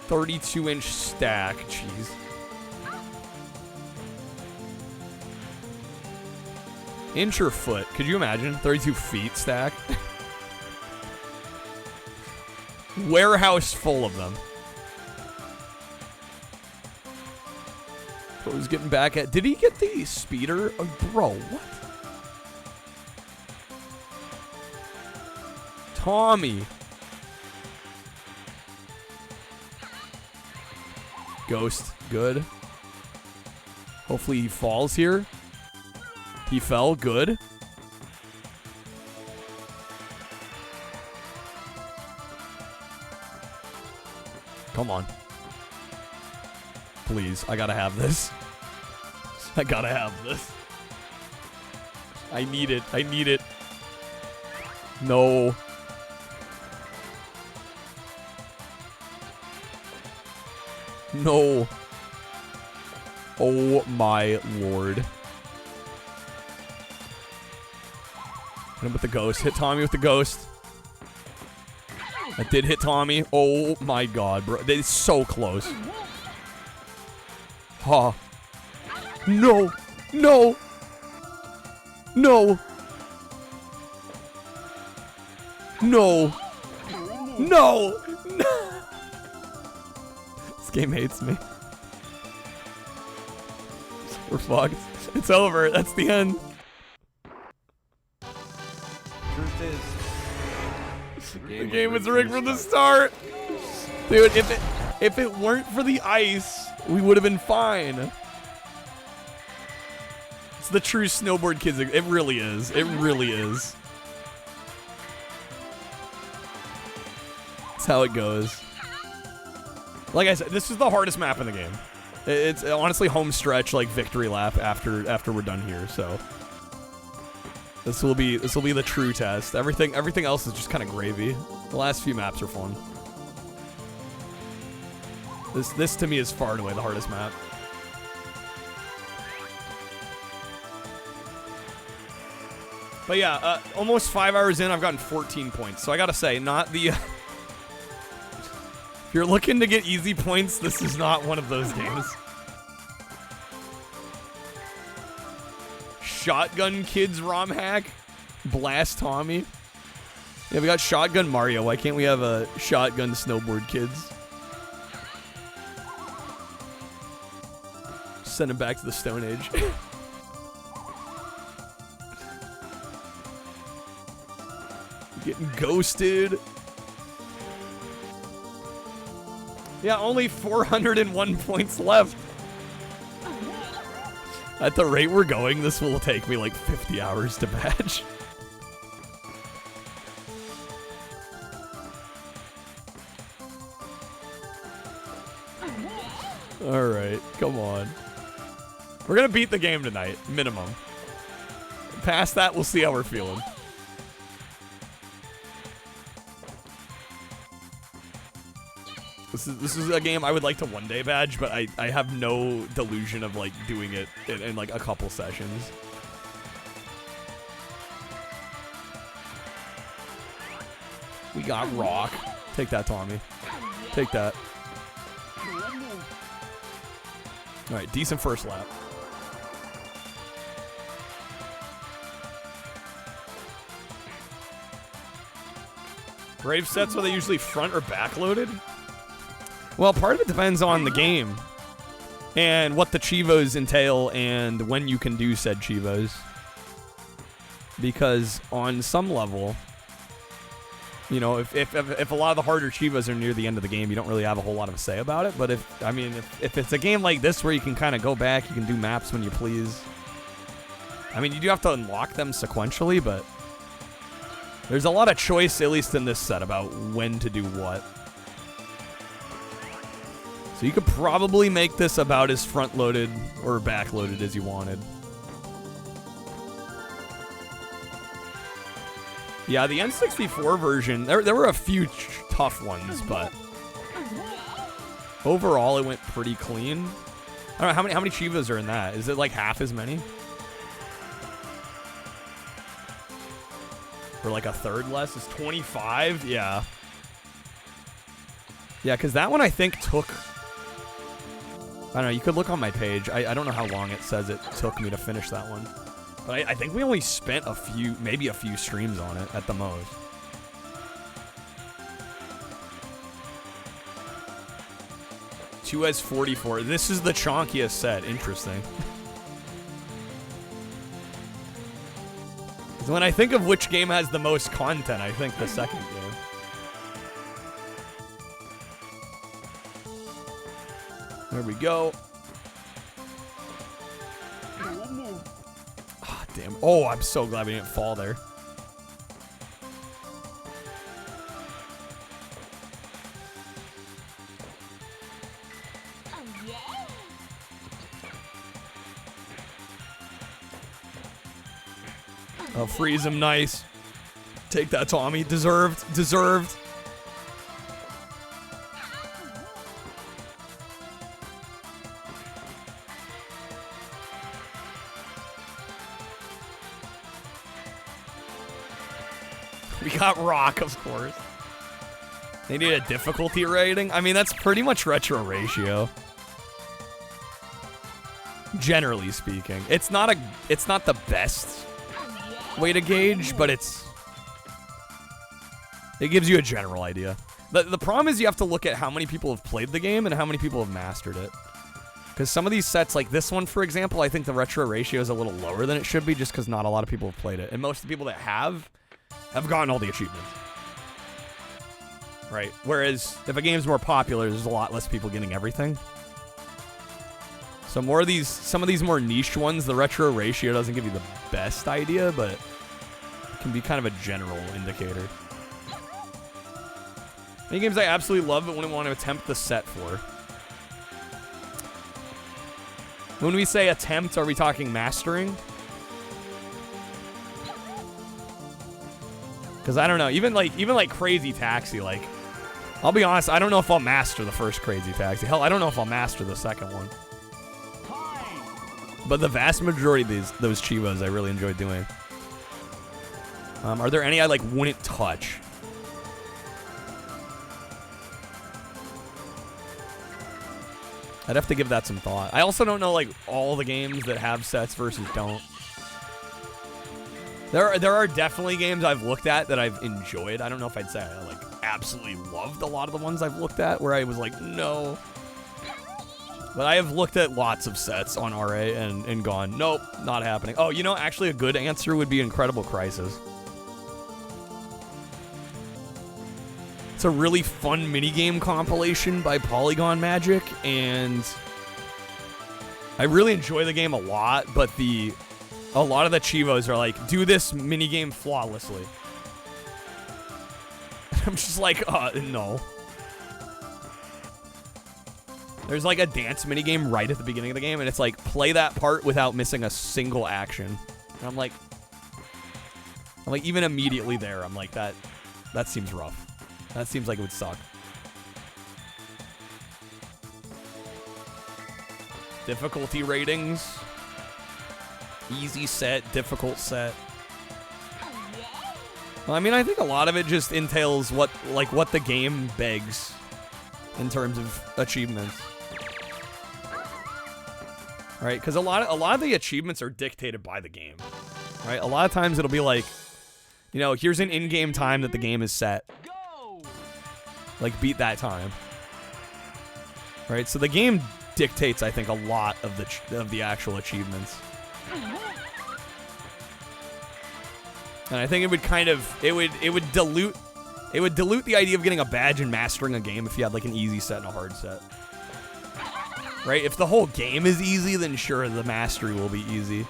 $32-inch stack. Jeez. Inch or foot? Could you imagine? 32 feet stack. Warehouse full of them. Bro's getting back at... Did he get the speeder? Oh, bro, what? Tommy. Ghost, good. Hopefully he falls here. He fell, good. Come on. Please, I gotta have this. I gotta have this. I need it, I need it. No. No. Oh my lord. Hit him with the ghost. Hit Tommy with the ghost. I did hit Tommy. Oh my god, bro. It's so close. Ha. Huh. No. No. No. No. No. No. This game hates me. We're fucked. It's over. That's the end. Truth is, the game was rigged from the start. Dude, if it weren't for the ice, we would have been fine. It's the true snowboard kids. It really is. It really is. That's how it goes. Like I said, this is the hardest map in the game. It's honestly home stretch, like victory lap after we're done here. So this will be the true test. Everything else is just kind of gravy. The last few maps are fun. This to me is far and away the hardest map. But yeah, almost 5 hours in, I've gotten 14 points. So I gotta say, not the If you're looking to get easy points, this is not one of those games. Shotgun Kids ROM hack. Blast Tommy. Yeah, we got Shotgun Mario. Why can't we have a Shotgun Snowboard Kids? Send him back to the Stone Age. Getting ghosted. Yeah, only 401 points left. At the rate we're going, this will take me like 50 hours to batch. Alright, come on. We're gonna beat the game tonight, minimum. Past that, we'll see how we're feeling. This is a game I would like to one day badge, but I have no delusion of like doing it in like a couple sessions. We got Rock. Take that, Tommy. Take that. Alright, decent first lap. Brave sets, are they usually front or back loaded? Well, part of it depends on the game and what the Cheevos entail and when you can do said Cheevos. Because on some level, you know, if a lot of the harder Cheevos are near the end of the game, you don't really have a whole lot of a say about it. But if it's a game like this where you can kind of go back, you can do maps when you please. I mean, you do have to unlock them sequentially, but there's a lot of choice, at least in this set, about when to do what. So you could probably make this about as front-loaded or back-loaded as you wanted. Yeah, the N64 version, there were a few tough ones, but overall it went pretty clean. I don't know, how many Cheevos are in that? Is it like half as many? Or like a third less? It's 25? Yeah. Yeah, because that one I think took... I don't know, you could look on my page. I don't know how long it says it took me to finish that one. But I think we only spent a few, maybe a few streams on it at the most. Cheevos 44. This is the chonkiest set. Interesting. When I think of which game has the most content, I think the second game. There we go. Oh, damn. Oh, I'm so glad we didn't fall there. Oh, freeze him, nice. Take that, Tommy. Deserved. Deserved. We got Rock, of course. They need a difficulty rating. I mean, that's pretty much retro ratio. Generally speaking. It's not the best way to gauge, but it gives you a general idea. The problem is you have to look at how many people have played the game and how many people have mastered it. Because some of these sets, like this one, for example, I think the retro ratio is a little lower than it should be just because not a lot of people have played it. And most of the people that have gotten all the achievements. Right? Whereas if a game's more popular, there's a lot less people getting everything. So some of these more niche ones, the retro ratio doesn't give you the best idea, but it can be kind of a general indicator. Any games I absolutely love but wouldn't want to attempt the set for. When we say attempt, are we talking mastering? Because I don't know, even like Crazy Taxi, like, I'll be honest, I don't know if I'll master the first Crazy Taxi. Hell, I don't know if I'll master the second one. But the vast majority of those Cheevos I really enjoy doing. Are there any I like wouldn't touch? I'd have to give that some thought. I also don't know, like, all the games that have sets versus don't. There are definitely games I've looked at that I've enjoyed. I don't know if I'd say I, like, absolutely loved a lot of the ones I've looked at where I was like, no. But I have looked at lots of sets on RA and gone, nope, not happening. Oh, you know, actually a good answer would be Incredible Crisis. It's a really fun minigame compilation by Polygon Magic, and I really enjoy the game a lot, but a lot of the Cheevos are like, do this minigame flawlessly. I'm just like, no. There's like a dance minigame right at the beginning of the game, and it's like, play that part without missing a single action. And I'm like, even immediately there, I'm like, that seems rough. That seems like it would suck. Difficulty ratings. Easy set, difficult set. Well, I mean, I think a lot of it just entails what the game begs in terms of achievements. Right? Because a lot of the achievements are dictated by the game. Right? A lot of times it'll be like, you know, here's an in-game time that the game is set. Like, beat that time. Right? So the game dictates, I think, a lot of the actual achievements. And I think it would kind of it would dilute the idea of getting a badge and mastering a game if you had like an easy set and a hard set. Right? If the whole game is easy, then sure, the mastery will be easy.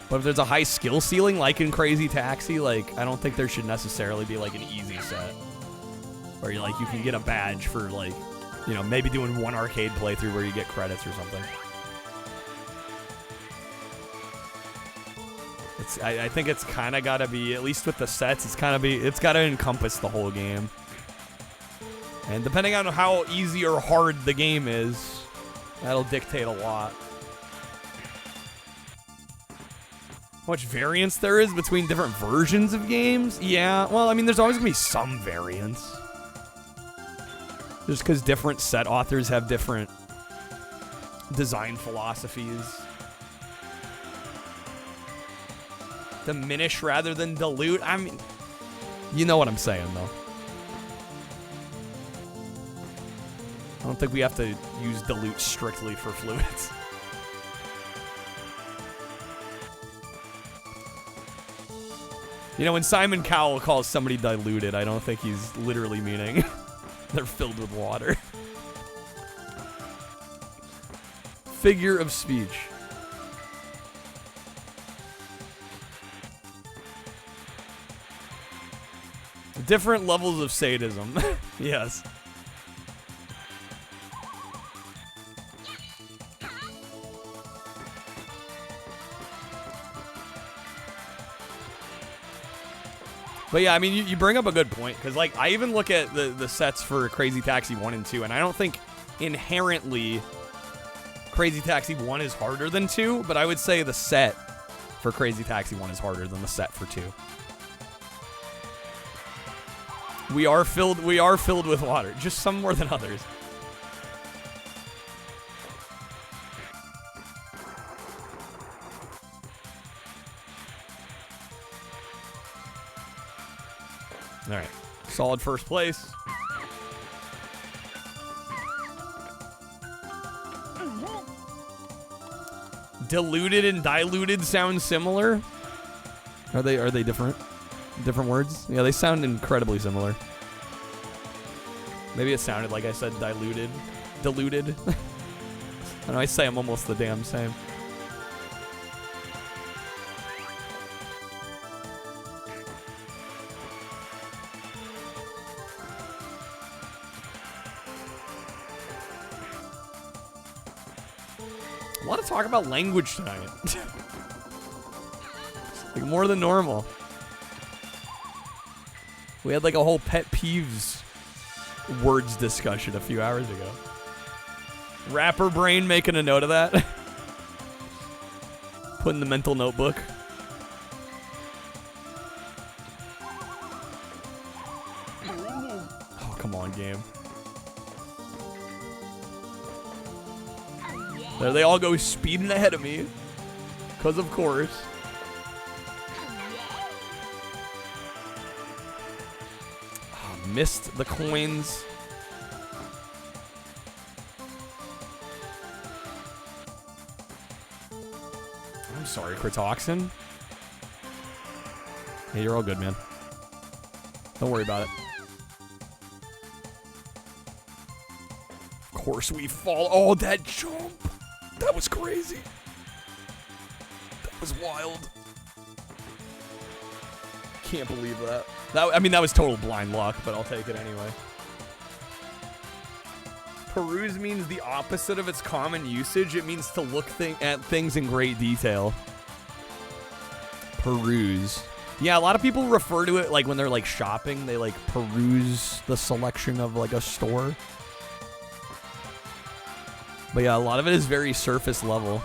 But if there's a high skill ceiling like in Crazy Taxi, like I don't think there should necessarily be like an easy set. Where you like you can get a badge for like, you know, maybe doing one arcade playthrough where you get credits or something. I think it's kind of got to be, at least with the sets, it's got to encompass the whole game. And depending on how easy or hard the game is, that'll dictate a lot. How much variance there is between different versions of games? Yeah, well, I mean, there's always going to be some variance. Just because different set authors have different design philosophies. Diminish rather than dilute. I mean, you know what I'm saying, though. I don't think we have to use dilute strictly for fluids. You know, when Simon Cowell calls somebody diluted, I don't think he's literally meaning they're filled with water. Figure of speech. Different levels of sadism. Yes. But yeah, I mean, you bring up a good point, because like I even look at the sets for Crazy Taxi 1 and 2, and I don't think inherently Crazy Taxi 1 is harder than 2, but I would say the set for Crazy Taxi 1 is harder than the set for 2. We are filled with water, just some more than others. All right, solid first place. Diluted and diluted sound similar. Are they different? Different words? Yeah, they sound incredibly similar. Maybe it sounded like I said diluted. Diluted. I know I say I'm almost the damn same. A lot of talk about language tonight. Like more than normal. We had like a whole pet peeves words discussion a few hours ago. Rapper brain making a note of that. Put in the mental notebook. Oh, come on, game. There they all go speeding ahead of me. Because of course. Oh, missed the coins. I'm sorry, Critoxin. Hey, you're all good, man. Don't worry about it. Of course we fall. Oh, that jump. That was crazy. That was wild. Can't believe that. I mean, that was total blind luck, but I'll take it anyway. Peruse means the opposite of its common usage. It means to look at things in great detail. Peruse. Yeah, a lot of people refer to it like when they're like shopping, they like peruse the selection of like a store. But yeah, a lot of it is very surface level.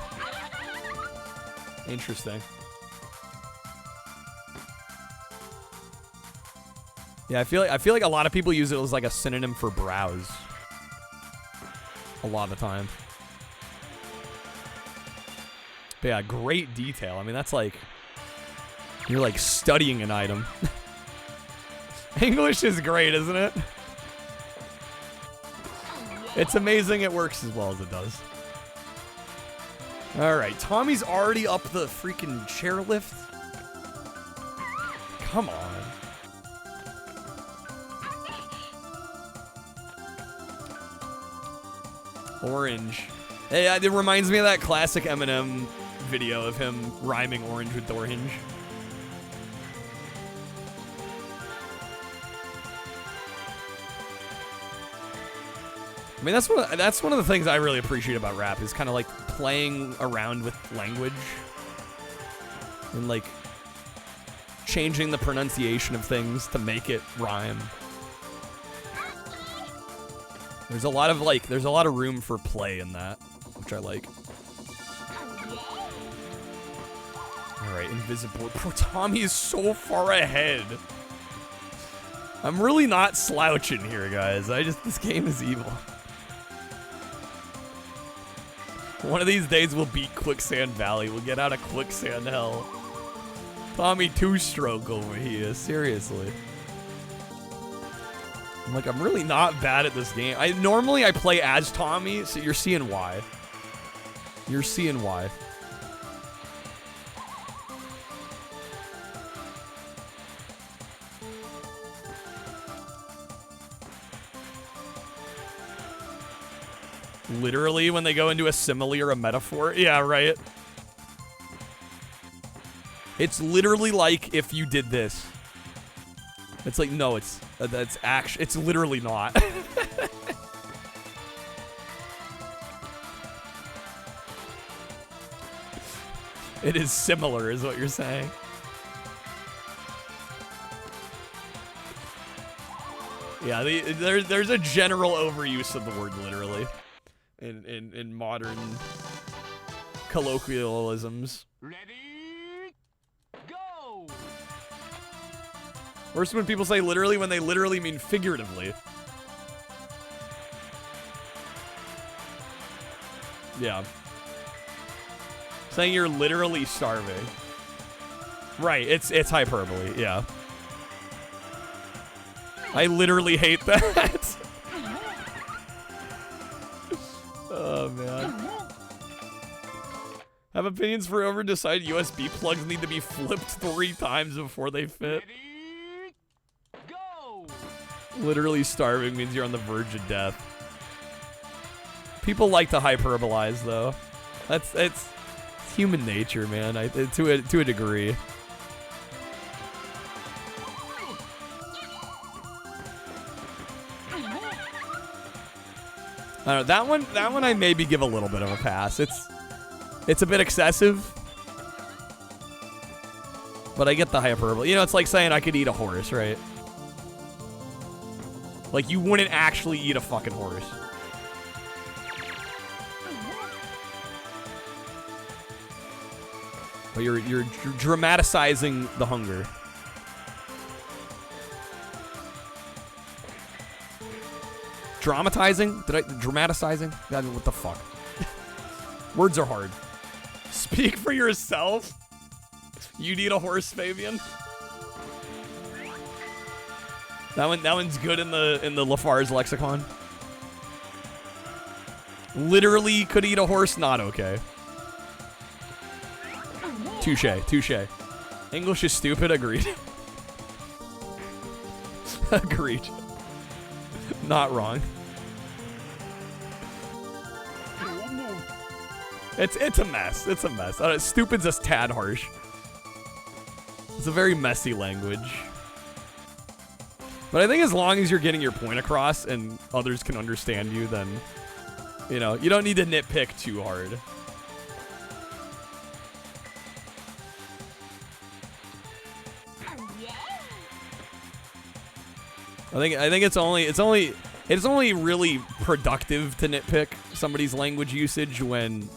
Interesting. Yeah, I feel like a lot of people use it as like a synonym for browse. A lot of the time. But yeah, great detail. I mean, that's like you're like studying an item. English is great, isn't it? It's amazing it works as well as it does. Alright, Tommy's already up the freaking chairlift. Come on. Orange. Hey, it reminds me of that classic Eminem video of him rhyming orange with orange. I mean, that's one of the things I really appreciate about rap is kind of like playing around with language and like changing the pronunciation of things to make it rhyme. There's a lot of room for play in that, which I like. All right, invisible. Bro, Tommy is so far ahead. I'm really not slouching here, guys. This game is evil. One of these days we'll beat Quicksand Valley. We'll get out of Quicksand Hell. Tommy two-stroke over here, seriously. I'm really not bad at this game. Normally I play as Tommy, so you're seeing why. You're seeing why. Literally when they go into a simile or a metaphor? Yeah, right. It's literally like if you did this. It's like, no, it's literally not. It is similar, is what you're saying. Yeah, there's a general overuse of the word literally in modern colloquialisms. Ready, go! Worse when people say literally when they literally mean figuratively. Yeah. Saying you're literally starving. Right, it's hyperbole, yeah. I literally hate that. Oh, man. Have opinions for over-decided USB plugs need to be flipped 3 times before they fit. Literally starving means you're on the verge of death. People like to hyperbolize, though. It's human nature, man. To a degree. I don't know, that one I maybe give a little bit of a pass. It's a bit excessive. But I get the hyperbole. You know, it's like saying I could eat a horse, right? Like, you wouldn't actually eat a fucking horse. But you're dramatizing the hunger. Dramatizing? Dramatizing? I mean, what the fuck? Words are hard. Speak for yourself. You need a horse, Fabian. That one's good in the Lafar's lexicon. Literally could eat a horse, not okay. Touche, touche. English is stupid, agreed. Agreed. Not wrong. It's a mess. It's a mess. Stupid's a tad harsh. It's a very messy language. But I think as long as you're getting your point across and others can understand you, then, you know, you don't need to nitpick too hard. I think it's only really productive to nitpick somebody's language usage when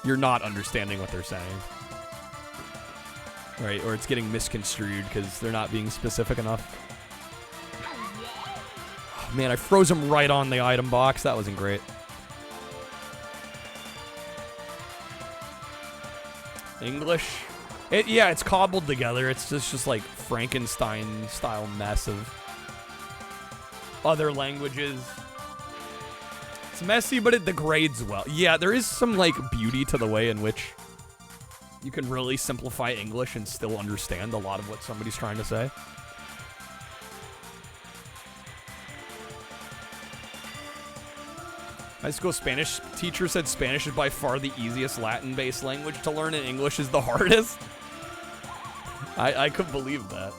you're not understanding what they're saying. Right, or it's getting misconstrued because they're not being specific enough. Oh, man, I froze him right on the item box. That wasn't great. English. Yeah, it's cobbled together. It's just like Frankenstein-style mess of other languages. It's messy, but it degrades well. Yeah, there is some, like, beauty to the way in which you can really simplify English and still understand a lot of what somebody's trying to say. High school Spanish teacher said Spanish is by far the easiest Latin-based language to learn and English is the hardest. I couldn't believe that.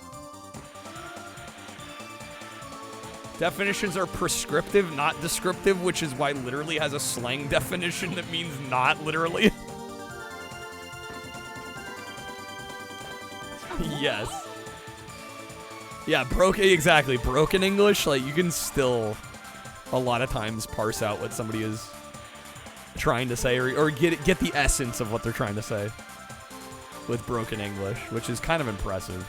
Definitions are prescriptive, not descriptive, which is why literally has a slang definition that means not literally. Yes. Yeah, exactly. Broken English, like, you can still a lot of times parse out what somebody is trying to say or get the essence of what they're trying to say with broken English, which is kind of impressive.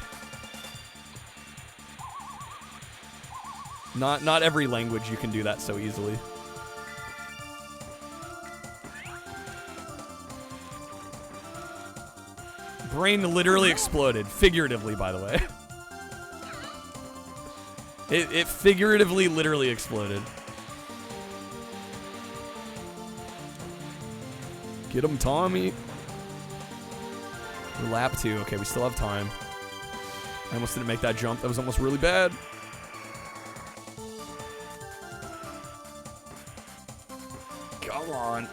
Not every language you can do that so easily. Brain literally exploded. Figuratively, by the way. It figuratively literally exploded. Get him, Tommy. We're lap 2. Okay, we still have time. I almost didn't make that jump. That was almost really bad. Come on.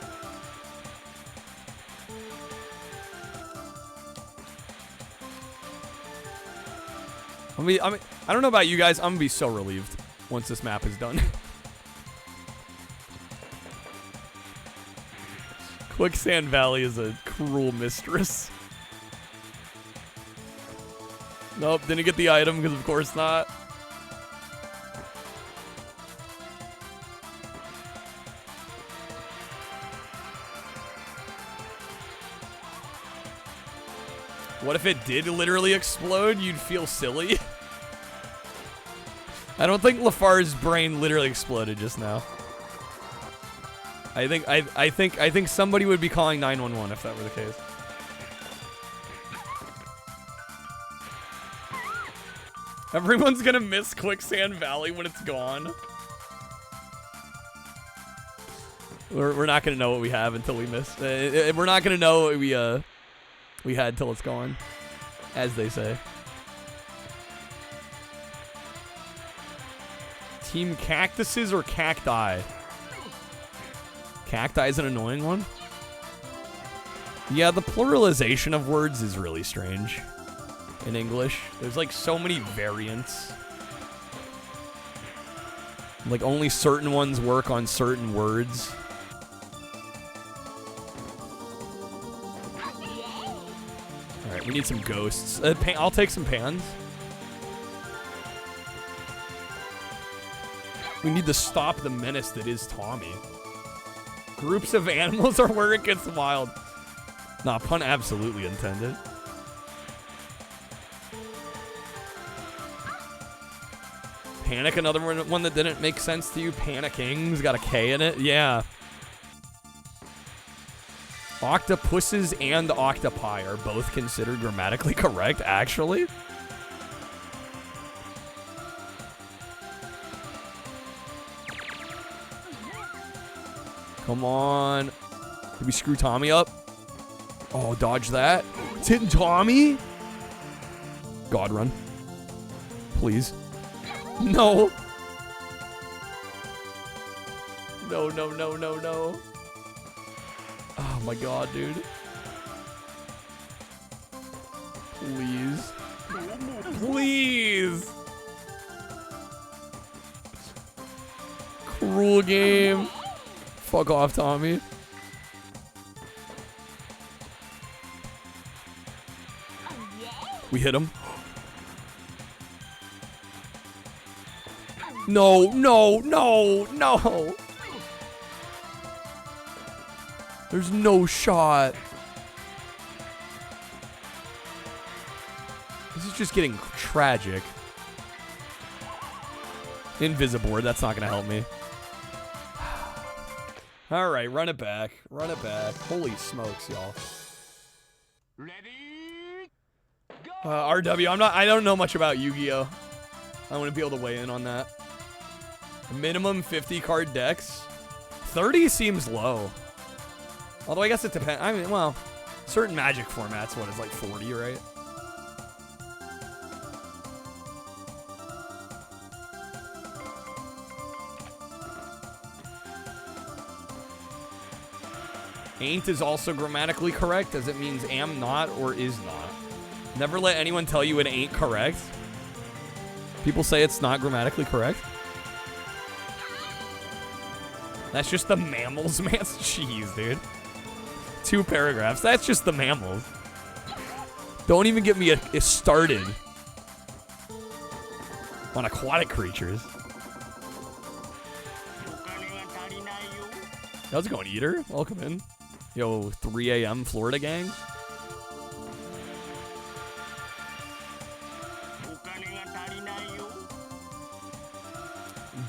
I don't know about you guys. I'm gonna be so relieved once this map is done. Quicksand Valley is a cruel mistress. Nope, didn't get the item because of course not. What if it did literally explode? You'd feel silly. I don't think Lafar's brain literally exploded just now. I think somebody would be calling 911 if that were the case. Everyone's gonna miss Quicksand Valley when it's gone. We're not gonna know what we have until we miss. We're not gonna know what we had till it's gone, as they say. Team cactuses or cacti? Cacti is an annoying one. Yeah, the pluralization of words is really strange in English. There's like so many variants. Like only certain ones work on certain words. Alright, we need some ghosts. I'll take some pans. We need to stop the menace that is Tommy. Groups of animals are where it gets wild. Nah, pun absolutely intended. Panic, another one that didn't make sense to you. Panicking's got a K in it. Yeah. Octopuses and octopi are both considered grammatically correct, actually. Come on. Did we screw Tommy up? Oh, dodge that. It's hitting Tommy. God run. Please. No. No, no, no, no, no. Oh my god, dude. Please. Please. Cruel game. Fuck off, Tommy. We hit him. No, no, no, no. There's no shot. This is just getting tragic. Invisiboard, that's not gonna help me. All right, run it back. Run it back. Holy smokes, y'all. RW, I don't know much about Yu-Gi-Oh. I want to be able to weigh in on that. Minimum 50 card decks. 30 seems low. Although I guess it depends. I mean, well, certain Magic formats, what is like 40, right? Ain't is also grammatically correct, as it means am not or is not. Never let anyone tell you it ain't correct. People say it's not grammatically correct. That's just the mammals, man. Jeez, dude. 2 paragraphs. That's just the mammals. Don't even get me started on aquatic creatures. How's it going, Eater? Welcome in. Yo, 3 a.m. Florida gang.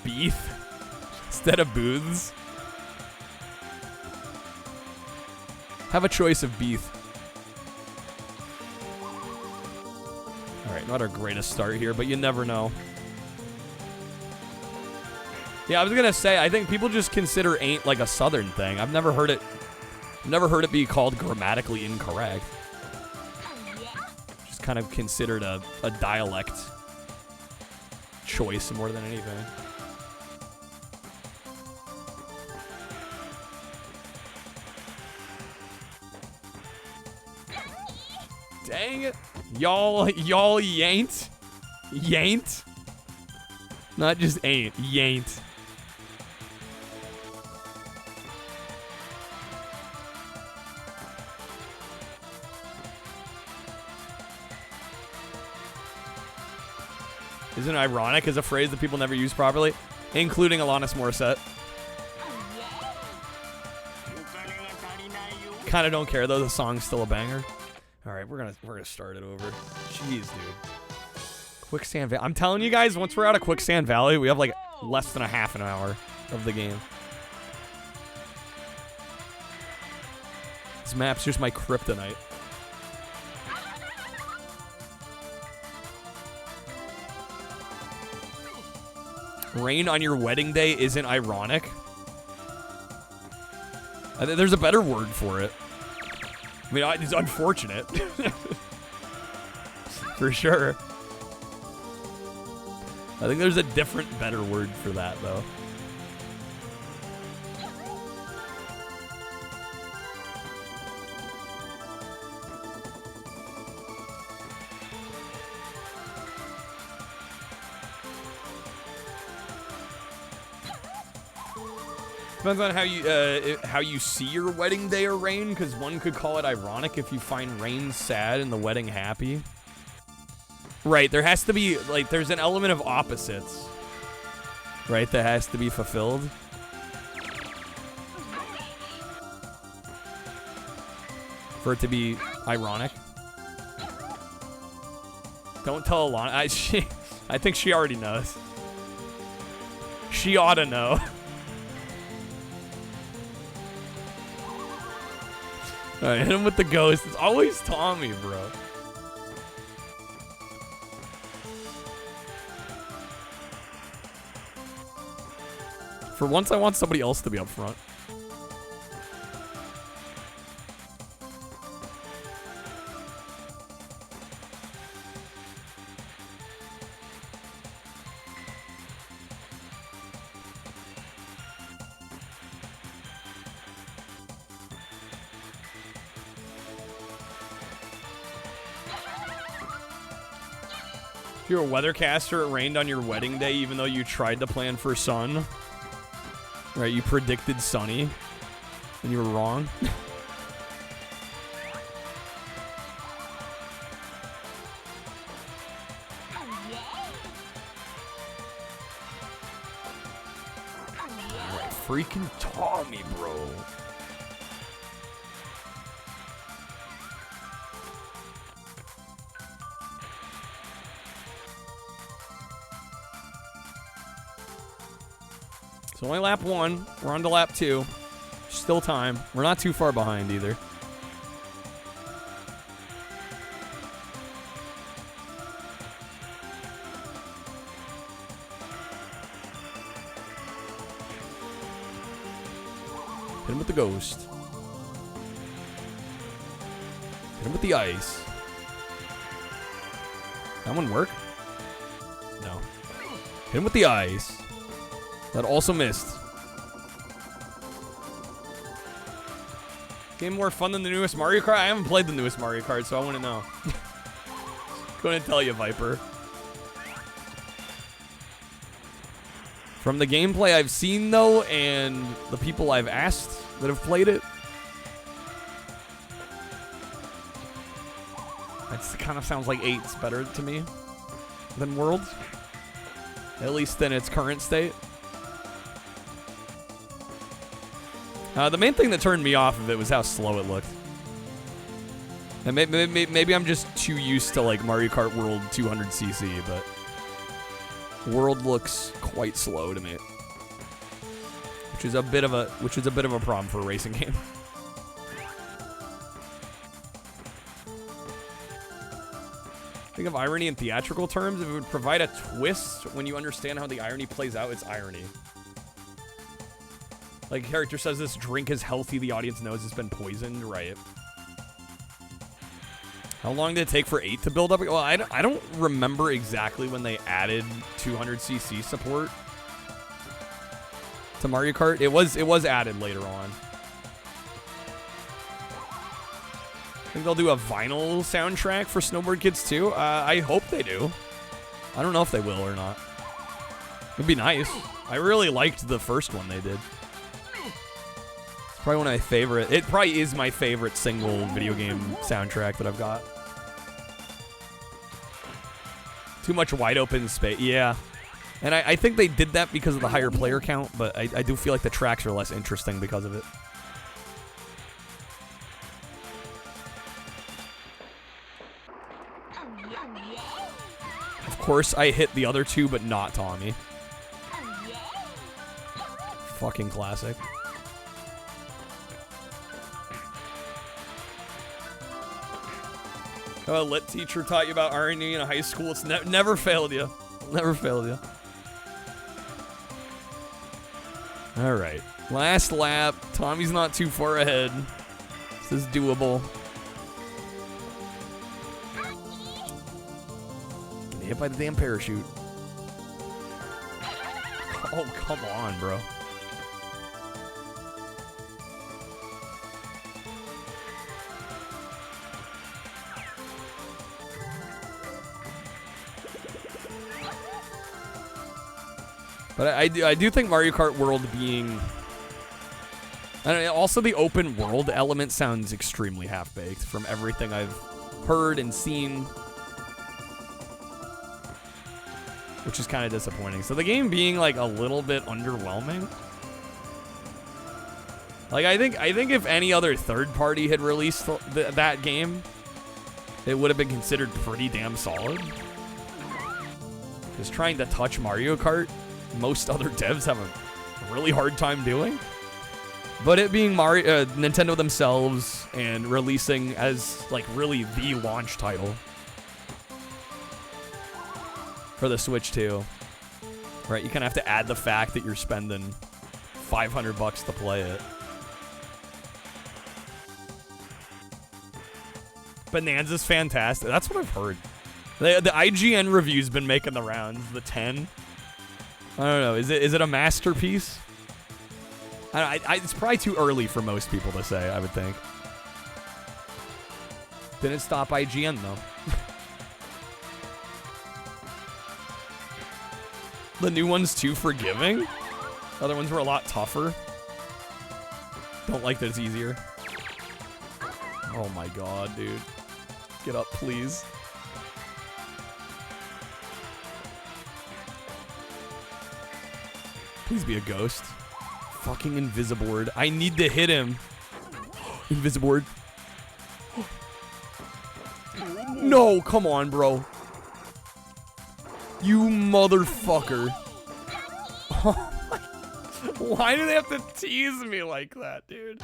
Beef instead of booths. Have a choice of beef. All right, not our greatest start here, but you never know. Yeah, I was gonna say, I think people just consider ain't like a southern thing. I've never heard it be called grammatically incorrect. Just kind of considered a dialect choice more than anything. Dang it. Y'all yain't. Yain't. Not just ain't, yain't. Isn't ironic as a phrase that people never use properly, including Alanis Morissette. Kind of don't care though. The song's still a banger. All right, we're gonna start it over. Jeez, dude. Quicksand Valley. I'm telling you guys, once we're out of Quicksand Valley, we have like less than a half an hour of the game. This map's just my kryptonite. Rain on your wedding day isn't ironic. There's a better word for it. I mean, it's unfortunate. For sure. I think there's a different, better word for that, though. Depends on how you see your wedding day or rain, because one could call it ironic if you find rain sad and the wedding happy. Right, there has to be, like, there's an element of opposites, right, that has to be fulfilled. For it to be ironic. Don't tell Alana. I think she already knows. She ought to know. Alright, hit him with the ghost. It's always Tommy, bro. For once, I want somebody else to be up front. If you're a weathercaster, it rained on your wedding day even though you tried to plan for sun. Right, you predicted sunny, and you were wrong. Alright, freaking Tommy, bro. It's only lap 1. We're on to lap 2. Still time. We're not too far behind either. Hit him with the ghost. Hit him with the ice. That one work? No. Hit him with the ice. That also missed. Game more fun than the newest Mario Kart? I haven't played the newest Mario Kart, so I wouldn't know. Couldn't tell you, Viper. From the gameplay I've seen, though, and the people I've asked that have played it, that kind of sounds like 8's better to me than World. At least in its current state. The main thing that turned me off of it was how slow it looked. And maybe I'm just too used to like Mario Kart World 200cc, but World looks quite slow to me, which is a bit of a problem for a racing game. Think of irony in theatrical terms. If it would provide a twist when you understand how the irony plays out, it's irony. Like, character says this drink is healthy, the audience knows it's been poisoned, right? How long did it take for 8 to build up? Well, I don't remember exactly when they added 200cc support to Mario Kart. It was added later on. I think they'll do a vinyl soundtrack for Snowboard Kids too. I hope they do. I don't know if they will or not. It'd be nice. I really liked the first one they did. It's probably one of my favorite. It probably is my favorite single video game soundtrack that I've got. Too much wide open space. Yeah. And I think they did that because of the higher player count, but I do feel like the tracks are less interesting because of it. Of course, I hit the other two, but not Tommy. Fucking classic. How a lit teacher taught you about irony in high school? It's never failed you. Never failed you. All right. Last lap. Tommy's not too far ahead. This is doable. Get hit by the damn parachute. Oh, come on, bro. But I do think Mario Kart World being... also the open world element sounds extremely half-baked from everything I've heard and seen. Which is kind of disappointing. So the game being like a little bit underwhelming. Like I think if any other third party had released that game, it would have been considered pretty damn solid. Because trying to touch Mario Kart, most other devs have a really hard time doing. But it being Mario, Nintendo themselves and releasing as like really the launch title for the Switch 2, right? You kind of have to add the fact that you're spending $500 to play it. Bonanza's fantastic. That's what I've heard. The IGN review's been making the rounds. The 10. I don't know. Is it a masterpiece? It's probably too early for most people to say, I would think. Didn't stop IGN, though. The new one's too forgiving? Other ones were a lot tougher. Don't like that it's easier. Oh my god, dude. Get up, please. Please be a ghost. Fucking Invisiboard. I need to hit him. Invisiboard. No, come on, bro. You motherfucker. Why do they have to tease me like that, dude?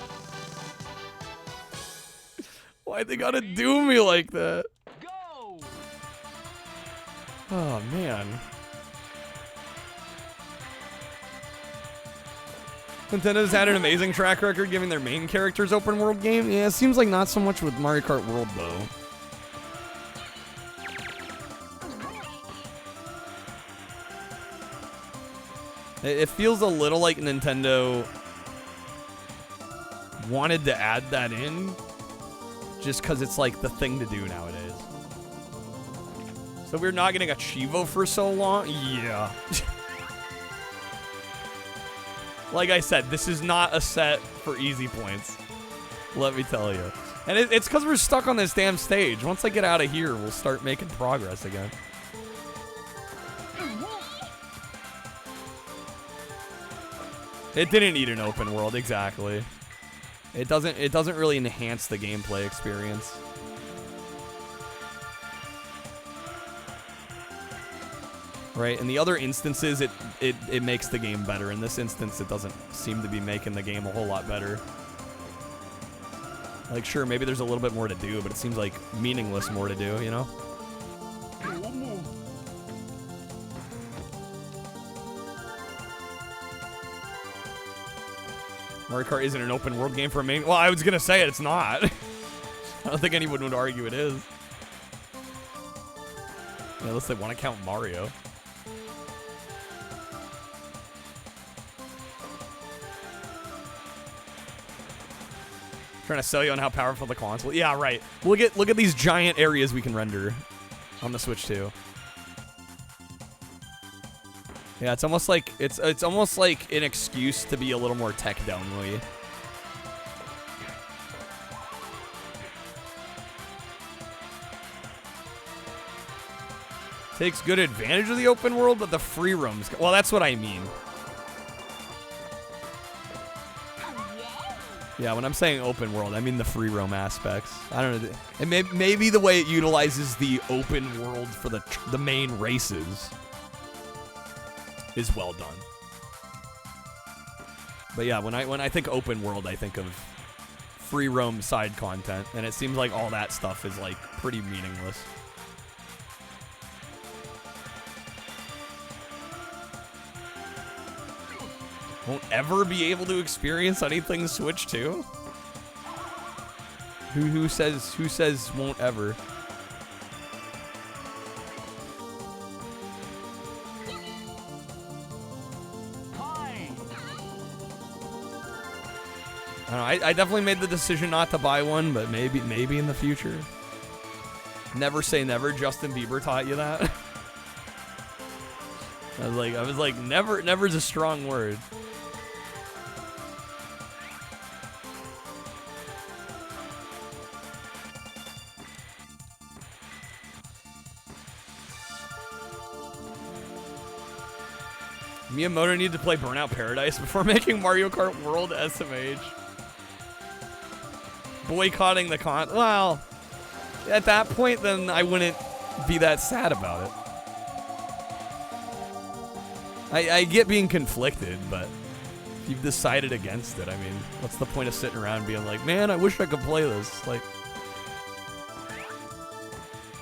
Why they gotta do me like that? Oh, man. Nintendo's had an amazing track record giving their main characters open world game. Yeah, it seems like not so much with Mario Kart World, though. It feels a little like Nintendo wanted to add that in just because it's like the thing to do nowadays. So we're not getting a Cheevo for so long? Yeah. Like I said, this is not a set for easy points. Let me tell you. And it's because we're stuck on this damn stage. Once I get out of here, we'll start making progress again. It didn't need an open world, exactly. It doesn't really enhance the gameplay experience. Right, in the other instances, it makes the game better. In this instance, it doesn't seem to be making the game a whole lot better. Like, sure, maybe there's a little bit more to do, but it seems like meaningless more to do, you know? Mario Kart isn't an open world game for a main... Well, I was going to say it's not. I don't think anyone would argue it is. Yeah, unless they want to count Mario. Trying to sell you on how powerful the console. Yeah, right. Look at these giant areas we can render on the Switch 2. Yeah, it's almost like it's almost like an excuse to be a little more tech downly. Takes good advantage of the open world, but the free roams. Well, that's what I mean. Yeah, when I'm saying open world, I mean the free roam aspects. I don't know. And maybe the way it utilizes the open world for the main races is well done. But yeah, when I think open world, I think of free roam side content, and it seems like all that stuff is like pretty meaningless. Won't ever be able to experience anything Switch 2? Who says won't ever? I don't know, I definitely made the decision not to buy one, but maybe in the future. Never say never. Justin Bieber taught you that. I was like, never's a strong word. Miyamoto needed to play Burnout Paradise before making Mario Kart World SMH. Boycotting the well, at that point, then I wouldn't be that sad about it. I get being conflicted, but If you've decided against it, I mean, what's the point of sitting around being like, man, I wish I could play this? Like,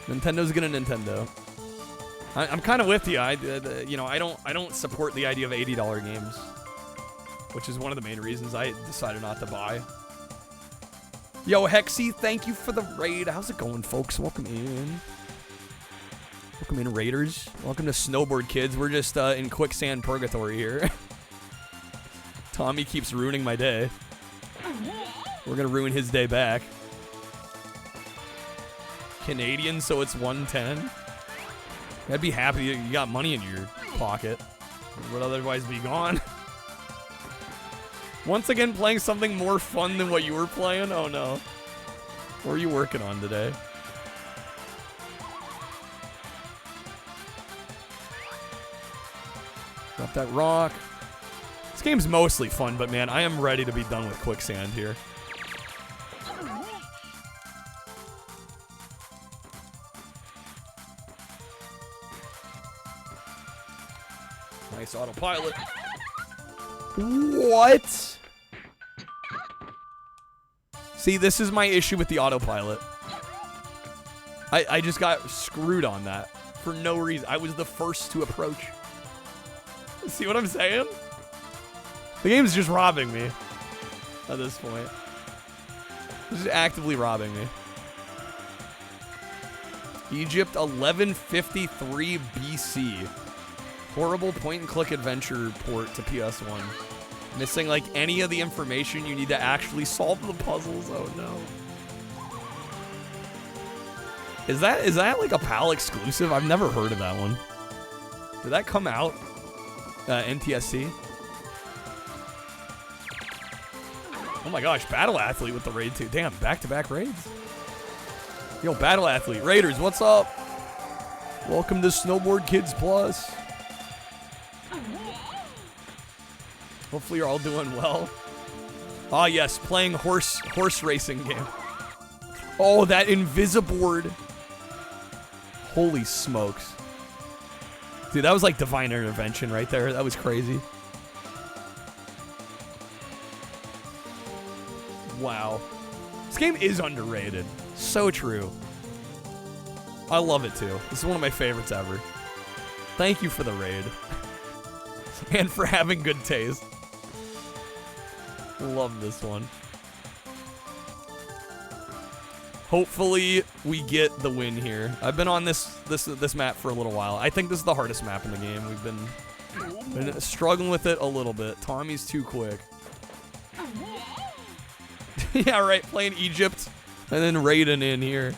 Nintendo's gonna Nintendo. I'm kind of with you. You know, I don't support the idea of $80 games, which is one of the main reasons I decided not to buy. Yo, Hexy, thank you for the raid. How's it going, folks? Welcome in. Welcome in, Raiders. Welcome to Snowboard Kids. We're just in quicksand purgatory here. Tommy keeps ruining my day. We're gonna ruin his day back. Canadian, so it's 110. I'd be happy you got money in your pocket. It would otherwise be gone. Once again, playing something more fun than what you were playing? Oh no. What are you working on today? Drop that rock. This game's mostly fun, but man, I am ready to be done with quicksand here. Nice autopilot. What? See, this is my issue with the autopilot. I just got screwed on that for no reason. I was the first to approach. See what I'm saying? The game's just robbing me at this point. It's just actively robbing me. Egypt 1153 BC. Horrible point-and-click adventure port to PS1. Missing, like, any of the information you need to actually solve the puzzles. Oh, no. Is that like, a PAL exclusive? I've never heard of that one. Did that come out? NTSC? Oh, my gosh. Battle Athlete with the raid, too. Damn, back-to-back raids. Yo, Battle Athlete. Raiders, what's up? Welcome to Snowboard Kids Plus. Hopefully you're all doing well. Ah, yes, playing horse racing game. Oh, that Invisiboard. Holy smokes. Dude, that was like divine intervention right there. That was crazy. Wow. This game is underrated. So true. I love it too. This is one of my favorites ever. Thank you for the raid. And for having good taste. Love this one. Hopefully we get the win here. I've been on this map for a little while. I think this is the hardest map in the game. We've been struggling with it a little bit. Tommy's too quick. Yeah, right. Playing Egypt and then Raiden in here.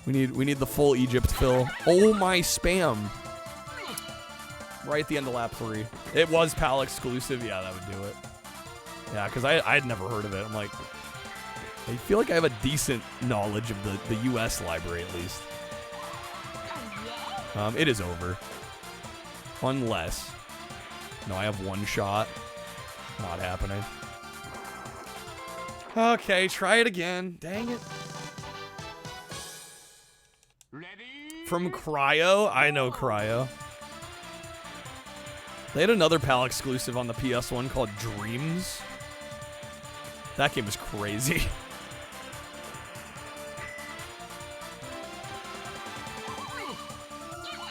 We need the full Egypt fill. Oh my spam. Right at the end of lap 3. It was PAL exclusive. Yeah, that would do it. Yeah, because I'd never heard of it. I'm like, I feel like I have a decent knowledge of the US library at least. It is over. Unless. No, I have one shot. Not happening. Okay, try it again. Dang it. From Cryo? I know Cryo. They had another PAL exclusive on the PS1 called Dreams. That game was crazy.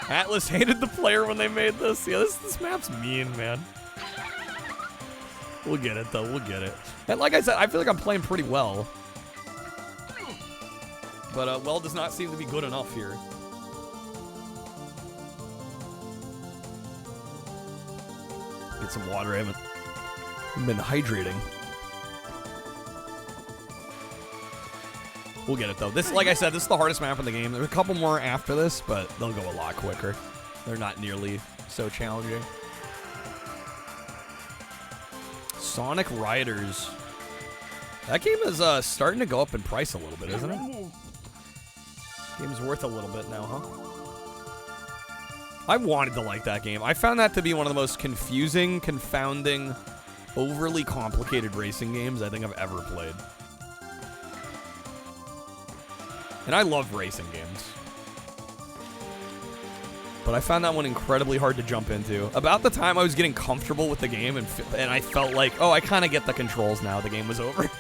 Atlas hated the player when they made this. Yeah, this map's mean, man. We'll get it, though. We'll get it. And like I said, I feel like I'm playing pretty well. But well does not seem to be good enough here. Get some water. I haven't been hydrating. We'll get it, though. This, like I said, this is the hardest map in the game. There's a couple more after this, but they'll go a lot quicker. They're not nearly so challenging. Sonic Riders. That game is starting to go up in price a little bit, isn't it? Game's worth a little bit now, huh? I wanted to like that game. I found that to be one of the most confusing, confounding, overly complicated racing games I think I've ever played. And I love racing games. But I found that one incredibly hard to jump into. About the time I was getting comfortable with the game and I felt like, oh, I kind of get the controls now. The game was over.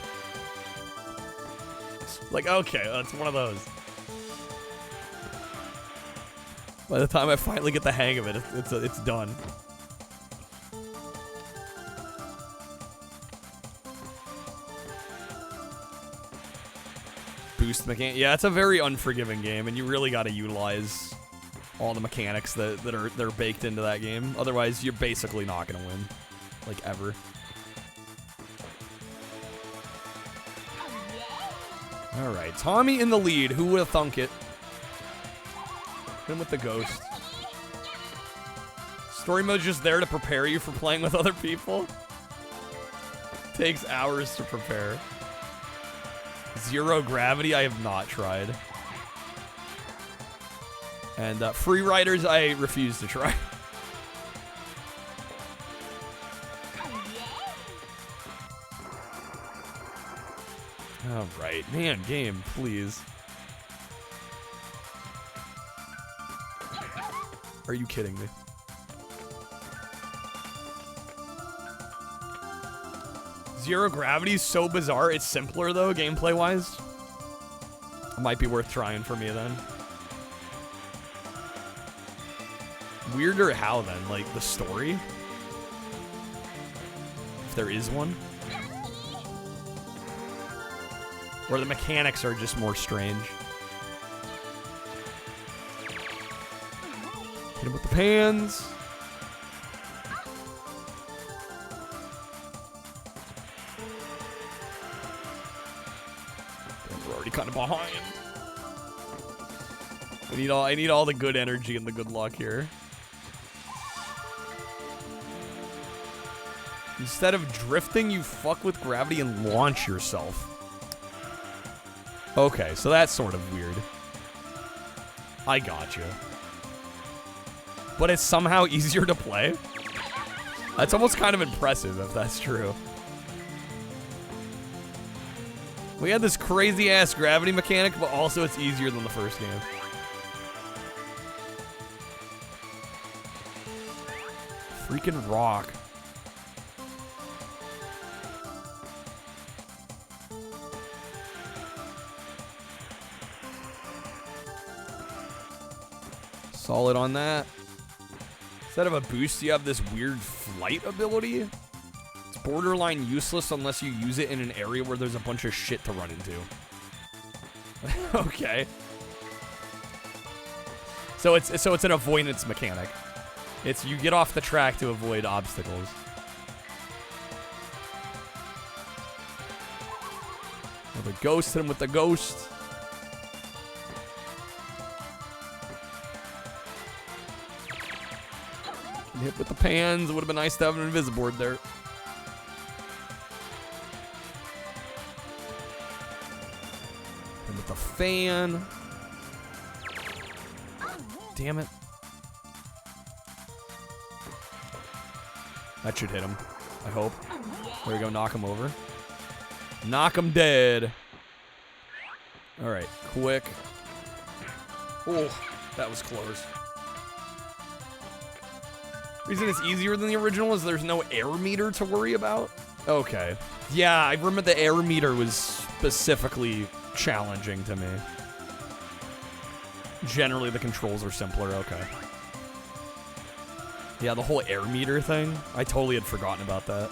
Like, okay, that's one of those. By the time I finally get the hang of it, it's done. Boost mechanic. Yeah, it's a very unforgiving game, and you really got to utilize all the mechanics that are baked into that game. Otherwise, you're basically not gonna win, like ever. All right, Tommy in the lead. Who would have thunk it? Him with the ghost. Story mode's just there to prepare you for playing with other people. Takes hours to prepare. Zero gravity, I have not tried. And free riders, I refuse to try. All right, man, game, please. Are you kidding me? Zero gravity is so bizarre. It's simpler though, gameplay-wise. Might be worth trying for me then. Weirder how then? Like the story? If there is one? Or the mechanics are just more strange. Hit him with the pans. And we're already kind of behind. I need all the good energy and the good luck here. Instead of drifting, you fuck with gravity and launch yourself. Okay, so that's sort of weird. I gotcha. But it's somehow easier to play? That's almost kind of impressive if that's true. We had this crazy-ass gravity mechanic, but also it's easier than the first game. Freaking rock. Solid on that. Instead of a boost, you have this weird flight ability. It's borderline useless unless you use it in an area where there's a bunch of shit to run into. Okay. So it's an avoidance mechanic. It's you get off the track to avoid obstacles. The ghost, hit him with the ghost. Hit with the pans. It would have been nice to have an invisiboard there. And with the fan. Damn it. That should hit him. I hope. There we go. Knock him over. Knock him dead. All right. Quick. Oh, that was close. Reason it's easier than the original is there's no air meter to worry about. Okay. Yeah, I remember the air meter was specifically challenging to me. Generally, the controls are simpler. Okay. Yeah, the whole air meter thing. I totally had forgotten about that.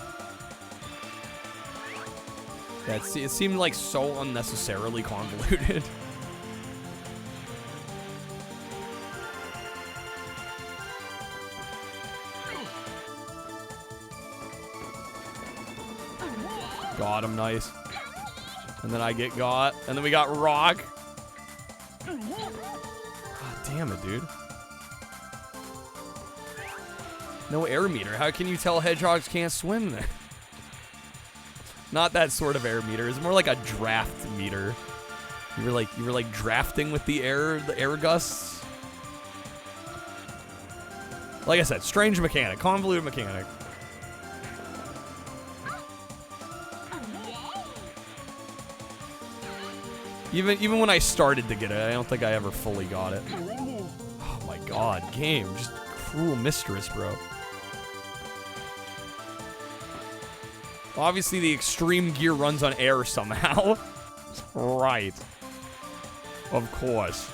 Yeah, it seemed like so unnecessarily convoluted. Got him, nice. And then I get got. And then we got rock. God damn it, dude. No air meter. How can you tell hedgehogs can't swim then? Not that sort of air meter. It's more like a draft meter. You were like drafting with the air gusts. Like I said, strange mechanic, convoluted mechanic. Even when I started to get it, I don't think I ever fully got it. Oh my god. God, game. Just cruel mistress, bro. Obviously, the extreme gear runs on air somehow. Right. Of course.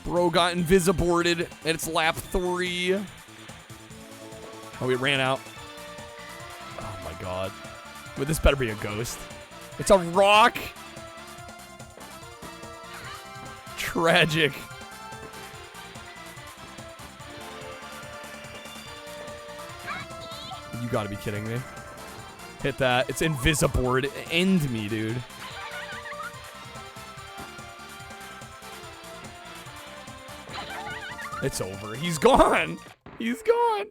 Bro got invisiboarded, and it's lap 3. Oh, we ran out. Oh my god. But this better be a ghost. It's a rock! Tragic. You gotta be kidding me. Hit that. It's invisiboard. End me, dude. It's over. He's gone. He's gone.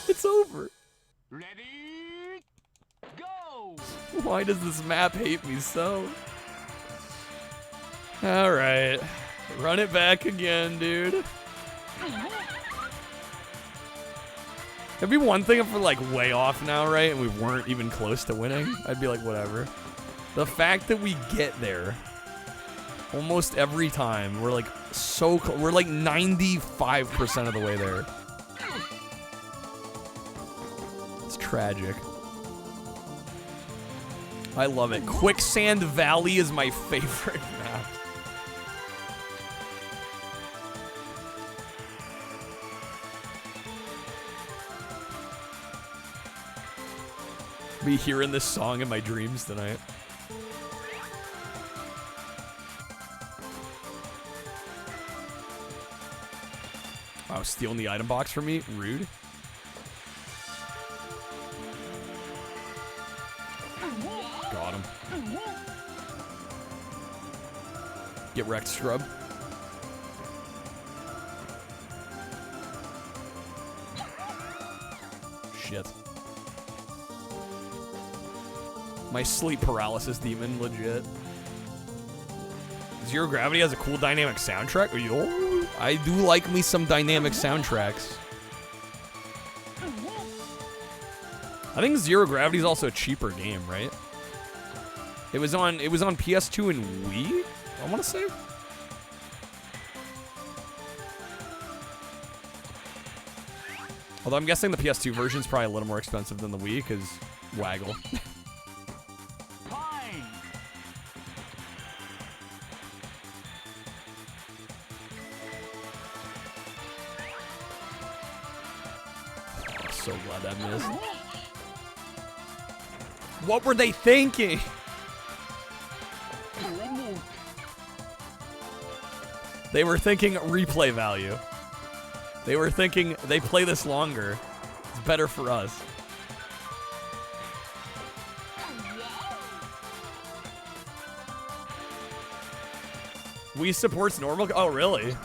It's over. Ready? Go! Why does this map hate me so? Alright. Run it back again, dude. It'd be one thing if we're like way off now, right? And we weren't even close to winning. I'd be like, whatever. The fact that we get there almost every time, we're like so close. We're like 95% of the way there. It's tragic. I love it. Quicksand Valley is my favorite map. Be hearing this song in my dreams tonight. Wow, stealing the item box from me? Rude. Got him. Get wrecked, scrub. Shit. My sleep paralysis demon, legit. Zero Gravity has a cool dynamic soundtrack. Yo, I do like me some dynamic soundtracks. I think Zero Gravity is also a cheaper game, right? It was on PS2 and Wii, I want to say. Although I'm guessing the PS2 version is probably a little more expensive than the Wii because Waggle. So glad that missed. What were they thinking? They were thinking replay value. They were thinking they play this longer. It's better for us. Wii supports normal. Oh, really?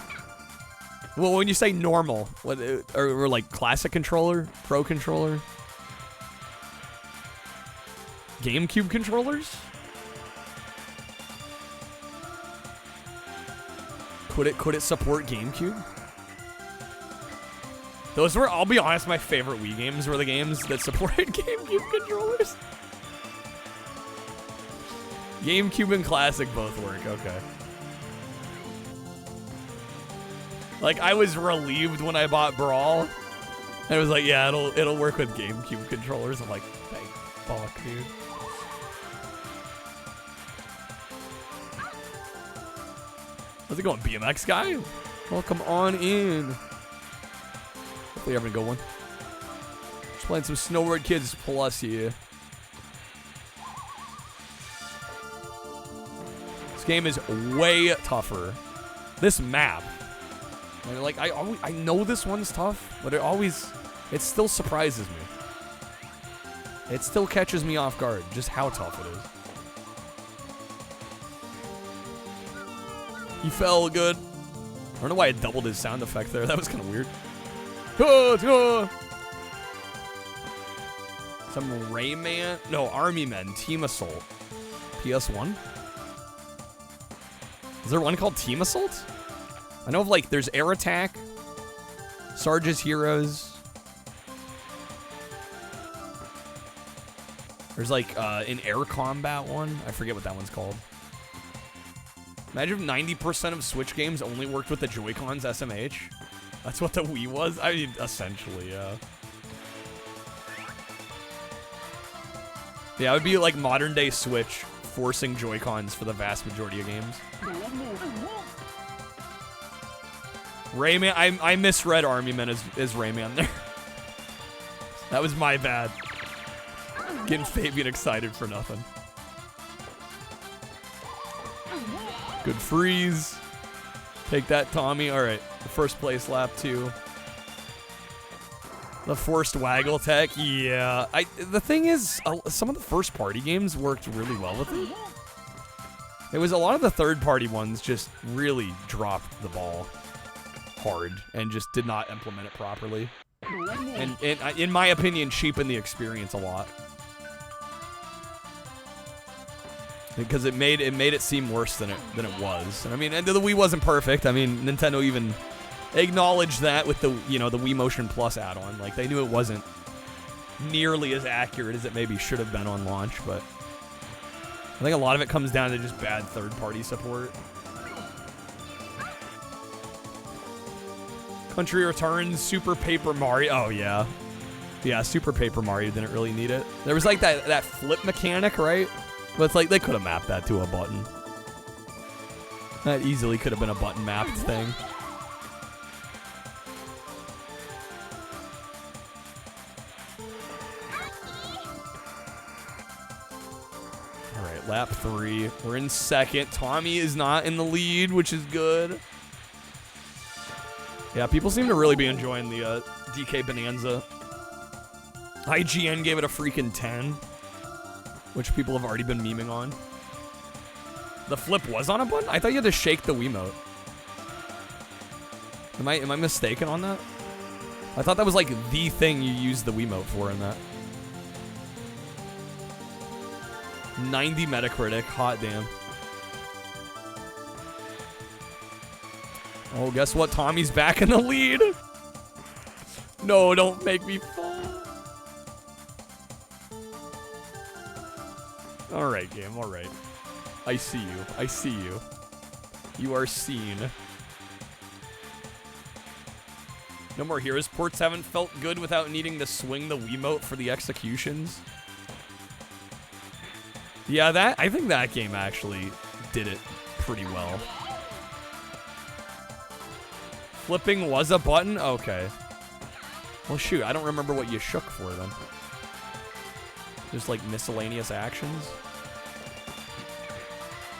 Well, when you say normal, what, or like classic controller, pro controller, GameCube controllers? Could it support GameCube? Those were, I'll be honest, my favorite Wii games were the games that supported GameCube controllers. GameCube and classic both work. Okay. Like, I was relieved when I bought Brawl. And it was like, yeah, it'll work with GameCube controllers. I'm like, thank fuck, dude. How's it going, BMX guy? Welcome on in. Hopefully you're having a good one. Just playing some Snowboard Kids Plus here. This game is way tougher. This map. And like I know this one's tough, but it still surprises me. It still catches me off guard, just how tough it is. He fell good. I don't know why I doubled his sound effect there. That was kind of weird. Some Rayman, no, Army Men, Team Assault, PS1. Is there one called Team Assault? I know of, like, there's Air Attack, Sarge's Heroes. There's, like, an Air Combat one. I forget what that one's called. Imagine if 90% of Switch games only worked with the Joy-Cons SMH. That's what the Wii was? I mean, essentially, yeah. Yeah, it would be like modern-day Switch forcing Joy-Cons for the vast majority of games. Rayman, I misread Army Men as Rayman there. That was my bad. Getting Fabian excited for nothing. Good freeze. Take that, Tommy. All right, the first place lap 2. The forced waggle tech, yeah. The thing is, some of the first party games worked really well with it. It was a lot of the third party ones just really dropped the ball hard and just did not implement it properly. And in my opinion, cheapened the experience a lot. Because it made it seem worse than it was. And I mean, and the Wii wasn't perfect. I mean, Nintendo even acknowledged that with the the Wii Motion Plus add-on. Like, they knew it wasn't nearly as accurate as it maybe should have been on launch, but I think a lot of it comes down to just bad third-party support. Country Returns, Super Paper Mario. Oh yeah, yeah. Super Paper Mario didn't really need it. There was like that flip mechanic, right? But it's like they could have mapped that to a button. That easily could have been a button mapped thing. All right, lap 3. We're in second. Tommy is not in the lead, which is good. Yeah, people seem to really be enjoying the DK Bonanza. IGN gave it a freaking 10. Which people have already been memeing on. The flip was on a button? I thought you had to shake the Wiimote. Am I mistaken on that? I thought that was like the thing you used the Wiimote for in that. 90 Metacritic, hot damn. Oh, guess what? Tommy's back in the lead. No, don't make me fall. Alright, game, alright. I see you. I see you. You are seen. No More Heroes ports haven't felt good without needing to swing the Wiimote for the executions. Yeah, I think that game actually did it pretty well. Flipping was a button? Okay. Well, shoot, I don't remember what you shook for then. Just like miscellaneous actions.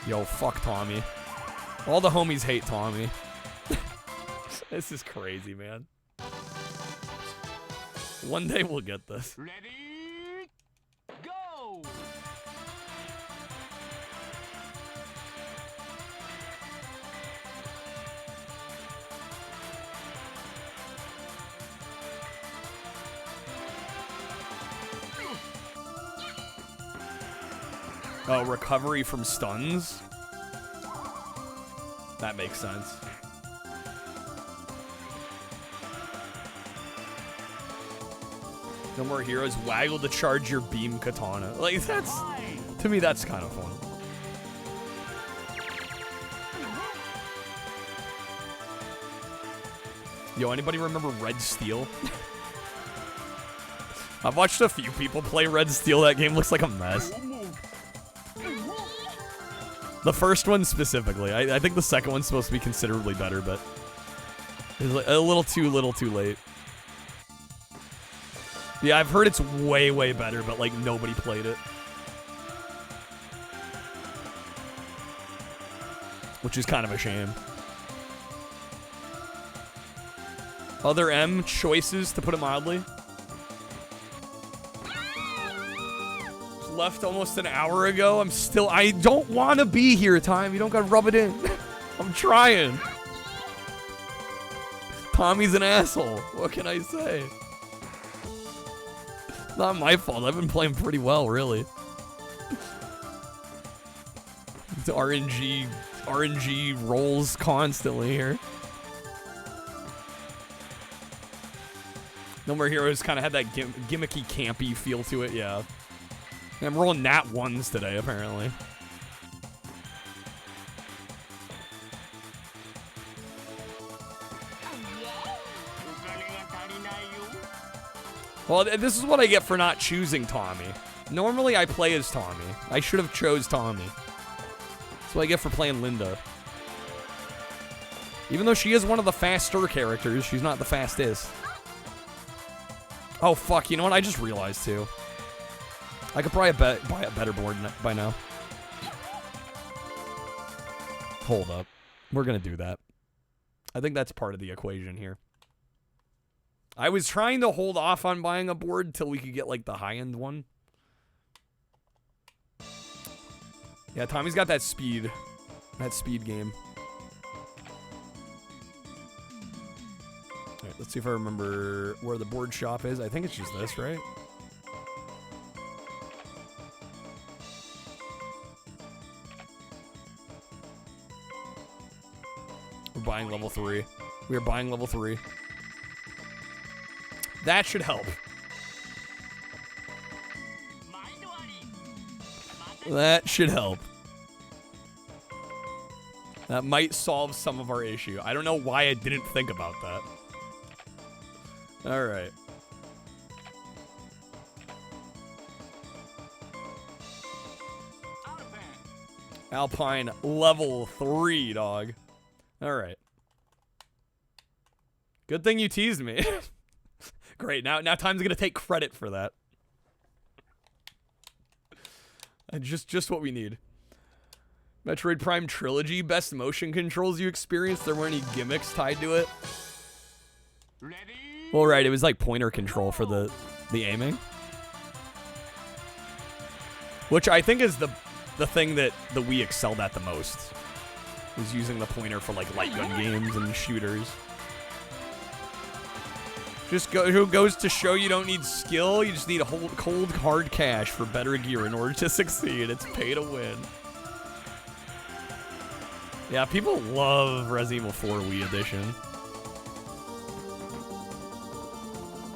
Yo, fuck Tommy. All the homies hate Tommy. This is crazy, man. One day we'll get this. Ready? Go! Oh, recovery from stuns? That makes sense. No More Heroes, waggle to charge your beam katana. Like, that's... To me, that's kind of fun. Yo, anybody remember Red Steel? I've watched a few people play Red Steel. That game looks like a mess. The first one specifically. I think the second one's supposed to be considerably better, but it's a little too late. Yeah, I've heard it's way, way better, but like nobody played it. Which is kind of a shame. Other M choices, to put it mildly. Left almost an hour ago. I don't want to be here, Time. You don't gotta rub it in. I'm trying. Tommy's an asshole. What can I say? Not my fault. I've been playing pretty well, really. It's RNG rolls constantly here. No More Heroes kind of had that gimmicky, campy feel to it, yeah. And I'm rolling nat 1s today, apparently. Well, this is what I get for not choosing Tommy. Normally, I play as Tommy. I should have chose Tommy. That's what I get for playing Linda. Even though she is one of the faster characters, she's not the fastest. Oh, fuck. You know what? I just realized, too. I could probably buy a better board by now. Hold up. We're going to do that. I think that's part of the equation here. I was trying to hold off on buying a board till we could get, like, the high-end one. Yeah, Tommy's got that speed. That speed game. Alright, let's see if I remember where the board shop is. I think it's just this, right? We're buying level 3. We are buying level 3. That should help. That should help. That might solve some of our issue. I don't know why I didn't think about that. All right. Alpine level 3, dog. All right. Good thing you teased me. Great. Now Time's gonna take credit for that. Just what we need. Metroid Prime Trilogy, best motion controls you experienced. There weren't any gimmicks tied to it. Well, right, it was like pointer control for the aiming, which I think is the thing that the Wii excelled at the most. Was using the pointer for like light gun games and shooters. Who goes to show you don't need skill, you just need a cold hard cash for better gear in order to succeed. It's pay to win. Yeah, people love Resident Evil 4 Wii Edition.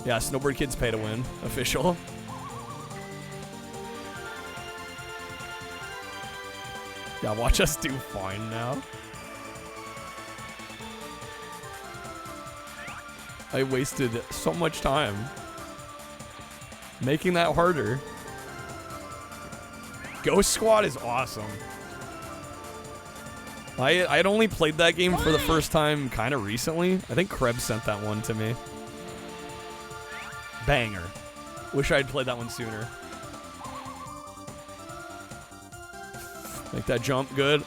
Yeah, Snowboard Kids pay to win. Official. Yeah, watch us do fine now. I wasted so much time making that harder. Ghost Squad is awesome. I'd only played that game for the first time kind of recently. I think Krebs sent that one to me. Banger. Wish I'd played that one sooner. Make that jump good.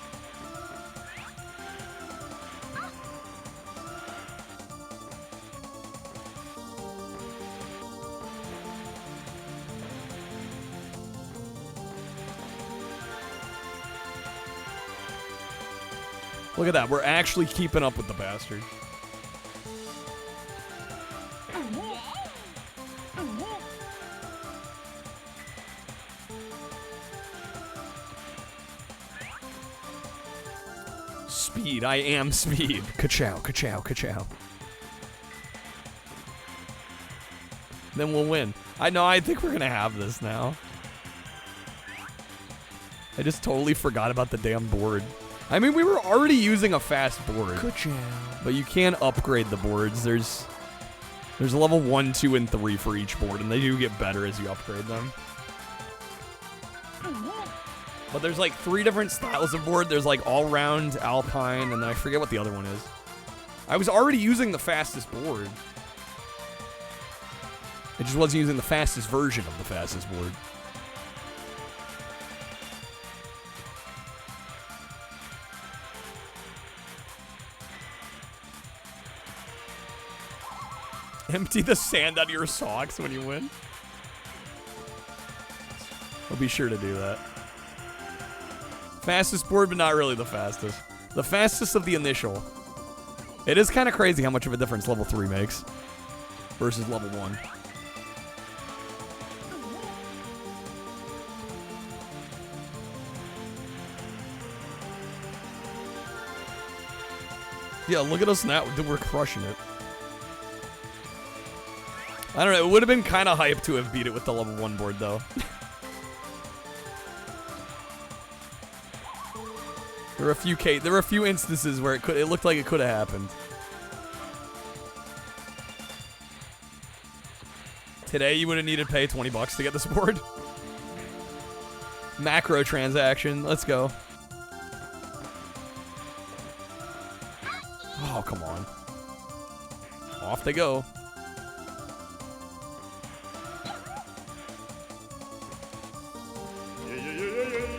Look at that. We're actually keeping up with the bastard. Speed. I am speed. Ka-chow, ka-chow, ka-chow. Then we'll win. I think we're going to have this now. I just totally forgot about the damn board. I mean, we were already using a fast board. But you can upgrade the boards. There's a level 1, 2, and 3 for each board, and they do get better as you upgrade them. But there's like 3 different styles of board. There's like all-round, alpine, and then I forget what the other one is. I was already using the fastest board. I just wasn't using the fastest version of the fastest board. Empty the sand out of your socks when you win. I'll be sure to do that. Fastest board, but not really the fastest. The fastest of the initial. It is kind of crazy how much of a difference level 3 makes versus level 1. Yeah, look at us now. We're crushing it. I don't know. It would have been kind of hype to have beat it with the level 1 board, though. There were a few instances where it looked like it could have happened. Today, you would have needed to pay $20 to get this board. Macro transaction. Let's go. Oh, come on. Off they go.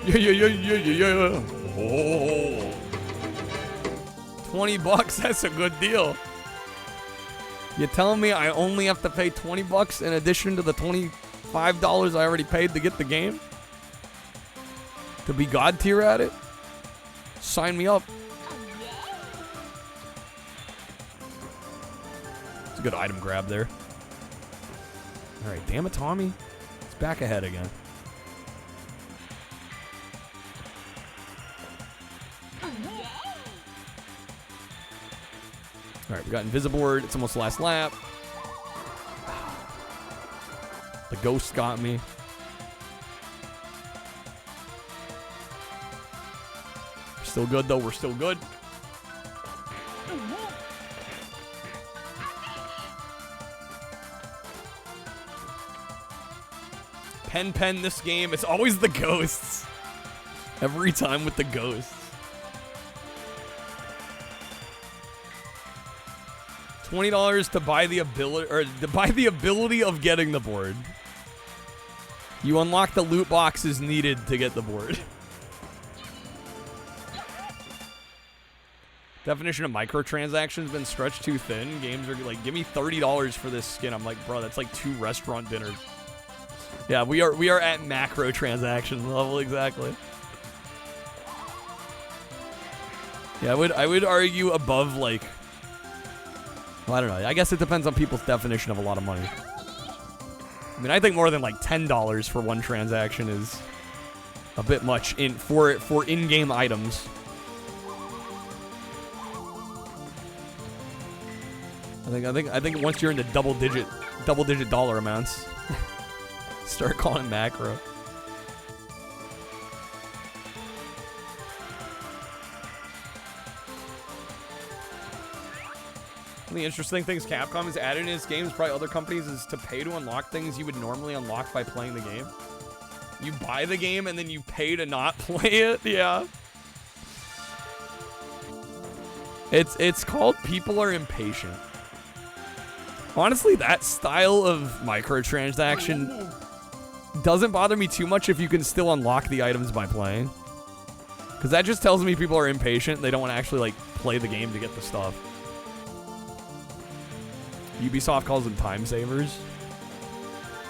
Yeah. Oh. $20, that's a good deal. You telling me I only have to pay $20 in addition to the $25 I already paid to get the game? To be God tier at it? Sign me up. It's a good item grab there. Alright, damn it, Tommy. It's back ahead again. Alright, we got Invisiboard. It's almost the last lap. The ghost got me. We're still good, though. We're still good. Pen this game. It's always the ghosts. Every time with the ghosts. $20 to buy the ability of getting the board. You unlock the loot boxes needed to get the board. Definition of microtransactions been stretched too thin. Games are like, give me $30 for this skin. I'm like, bro, that's like 2 restaurant dinners. Yeah, we are at macro transaction level exactly. Yeah, I would argue above like, well, I don't know. I guess it depends on people's definition of a lot of money. I mean, I think more than like $10 for one transaction is a bit much for in-game items. I think once you're into double digit dollar amounts, start calling it macro. One of the interesting things Capcom has added in its games, probably other companies, is to pay to unlock things you would normally unlock by playing the game. You buy the game and then you pay to not play it. Yeah. It's called people are impatient. Honestly, that style of microtransaction doesn't bother me too much if you can still unlock the items by playing. Because that just tells me people are impatient. They don't want to actually like play the game to get the stuff. Ubisoft calls them time savers.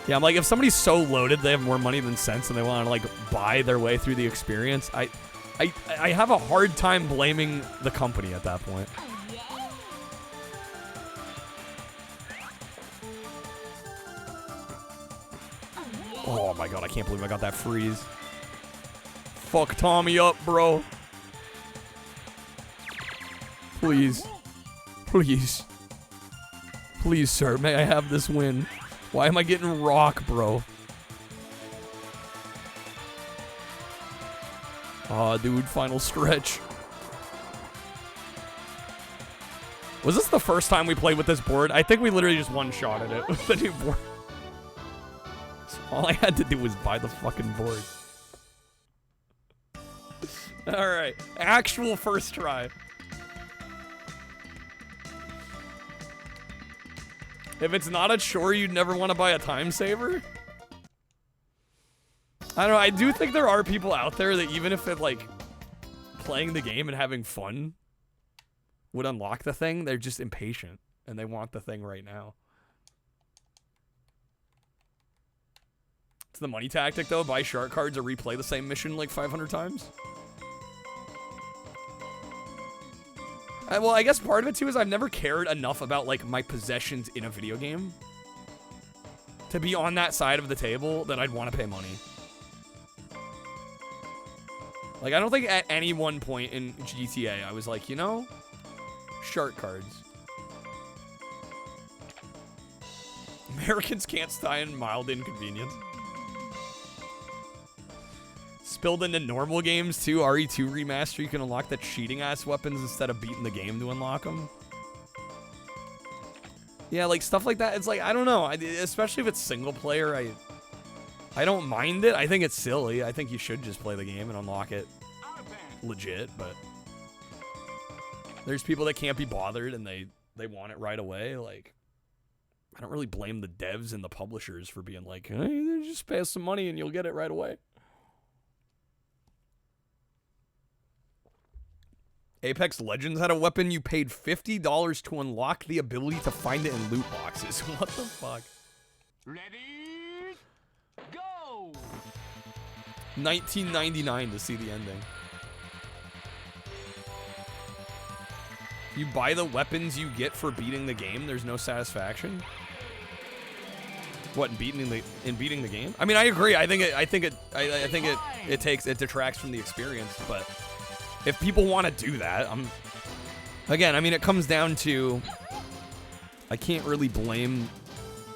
Yeah, I'm like, if somebody's so loaded they have more money than sense and they want to like buy their way through the experience, I have a hard time blaming the company at that point. Oh my god, I can't believe I got that freeze. Fuck Tommy up, bro. Please. Please. Please, sir, may I have this win? Why am I getting rock, bro? Aw, dude, final stretch. Was this the first time we played with this board? I think we literally just one-shotted it with the new board. All I had to do was buy the fucking board. Alright, actual first try. If it's not a chore, you'd never want to buy a time saver? I don't know, I do think there are people out there that even if it, like, playing the game and having fun would unlock the thing, they're just impatient, and they want the thing right now. It's the money tactic, though. Buy shark cards or replay the same mission, like, 500 times. Well, I guess part of it, too, is I've never cared enough about, like, my possessions in a video game to be on that side of the table that I'd want to pay money. Like, I don't think at any one point in GTA I was like, you know, shark cards. Americans can't stand mild inconvenience. Spilled into normal games too. RE2 remaster, you can unlock the cheating ass weapons instead of beating the game to unlock them. Yeah, like stuff like that. It's like, I don't know. Especially if it's single player, I don't mind it. I think it's silly. I think you should just play the game and unlock it legit, but there's people that can't be bothered and they want it right away. Like, I don't really blame the devs and the publishers for being like, hey, just pay us some money and you'll get it right away. Apex Legends had a weapon you paid $50 to unlock the ability to find it in loot boxes. What the fuck? Ready? Go! 1999 to see the ending. You buy the weapons you get for beating the game, there's no satisfaction? What, in beating the game? I mean, I agree. I think it detracts from the experience, but if people want to do that, again, I mean, it comes down to, I can't really blame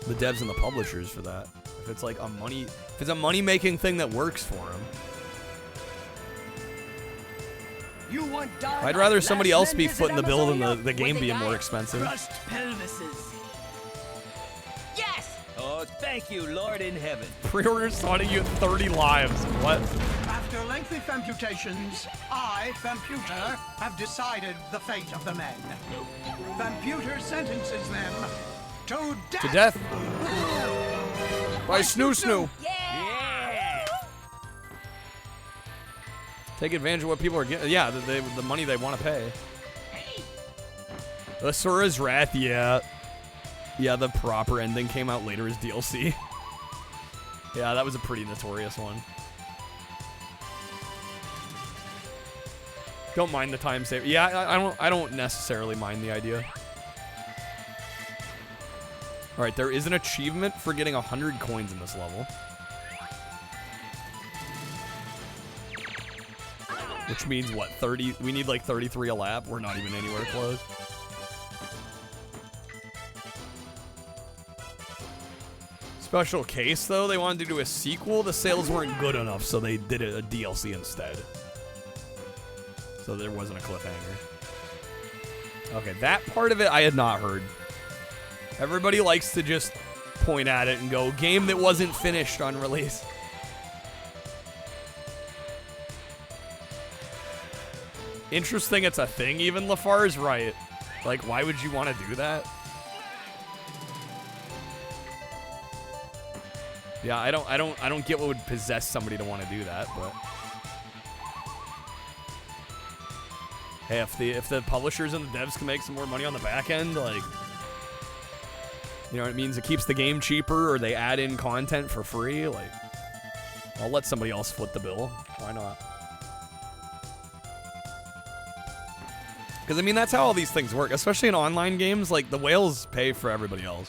the devs and the publishers for that. If it's like if it's a money-making thing that works for them. I'd rather somebody else be footing the bill than the game being more expensive. Yes! Oh, thank you, Lord in heaven. Pre-order Sonic, you 30 lives. What? After lengthy computations, I, Computer, have decided the fate of the men. Computer sentences them to death. To death. By Snoo. Yeah! Take advantage of what people are getting. Yeah, the money they want to pay. Asura's Wrath, yeah. Yeah, the proper ending came out later as DLC. Yeah, that was a pretty notorious one. Don't mind the time save. Yeah, I don't necessarily mind the idea. All right, there is an achievement for getting 100 coins in this level. Which means what, 30? We need like 33 a lap. We're not even anywhere close. Special case though, they wanted to do a sequel. The sales weren't good enough, so they did a DLC instead. So there wasn't a cliffhanger. Okay, that part of it I had not heard. Everybody likes to just point at it and go, game that wasn't finished on release. Interesting it's a thing, even LaFar is right. Like, why would you want to do that? Yeah, I don't get what would possess somebody to want to do that, but hey, if the publishers and the devs can make some more money on the back end, like, you know, it means it keeps the game cheaper or they add in content for free, like, I'll let somebody else foot the bill. Why not? Because, I mean, that's how all these things work, especially in online games. Like, the whales pay for everybody else.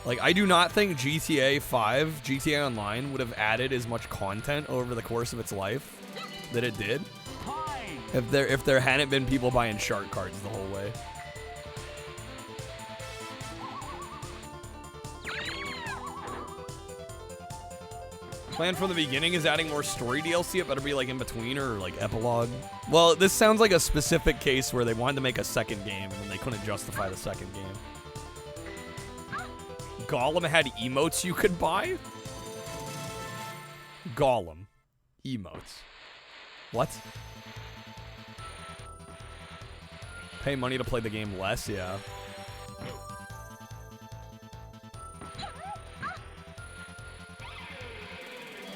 Like, I do not think GTA 5, GTA Online, would have added as much content over the course of its life that it did if there hadn't been people buying shark cards the whole way. Plan from the beginning is adding more story DLC. It better be like in between or like epilogue. Well, this sounds like a specific case where they wanted to make a second game and they couldn't justify the second game. Gollum had emotes you could buy? Gollum. Emotes. What? Pay money to play the game less? Yeah.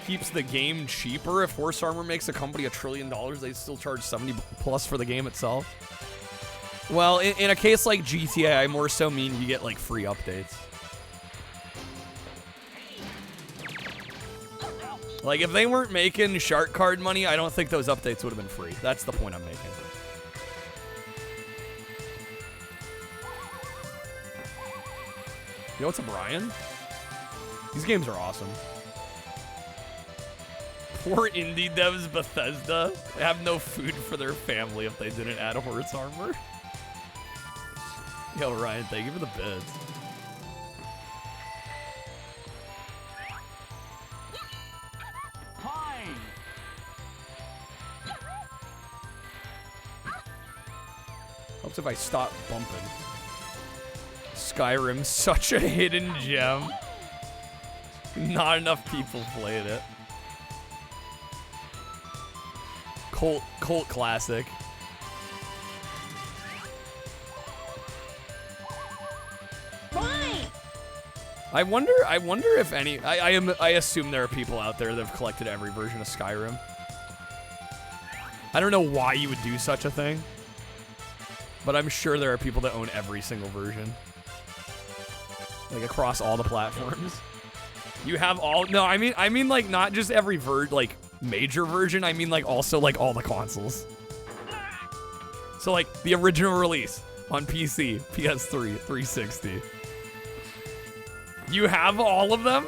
Keeps the game cheaper. If Horse Armor makes a company $1 trillion, they still charge 70 plus for the game itself. Well, in a case like GTA, I more so mean you get like free updates. Like, if they weren't making shark card money, I don't think those updates would have been free. That's the point I'm making. You know what's a Brian? These games are awesome. Poor indie devs Bethesda. They have no food for their family if they didn't add Horse Armor. Yo, Ryan, thank you for the bits. Helps if I stop bumping. Skyrim, such a hidden gem. Not enough people played it. Cult classic. Why? I wonder if any. I assume there are people out there that have collected every version of Skyrim. I don't know why you would do such a thing, but I'm sure there are people that own every single version, like across all the platforms. You have all. No, I mean like not just every like major version. I mean like also like all the consoles. So like the original release on PC, PS3, 360. You have all of them?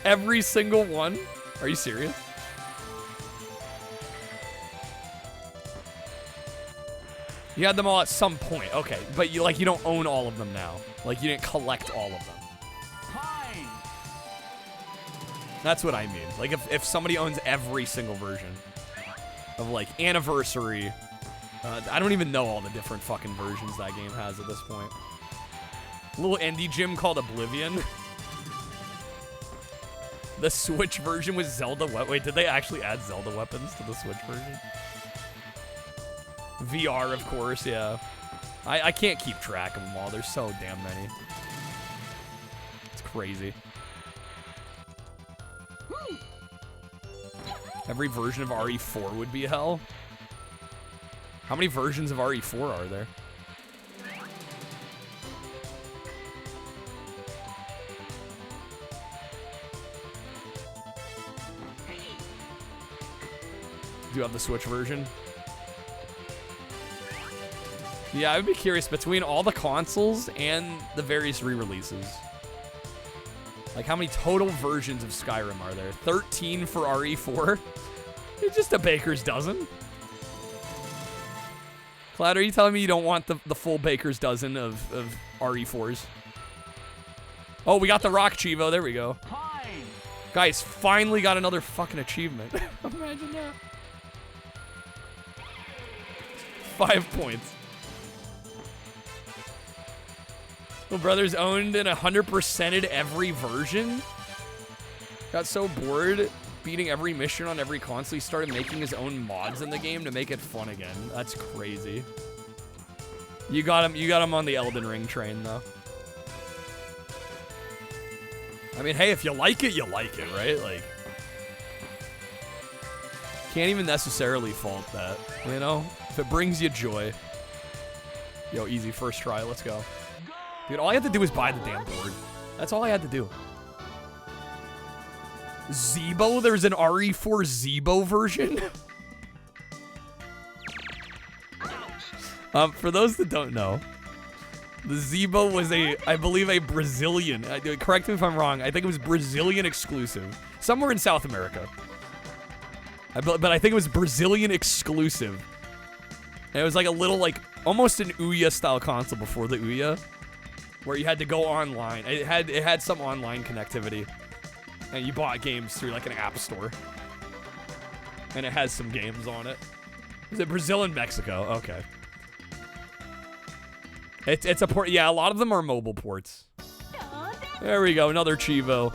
Every single one? Are you serious? You had them all at some point. Okay, but you don't own all of them now. Like you didn't collect all of them. That's what I mean. Like if somebody owns every single version of like Anniversary, I don't even know all the different fucking versions that game has at this point. A little indie gym called Oblivion. The Switch version was Zelda. Wait, did they actually add Zelda weapons to the Switch version? VR, of course, yeah. I can't keep track of them all. There's so damn many. It's crazy. Every version of RE4 would be hell. How many versions of RE4 are there? Do you have the Switch version? Yeah, I would be curious between all the consoles and the various re-releases. Like, how many total versions of Skyrim are there? 13 for RE4? It's just a baker's dozen. Cloud, are you telling me you don't want the full baker's dozen of RE4s? Oh, we got the rock Cheevo. There we go. Guys, finally got another fucking achievement. Imagine that. 5 points. Little Brothers owned and 100%ed every version. Got so bored beating every mission on every console, he started making his own mods in the game to make it fun again. That's crazy. You got him on the Elden Ring train, though. I mean, hey, if you like it, right? Like, can't even necessarily fault that, you know? If it brings you joy. Yo, easy first try, let's go. Dude, all I had to do was buy the damn board. That's all I had to do. Zeebo? There's an RE4 Zeebo version? For those that don't know, the Zeebo was I believe a Brazilian, correct me if I'm wrong, I think it was Brazilian exclusive. Somewhere in South America. But I think it was Brazilian exclusive. And it was like a little, like, almost an Ouya style console before the Ouya, where you had to go online. It had some online connectivity, and you bought games through like an app store, and it has some games on it. Is it Brazil and Mexico? Okay. It's a port. Yeah, a lot of them are mobile ports. There we go, another Cheevo.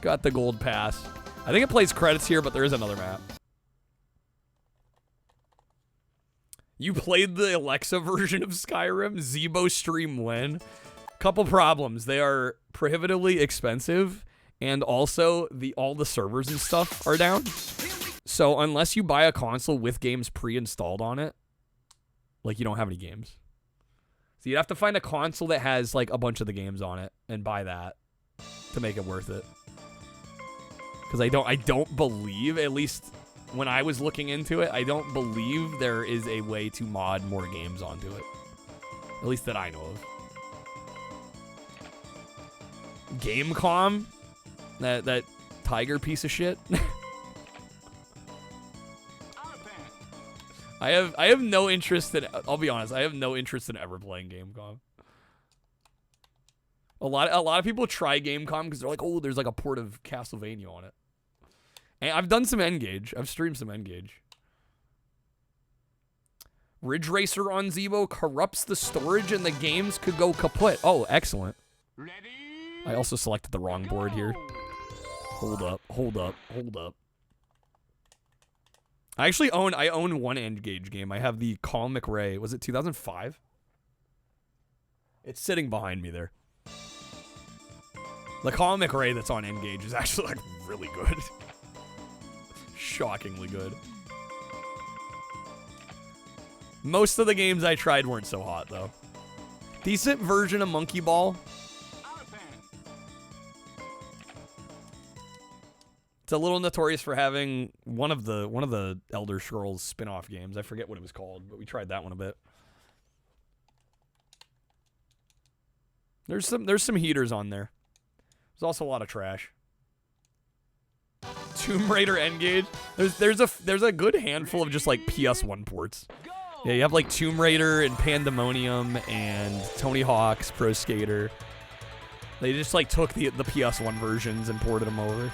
Got the gold pass. I think it plays credits here, but there is another map. You played the Alexa version of Skyrim? Zeebo stream when? Couple problems. They are prohibitively expensive, and also all the servers and stuff are down. So unless you buy a console with games pre-installed on it, like, you don't have any games. So you'd have to find a console that has like a bunch of the games on it and buy that to make it worth it. Because I don't believe, at least when I was looking into it, I don't believe there is a way to mod more games onto it. At least that I know of. Gamecom? That tiger piece of shit? I have no interest in, I'll be honest, I have no interest in ever playing Gamecom. A lot of people try Gamecom because they're like, oh, there's like a port of Castlevania on it. And I've done some N-Gage. I've streamed some N-Gage. Ridge Racer on Zeebo corrupts the storage and the games could go kaput. Oh, excellent. I also selected the wrong board here. Hold up, hold up, hold up. I own one N-Gage game. I have the Colin McRae. Was it 2005? It's sitting behind me there. The Colin McRae that's on N-Gage is actually like really good. Shockingly good. Most of the games I tried weren't so hot though. Decent version of Monkey Ball. It's a little notorious for having one of the Elder Scrolls spin-off games. I forget what it was called, but we tried that one a bit. There's some heaters on there. There's also a lot of trash. Tomb Raider N-Gage. There's a good handful of just like PS1 ports. Yeah, you have like Tomb Raider and Pandemonium and Tony Hawk's Pro Skater. They just like took the PS1 versions and ported them over.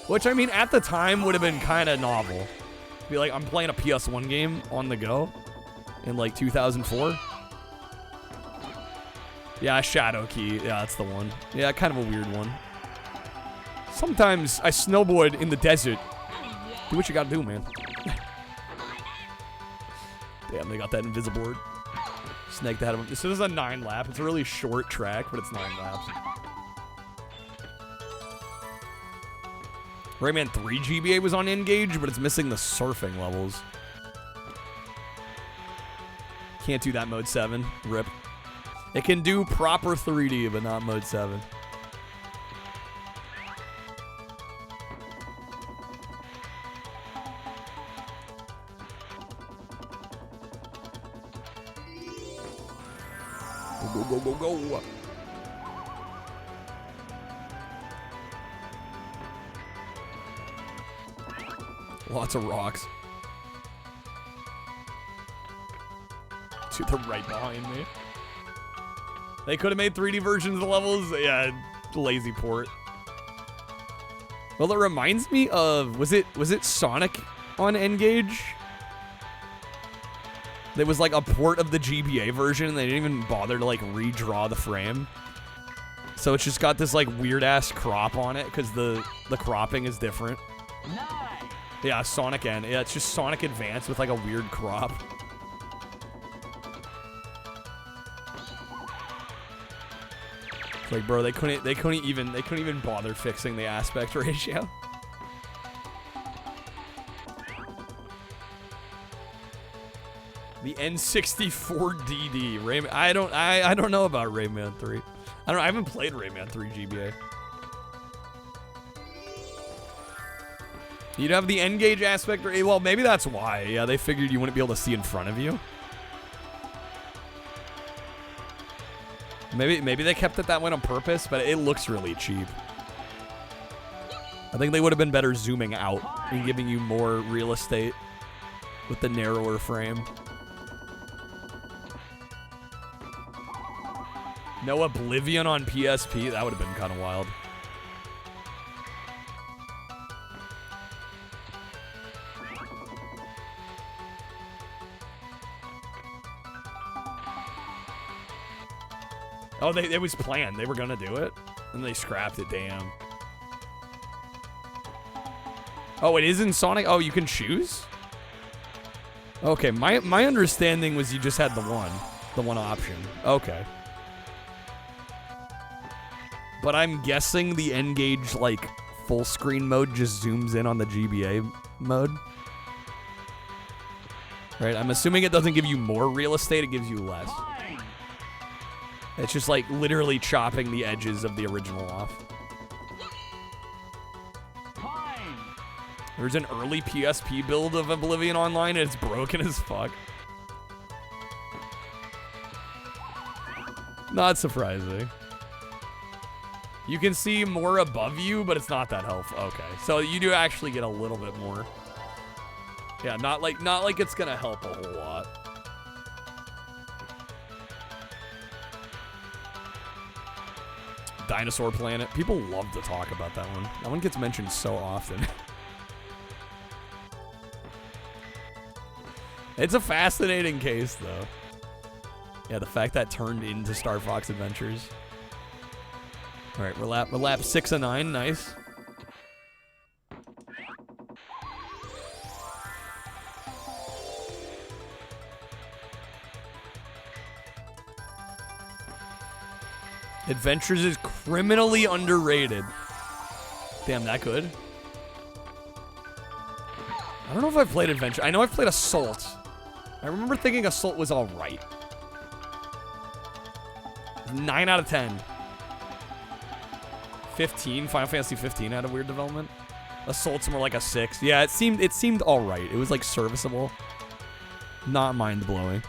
Which, I mean, at the time would have been kind of novel. Be like, I'm playing a PS1 game on the go in like 2004. Yeah, Shadow Key. Yeah, that's the one. Yeah, kind of a weird one. Sometimes I snowboard in the desert. Do what you gotta do, man. Damn, they got that invisiboard. Snake the head of him. This is a 9-lap. It's a really short track, but it's 9 laps. Rayman 3 GBA was on N-Gage, but it's missing the surfing levels. Can't do that mode 7. Rip. It can do proper 3D, but not mode 7. Go, go, go, go, go. Lots of rocks. To the right behind me. They could have made 3D versions of the levels. Yeah, lazy port. Well, it reminds me of, was it Sonic on N-Gage? There was like a port of the GBA version, and they didn't even bother to like redraw the frame. So it's just got this like weird ass crop on it because the cropping is different. Yeah, Sonic N. Yeah, it's just Sonic Advance with like a weird crop. It's like, bro, they couldn't even bother fixing the aspect ratio. The N64-DD Rayman. I don't know about Rayman 3. I haven't played Rayman 3 GBA. You'd have the N-Gage aspect. Well, maybe that's why. Yeah, they figured you wouldn't be able to see in front of you. Maybe they kept it that way on purpose, but it looks really cheap. I think they would have been better zooming out and giving you more real estate with the narrower frame. No Oblivion on PSP? That would have been kind of wild. Oh, it was planned. They were gonna do it, and they scrapped it. Damn. Oh, it is in Sonic? Oh, you can choose? Okay, my understanding was you just had the one option. Okay. But I'm guessing the N-Gage, like, full screen mode just zooms in on the GBA mode. Right, I'm assuming it doesn't give you more real estate, it gives you less. It's just, like, literally chopping the edges of the original off. There's an early PSP build of Oblivion Online, and it's broken as fuck. Not surprising. You can see more above you, but it's not that helpful. Okay, so you do actually get a little bit more. Yeah, not like it's gonna help a whole lot. Dinosaur Planet. People love to talk about that one. That one gets mentioned so often. It's a fascinating case, though. Yeah, the fact that turned into Star Fox Adventures. All right, we're lap 6 of 9. Nice. Adventures is criminally underrated. Damn, that good? I don't know if I've played Adventure. I know I've played Assault. I remember thinking Assault was alright. 9 out of 10. 15. Final Fantasy 15 had a weird development. Assault's more like a 6. Yeah, it seemed alright. It was like serviceable. Not mind-blowing.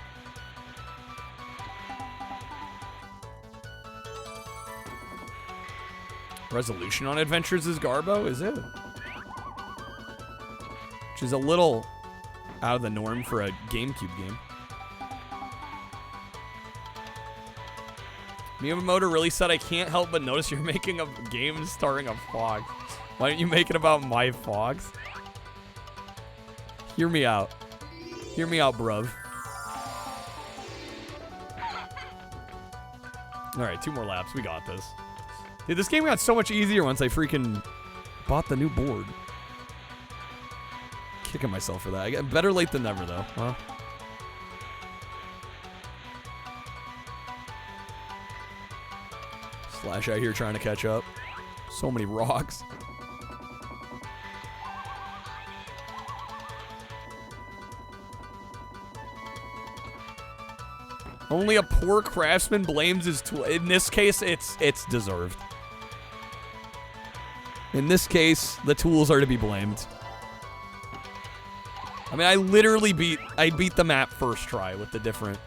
Resolution on Adventures is Garbo, is it? Which is a little out of the norm for a GameCube game. Miyamoto really said, I can't help but notice you're making a game starring a fox. Why don't you make it about my fox? Hear me out. Hear me out, bruv. Alright, 2 more laps. We got this. Dude, this game got so much easier once I freaking bought the new board. Kicking myself for that. I get better late than never, though. Huh? Slash out here trying to catch up. So many rocks. Only a poor craftsman blames his tool. In this case, it's deserved. In this case, the tools are to be blamed. I mean, I literally beat the map first try with the different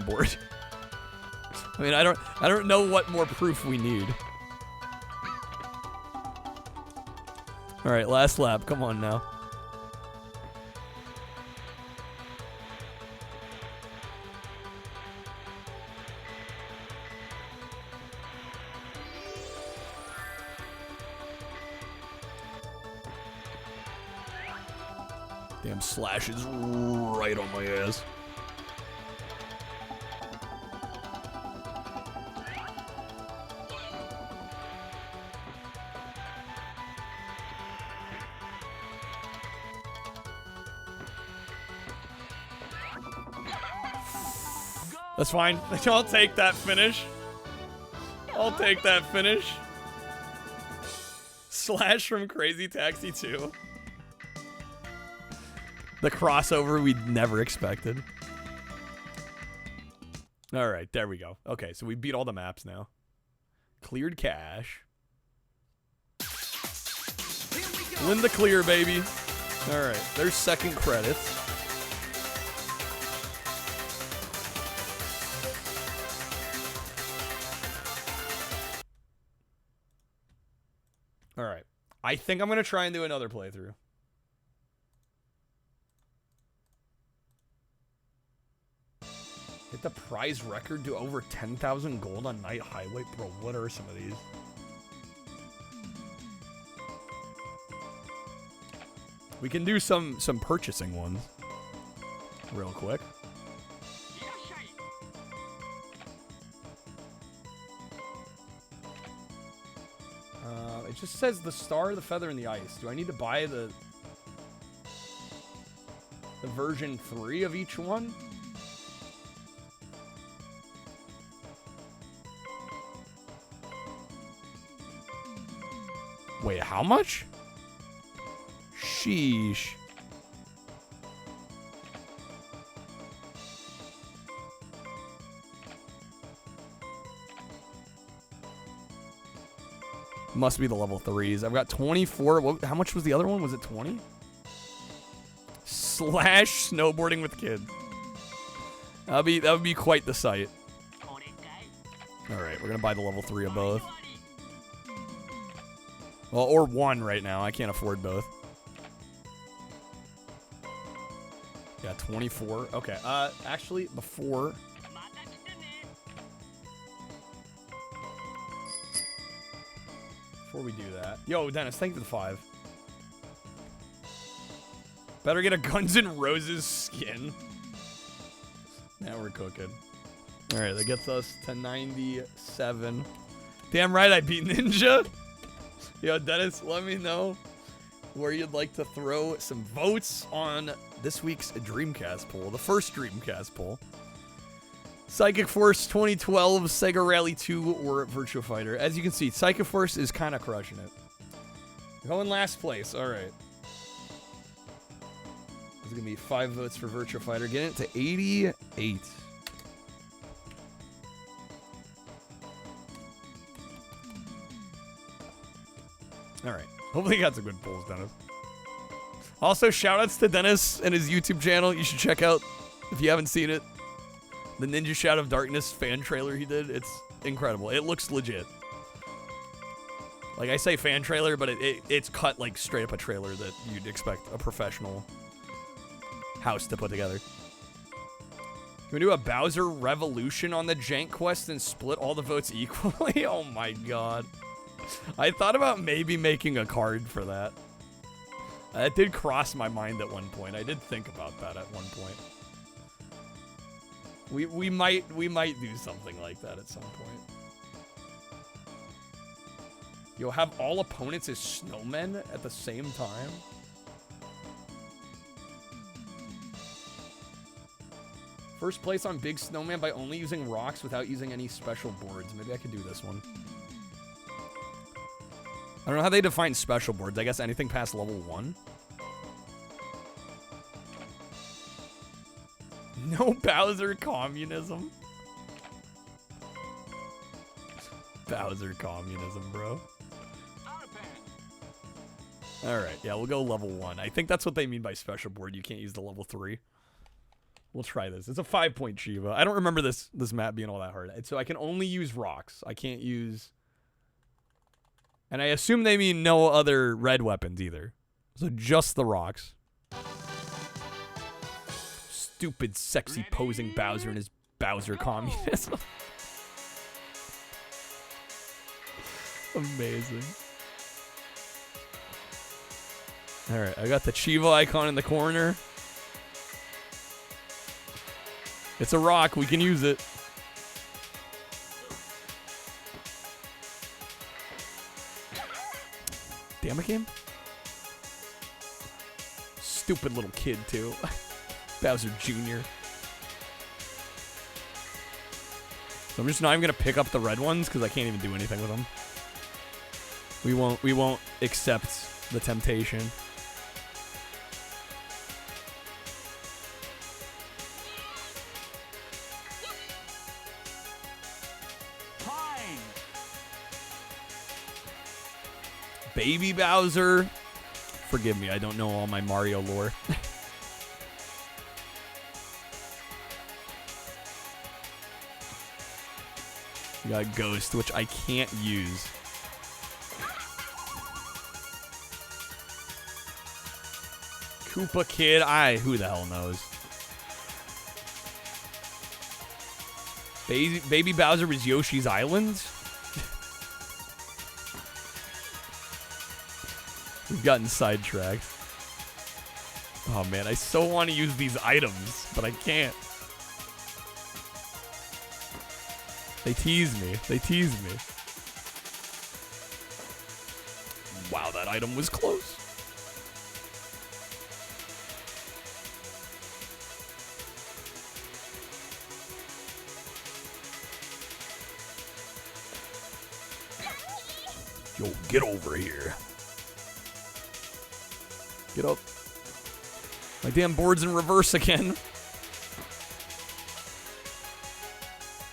board. I mean, I don't know what more proof we need. All right, last lap. Come on now. Damn, Slash is right on my ass. That's fine. I'll take that finish. I'll take that finish. Slash from Crazy Taxi 2. The crossover we never expected. All right, there we go. Okay, so we beat all the maps now. Cleared cache. Linda clear, baby. All right, there's second credits. All right, I think I'm going to try and do another playthrough. Hit the prize record, do over 10,000 gold on Night Highway. Bro, what are some of these? We can do some purchasing ones real quick. It just says the star, the feather, and the ice. Do I need to buy the version 3 of each one? Wait, how much? Sheesh. Must be the level 3s. I've got 24. How much was the other one? Was it 20? Slash snowboarding with kids. That would be quite the sight. All right, we're gonna buy the level 3 of both. Well, or one right now. I can't afford both. Yeah, 24. Okay. Actually, before we do that, yo, Dennis, thank you for the 5. Better get a Guns N' Roses skin. Now we're cooking. Alright, that gets us to 97. Damn right I beat Ninja. Yo, Dennis, let me know where you'd like to throw some votes on this week's Dreamcast poll. The first Dreamcast poll. Psychic Force 2012, Sega Rally 2, or Virtua Fighter. As you can see, Psychic Force is kind of crushing it. Going last place. Alright. There's going to be 5 votes for Virtua Fighter. Getting it to 88. Alright. Hopefully you got some good polls, Dennis. Also, shoutouts to Dennis and his YouTube channel. You should check out, if you haven't seen it, the Ninja Shout of Darkness fan trailer he did. It's incredible. It looks legit. Like, I say fan trailer, but it's cut like straight up a trailer that you'd expect a professional house to put together. Can we do a Bowser Revolution on the Jank Quest and split all the votes equally? Oh my god. I thought about maybe making a card for that. That did cross my mind at one point. I did think about that at one point. We might do something like that at some point. You'll have all opponents as snowmen at the same time. First place on Big Snowman by only using rocks without using any special boards. Maybe I could do this one. I don't know how they define special boards. I guess anything past level 1. No Bowser communism. Bowser communism, bro. Alright, yeah, we'll go level 1. I think that's what they mean by special board. You can't use the level 3. We'll try this. It's a 5-point Cheeva. I don't remember this map being all that hard. So I can only use rocks. I can't use... And I assume they mean no other red weapons either. So just the rocks. Stupid, sexy, posing Bowser and his Bowser communism. Amazing. Alright, I got the Cheevo icon in the corner. It's a rock. We can use it. Damn it, game. Stupid little kid, too. Bowser Jr. So I'm just not even going to pick up the red ones because I can't even do anything with them. We won't accept the temptation. Baby Bowser. Forgive me, I don't know all my Mario lore. We got Ghost, which I can't use. Koopa Kid, who the hell knows? Baby Bowser was Yoshi's Island? We've gotten sidetracked. Oh man, I so want to use these items, but I can't. They tease me. They tease me. Wow, that item was close. Yo, get over here. Get up. My damn board's in reverse again.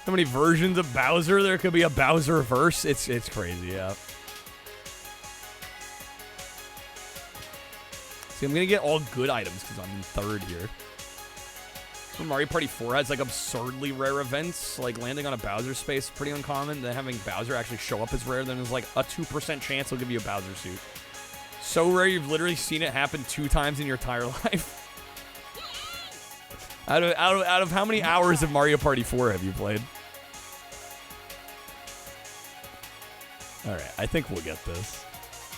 How many versions of Bowser there could be? A Bowser verse? It's crazy, yeah. See, I'm gonna get all good items because I'm in third here. So Mario Party 4 has like absurdly rare events, like landing on a Bowser space, pretty uncommon. Then having Bowser actually show up is rare. Then there's like a 2% chance he'll give you a Bowser suit. So rare, you've literally seen it happen 2 times in your entire life. Out of how many hours of Mario Party 4 have you played? All right, I think we'll get this.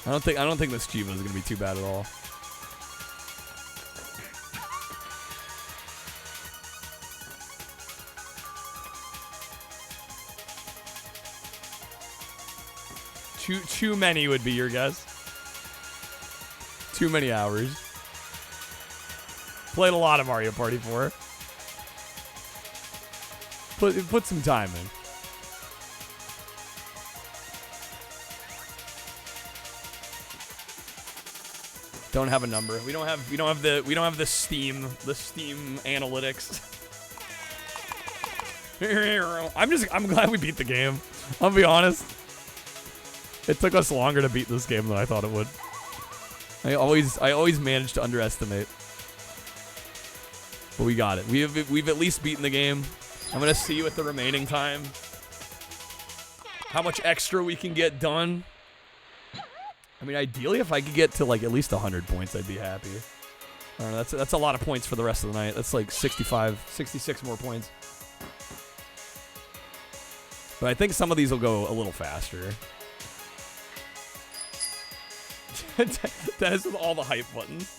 I don't think this Cheevo is gonna be too bad at all. Too many would be your guess. Too many hours. Played a lot of Mario Party 4. Put some time in. Don't have a number. We don't have the Steam analytics. I'm glad we beat the game. I'll be honest. It took us longer to beat this game than I thought it would. I always manage to underestimate. But we got it. We've at least beaten the game. I'm gonna see with the remaining time how much extra we can get done. I mean, ideally, if I could get to like at least 100 points, I'd be happy. I don't know, that's a lot of points for the rest of the night. That's like 65, 66 more points. But I think some of these will go a little faster. Dennis with all the hype buttons.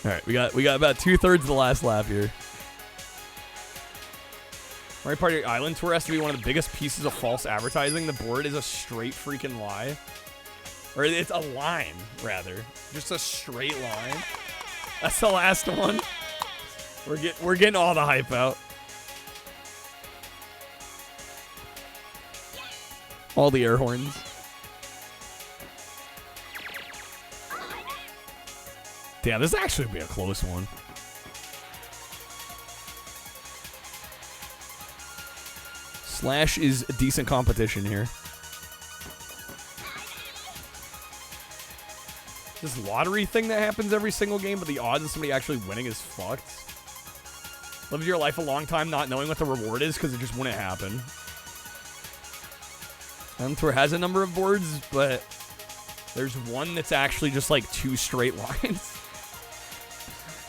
All right, we got about 2/3 of the last lap here. Mario Party Island Tour has to be one of the biggest pieces of false advertising. The board is a straight freaking lie. Or it's a line, rather. Just a straight line. That's the last one. We're getting all the hype out. All the air horns. Damn, this actually would be a close one. Slash is a decent competition here. This lottery thing that happens every single game, but the odds of somebody actually winning is fucked. Lived your life a long time not knowing what the reward is because it just wouldn't happen. Tour has a number of boards, but there's one that's actually just like 2 straight lines.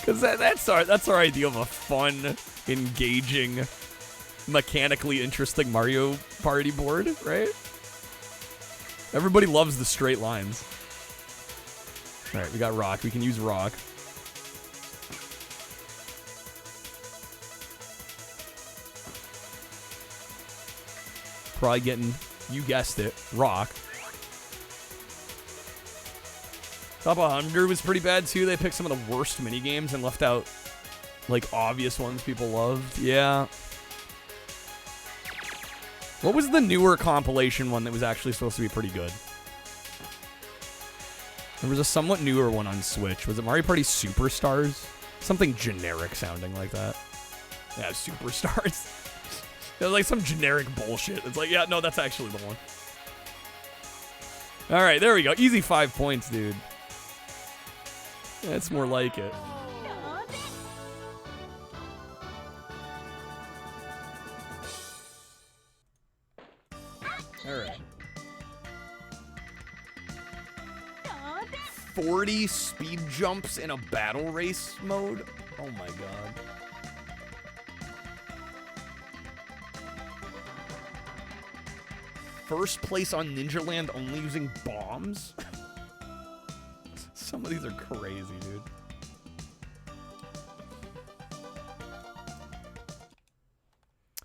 Because that's our idea of a fun, engaging, mechanically interesting Mario Party board, right? Everybody loves the straight lines. All right, we got rock. We can use rock. Probably getting, you guessed it, rock. Top 100 was pretty bad too. They picked some of the worst mini games and left out like obvious ones people loved. Yeah. What was the newer compilation one that was actually supposed to be pretty good? There was a somewhat newer one on Switch. Was it Mario Party Superstars? Something generic sounding like that. Yeah, Superstars. It was like some generic bullshit. It's like, yeah, no, that's actually the one. All right, there we go. Easy 5 points, dude. That's more like it. All right. 40 speed jumps in a battle race mode? Oh my god. First place on Ninja Land only using bombs? Some of these are crazy, dude.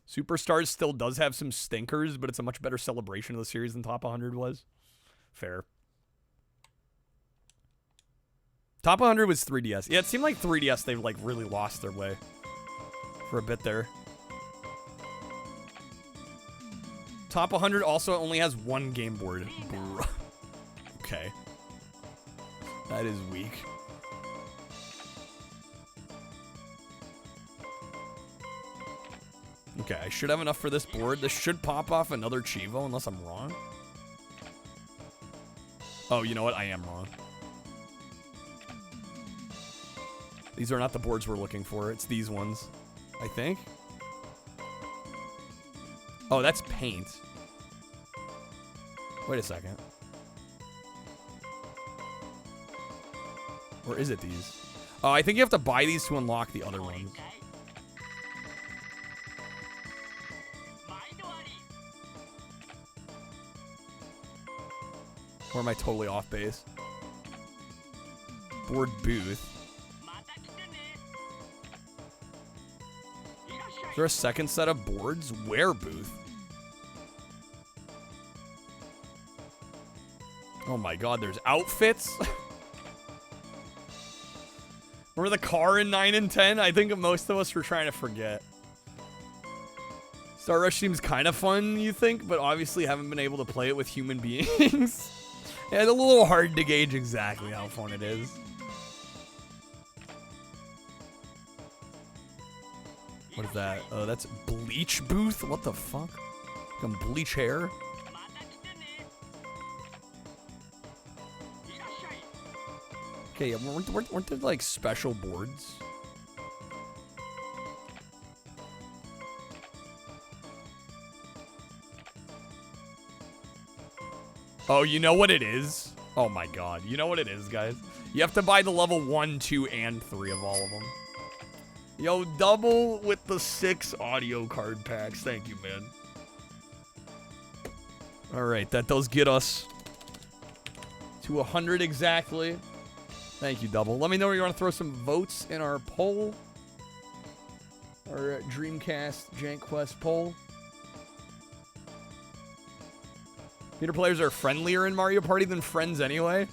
Superstars still does have some stinkers, but it's a much better celebration of the series than Top 100 was. Fair. Top 100 was 3DS. Yeah, it seemed like 3DS, they've like really lost their way for a bit there. Top 100 also only has 1 game board. Okay. That is weak. Okay, I should have enough for this board. This should pop off another Cheevo, unless I'm wrong. Oh, you know what? I am wrong. These are not the boards we're looking for. It's these ones, I think. Oh, that's paint. Wait a second. Or is it these? Oh, I think you have to buy these to unlock the other ones. Or am I totally off base? Board booth. Is there a second set of boards? Where booth? Oh my god, there's outfits? Remember the car in 9 and 10? I think most of us were trying to forget. Star Rush seems kind of fun, you think, but obviously haven't been able to play it with human beings. Yeah, it's a little hard to gauge exactly how fun it is. What is that? Oh, that's bleach booth? What the fuck? Some bleach hair? Okay, yeah, weren't there like special boards? Oh, you know what it is? Oh my god, you know what it is, guys? You have to buy the level 1, 2, and 3 of all of them. Yo, double with the 6 audio card packs. Thank you, man. Alright, that does get us to 100 exactly. Thank you, Double. Let me know if you want to throw some votes in our poll. Our Dreamcast Jank Quest poll. Peter players are friendlier in Mario Party than friends anyway.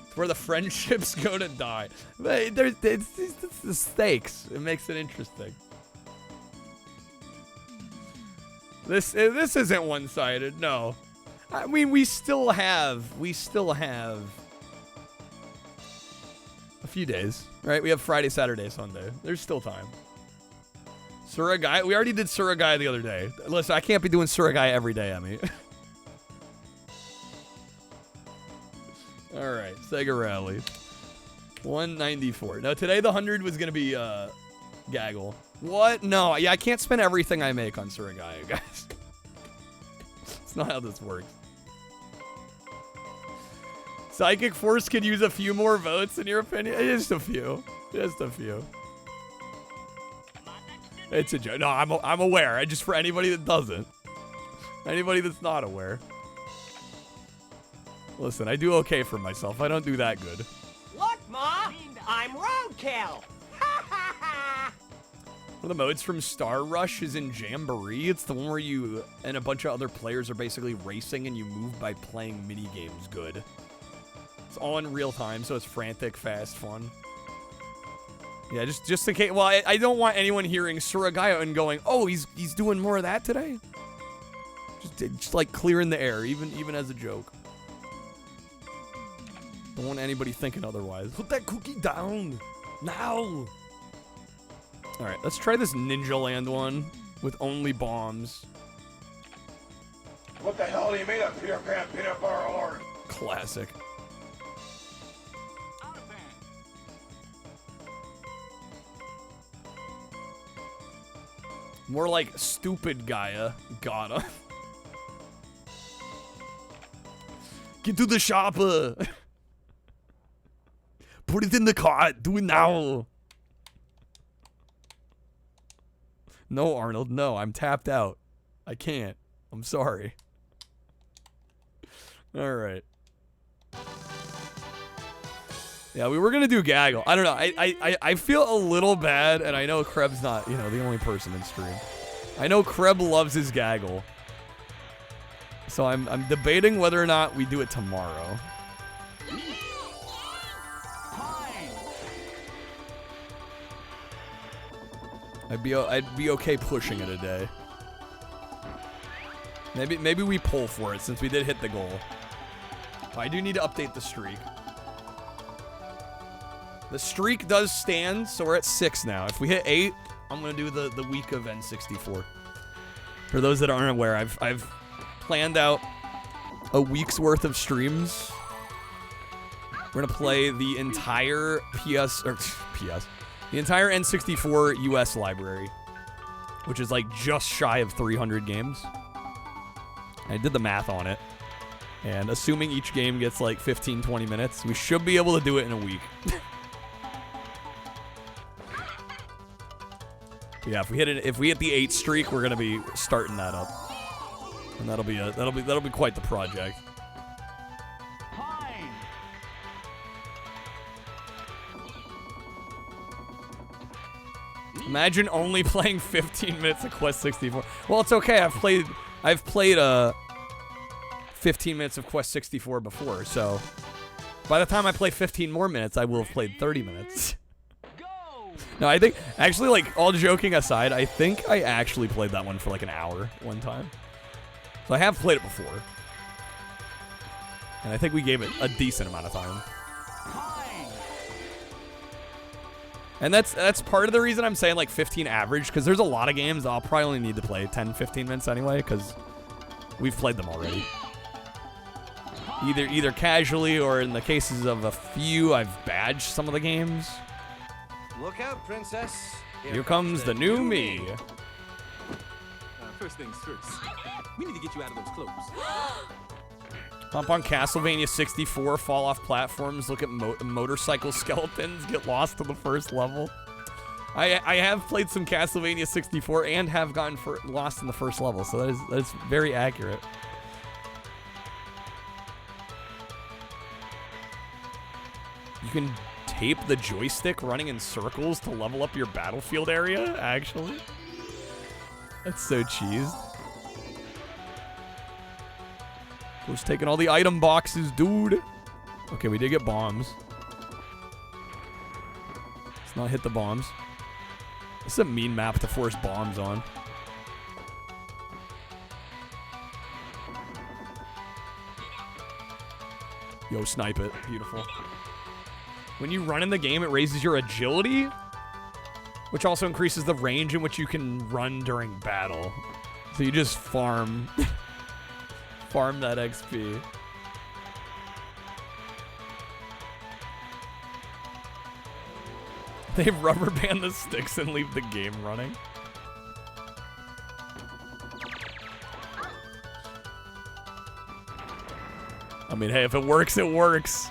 It's where the friendships go to die. It's the stakes. It makes it interesting. This isn't one-sided, no. I mean, we still have a few days, right? We have Friday, Saturday, Sunday. There's still time. Suragai, we already did Suragai the other day. Listen, I can't be doing Suragai every day, Emmy. All right, Sega Rally. 194. Now, today the 100 was going to be Gaggl. What? No, yeah, I can't spend everything I make on Suragai, guys. It's not how this works. Psychic Force could use a few more votes, in your opinion? Just a few. Just a few. It's a joke. No, I'm aware. Just for anybody that doesn't. Anybody that's not aware. Listen, I do okay for myself. I don't do that good. Look, Ma! I'm roadkill! One of the modes from Star Rush is in Jamboree. It's the one where you and a bunch of other players are basically racing and you move by playing mini games good. It's all in real time, so it's frantic, fast, fun. Yeah, just in case. Well, I don't want anyone hearing Suragaya and going, "Oh, he's doing more of that today." Just like clearing the air, even as a joke. Don't want anybody thinking otherwise. Put that cookie down now. All right, let's try this Ninja Land one with only bombs. What the hell do you mean a Peter Pan peanut butter heart? Classic. More like stupid Gaia. Gotta. Get to the shopper. Put it in the cart. Do it now. No, Arnold. No, I'm tapped out. I can't. I'm sorry. All right. Yeah, we were gonna do Gaggl. I don't know. I feel a little bad, and I know Kreb's not, you know, the only person in stream. I know Kreb loves his Gaggl, so I'm debating whether or not we do it tomorrow. I'd be okay pushing it a day. Maybe we pull for it since we did hit the goal. I do need to update the streak. The streak does stand, so we're at 6 now. If we hit 8, I'm gonna do the week of N64. For those that aren't aware, I've planned out a week's worth of streams. We're gonna play the entire the entire N64 US library, which is like just shy of 300 games. I did the math on it, and assuming each game gets like 15-20 minutes, we should be able to do it in a week. Yeah, if we hit the 8 streak, we're gonna be starting that up, and that'll be quite the project. Imagine only playing 15 minutes of Quest 64. Well, it's okay. I've played 15 minutes of Quest 64 before, so by the time I play 15 more minutes, I will have played 30 minutes. No, I think, actually, like, all joking aside, I think I actually played that one for like an hour one time. So I have played it before. And I think we gave it a decent amount of time. And that's part of the reason I'm saying like 15 average, because there's a lot of games I'll probably only need to play 10, 15 minutes anyway, because we've played them already. Either casually, or in the cases of a few, I've badged some of the games. Look out, princess. Here comes the new me. First things first. We need to get you out of those clothes. Hop on Castlevania 64, fall off platforms, look at motorcycle skeletons, get lost to the first level. I have played some Castlevania 64 and have gotten lost in the first level, so that is very accurate. You can tape the joystick running in circles to level up your battlefield area, actually. That's so cheesed. Just taking all the item boxes, dude. Okay, we did get bombs. Let's not hit the bombs. This is a mean map to force bombs on. Yo, snipe it. Beautiful. When you run in the game, it raises your agility, which also increases the range in which you can run during battle. So you just farm... farm that XP. They rubber band the sticks and leave the game running. I mean, hey, if it works, it works.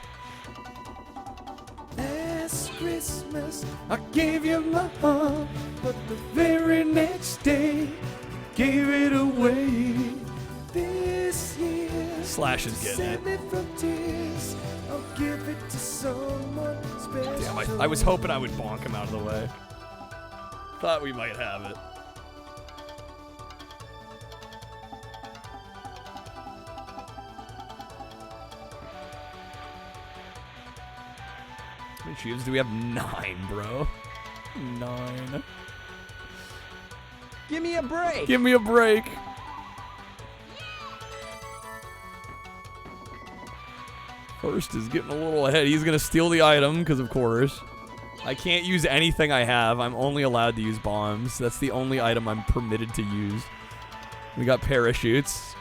Last Christmas, I gave you my heart, but the very next day, gave it away. This year, Slash is getting it. I'll give it to someone special. Damn, I was hoping I would bonk him out of the way. Thought we might have it. How many Cheevos do we have? 9, bro. 9. Give me a break. Give me a break. First is getting a little ahead. He's going to steal the item, because of course. I can't use anything I have. I'm only allowed to use bombs. That's the only item I'm permitted to use. We got parachutes.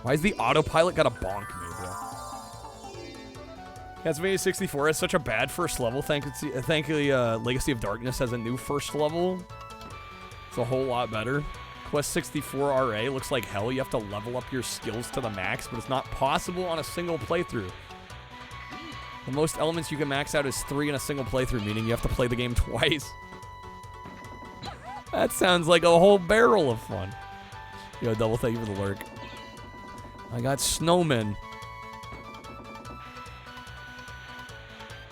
Why is the autopilot got to bonk me, bro? Castlevania 64 has such a bad first level. Thankfully, Legacy of Darkness has a new first level. It's a whole lot better. Quest 64 RA looks like hell. You have to level up your skills to the max, but it's not possible on a single playthrough. The most elements you can max out is 3 in a single playthrough, meaning you have to play the game twice. That sounds like a whole barrel of fun. Yo, double thank you for the lurk. I got snowmen.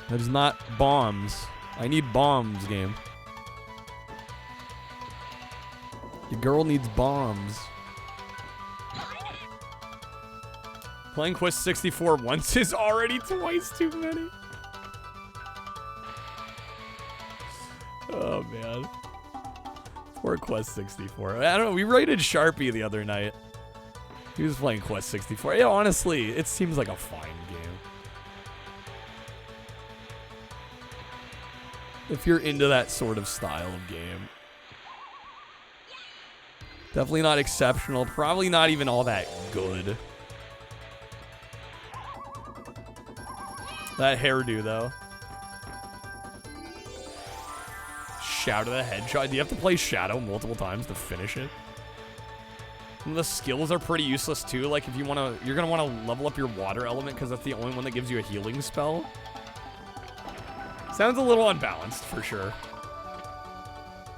That is not bombs. I need bombs, game. Your girl needs bombs. Playing Quest 64 once is already twice too many. Oh, man. Poor Quest 64. I don't know. We raided Sharpie the other night. He was playing Quest 64. Yeah, honestly, it seems like a fine game. If you're into that sort of style of game. Definitely not exceptional. Probably not even all that good. That hairdo, though. Shadow the Hedgehog. Do you have to play Shadow multiple times to finish it? And the skills are pretty useless, too. Like, if you want to... You're going to want to level up your water element, because that's the only one that gives you a healing spell. Sounds a little unbalanced, for sure.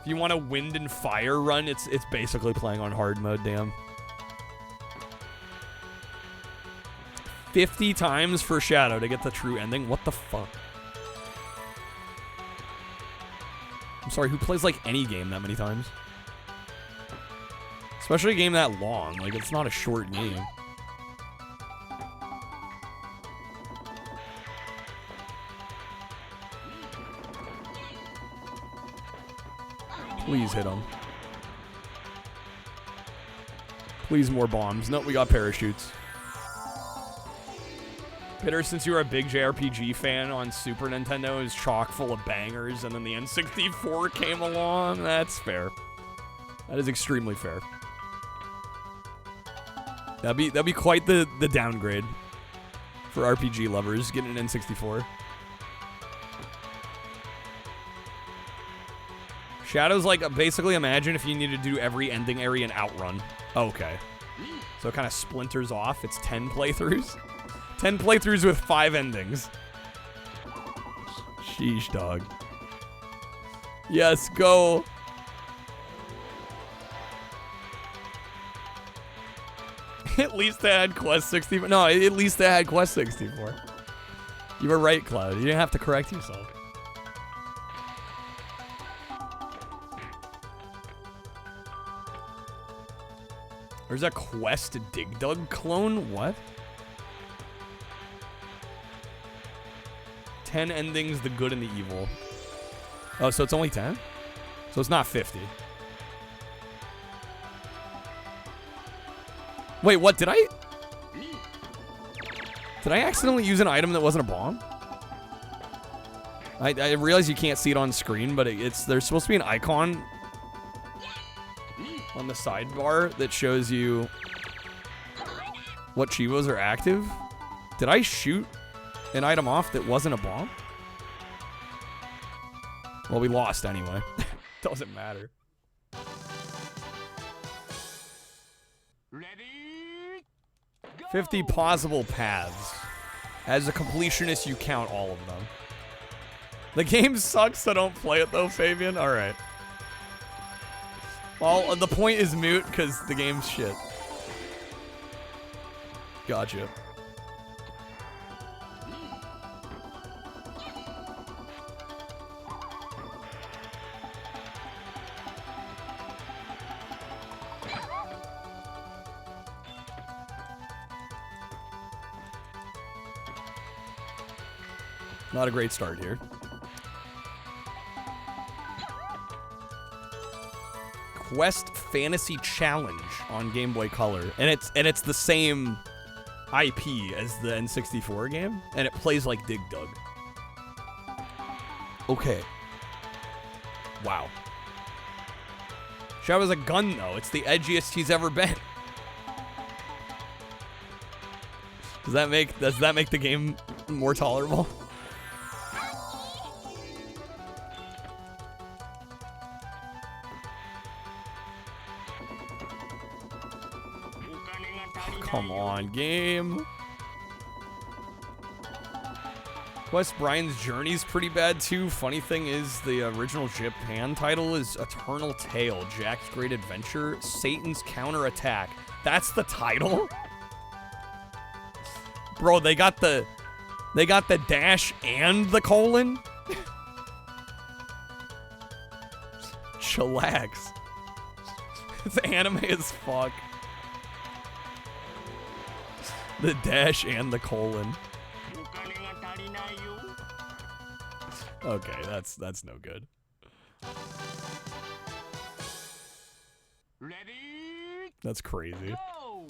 If you want a wind and fire run, it's basically playing on hard mode, damn. 50 times for Shadow to get the true ending? What the fuck? I'm sorry, who plays like any game that many times? Especially a game that long. Like, it's not a short game. Please hit him. Please more bombs. Nope, we got parachutes. Peter, since you were a big JRPG fan on Super Nintendo, it was chock full of bangers, and then the N64 came along. That's fair. That is extremely fair. That'd be quite the downgrade for RPG lovers, getting an N64. Shadow's like, basically imagine if you need to do every ending area in Outrun. Okay. So it kind of splinters off. It's 10 playthroughs. 10 playthroughs with 5 endings. Sheesh, dog. Yes, go. At least they had Quest 64. No, at least they had Quest 64. You were right, Cloud. You didn't have to correct yourself. There's a Quest Dig Dug clone? What? 10 endings, the good and the evil. Oh, so it's only 10? So it's not 50. Wait, what? Did I accidentally use an item that wasn't a bomb? I realize you can't see it on screen, but there's supposed to be an icon on the sidebar that shows you what Cheevos are active. Did I shoot an item off that wasn't a bomb? Well, we lost anyway. Doesn't matter. Ready? 50 possible paths. As a completionist, you count all of them. The game sucks, so don't play it though, Fabian. All right. Well, the point is moot because the game's shit. Gotcha. Not a great start here. Quest Fantasy Challenge on Game Boy Color, and it's the same IP as the N64 game, and it plays like Dig Dug. Okay. Wow. Shadow's a gun though. It's the edgiest he's ever been. Does that make the game more tolerable? Come on, game. Quest Brian's Journey's pretty bad too. Funny thing is, the original Japan title is Eternal Tale, Jack's Great Adventure, Satan's Counterattack. That's the title? Bro, they got the dash and the colon? Chillax. It's anime as fuck. The dash and the colon. Okay, that's no good. Ready? That's crazy. Go!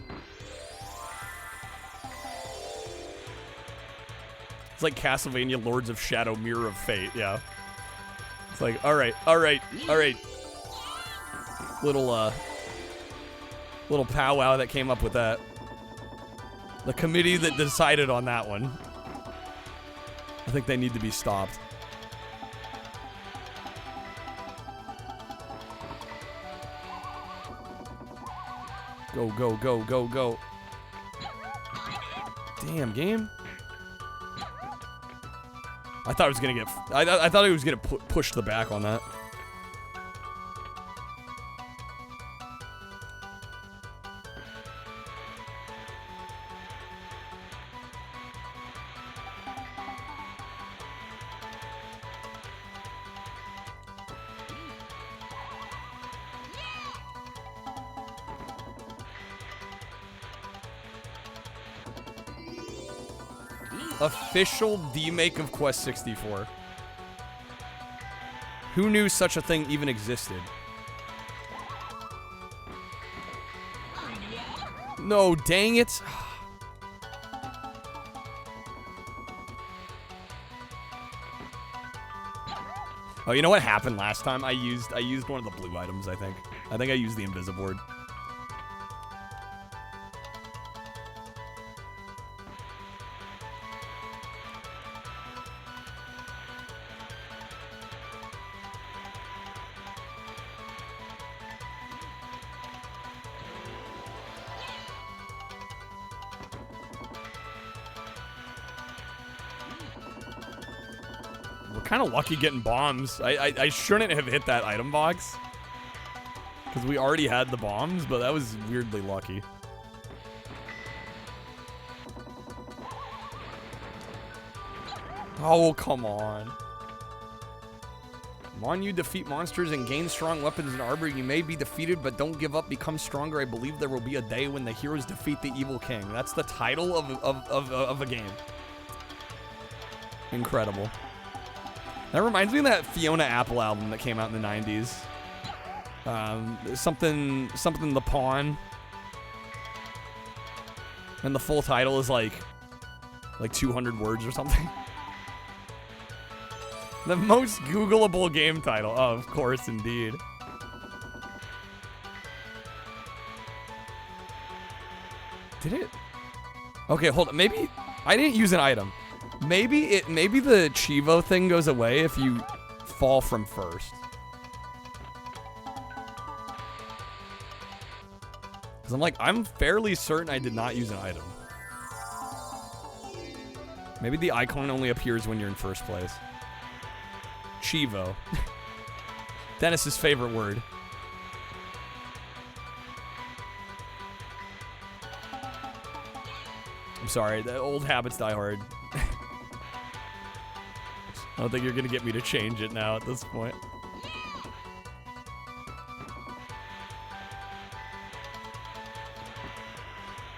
It's like Castlevania Lords of Shadow Mirror of Fate, yeah. It's like, all right. Little powwow that came up with that. The committee that decided on that one. I think they need to be stopped. Go, go, go, go, go. Damn, game. I thought it was gonna get... I thought it was gonna push the back on that. Official demake of Quest 64. Who knew such a thing even existed? No, dang it. Oh, you know what happened last time? I used one of the blue items, I think. I think I used the Invisiboard. Kind of lucky getting bombs. I shouldn't have hit that item box because we already had the bombs, but that was weirdly lucky. Oh, come on. When you defeat monsters and gain strong weapons and armor, you may be defeated, but don't give up, become stronger. I believe there will be a day when the heroes defeat the evil king. That's the title of a game. Incredible. That reminds me of that Fiona Apple album that came out in the 90s. Something The Pawn. And the full title is like 200 words or something. The most Googleable game title. Oh, of course, indeed. Did it? Okay, hold on. Maybe I didn't use an item. Maybe the Cheevo thing goes away if you fall from first. Because I'm fairly certain I did not use an item. Maybe the icon only appears when you're in first place. Cheevo. Dennis's favorite word. I'm sorry, the old habits die hard. I don't think you're gonna get me to change it now at this point.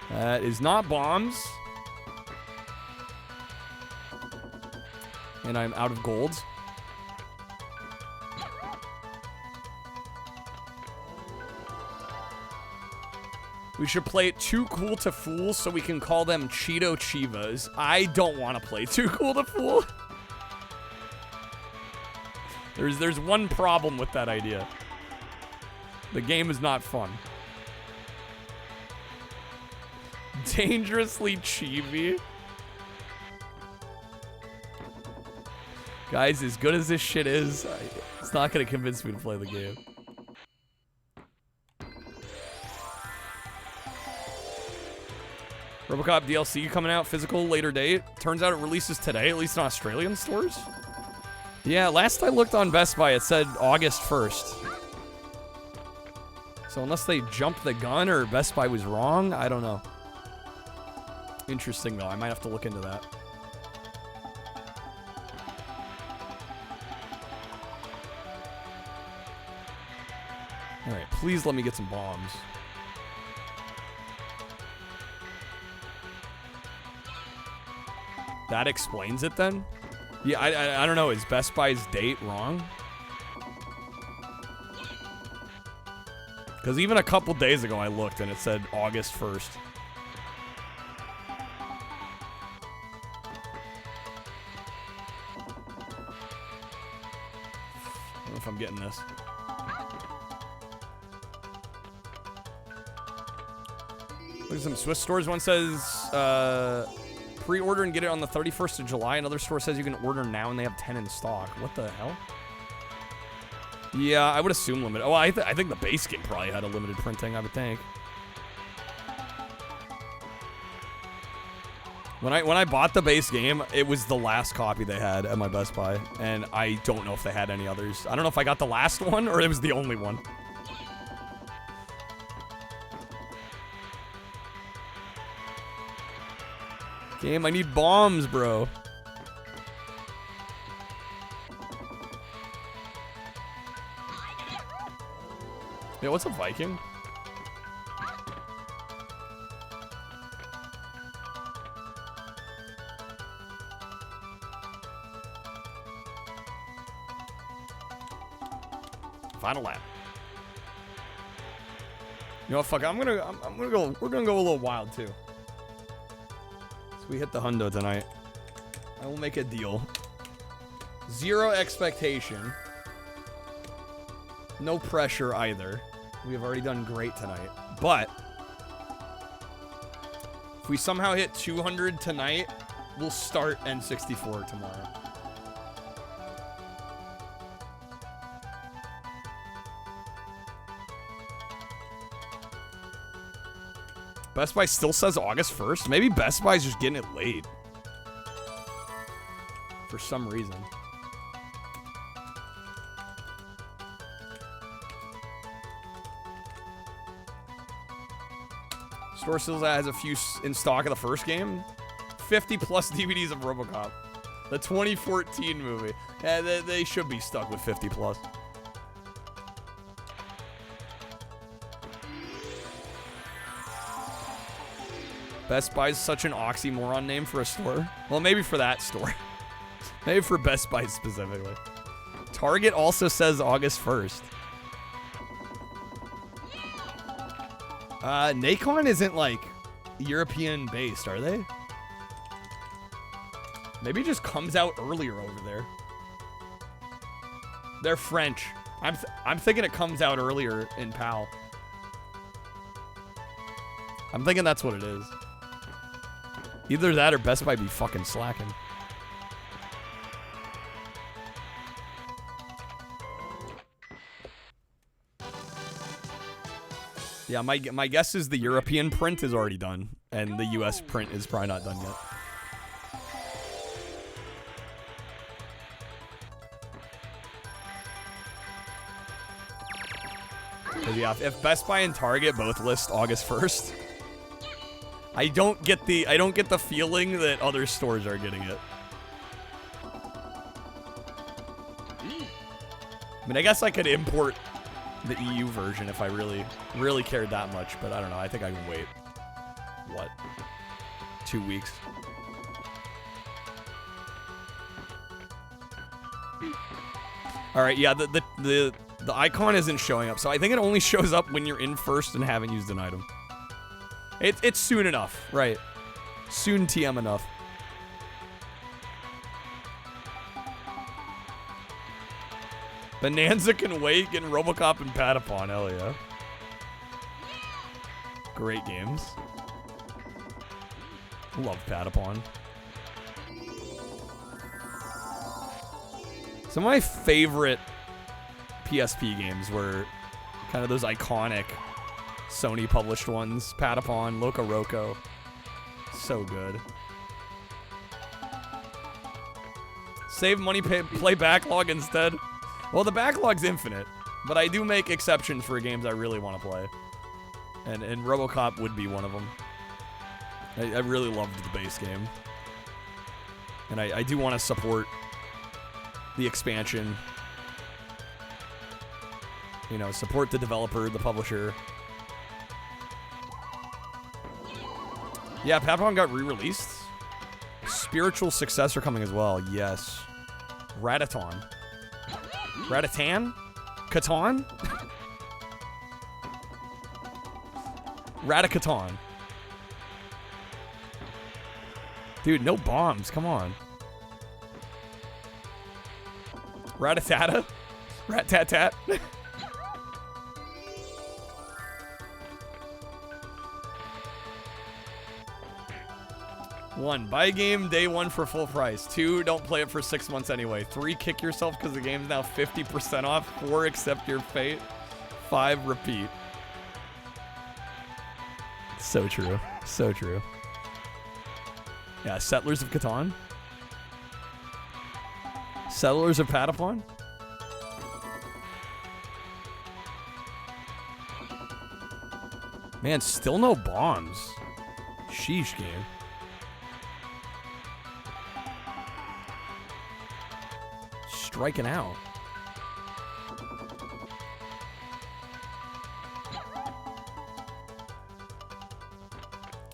That is not bombs. And I'm out of gold. We should play it Too Cool to Fool so we can call them Cheeto Cheevos. I don't want to play Too Cool to Fool. There's one problem with that idea. The game is not fun. Dangerously Cheevy. Guys, as good as this shit is, it's not going to convince me to play the game. RoboCop DLC coming out, physical, later date. Turns out it releases today, at least in Australian stores. Yeah, last I looked on Best Buy, it said August 1st. So unless they jumped the gun or Best Buy was wrong, I don't know. Interesting, though. I might have to look into that. Alright, please let me get some bombs. That explains it then? Yeah, I don't know. Is Best Buy's date wrong? Because even a couple days ago I looked and it said August 1st. I don't know if I'm getting this. Look at some Swiss stores. One says, pre-order and get it on the 31st of July. Another store says you can order now and they have 10 in stock. What the hell? Yeah, I would assume limited. Oh, I think the base game probably had a limited printing, I would think. When I bought the base game, it was the last copy they had at my Best Buy, and I don't know if they had any others. I don't know if I got the last one or it was the only one. Game, I need bombs, bro. Yeah, what's a Viking? Final lap. You know what? Fuck. I'm gonna go. We're gonna go a little wild too. So we hit the hundo tonight. I will make a deal. 0 expectation. No pressure either. We have already done great tonight. But if we somehow hit 200 tonight, we'll start N64 tomorrow. Best Buy still says August 1st. Maybe Best Buy's just getting it late. For some reason. Store still has a few in stock of the first game. 50 plus DVDs of RoboCop. The 2014 movie. Yeah, they should be stuck with 50 plus. Best Buy is such an oxymoron name for a store. Well, maybe for that store. Maybe for Best Buy specifically. Target also says August 1st. Nacon isn't like European based, are they? Maybe it just comes out earlier over there. They're French. I'm thinking it comes out earlier in PAL. I'm thinking that's what it is. Either that or Best Buy be fucking slacking. Yeah, my guess is the European print is already done, and the US print is probably not done yet. Because yeah, if Best Buy and Target both list August 1st, I don't get the feeling that other stores are getting it. I mean, I guess I could import the EU version if I really cared that much, but I don't know. I think I can wait. What? 2 weeks. All right, yeah, the icon isn't showing up, so I think it only shows up when you're in first and haven't used an item. It's soon enough, right? Soon TM enough. Bonanza can wait, getting RoboCop and Patapon, hell yeah. Great games. Love Patapon. Some of my favorite PSP games were kind of those iconic Sony published ones. Patapon, Loco Roco. So good. Save money, play backlog instead. Well, the backlog's infinite, but I do make exceptions for games I really want to play. And RoboCop would be one of them. I really loved the base game. And I do want to support the expansion. You know, support the developer, the publisher. Yeah, Patapon got re-released. Spiritual successor coming as well, yes. Rataton. Ratatan? Catan? Raticatan. Dude, no bombs, come on. Ratatata? Rat-tat-tat? One, buy a game day one for full price. 2, don't play it for 6 months anyway. 3, kick yourself because the game's now 50% off. 4, accept your fate. 5, repeat. So true. So true. Yeah, Settlers of Catan. Settlers of Patapon. Man, still no bombs. Sheesh, game. Striking out.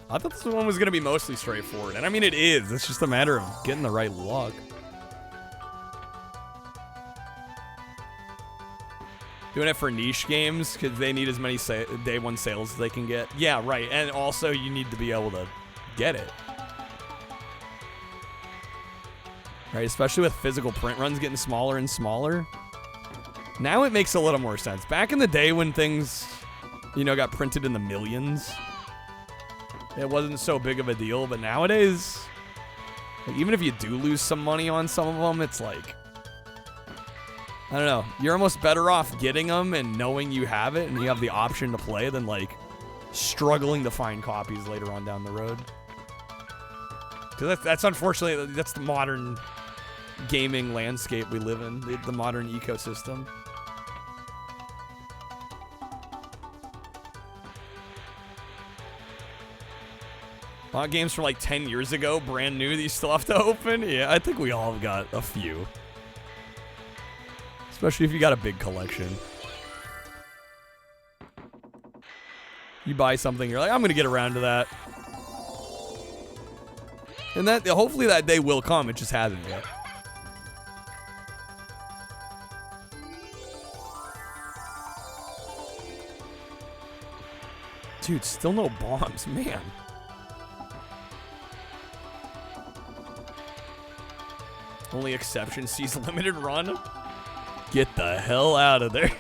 I thought this one was going to be mostly straightforward. And I mean, it is. It's just a matter of getting the right luck. Doing it for niche games because they need as many day one sales as they can get. Yeah, right. And also you need to be able to get it. Right, especially with physical print runs getting smaller and smaller. Now it makes a little more sense. Back in the day when things, you know, got printed in the millions, it wasn't so big of a deal. But nowadays, like, even if you do lose some money on some of them, it's like, I don't know. You're almost better off getting them and knowing you have it and you have the option to play than like struggling to find copies later on down the road. Because that's unfortunately, that's the modern gaming landscape we live in, the modern ecosystem. A lot of games from like 10 years ago, brand new, that you still have to open. Yeah, I think we all have got a few. Especially if you got a big collection. You buy something, you're like, I'm gonna get around to that. And that hopefully that day will come, it just hasn't yet. Dude, still no bombs, man. Only exception sees limited run. Get the hell out of there.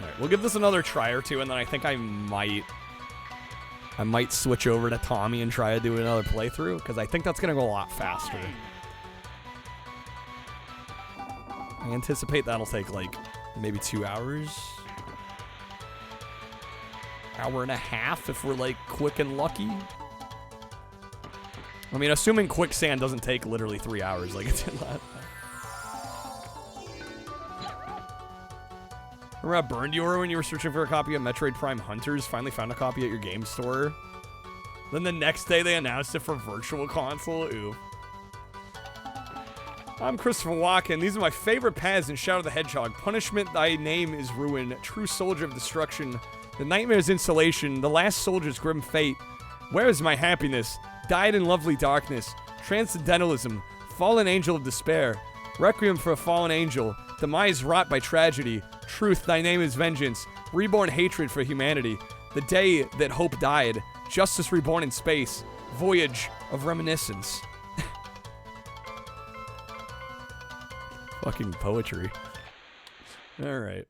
Alright, we'll give this another try or two, and then I think I might switch over to Tommy and try to do another playthrough, because I think that's going to go a lot faster. I anticipate that'll take, like, maybe 2 hours. Hour and a half if we're, like, quick and lucky. I mean, assuming quicksand doesn't take literally 3 hours like it did last time. Remember how burned you were when you were searching for a copy of Metroid Prime Hunters? Finally found a copy at your game store. Then the next day they announced it for Virtual Console. Ooh. I'm Christopher Walken. These are my favorite paths in Shadow the Hedgehog. Punishment, thy name is ruin. True soldier of destruction. The nightmare's insulation. The last soldier's grim fate. Where is my happiness? Died in lovely darkness. Transcendentalism. Fallen angel of despair. Requiem for a fallen angel. Demise wrought by tragedy. Truth, thy name is vengeance. Reborn hatred for humanity. The day that hope died. Justice reborn in space. Voyage of reminiscence. Fucking poetry. Alright.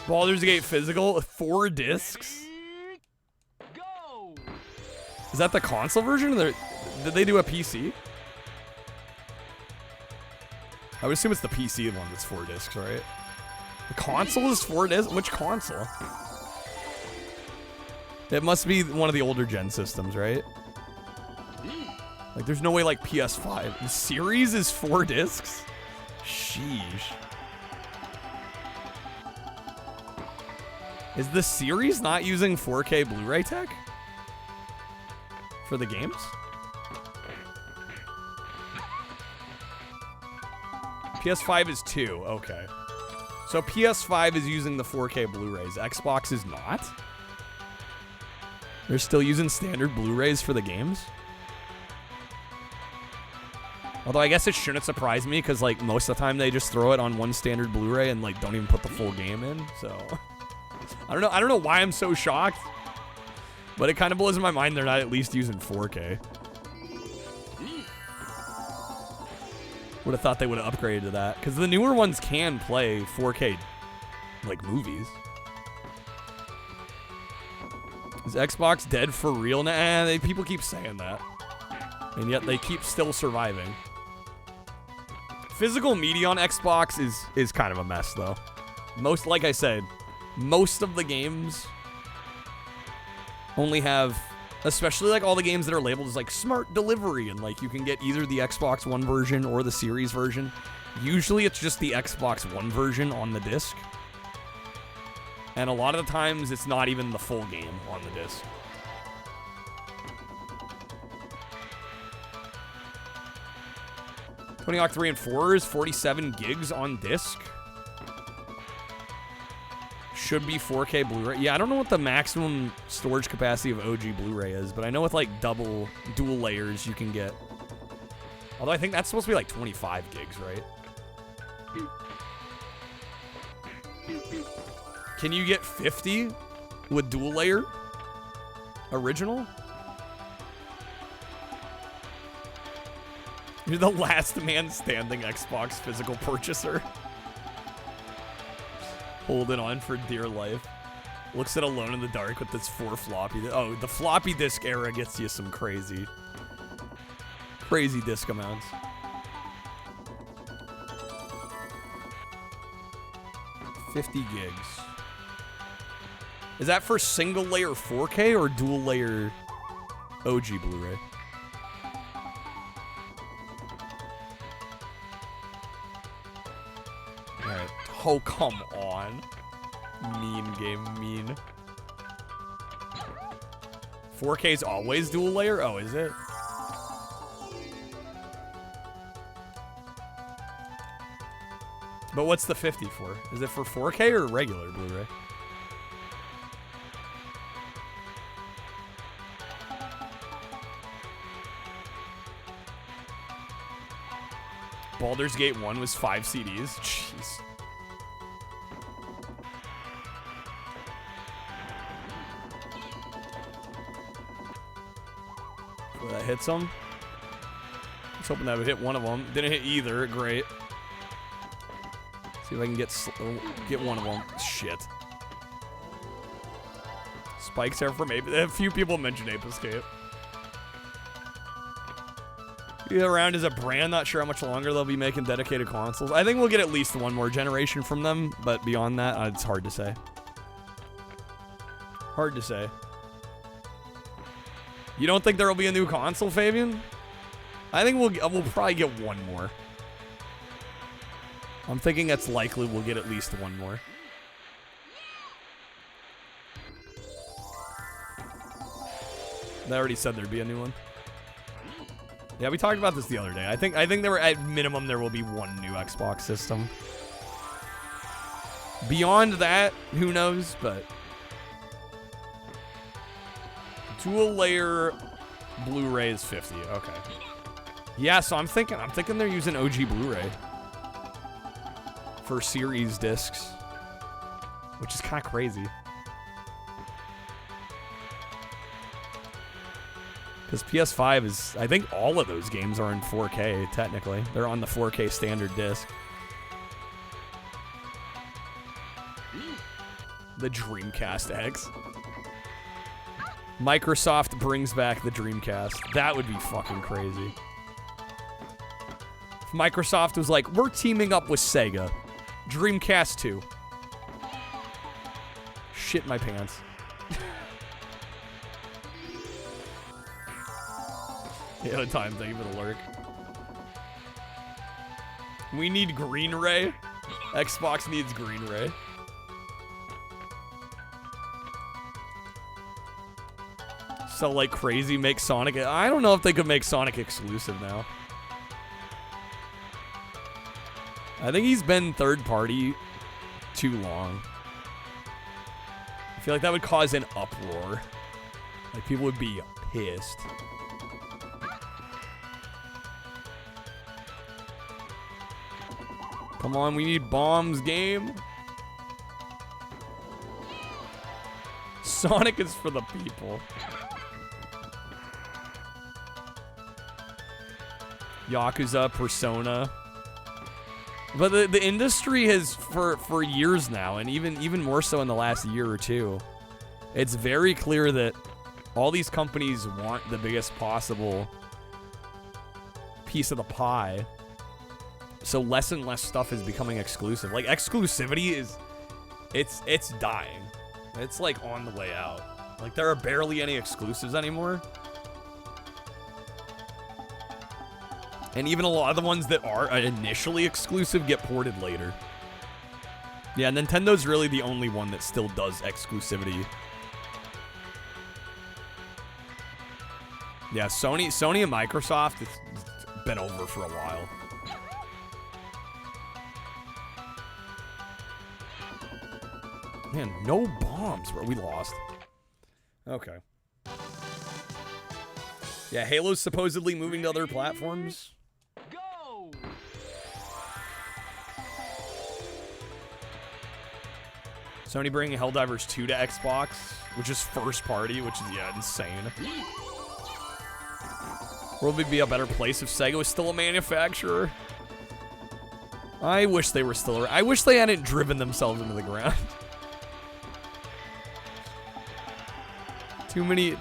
Baldur's Gate Physical, 4 discs? Is that the console version? Or did they do a PC? I would assume it's the PC one that's 4 discs, right? The console is 4 discs? Which console? It must be one of the older gen systems, right? Like, there's no way, like, PS5. The series is 4 discs? Sheesh. Is the series not using 4K Blu-ray tech? For the games? PS5 is 2, okay. So PS5 is using the 4K Blu-rays. Xbox is not? They're still using standard Blu-rays for the games? Although I guess it shouldn't surprise me because, like, most of the time they just throw it on one standard Blu-ray and, like, don't even put the full game in. So I don't know why I'm so shocked, but it kind of blows my mind they're not at least using 4K. Would have thought they would have upgraded to that because the newer ones can play 4K, like, movies. Is Xbox dead for real now? People keep saying that, and yet they keep still surviving. Physical media on Xbox is kind of a mess, though. Like I said, most of the games only have, especially like all the games that are labeled as like smart delivery, and like you can get either the Xbox One version or the Series version. Usually it's just the Xbox One version on the disc. And a lot of the times it's not even the full game on the disc. Tony Hawk 3 and 4 is 47 gigs on disc. should be 4K Blu-ray. Yeah, I don't know what the maximum storage capacity of OG Blu-ray is, but I know with like dual layers you can get. Although I think that's supposed to be like 25 gigs, right? Can you get 50 with dual layer original? You're the last man standing Xbox physical purchaser. Holding on for dear life. Looks at Alone in the Dark with this 4 floppy. Oh, the floppy disk era gets you some crazy disk amounts. $50 gigs. Is that for single layer 4K or dual layer OG Blu-ray? Alright. Oh, come on. Mean game, mean. 4K is always dual layer? Oh, is it? But what's the 50 for? Is it for 4K or regular Blu-ray? Baldur's Gate 1 was 5 CDs. Jeez. Well, that hits them. I was hoping that would hit one of them. Didn't hit either. Great. See if I can get one of them. Shit. Spikes there for maybe. A few people mentioned Ape Escape. Around as a brand, not sure how much longer they'll be making dedicated consoles. I think we'll get at least one more generation from them, but beyond that, it's hard to say. Hard to say. You don't think there will be a new console, Fabian? I think we'll probably get one more. I'm thinking it's likely we'll get at least one more. They already said there'd be a new one. Yeah, we talked about this the other day. I think there were, at minimum, there will be one new Xbox system. Beyond that, who knows, but dual layer Blu-ray is 50. Okay. Yeah, so I'm thinking they're using OG Blu-ray for series discs, which is kind of crazy. Because PS5 is, I think all of those games are in 4K, technically. They're on the 4K standard disc. The Dreamcast X. Microsoft brings back the Dreamcast. That would be fucking crazy. If Microsoft was like, we're teaming up with Sega. Dreamcast 2. Shit my pants. Yeah, time, thank you for the lurk. We need Green Ray. Xbox needs Green Ray. So, like, crazy make Sonic... I don't know if they could make Sonic exclusive now. I think he's been third party too long. I feel like that would cause an uproar. Like, people would be pissed. Come on, we need bombs, game. Sonic is for the people. Yakuza, Persona. But the industry has, for years now, and even more so in the last year or two, it's very clear that all these companies want the biggest possible piece of the pie. So less and less stuff is becoming exclusive. Like, exclusivity is, it's dying. It's like on the way out. Like, there are barely any exclusives anymore. And even a lot of the ones that are initially exclusive get ported later. Yeah, Nintendo's really the only one that still does exclusivity. Yeah, Sony and Microsoft, it's been over for a while. Man, no bombs, bro. We lost. Okay. Yeah, Halo's supposedly moving to other platforms. Go! Sony bringing Helldivers 2 to Xbox, which is first party, which is, yeah, insane. World would be a better place if Sega was still a manufacturer. I wish they were still around. I wish they hadn't driven themselves into the ground. Too many,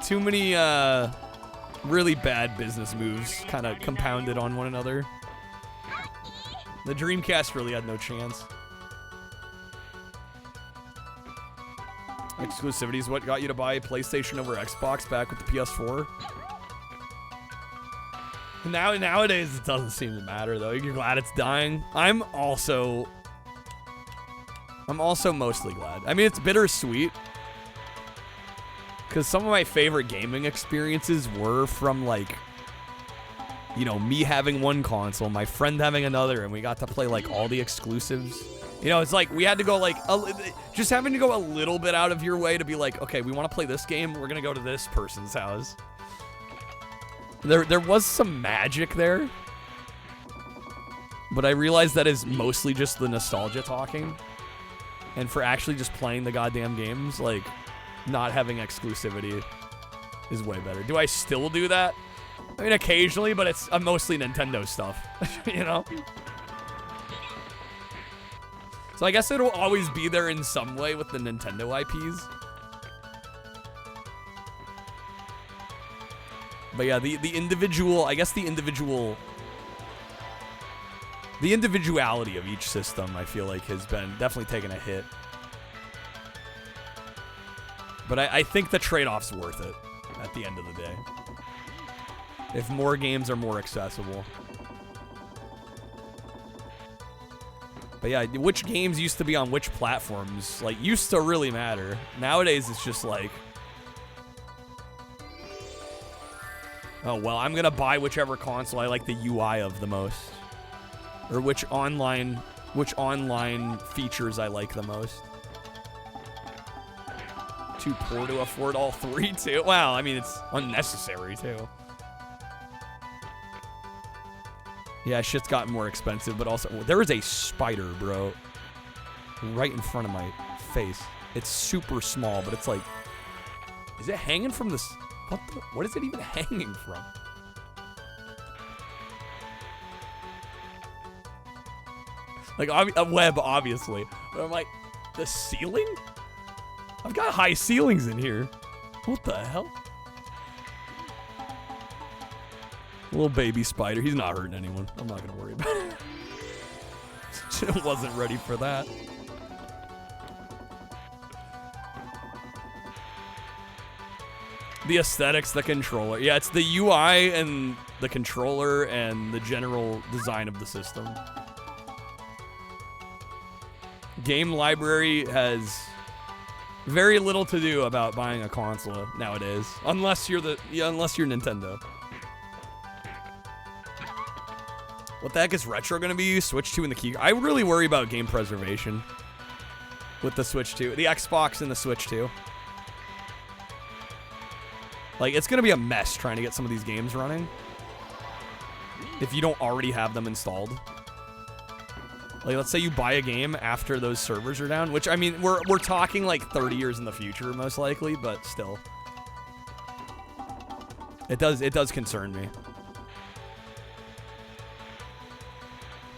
really bad business moves kind of compounded on one another. The Dreamcast really had no chance. Exclusivity is what got you to buy PlayStation over Xbox back with the PS4. Nowadays, it doesn't seem to matter, though. You're glad it's dying. I'm also mostly glad. I mean, it's bittersweet. Because some of my favorite gaming experiences were from, like, you know, me having one console, my friend having another, and we got to play, like, all the exclusives. You know, it's like we had to go, like, just having to go a little bit out of your way to be like, okay, we want to play this game, we're going to go to this person's house. There was some magic there. But I realized that is mostly just the nostalgia talking. And for actually just playing the goddamn games, like, not having exclusivity is way better. Do I still do that? I mean, occasionally, but it's mostly Nintendo stuff, you know? So I guess it'll always be there in some way with the Nintendo IPs. But yeah, the individual, I guess the individuality of each system, I feel like, has been definitely taken a hit. But I think the trade-off's worth it at the end of the day. If more games are more accessible. But yeah, which games used to be on which platforms, like, used to really matter. Nowadays, it's just like, oh, well, I'm gonna buy whichever console I like the UI of the most. Or which online features I like the most. Too poor to afford all three, too. Well, I mean, it's unnecessary, too. Yeah, shit's gotten more expensive, but also, there is a spider, bro, right in front of my face. It's super small, but it's like, is it hanging from this? What is it even hanging from? Like, a web, obviously. But I'm like, the ceiling? I've got high ceilings in here. What the hell? Little baby spider. He's not hurting anyone. I'm not going to worry about it. Wasn't ready for that. The aesthetics, the controller. Yeah, it's the UI and the controller and the general design of the system. Game library has very little to do about buying a console nowadays, unless you're Nintendo. What the heck is retro gonna be? Switch 2 and the key. I really worry about game preservation with the Switch 2, the Xbox and the Switch 2. Like, it's gonna be a mess trying to get some of these games running if you don't already have them installed. Like, let's say you buy a game after those servers are down, which, I mean, we're talking like 30 years in the future, most likely, but still. It does concern me.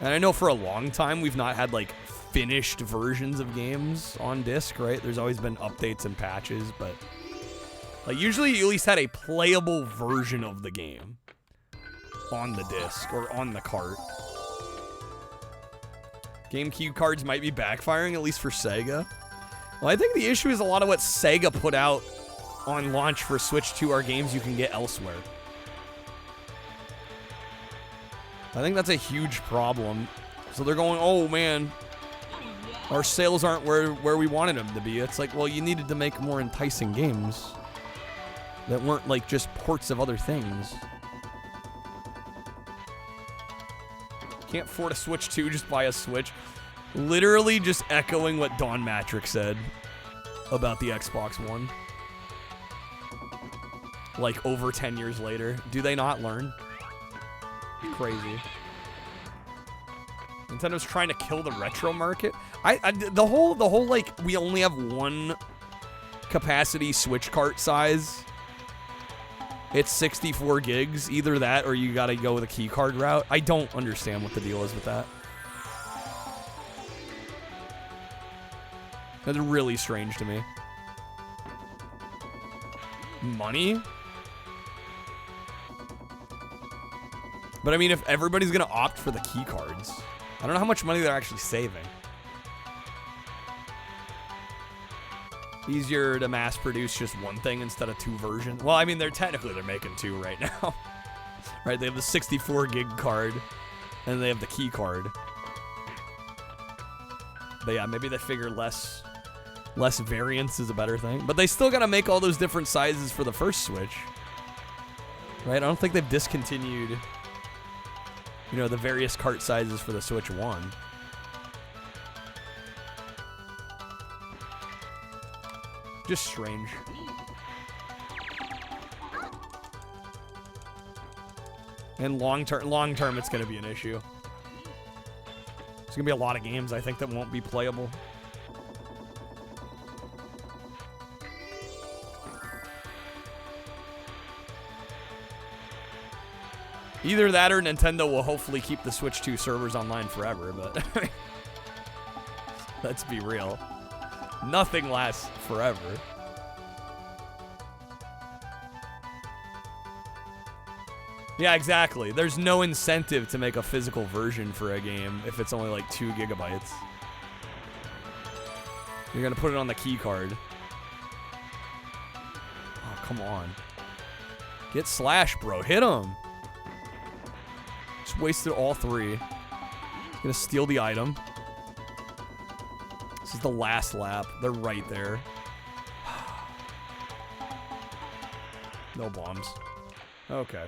And I know for a long time we've not had, like, finished versions of games on disc, right? There's always been updates and patches, but, like, usually you at least had a playable version of the game on the disc or on the cart. GameCube cards might be backfiring, at least for Sega. Well, I think the issue is a lot of what Sega put out on launch for Switch 2 are games you can get elsewhere. I think that's a huge problem. So they're going, oh man, our sales aren't where we wanted them to be. It's like, well, you needed to make more enticing games that weren't like just ports of other things. Can't afford a Switch 2, just buy a Switch. Literally just echoing what Don Matrix said. about the Xbox One. Like, over 10 years later. Do they not learn? Crazy. Nintendo's trying to kill the retro market. The whole like, we only have one capacity Switch cart size. It's 64 gigs. Either that or you gotta go with a key card route. I don't understand what the deal is with that. That's really strange to me. Money? But I mean, if everybody's gonna opt for the key cards, I don't know how much money they're actually saving. Easier to mass produce just one thing instead of 2 versions. Well, I mean, they're making 2 right now. Right, they have the 64 gig card, and they have the key card. But yeah, maybe they figure less variance is a better thing. But they still gotta make all those different sizes for the first Switch. Right, I don't think they've discontinued, you know, the various cart sizes for the Switch 1. Just strange. And long term, it's going to be an issue. There's going to be a lot of games, I think, that won't be playable. Either that or Nintendo will hopefully keep the Switch 2 servers online forever, but let's be real. Nothing lasts forever. Yeah, exactly. There's no incentive to make a physical version for a game if it's only like 2 gigabytes. You're gonna put it on the key card. Oh, come on. Get Slash, bro. Hit him. Just wasted all 3. Gonna steal the item. This is the last lap. They're right there. No bombs. Okay.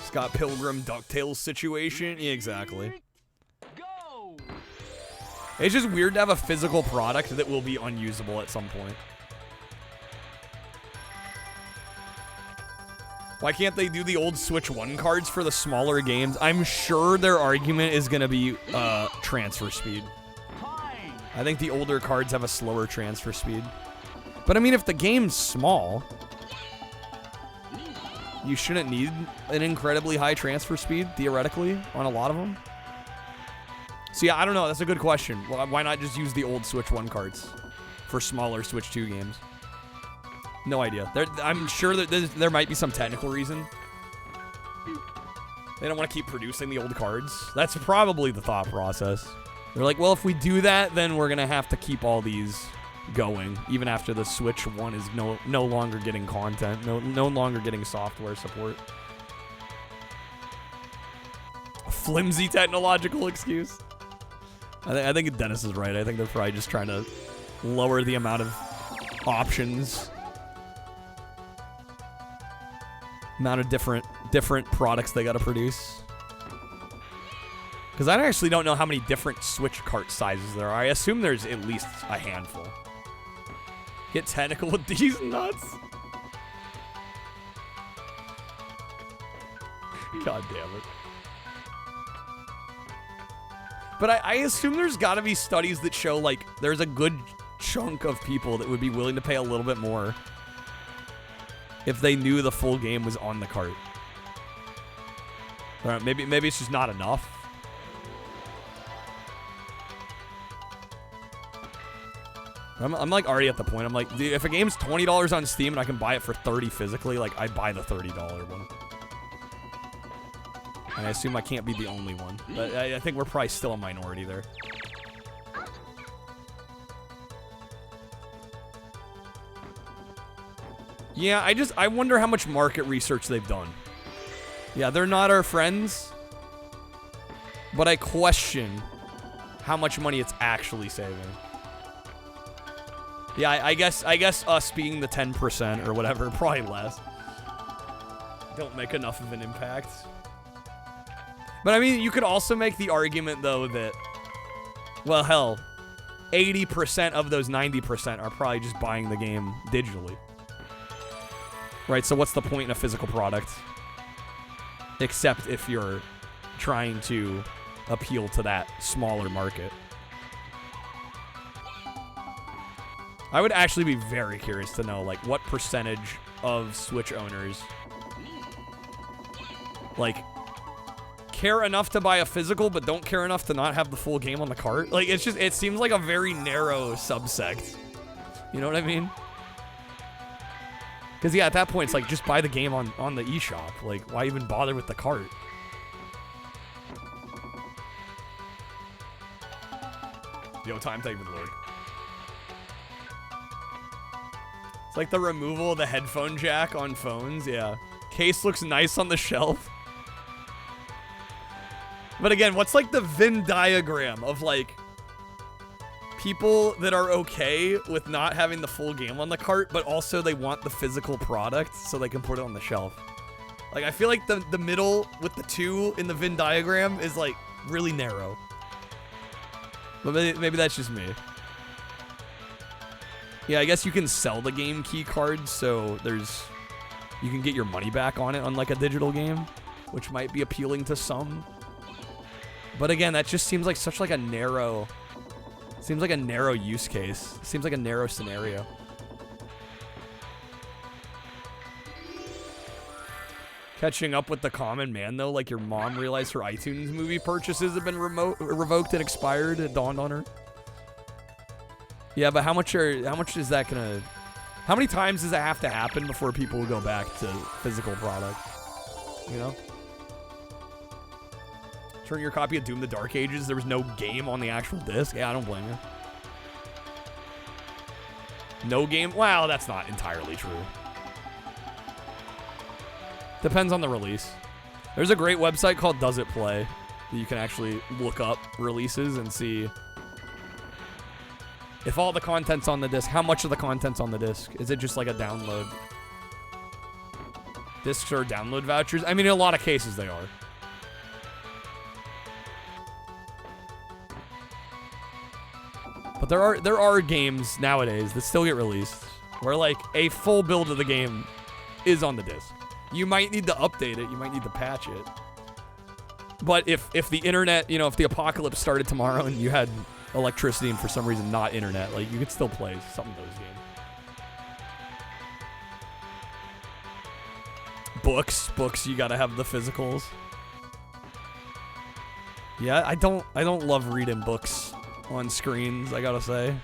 Scott Pilgrim DuckTales situation? Yeah, exactly. It's just weird to have a physical product that will be unusable at some point. Why can't they do the old Switch 1 cards for the smaller games? I'm sure their argument is going to be transfer speed. I think the older cards have a slower transfer speed. But I mean, if the game's small, you shouldn't need an incredibly high transfer speed, theoretically, on a lot of them. So yeah, I don't know. That's a good question. Why not just use the old Switch 1 cards for smaller Switch 2 games? No idea. I'm sure that there might be some technical reason. They don't want to keep producing the old cards. That's probably the thought process. They're like, well, if we do that, then we're going to have to keep all these going, even after the Switch 1 is no longer getting content, no longer getting software support. A flimsy technological excuse. I think Dennis is right. I think they're probably just trying to lower the amount of options, amount of different products they got to produce. Because I actually don't know how many different Switch cart sizes there are. I assume there's at least a handful. Get technical with these nuts. God damn it. But I assume there's got to be studies that show, like, there's a good chunk of people that would be willing to pay a little bit more if they knew the full game was on the cart. All right, maybe it's just not enough. I'm like already at the point. I'm like, dude, if a game's $20 on Steam and I can buy it for $30 physically, like, I buy the $30 one. And I assume I can't be the only one. But I think we're probably still a minority there. Yeah, I wonder how much market research they've done. Yeah, they're not our friends. But I question how much money it's actually saving. Yeah, I guess us being the 10% or whatever, probably less, don't make enough of an impact. But I mean, you could also make the argument, though, that, well, hell, 80% of those 90% are probably just buying the game digitally. Right, so what's the point in a physical product? Except if you're trying to appeal to that smaller market. I would actually be very curious to know, like, what percentage of Switch owners, like, care enough to buy a physical but don't care enough to not have the full game on the cart. Like, it's just, it seems like a very narrow subsect. You know what I mean? Because, yeah, at that point, it's like, just buy the game on the eShop. Like, why even bother with the cart? Yo, time taking the Lord. It's like the removal of the headphone jack on phones, yeah. Case looks nice on the shelf. But again, what's like the Venn diagram of like people that are okay with not having the full game on the cart, but also they want the physical product so they can put it on the shelf? Like, I feel like the middle with the 2 in the Venn diagram is like really narrow. But maybe that's just me. Yeah, I guess you can sell the game key cards, so you can get your money back on it on like a digital game, which might be appealing to some. But again, that just seems like such like a narrow, use case. Seems like a narrow scenario. Catching up with the common man though, like your mom realized her iTunes movie purchases have been revoked and expired. It dawned on her. Yeah, but how much is that gonna... How many times does that have to happen before people will go back to physical product? You know? Turn your copy of Doom the Dark Ages, there was no game on the actual disc. Yeah, I don't blame you. No game? Wow, that's not entirely true. Depends on the release. There's a great website called Does It Play that you can actually look up releases and see if all the content's on the disc. How much of the content's on the disc? Is it just like a download? Discs are download vouchers? I mean, in a lot of cases they are. But there are games nowadays that still get released where like a full build of the game is on the disc. You might need to update it, you might need to patch it. But if the internet, you know, if the apocalypse started tomorrow and you had electricity and for some reason not internet, like you could still play some of those games. Books, you gotta have the physicals. Yeah, I don't love reading books on screens, I gotta say.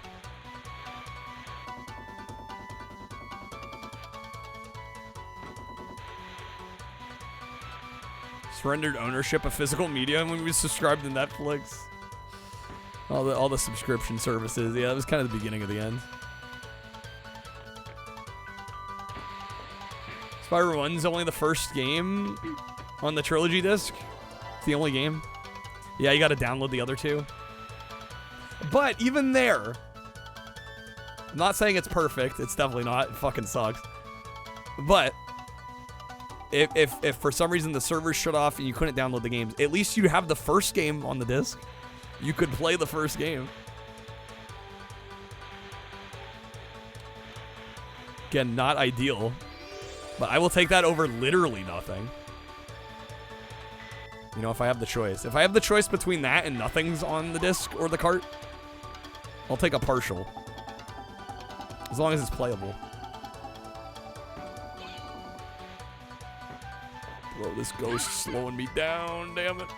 Surrendered ownership of physical media when we subscribed to Netflix. All the subscription services. Yeah, that was kind of the beginning of the end. Spyro 1's only the first game on the trilogy disc. It's the only game. Yeah, you got to download the other 2. But even there, I'm not saying it's perfect. It's definitely not. It fucking sucks. But if for some reason the servers shut off and you couldn't download the games, at least you have the first game on the disc. You could play the first game. Again, not ideal, but I will take that over literally nothing. You know, if I have the choice. If I have the choice between that and nothing's on the disc or the cart, I'll take a partial. As long as it's playable. Bro, this ghost's slowing me down, damn it.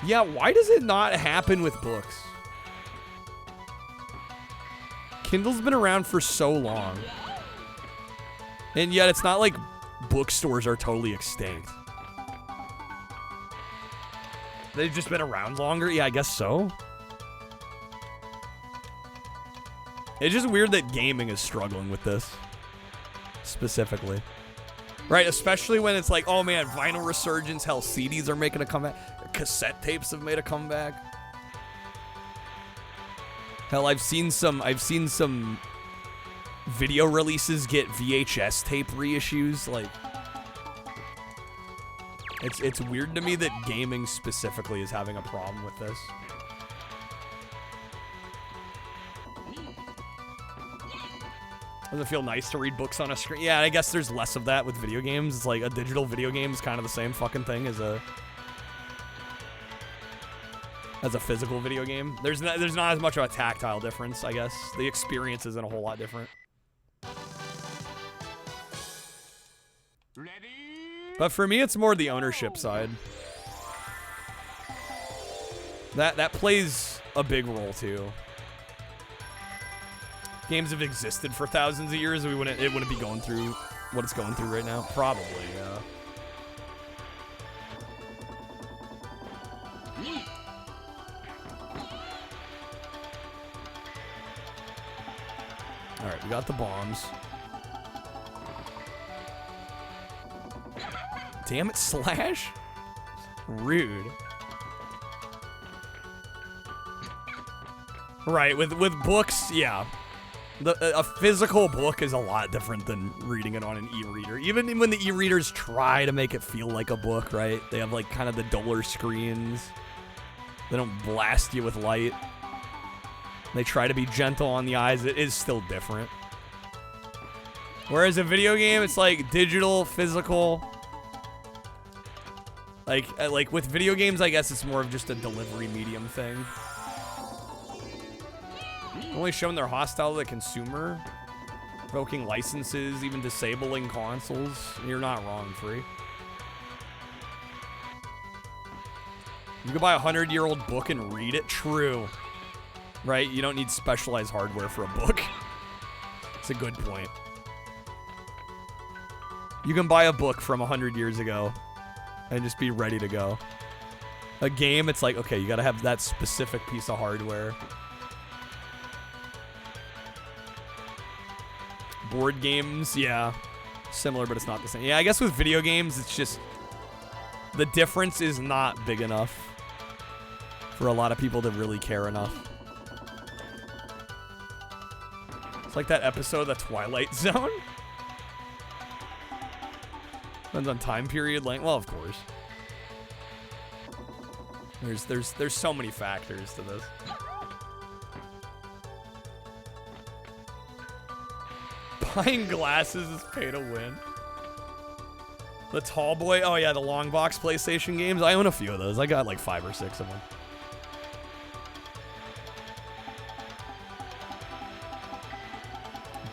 Yeah, why does it not happen with books? Kindle's been around for so long. And yet it's not like bookstores are totally extinct. They've just been around longer? Yeah, I guess so. It's just weird that gaming is struggling with this. Specifically. Right, especially when it's like, oh man, vinyl resurgence, hell, CDs are making a comeback. Cassette tapes have made a comeback. Hell, I've seen some video releases get VHS tape reissues. Like, It's weird to me that gaming specifically is having a problem with this. Doesn't it feel nice to read books on a screen? Yeah, I guess there's less of that with video games. It's like a digital video game is kind of the same fucking thing as a physical video game. There's not as much of a tactile difference, I guess. The experience isn't a whole lot different. But for me, it's more the ownership side. That plays a big role too. Games have existed for thousands of years. It wouldn't be going through what it's going through right now. Probably, yeah. All right, we got the bombs. Damn it, Slash. Rude. Right, with books, yeah. A physical book is a lot different than reading it on an e-reader. Even when the e-readers try to make it feel like a book, right? They have like kind of the duller screens. They don't blast you with light. They try to be gentle on the eyes. It is still different. Whereas a video game, it's like digital, physical. Like with video games, I guess it's more of just a delivery medium thing. Only showing they're hostile to the consumer, revoking licenses, even disabling consoles. You're not wrong, Free. You could buy a 100-year-old book and read it. True. Right? You don't need specialized hardware for a book. It's a good point. You can buy a book from 100 years ago and just be ready to go. A game, it's like, okay, you gotta have that specific piece of hardware. Board games, yeah. Similar, but it's not the same. Yeah, I guess with video games, it's just... the difference is not big enough for a lot of people to really care enough. It's like that episode of The Twilight Zone. Depends on time period, length. Well, of course. There's so many factors to this. Buying glasses is pay to win. The tall boy. Oh yeah, the long box PlayStation games. I own a few of those. I got like 5 or 6 of them.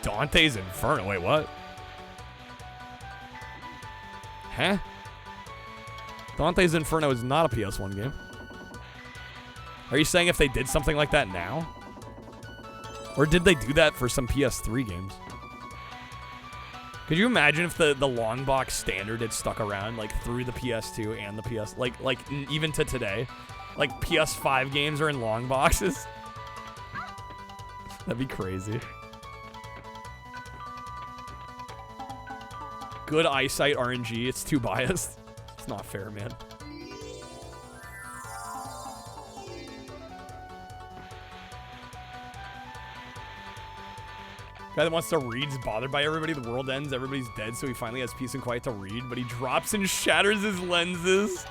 Dante's Inferno. Wait, what? Huh? Dante's Inferno is not a PS1 game. Are you saying if they did something like that now? Or did they do that for some PS3 games? Could you imagine if the long box standard had stuck around like through the PS2 and the PS like even to today? Like PS5 games are in long boxes? That'd be crazy. Good eyesight RNG, it's too biased. It's not fair, man. Guy that wants to read is bothered by everybody. The world ends, everybody's dead, so he finally has peace and quiet to read, but he drops and shatters his lenses.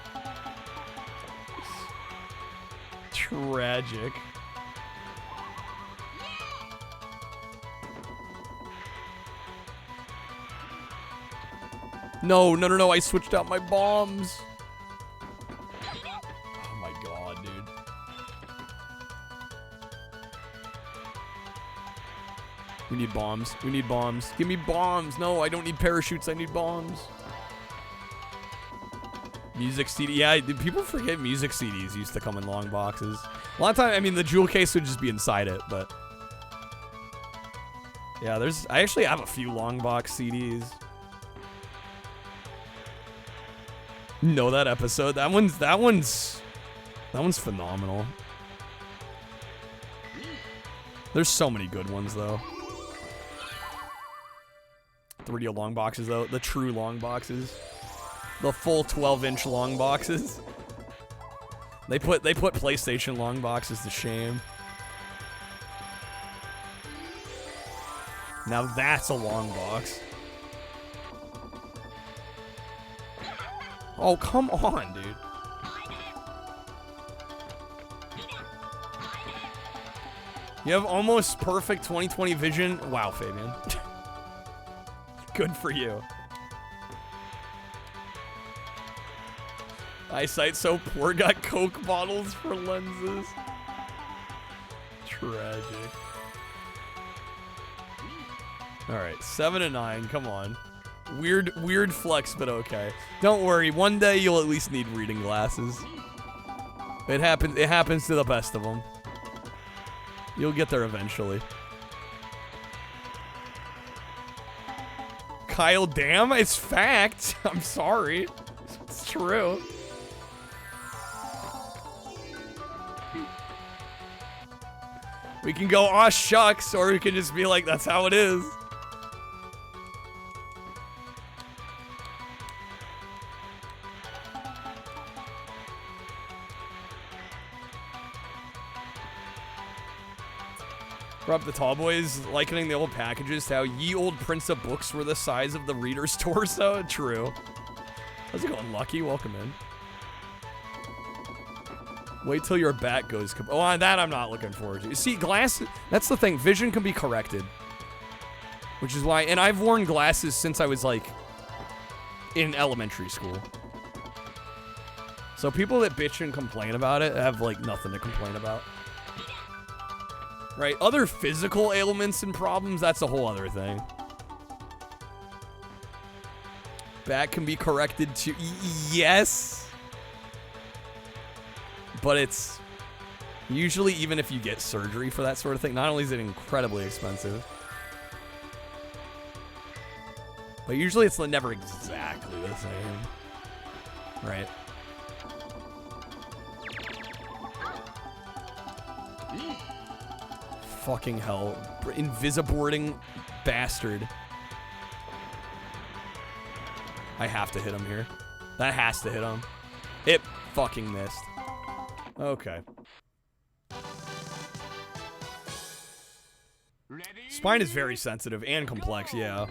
Tragic. No, no, no, no, I switched out my bombs. Oh my god, dude. We need bombs. We need bombs. Give me bombs. No, I don't need parachutes. I need bombs. Music CD. Yeah, people forget music CDs used to come in long boxes. A lot of time, I mean, the jewel case would just be inside it, but... yeah, I actually have a few long box CDs. Know that episode? That one's phenomenal. There's so many good ones, though. The real long boxes, though. The true long boxes. The full 12-inch long boxes. They put PlayStation long boxes to shame. Now that's a long box. Oh, come on, dude. You have almost perfect 20/20 vision. Wow, Fabian. Good for you. Eyesight so poor, got Coke bottles for lenses. Tragic. Alright, 7 and 9, come on. Weird flex, but okay. Don't worry, one day you'll at least need reading glasses. It happens to the best of them. You'll get there eventually. Kyle, damn, it's fact. I'm sorry. It's true. We can go, aw shucks, or we can just be like, that's how it is. Rob the Tall Boys likening the old packages to how ye old prints of books were the size of the reader's torso. True. How's it going, Lucky? Welcome in. Wait till your back goes. Oh, that I'm not looking forward to. See, glasses. That's the thing. Vision can be corrected, which is why. And I've worn glasses since I was like in elementary school. So people that bitch and complain about it have like nothing to complain about. Right? Other physical ailments and problems, that's a whole other thing. Back can be corrected to yes. But it's usually, even if you get surgery for that sort of thing, not only is it incredibly expensive, but usually it's never exactly the same. Right? Fucking hell. Invisiboarding bastard. I have to hit him here. That has to hit him. It fucking missed. Okay. Spine is very sensitive and complex, yeah.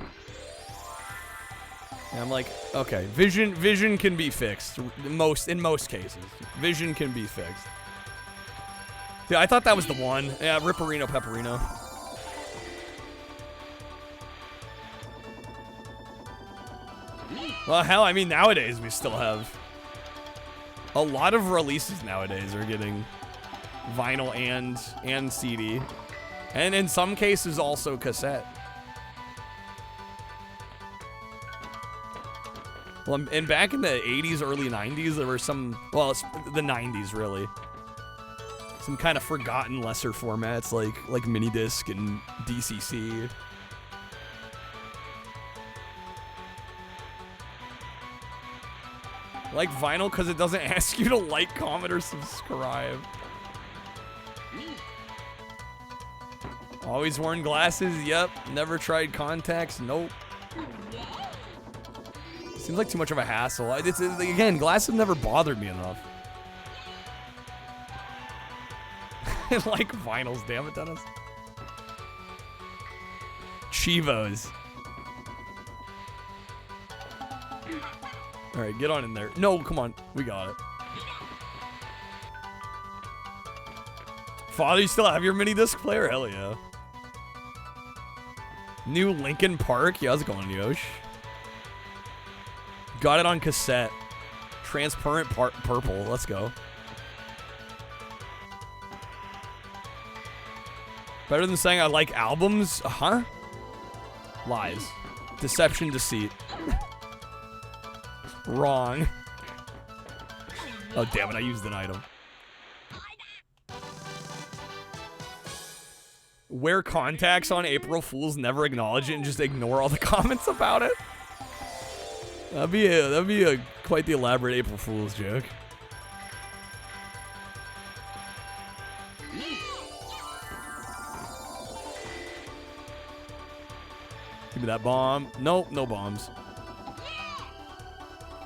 And I'm like, okay, vision can be fixed. In most cases. Vision can be fixed. Yeah, I thought that was the one. Yeah, Ripperino Pepperino. Well, hell, I mean, nowadays we still have a lot of releases nowadays are getting vinyl and CD. And in some cases also cassette. Well, and back in the 80s, early 90s, there were some, well, it's the 90s really. Some kind of forgotten lesser formats like minidisc and DCC. Like vinyl because it doesn't ask you to like, comment, or subscribe. Always worn glasses? Yep. Never tried contacts? Nope. Seems like too much of a hassle. Again, glasses never bothered me enough. I like vinyls, damn it, Dennis. Cheevos. Alright, get on in there. No, come on. We got it. Father, you still have your mini disc player? Hell yeah. New Linkin Park? Yeah, how's it going, Yosh? Got it on cassette. Transparent purple. Let's go. Better than saying I like albums? Huh? Lies. Deception, deceit. Wrong. Oh, damn it. I used an item. Wear contacts on April Fools, never acknowledge it, and just ignore all the comments about it. That'd be a quite the elaborate April Fool's joke. Give me that bomb. Nope, no bombs.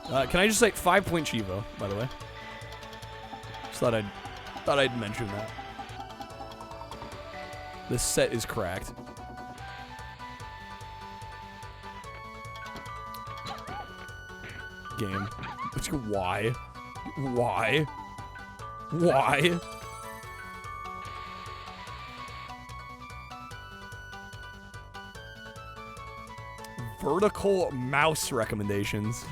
Can I just say 5-point Cheevo, by the way? Just thought I'd mention that. This set is cracked. Game. Why? Why? Why? Vertical mouse recommendations.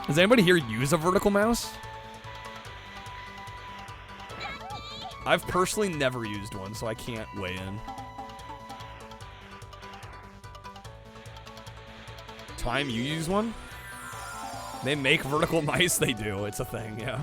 Does anybody here use a vertical mouse? I've personally never used one, so I can't weigh in. Time you use one? They make vertical mice? They do. It's a thing, yeah.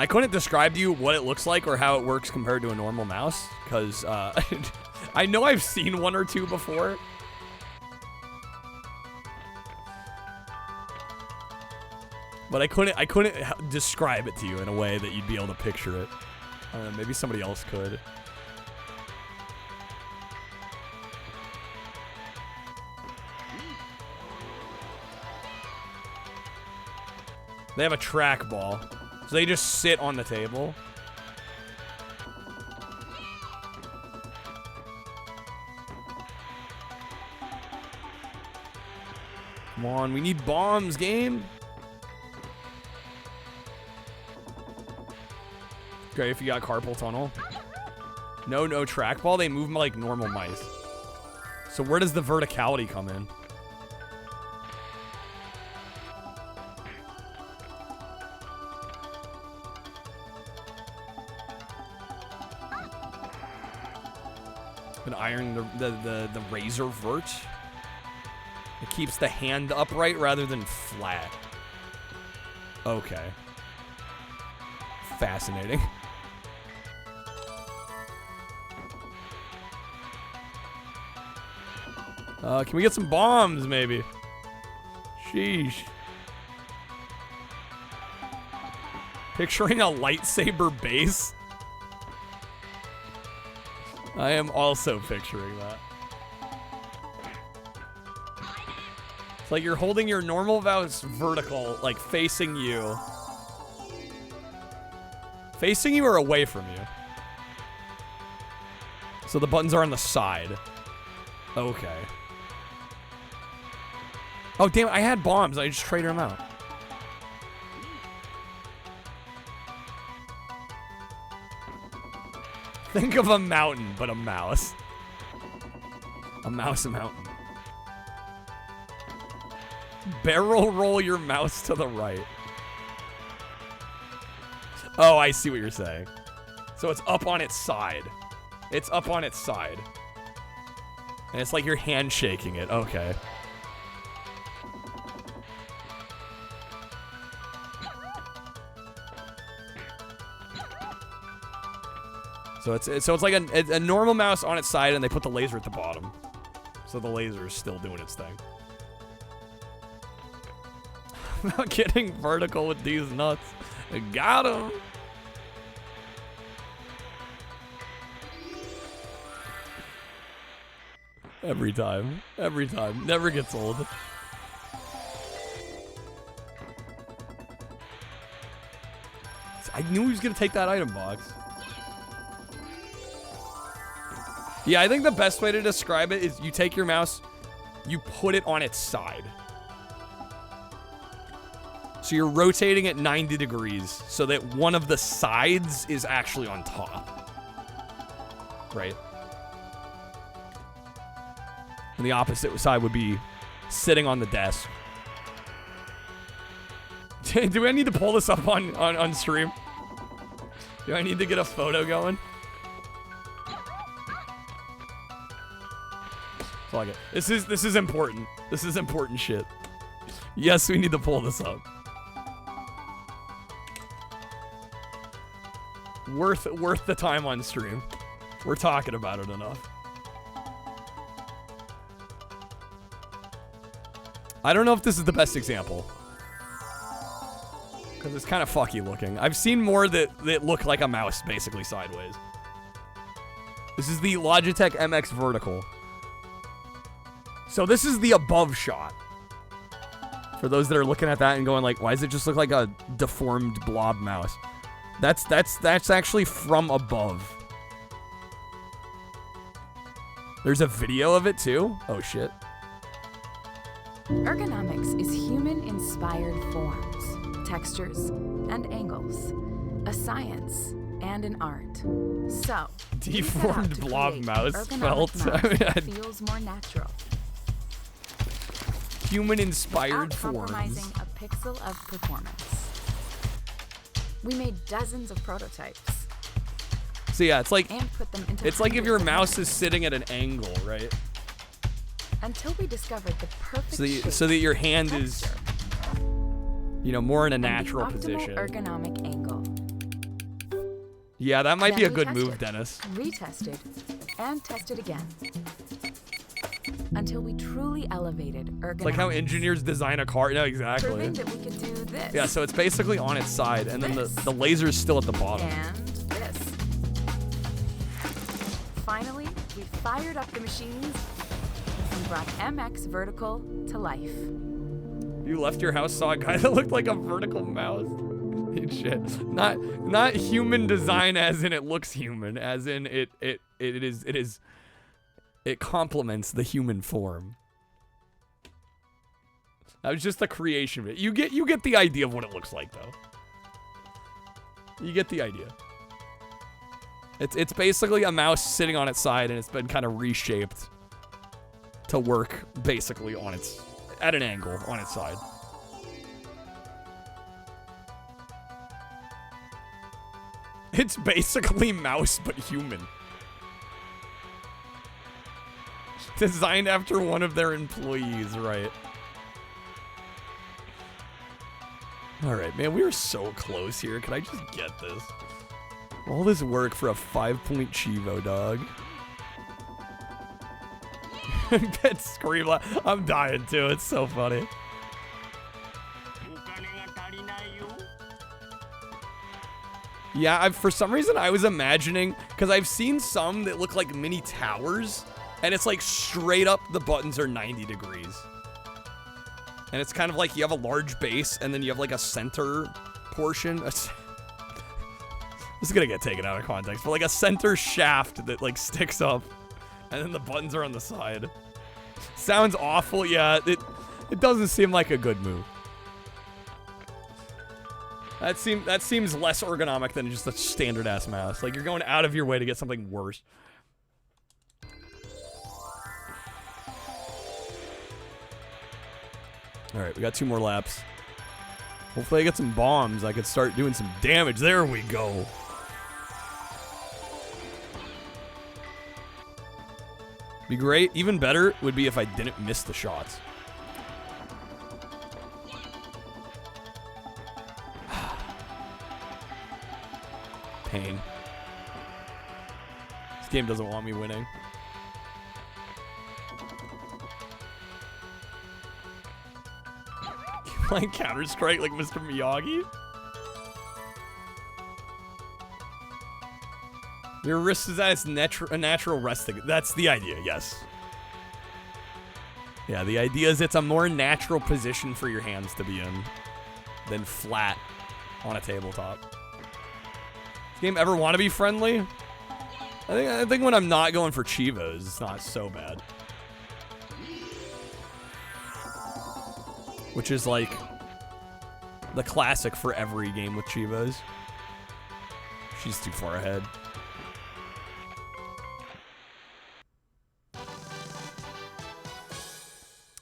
I couldn't describe to you what it looks like or how it works compared to a normal mouse, because I know I've seen one or two before. But I couldn't describe it to you in a way that you'd be able to picture it. I don't know, maybe somebody else could. They have a trackball. So they just sit on the table. Come on, we need bombs, game. Okay, if you got carpal tunnel. No trackball. They move like normal mice. So where does the verticality come in? Been ironing the razor vert. It keeps the hand upright rather than flat. Okay. Fascinating. Can we get some bombs, maybe? Sheesh. Picturing a lightsaber base? I am also picturing that. It's like you're holding your normal mouse vertical, like facing you. Facing you or away from you? So the buttons are on the side. Okay. Oh, damn, I had bombs. I just traded them out. Think of a mountain, but a mouse. A mouse mountain. Barrel roll your mouse to the right. Oh, I see what you're saying. So it's up on its side. It's up on its side. And it's like you're handshaking it. Okay. So it's like a normal mouse on its side, and they put the laser at the bottom. So the laser is still doing its thing. I'm not getting vertical with these nuts. I got him. Every time. Every time. Never gets old. I knew he was going to take that item box. Yeah, I think the best way to describe it is you take your mouse, you put it on its side. So you're rotating it 90 degrees so that one of the sides is actually on top. Right? And the opposite side would be sitting on the desk. Do I need to pull this up on stream? Do I need to get a photo going? Fuck it. This is important. This is important shit. Yes, we need to pull this up. Worth the time on stream. We're talking about it enough. I don't know if this is the best example. Because it's kind of fucky looking. I've seen more that look like a mouse, basically sideways. This is the Logitech MX Vertical. So this is the above shot. For those that are looking at that and going like, why does it just look like a deformed blob mouse? That's actually from above. There's a video of it too? Oh shit. Ergonomics is human-inspired forms, textures, and angles. A science and an art. So, deformed blob mouse felt. Feels more natural. Human-inspired Without compromising forms. a pixel of performance. We made dozens of prototypes. So yeah, it's like And put them into if your hundreds of mouse is sitting at an angle, right? until we discovered the perfect So that your hand is, you know, more in a and the natural optimal position. ergonomic angle. Yeah, that might be a Then we good move, tested, Dennis. Retested and tested again until we truly elevated ergonomics. It's like how engineers design a car. No, exactly. Proving that we could do this. Yeah, so it's basically on its side, and then the laser is still at the bottom. And this. Finally, we fired up the machines and brought MX Vertical to life. You left your house, saw a guy that looked like a vertical mouse. Shit. Not human design as in it looks human, as in it complements the human form. That was just the creation of it. You get the idea of what it looks like though. You get the idea. It's basically a mouse sitting on its side and it's been kind of reshaped to work basically at an angle on its side. It's basically mouse but human. Designed after one of their employees, right? Alright, man, we are so close here. Can I just get this? All this work for a 5-point Cheevo, dog. That scream, I'm dying too. It's so funny. Yeah, for some reason I was imagining, because I've seen some that look like mini towers, and it's like straight up the buttons are 90 degrees. And it's kind of like you have a large base, and then you have like a center portion. This is gonna get taken out of context, but like a center shaft that like sticks up, and then the buttons are on the side. Sounds awful, yeah, it doesn't seem like a good move. That seems less ergonomic than just a standard ass mouse. Like you're going out of your way to get something worse. All right, we got 2 more laps. Hopefully I get some bombs. I could start doing some damage. There we go. Be great. Even better would be if I didn't miss the shots. Pain. This game doesn't want me winning. You playing Counter-Strike like Mr. Miyagi? Your wrist is at its a natural resting. That's the idea, yes. Yeah, the idea is it's a more natural position for your hands to be in than flat on a tabletop. This game ever want to be friendly? I think when I'm not going for Cheevos, it's not so bad. Which is like the classic for every game with Cheevos. She's too far ahead.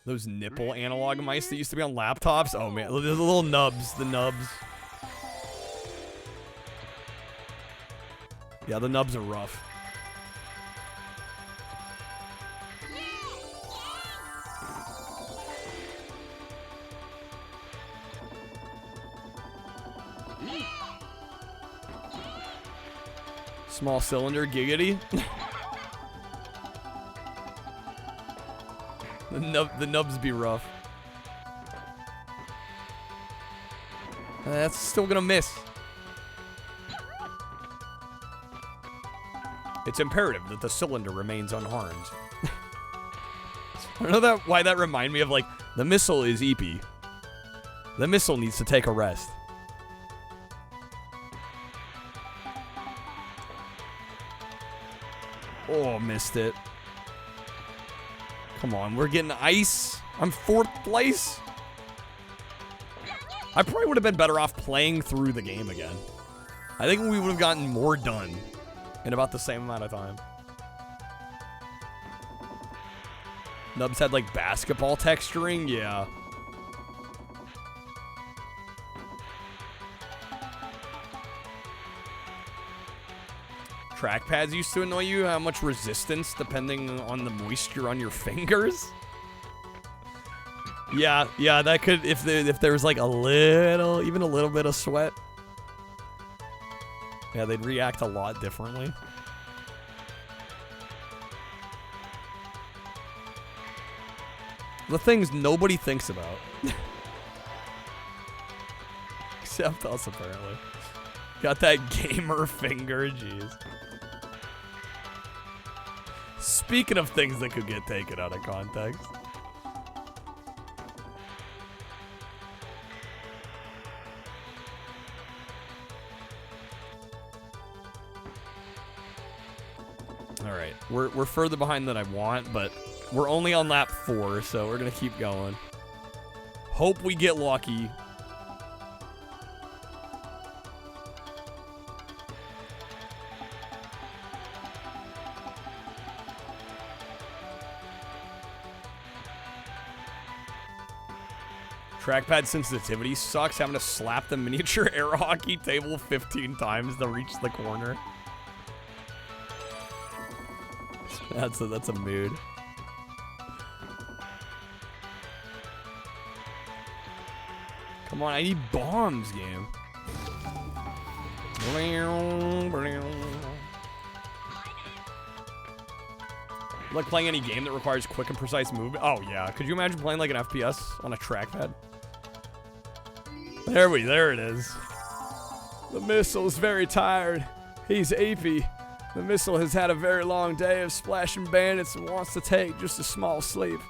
Those nipple analog mice that used to be on laptops. Oh man, the little nubs, the nubs. Yeah, the nubs are rough. Small cylinder, giggity. The nubs be rough. That's still gonna miss. It's imperative that the cylinder remains unharmed. I don't know why that reminded me of like, the missile is EP. The missile needs to take a rest. Oh, missed it. Come on, we're getting ice. I'm 4th place. I probably would have been better off playing through the game again. I think we would have gotten more done in about the same amount of time. Nubs had like basketball texturing, yeah. Trackpads used to annoy you? How much resistance depending on the moisture on your fingers? Yeah, that could, if there was like a little, even a little bit of sweat. Yeah, they'd react a lot differently. The things nobody thinks about. Except us, apparently. Got that gamer finger, jeez. Speaking of things that could get taken out of context. Alright, we're further behind than I want, but we're only on lap 4, so we're gonna keep going. Hope we get lucky. Trackpad sensitivity sucks, having to slap the miniature air hockey table 15 times to reach the corner. That's a mood. Come on, I need bombs, game. Like playing any game that requires quick and precise movement? Oh yeah, could you imagine playing like an FPS on a trackpad? There it is. The missile's very tired. He's apey. The missile has had a very long day of splashing bandits and wants to take just a small sleep.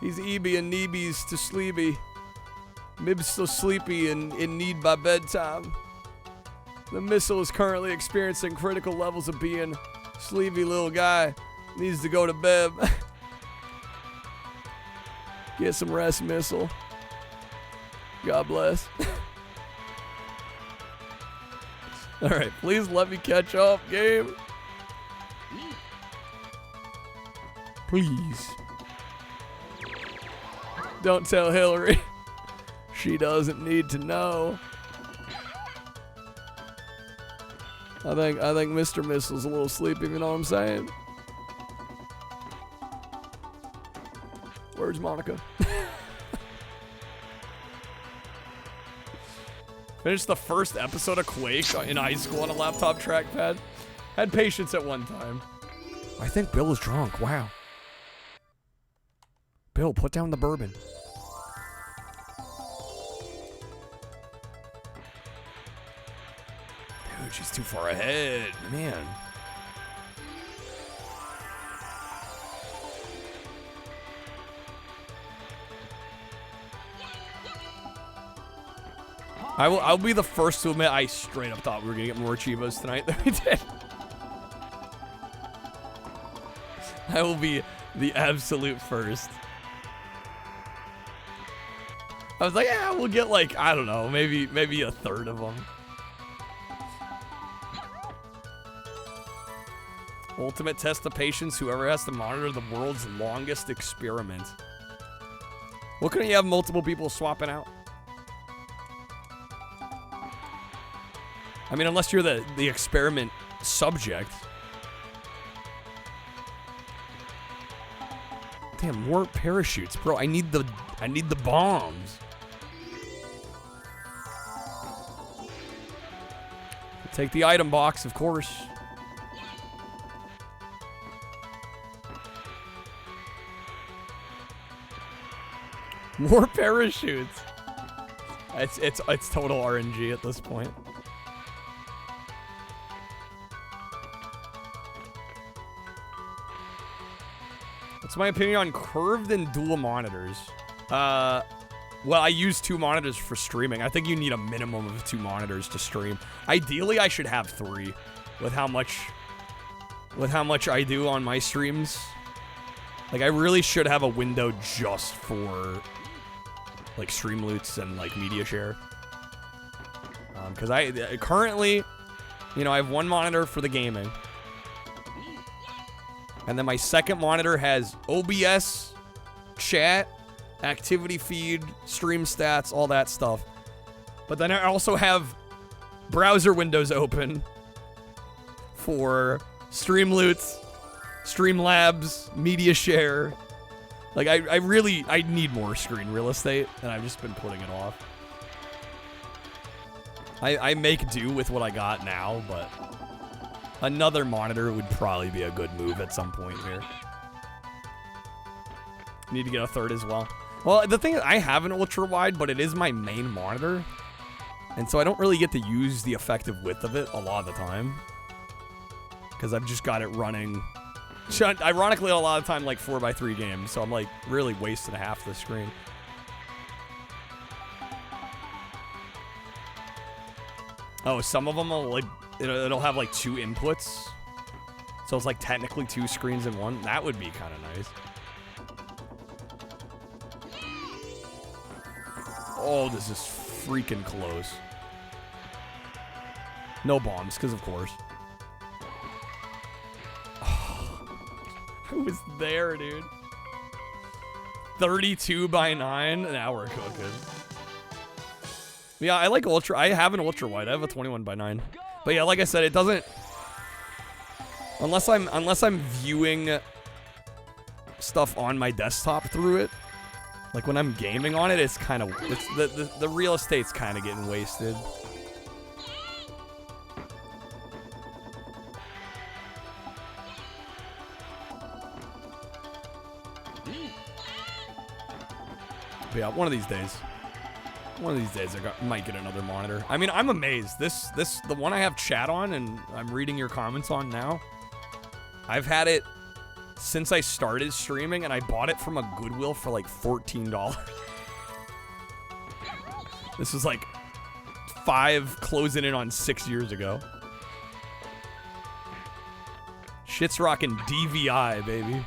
He's EB and Neebies to sleepy. Mib's so sleepy and in need by bedtime. The missile is currently experiencing critical levels of being sleepy little guy. Needs to go to bed. Get some rest, missile. God bless. Alright, please let me catch up, game. Please. Don't tell Hillary. She doesn't need to know. I think Mr. Missile's a little sleepy, you know what I'm saying? Where's Monica? Finished the first episode of Quake in high school on a laptop trackpad. Had patience at one time. I think Bill is drunk. Wow. Bill, put down the bourbon. Dude, she's too far ahead. Man. I'll be the first to admit I straight up thought we were gonna get more Cheevos tonight than we did. I will be the absolute first. I was like, yeah, we'll get like, I don't know, maybe a third of them. Ultimate test of patience, whoever has to monitor the world's longest experiment. Well, couldn't you have multiple people swapping out? I mean, unless you're the experiment subject. Damn, more parachutes, bro. I need the bombs. Take the item box, of course. More parachutes. It's total RNG at this point. What's my opinion on curved and dual monitors? Well, I use 2 monitors for streaming. I think you need a minimum of 2 monitors to stream. Ideally, I should have 3 with how much with how much I do on my streams. Like, I really should have a window just for, like, stream loots and, like, media share. Because I currently, you know, I have one monitor for the gaming. And then my second monitor has OBS, chat, activity feed, stream stats, all that stuff. But then I also have browser windows open for Streamloots, Streamlabs, Media Share. Like, I need more screen real estate, and I've just been putting it off. I make do with what I got now, but another monitor would probably be a good move at some point here. Need to get a third as well. Well, the thing is, I have an ultra-wide, but it is my main monitor. And so I don't really get to use the effective width of it a lot of the time. Because I've just got it running, ironically, a lot of the time, like 4x3 games. So I'm, like, really wasting half the screen. Oh, some of them will, like, it'll have, like, 2 inputs. So it's, like, technically 2 screens in one. That would be kind of nice. Oh, this is freaking close. No bombs, because of course. Oh, I was there, dude. 32x9. Now we're cooking. Yeah, I like ultra. I have an ultra wide. I have a 21x9. But yeah, like I said, it doesn't. Unless I'm viewing stuff on my desktop through it. Like when I'm gaming on it, it's kind of the real estate's kind of getting wasted. But yeah, one of these days I might get another monitor. I mean, I'm amazed. The one I have chat on and I'm reading your comments on now. I've had it since I started streaming, and I bought it from a Goodwill for like $14. This was like 5, closing in on 6 years ago. Shit's rocking DVI, baby. And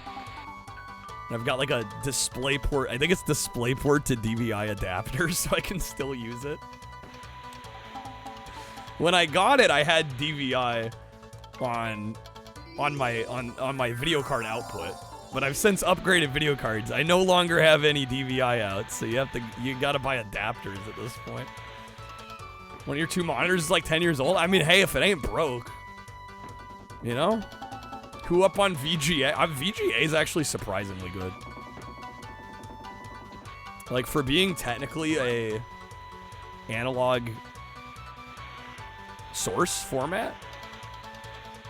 I've got like a DisplayPort. I think it's DisplayPort to DVI adapter, so I can still use it. When I got it, I had DVI on my video card output, but I've since upgraded video cards. I no longer have any DVI out, so you gotta buy adapters at this point. One of your 2 monitors is like 10 years old. I mean, hey, if it ain't broke, you know? Who up on VGA? VGA is actually surprisingly good. Like, for being technically a analog source format,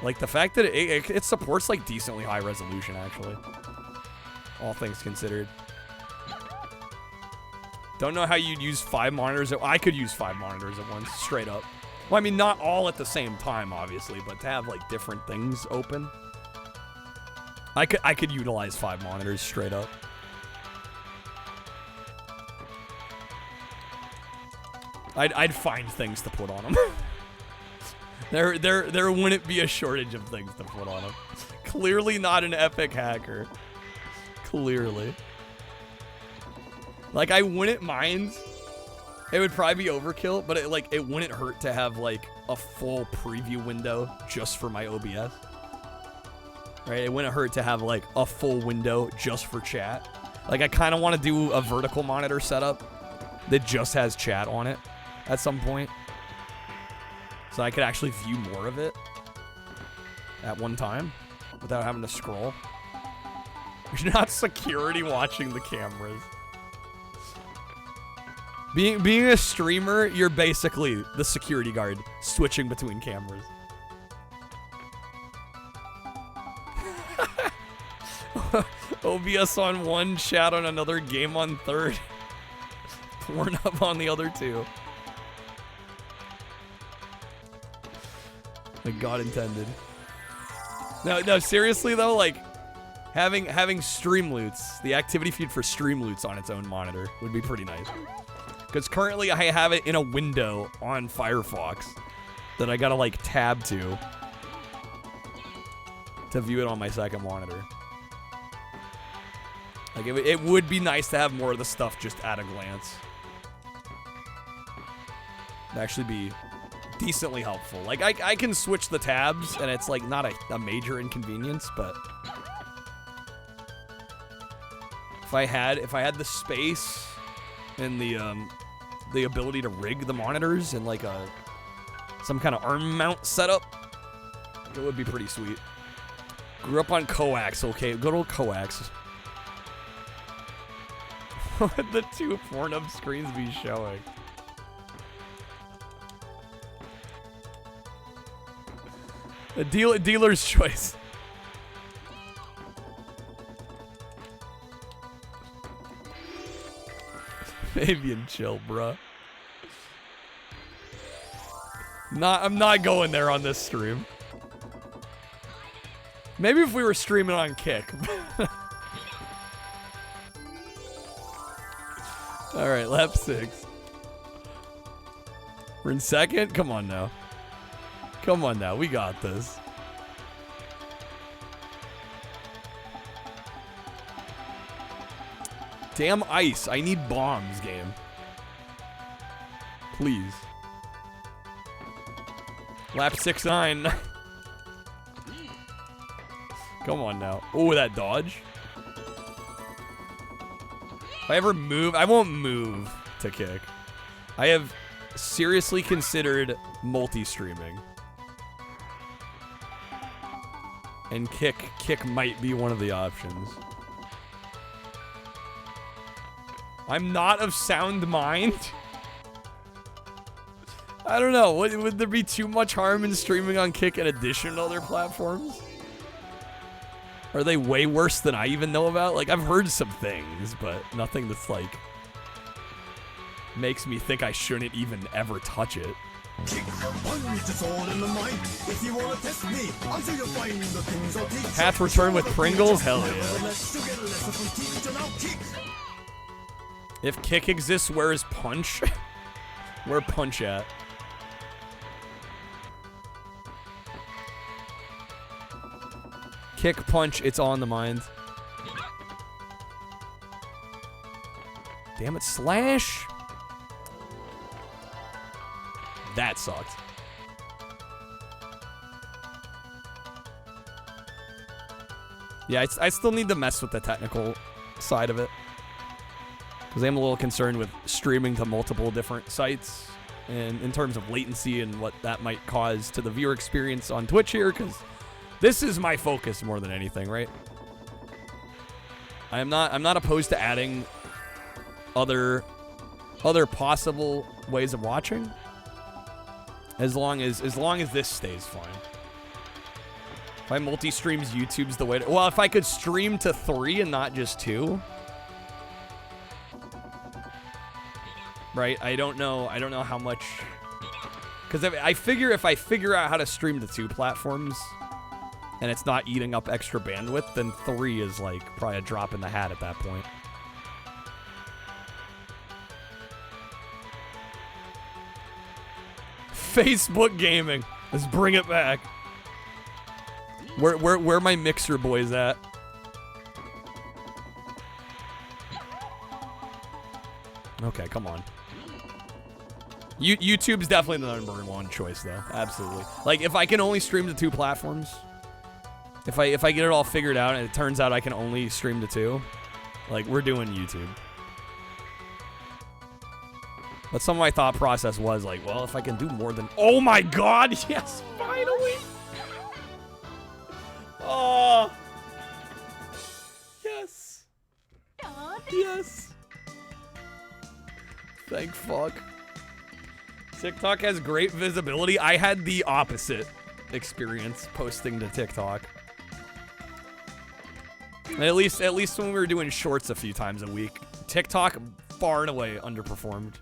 like the fact that it supports like decently high resolution, actually, all things considered. Don't know how you'd use 5 monitors. I could use 5 monitors at once, straight up. Well, I mean, not all at the same time, obviously, but to have like different things open. I could utilize 5 monitors straight up. I'd find things to put on them. There wouldn't be a shortage of things to put on them. Clearly not an epic hacker. Clearly. Like, I wouldn't mind. It would probably be overkill, but it wouldn't hurt to have like a full preview window just for my OBS. Right? It wouldn't hurt to have like a full window just for chat. Like, I kind of want to do a vertical monitor setup that just has chat on it at some point, so I could actually view more of it at one time without having to scroll. You're not security watching the cameras. Being a streamer, you're basically the security guard switching between cameras. OBS on 1, chat on another, game on 3rd. Porn up on the other 2. Like God intended. No, seriously though, like having Streamloots, the activity feed for Streamloots on its own monitor would be pretty nice. Because currently I have it in a window on Firefox that I gotta like tab to. to view it on my second monitor. Like, it would be nice to have more of the stuff just at a glance. It'd actually be decently helpful. Like, I can switch the tabs, and it's, like, not a major inconvenience, but... If I had the space and the ability to rig the monitors and, like, some kind of arm mount setup, it would be pretty sweet. Grew up on coax, okay, good old coax. What the two Pornhub screens be showing? A dealer's choice. Fabian, chill, bruh. I'm not going there on this stream. Maybe if we were streaming on Kick. All right, lap 6. We're in second? Come on now. Come on now, we got this. Damn ice, I need bombs, game. Please. Lap 6-9. Come on now. Oh, that dodge. If I ever move, I won't move to Kick. I have seriously considered multi-streaming. And Kick might be one of the options. I'm not of sound mind. I don't know. Would there be too much harm in streaming on Kick in addition to other platforms? Are they way worse than I even know about? Like, I've heard some things, but nothing that's, like, makes me think I shouldn't even ever touch it. Path return with Pringles? Hell yeah. If Kick exists, where is Punch? Where Punch at? Kick, Punch, it's on the mind. Damn it, Slash! That sucked. Yeah, I still need to mess with the technical side of it. Because I'm a little concerned with streaming to multiple different sites. And in terms of latency and what that might cause to the viewer experience on Twitch here. Because this is my focus more than anything, right? I'm not opposed to adding other possible ways of watching. As long as this stays fine. If I multi-streams, YouTube's the way to... Well, if I could stream to 3 and not just 2. Right? I don't know how much... Because I figure if I figure out how to stream to 2 platforms and it's not eating up extra bandwidth, then 3 is like probably a drop in the hat at that point. Facebook gaming. Let's bring it back. Where my Mixer boys at? Okay, come on. YouTube's definitely the #1 choice, though. Absolutely. Like, if I can only stream to 2 platforms, if I get it all figured out and it turns out I can only stream to 2, like, we're doing YouTube. But some of my thought process was like, well, if I can do more than... Oh my god! Yes, finally! Oh! Yes! Yes! Thank fuck. TikTok has great visibility. I had the opposite experience posting to TikTok. And at least when we were doing shorts a few times a week, TikTok far and away underperformed.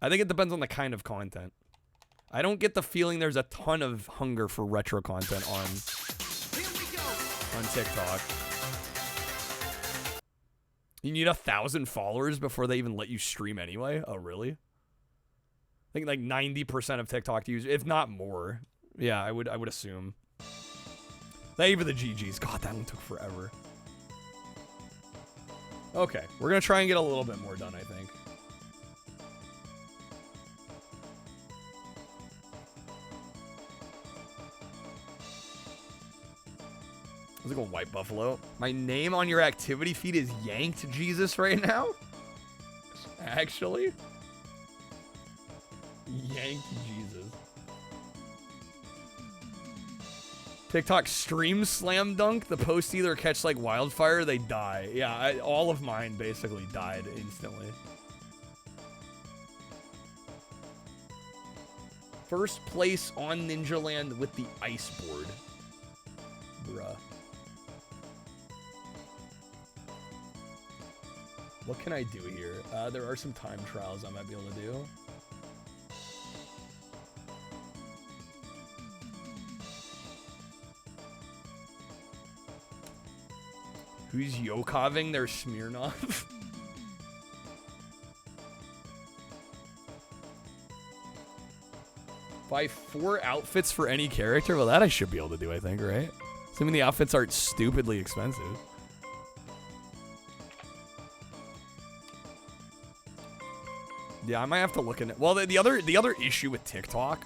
I think it depends on the kind of content. I don't get the feeling there's a ton of hunger for retro content on TikTok. You need 1,000 followers before they even let you stream anyway? Oh, really? I think like 90% of TikTok users, if not more. Yeah, I would assume. Thank you for the GGs. God, that one took forever. Okay, we're gonna try and get a little bit more done, I think. How's it going, White Buffalo? My name on your activity feed is Yanked Jesus right now? Actually? Yanked Jesus. TikTok stream slam dunk. The posts either catch like wildfire, they die. Yeah, all of mine basically died instantly. First place on Ninja Land with the ice board. Bruh. What can I do here? There are some time trials I might be able to do. Who's Yokoving their Smirnoff? Buy 4 outfits for any character? Well, that I should be able to do, I think, right? Assuming the outfits aren't stupidly expensive. Yeah, I might have to look in it. Well, the other issue with TikTok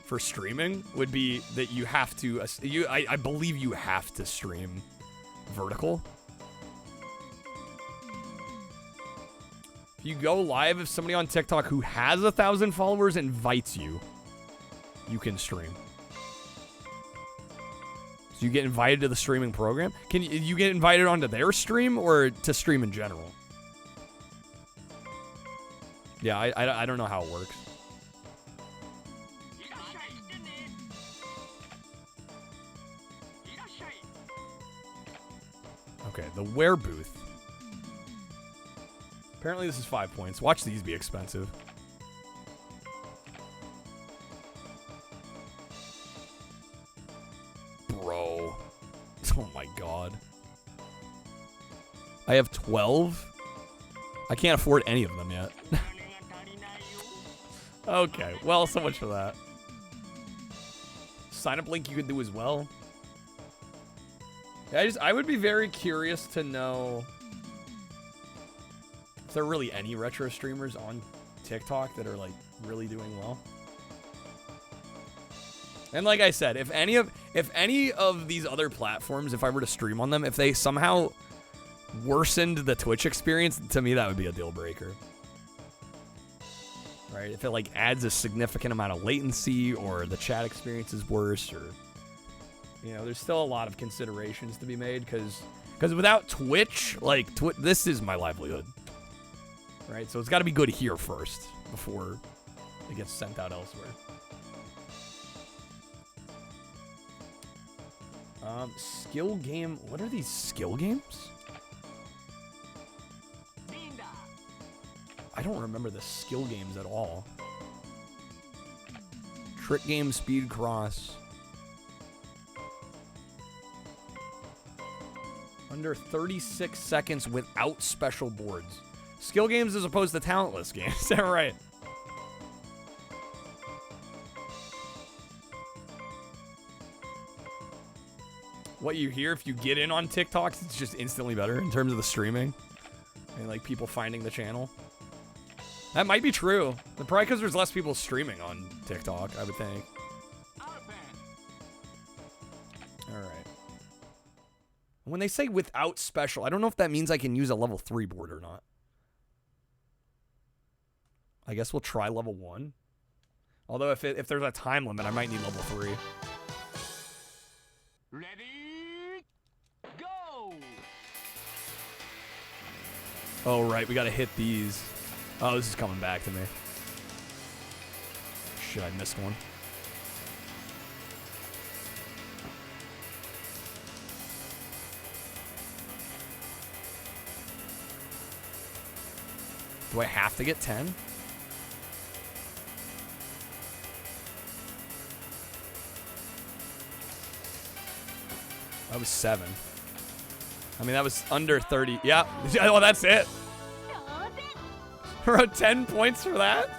for streaming would be that you have to I believe you have to stream vertical. If you go live, if somebody on TikTok who has 1,000 followers invites you, you can stream. So you get invited to the streaming program. Can you get invited onto their stream or to stream in general? Yeah, I don't know how it works. Okay, the wear booth. Apparently this is 5 points. Watch these be expensive. Bro. Oh my god. I have 12? I can't afford any of them yet. Okay, well, so much for that. Sign up link you could do as well. Yeah, I would be very curious to know if there are really any retro streamers on TikTok that are like really doing well. And like I said, if any of these other platforms, if I were to stream on them, if they somehow worsened the Twitch experience, to me that would be a deal breaker. Right? If it like adds a significant amount of latency or the chat experience is worse, or you know, there's still a lot of considerations to be made because without Twitch, like this is my livelihood. Right? So it's got to be good here first before it gets sent out elsewhere. Skill game. What are these skill games? I don't remember the skill games at all. Trick game, speed cross. Under 36 seconds without special boards. Skill games as opposed to talentless games. Is that right? What you hear if you get in on TikToks, it's just instantly better in terms of the streaming. And like people finding the channel. That might be true. Probably because there's less people streaming on TikTok, I would think. Alright. When they say without special, I don't know if that means I can use a level 3 board or not. I guess we'll try level 1. Although if there's a time limit, I might need level 3. Ready? Go! Oh, right. We gotta hit these. Oh, this is coming back to me. Shit, I missed one. Do I have to get 10? That was 7. I mean, that was under 30. Yeah. Oh, that's it. Around 10 points for that?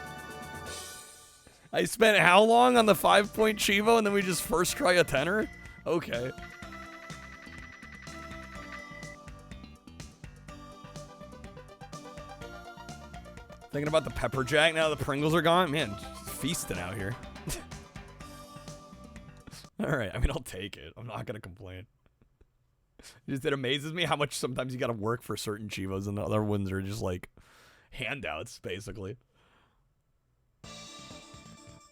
I spent how long on the 5-point Cheevo and then we just first try a tenner? Okay. Thinking about the pepper jack now the Pringles are gone. Man, feasting out here. All right, I mean, I'll take it. I'm not going to complain. It amazes me how much sometimes you got to work for certain Cheevos and the other ones are just like handouts, basically.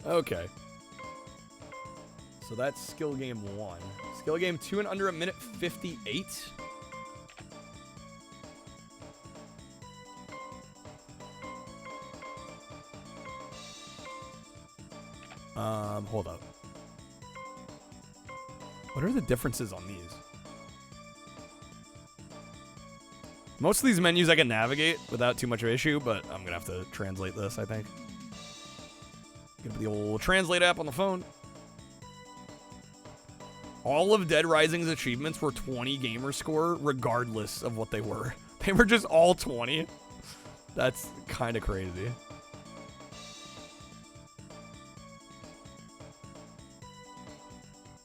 Okay. So that's skill game 1. Skill game 2 in under a minute 58. Hold up. What are the differences on these? Most of these menus I can navigate without too much of an issue, but I'm gonna have to translate this, I think. Get the old translate app on the phone. All of Dead Rising's achievements were 20 gamer score, regardless of what they were. They were just all 20. That's kind of crazy.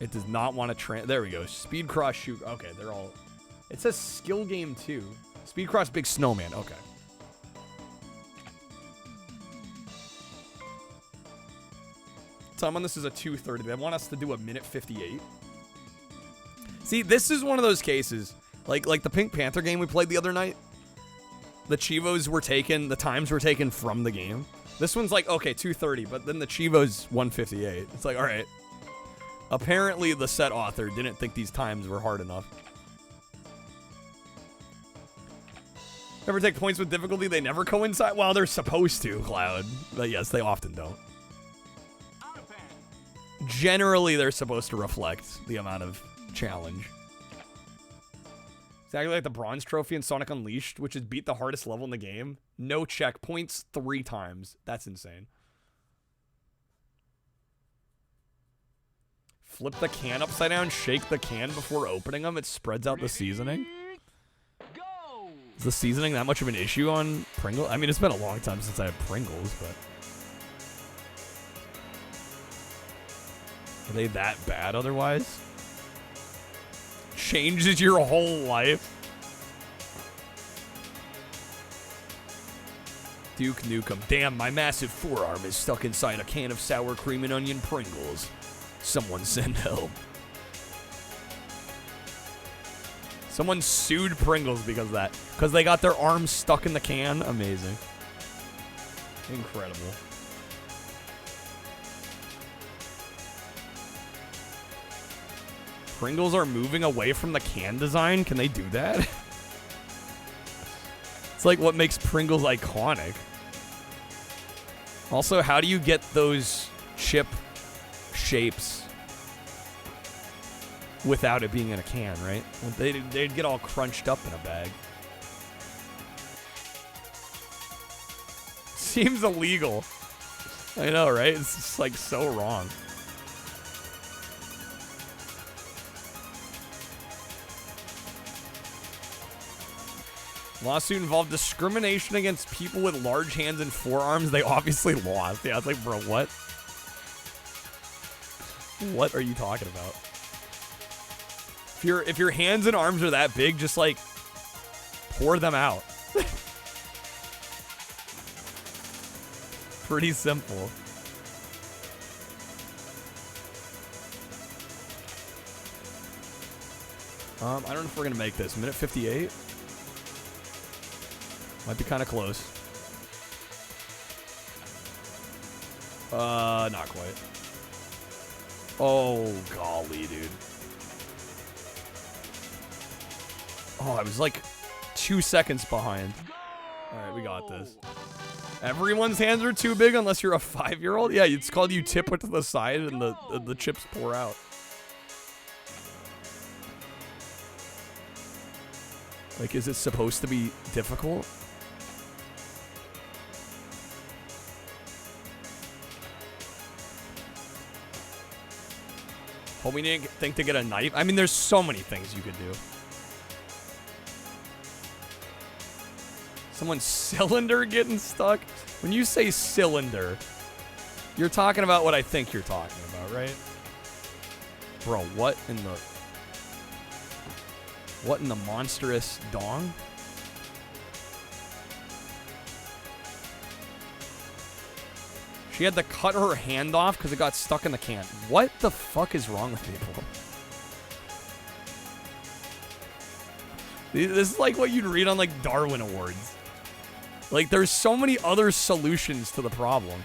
It does not want to there we go. Speed Cross Shoot. Okay, they're all... It says skill game 2. Speed Cross Big Snowman. Okay. Time on this is a 2:30. They want us to do a minute 58. See, this is one of those cases, like the Pink Panther game we played the other night. The Cheevos were taken, the times were taken from the game. This one's like, okay, 2:30, but then the Cheevos 1:58. It's like, all right. Apparently, the set author didn't think these times were hard enough. Ever take points with difficulty? They never coincide? Well, they're supposed to, Cloud. But yes, they often don't. Generally, they're supposed to reflect the amount of challenge. Exactly like the Bronze Trophy in Sonic Unleashed, which is beat the hardest level in the game. No checkpoints 3 times. That's insane. Flip the can upside down, shake the can before opening them. It spreads out the seasoning. Is the seasoning that much of an issue on Pringles? I mean, it's been a long time since I had Pringles, but... Are they that bad otherwise? Changes your whole life. Duke Nukem. Damn, my massive forearm is stuck inside a can of sour cream and onion Pringles. Someone send help. Someone sued Pringles because of that. Because they got their arms stuck in the can. Amazing. Incredible. Pringles are moving away from the can design? Can they do that? It's like what makes Pringles iconic. Also, how do you get those chip shapes without it being in a can, right? Well, they'd get all crunched up in a bag. Seems illegal. I know, right? It's just like so wrong. Lawsuit involved discrimination against people with large hands and forearms. They obviously lost. Yeah, it's like, bro, what? What are you talking about? If your hands and arms are that big, just like pour them out. Pretty simple. I don't know if we're gonna make this. Minute 58. Might be kind of close. Not quite. Oh, golly, dude. Oh, I was like 2 seconds behind. All right, we got this. Everyone's hands are too big unless you're a 5-year-old. Yeah, it's called you tip it to the side and the chips pour out. Like, is it supposed to be difficult? Well, we didn't think to get a knife. I mean, there's so many things you could do. Someone's cylinder getting stuck? When you say cylinder, you're talking about what I think you're talking about, right? Bro, what in the monstrous dong? She had to cut her hand off because it got stuck in the can. What the fuck is wrong with people? This is like what you'd read on like Darwin Awards. Like there's so many other solutions to the problem.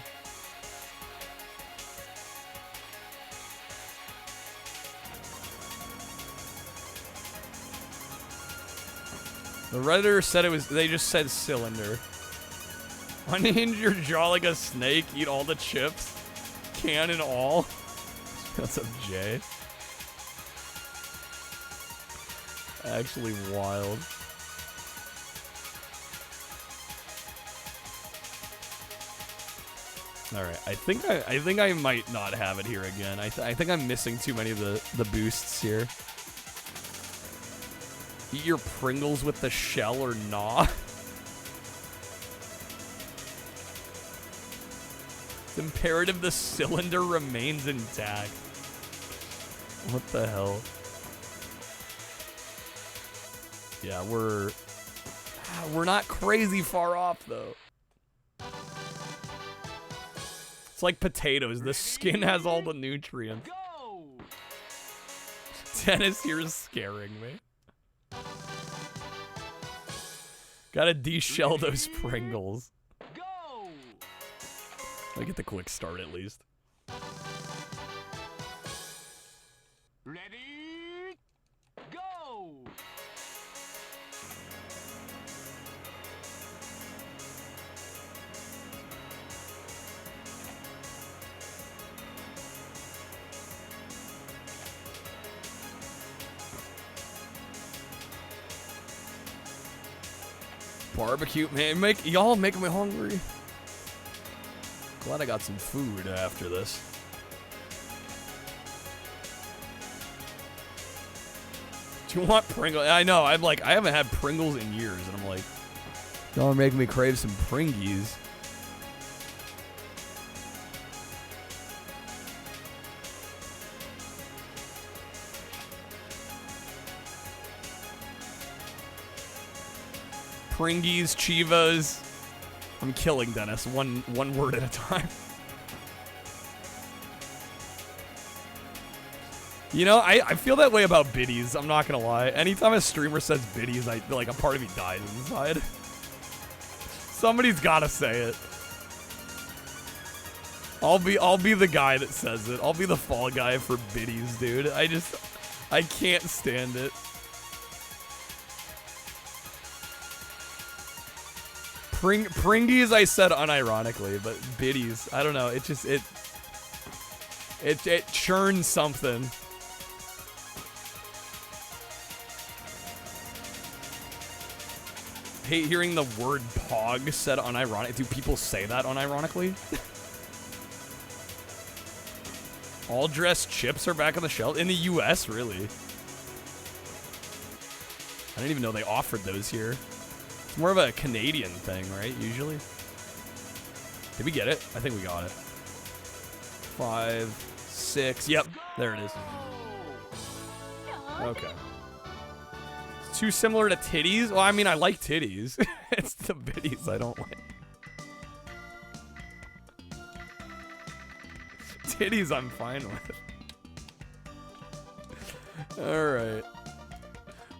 The Redditor said it was, they just said cylinder. Unhinge your jaw like a snake, eat all the chips. Can and all. That's a J. Actually wild. Alright, I think I might not have it here again. I think I'm missing too many of the boosts here. Eat your Pringles with the shell or nah. It's imperative the cylinder remains intact. What the hell? Yeah, we're not crazy far off though. It's like potatoes. The skin has all the nutrients. Dennis here is scaring me. Gotta de-shell those Pringles. I get the quick start at least. Ready? Go! Barbecue, man, y'all making me hungry. Glad I got some food after this. Do you want Pringles? I know, I haven't had Pringles in years, and I'm like, y'all are making me crave some Pringies. Pringies, Cheevos. I'm killing Dennis, one word at a time. You know, I feel that way about biddies, I'm not gonna lie. Anytime a streamer says biddies, I like a part of me dies inside. Somebody's gotta say it. I'll be the guy that says it. I'll be the fall guy for biddies, dude. I can't stand it. Pringies I said unironically, but biddies, I don't know. It just it churns something. Hate hearing the word pog said unironic. Do people say that unironically? All dressed chips are back on the shelf in the US, really. I didn't even know they offered those here. It's more of a Canadian thing, right? Usually. Did we get it? I think we got it. 5, 6. Yep, there it is. Okay. It's too similar to titties. Well, I mean, I like titties. It's the biddies I don't like. Titties I'm fine with. All right.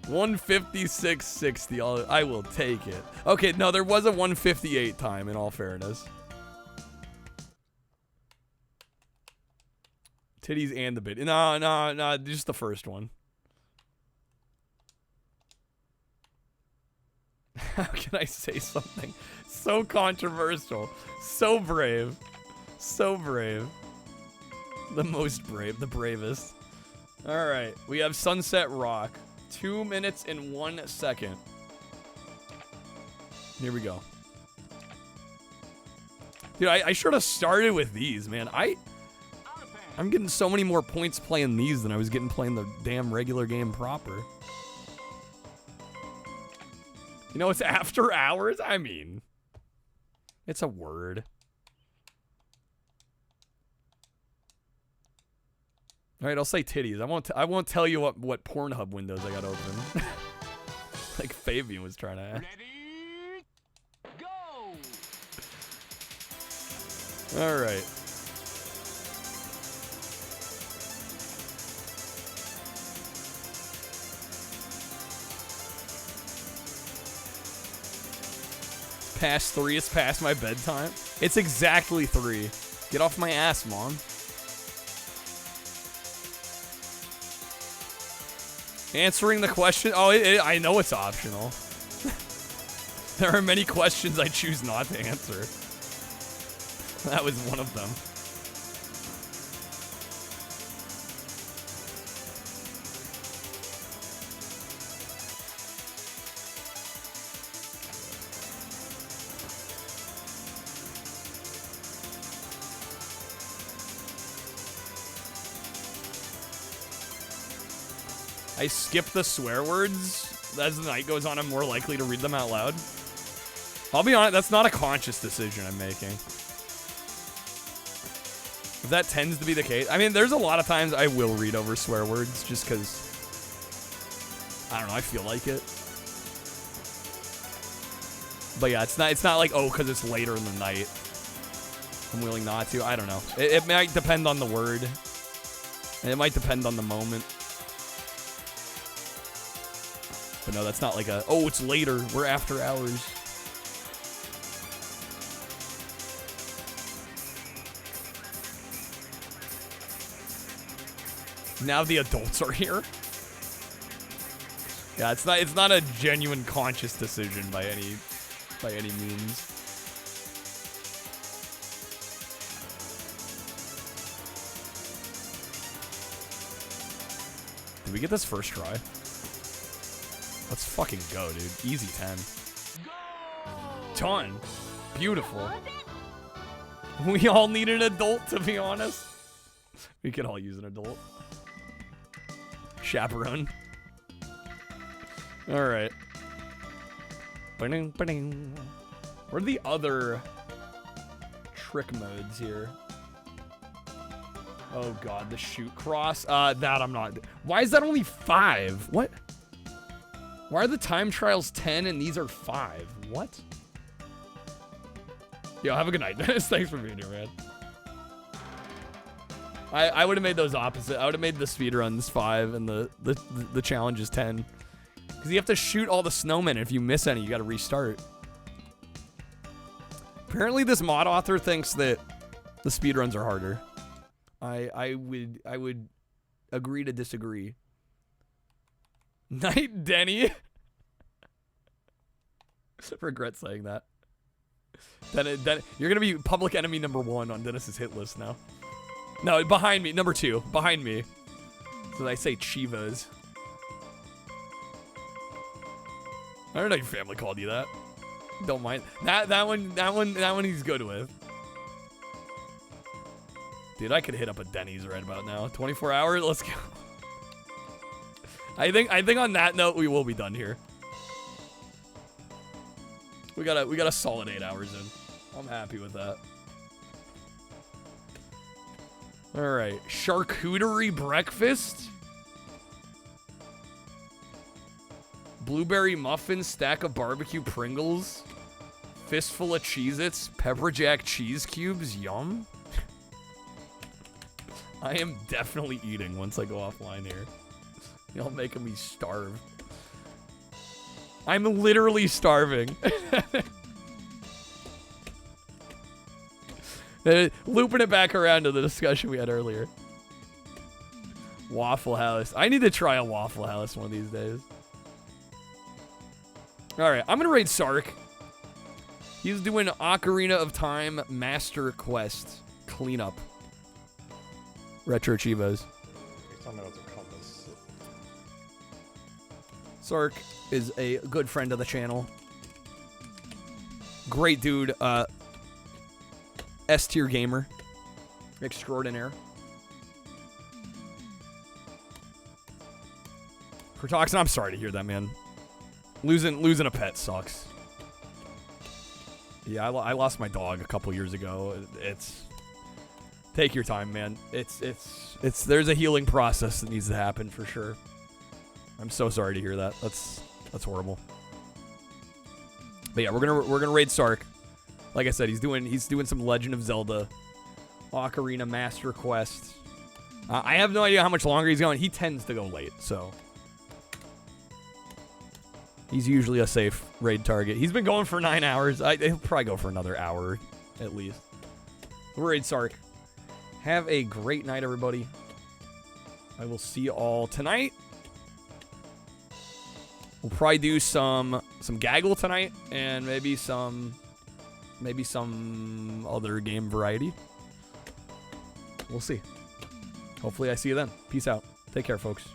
156.60. I will take it. Okay, no, there was a 158 time, in all fairness. Titties and the bid. No, just the first one. How can I say something so controversial? So brave. So brave. The most brave. The bravest. All right. We have Sunset Rock. 2 minutes and 1 second. Here we go. Dude, I should have started with these, man. I'm getting so many more points playing these than I was getting playing the damn regular game proper. You know, it's after hours? I mean, it's a word. All right, I'll say titties. I won't tell you what Pornhub windows I got open. Like Fabian was trying to ask. Ready? Go! All right. Past 3, it's past my bedtime. It's exactly 3. Get off my ass, Mom. Answering the question. Oh, I know it's optional. There are many questions I choose not to answer. That was one of them. I skip the swear words. As the night goes on, I'm more likely to read them out loud. I'll be honest, that's not a conscious decision I'm making. If that tends to be the case. I mean, there's a lot of times I will read over swear words just because, I don't know, I feel like it. But yeah, it's not like, oh, because it's later in the night. I'm willing not to. I don't know. It might depend on the word. And it might depend on the moment. But no, that's not like a, oh, it's later. We're after hours. Now the adults are here. Yeah, it's not a genuine conscious decision by any means. Did we get this first try? Let's fucking go, dude. Easy 10. Ton. Beautiful. We all need an adult, to be honest. We could all use an adult. Chaperone. Alright. Where are the other trick modes here? Oh god, the shoot cross. That I'm not. Why is that only 5? What? Why are the time trials 10 and these are 5? What? Yo, have a good night, Dennis. Thanks for being here, man. I would have made those opposite. I would have made the speedruns 5 and the challenges 10. Because you have to shoot all the snowmen, and if you miss any, you got to restart. Apparently, this mod author thinks that the speedruns are harder. I would agree to disagree. Night, Denny. Regret saying that. Then you're gonna be public enemy #1 on Dennis's hit list now. No, behind me, #2, behind me. So I say Cheevos. I don't know your family called you that. Don't mind. That one he's good with. Dude, I could hit up a Denny's right about now. 24 hours, let's go. I think on that note we will be done here. We got a solid 8 hours in. I'm happy with that. All right, charcuterie breakfast. Blueberry muffins, stack of barbecue Pringles, fistful of Cheez-Its, pepper jack cheese cubes. Yum. I am definitely eating once I go offline here. Y'all making me starve. I'm literally starving. Looping it back around to the discussion we had earlier. Waffle House. I need to try a Waffle House one of these days. Alright, I'm gonna raid Sark. He's doing Ocarina of Time Master Quest cleanup. Retro Cheevos. Sark is a good friend of the channel. Great dude. S-tier gamer. Extraordinaire. Cortoxin, I'm sorry to hear that, man. Losing a pet sucks. Yeah, I lost my dog a couple years ago. It's take your time, man. It's there's a healing process that needs to happen for sure. I'm so sorry to hear that. That's horrible. But yeah, we're gonna raid Sark. Like I said, he's doing some Legend of Zelda Ocarina Master Quest. I have no idea how much longer he's going. He tends to go late, so he's usually a safe raid target. He's been going for 9 hours. He'll probably go for another hour at least. Raid Sark. Have a great night, everybody. I will see you all tonight. We'll probably do some Gaggl tonight and maybe some other game variety. We'll see. Hopefully I see you then. Peace out. Take care, folks.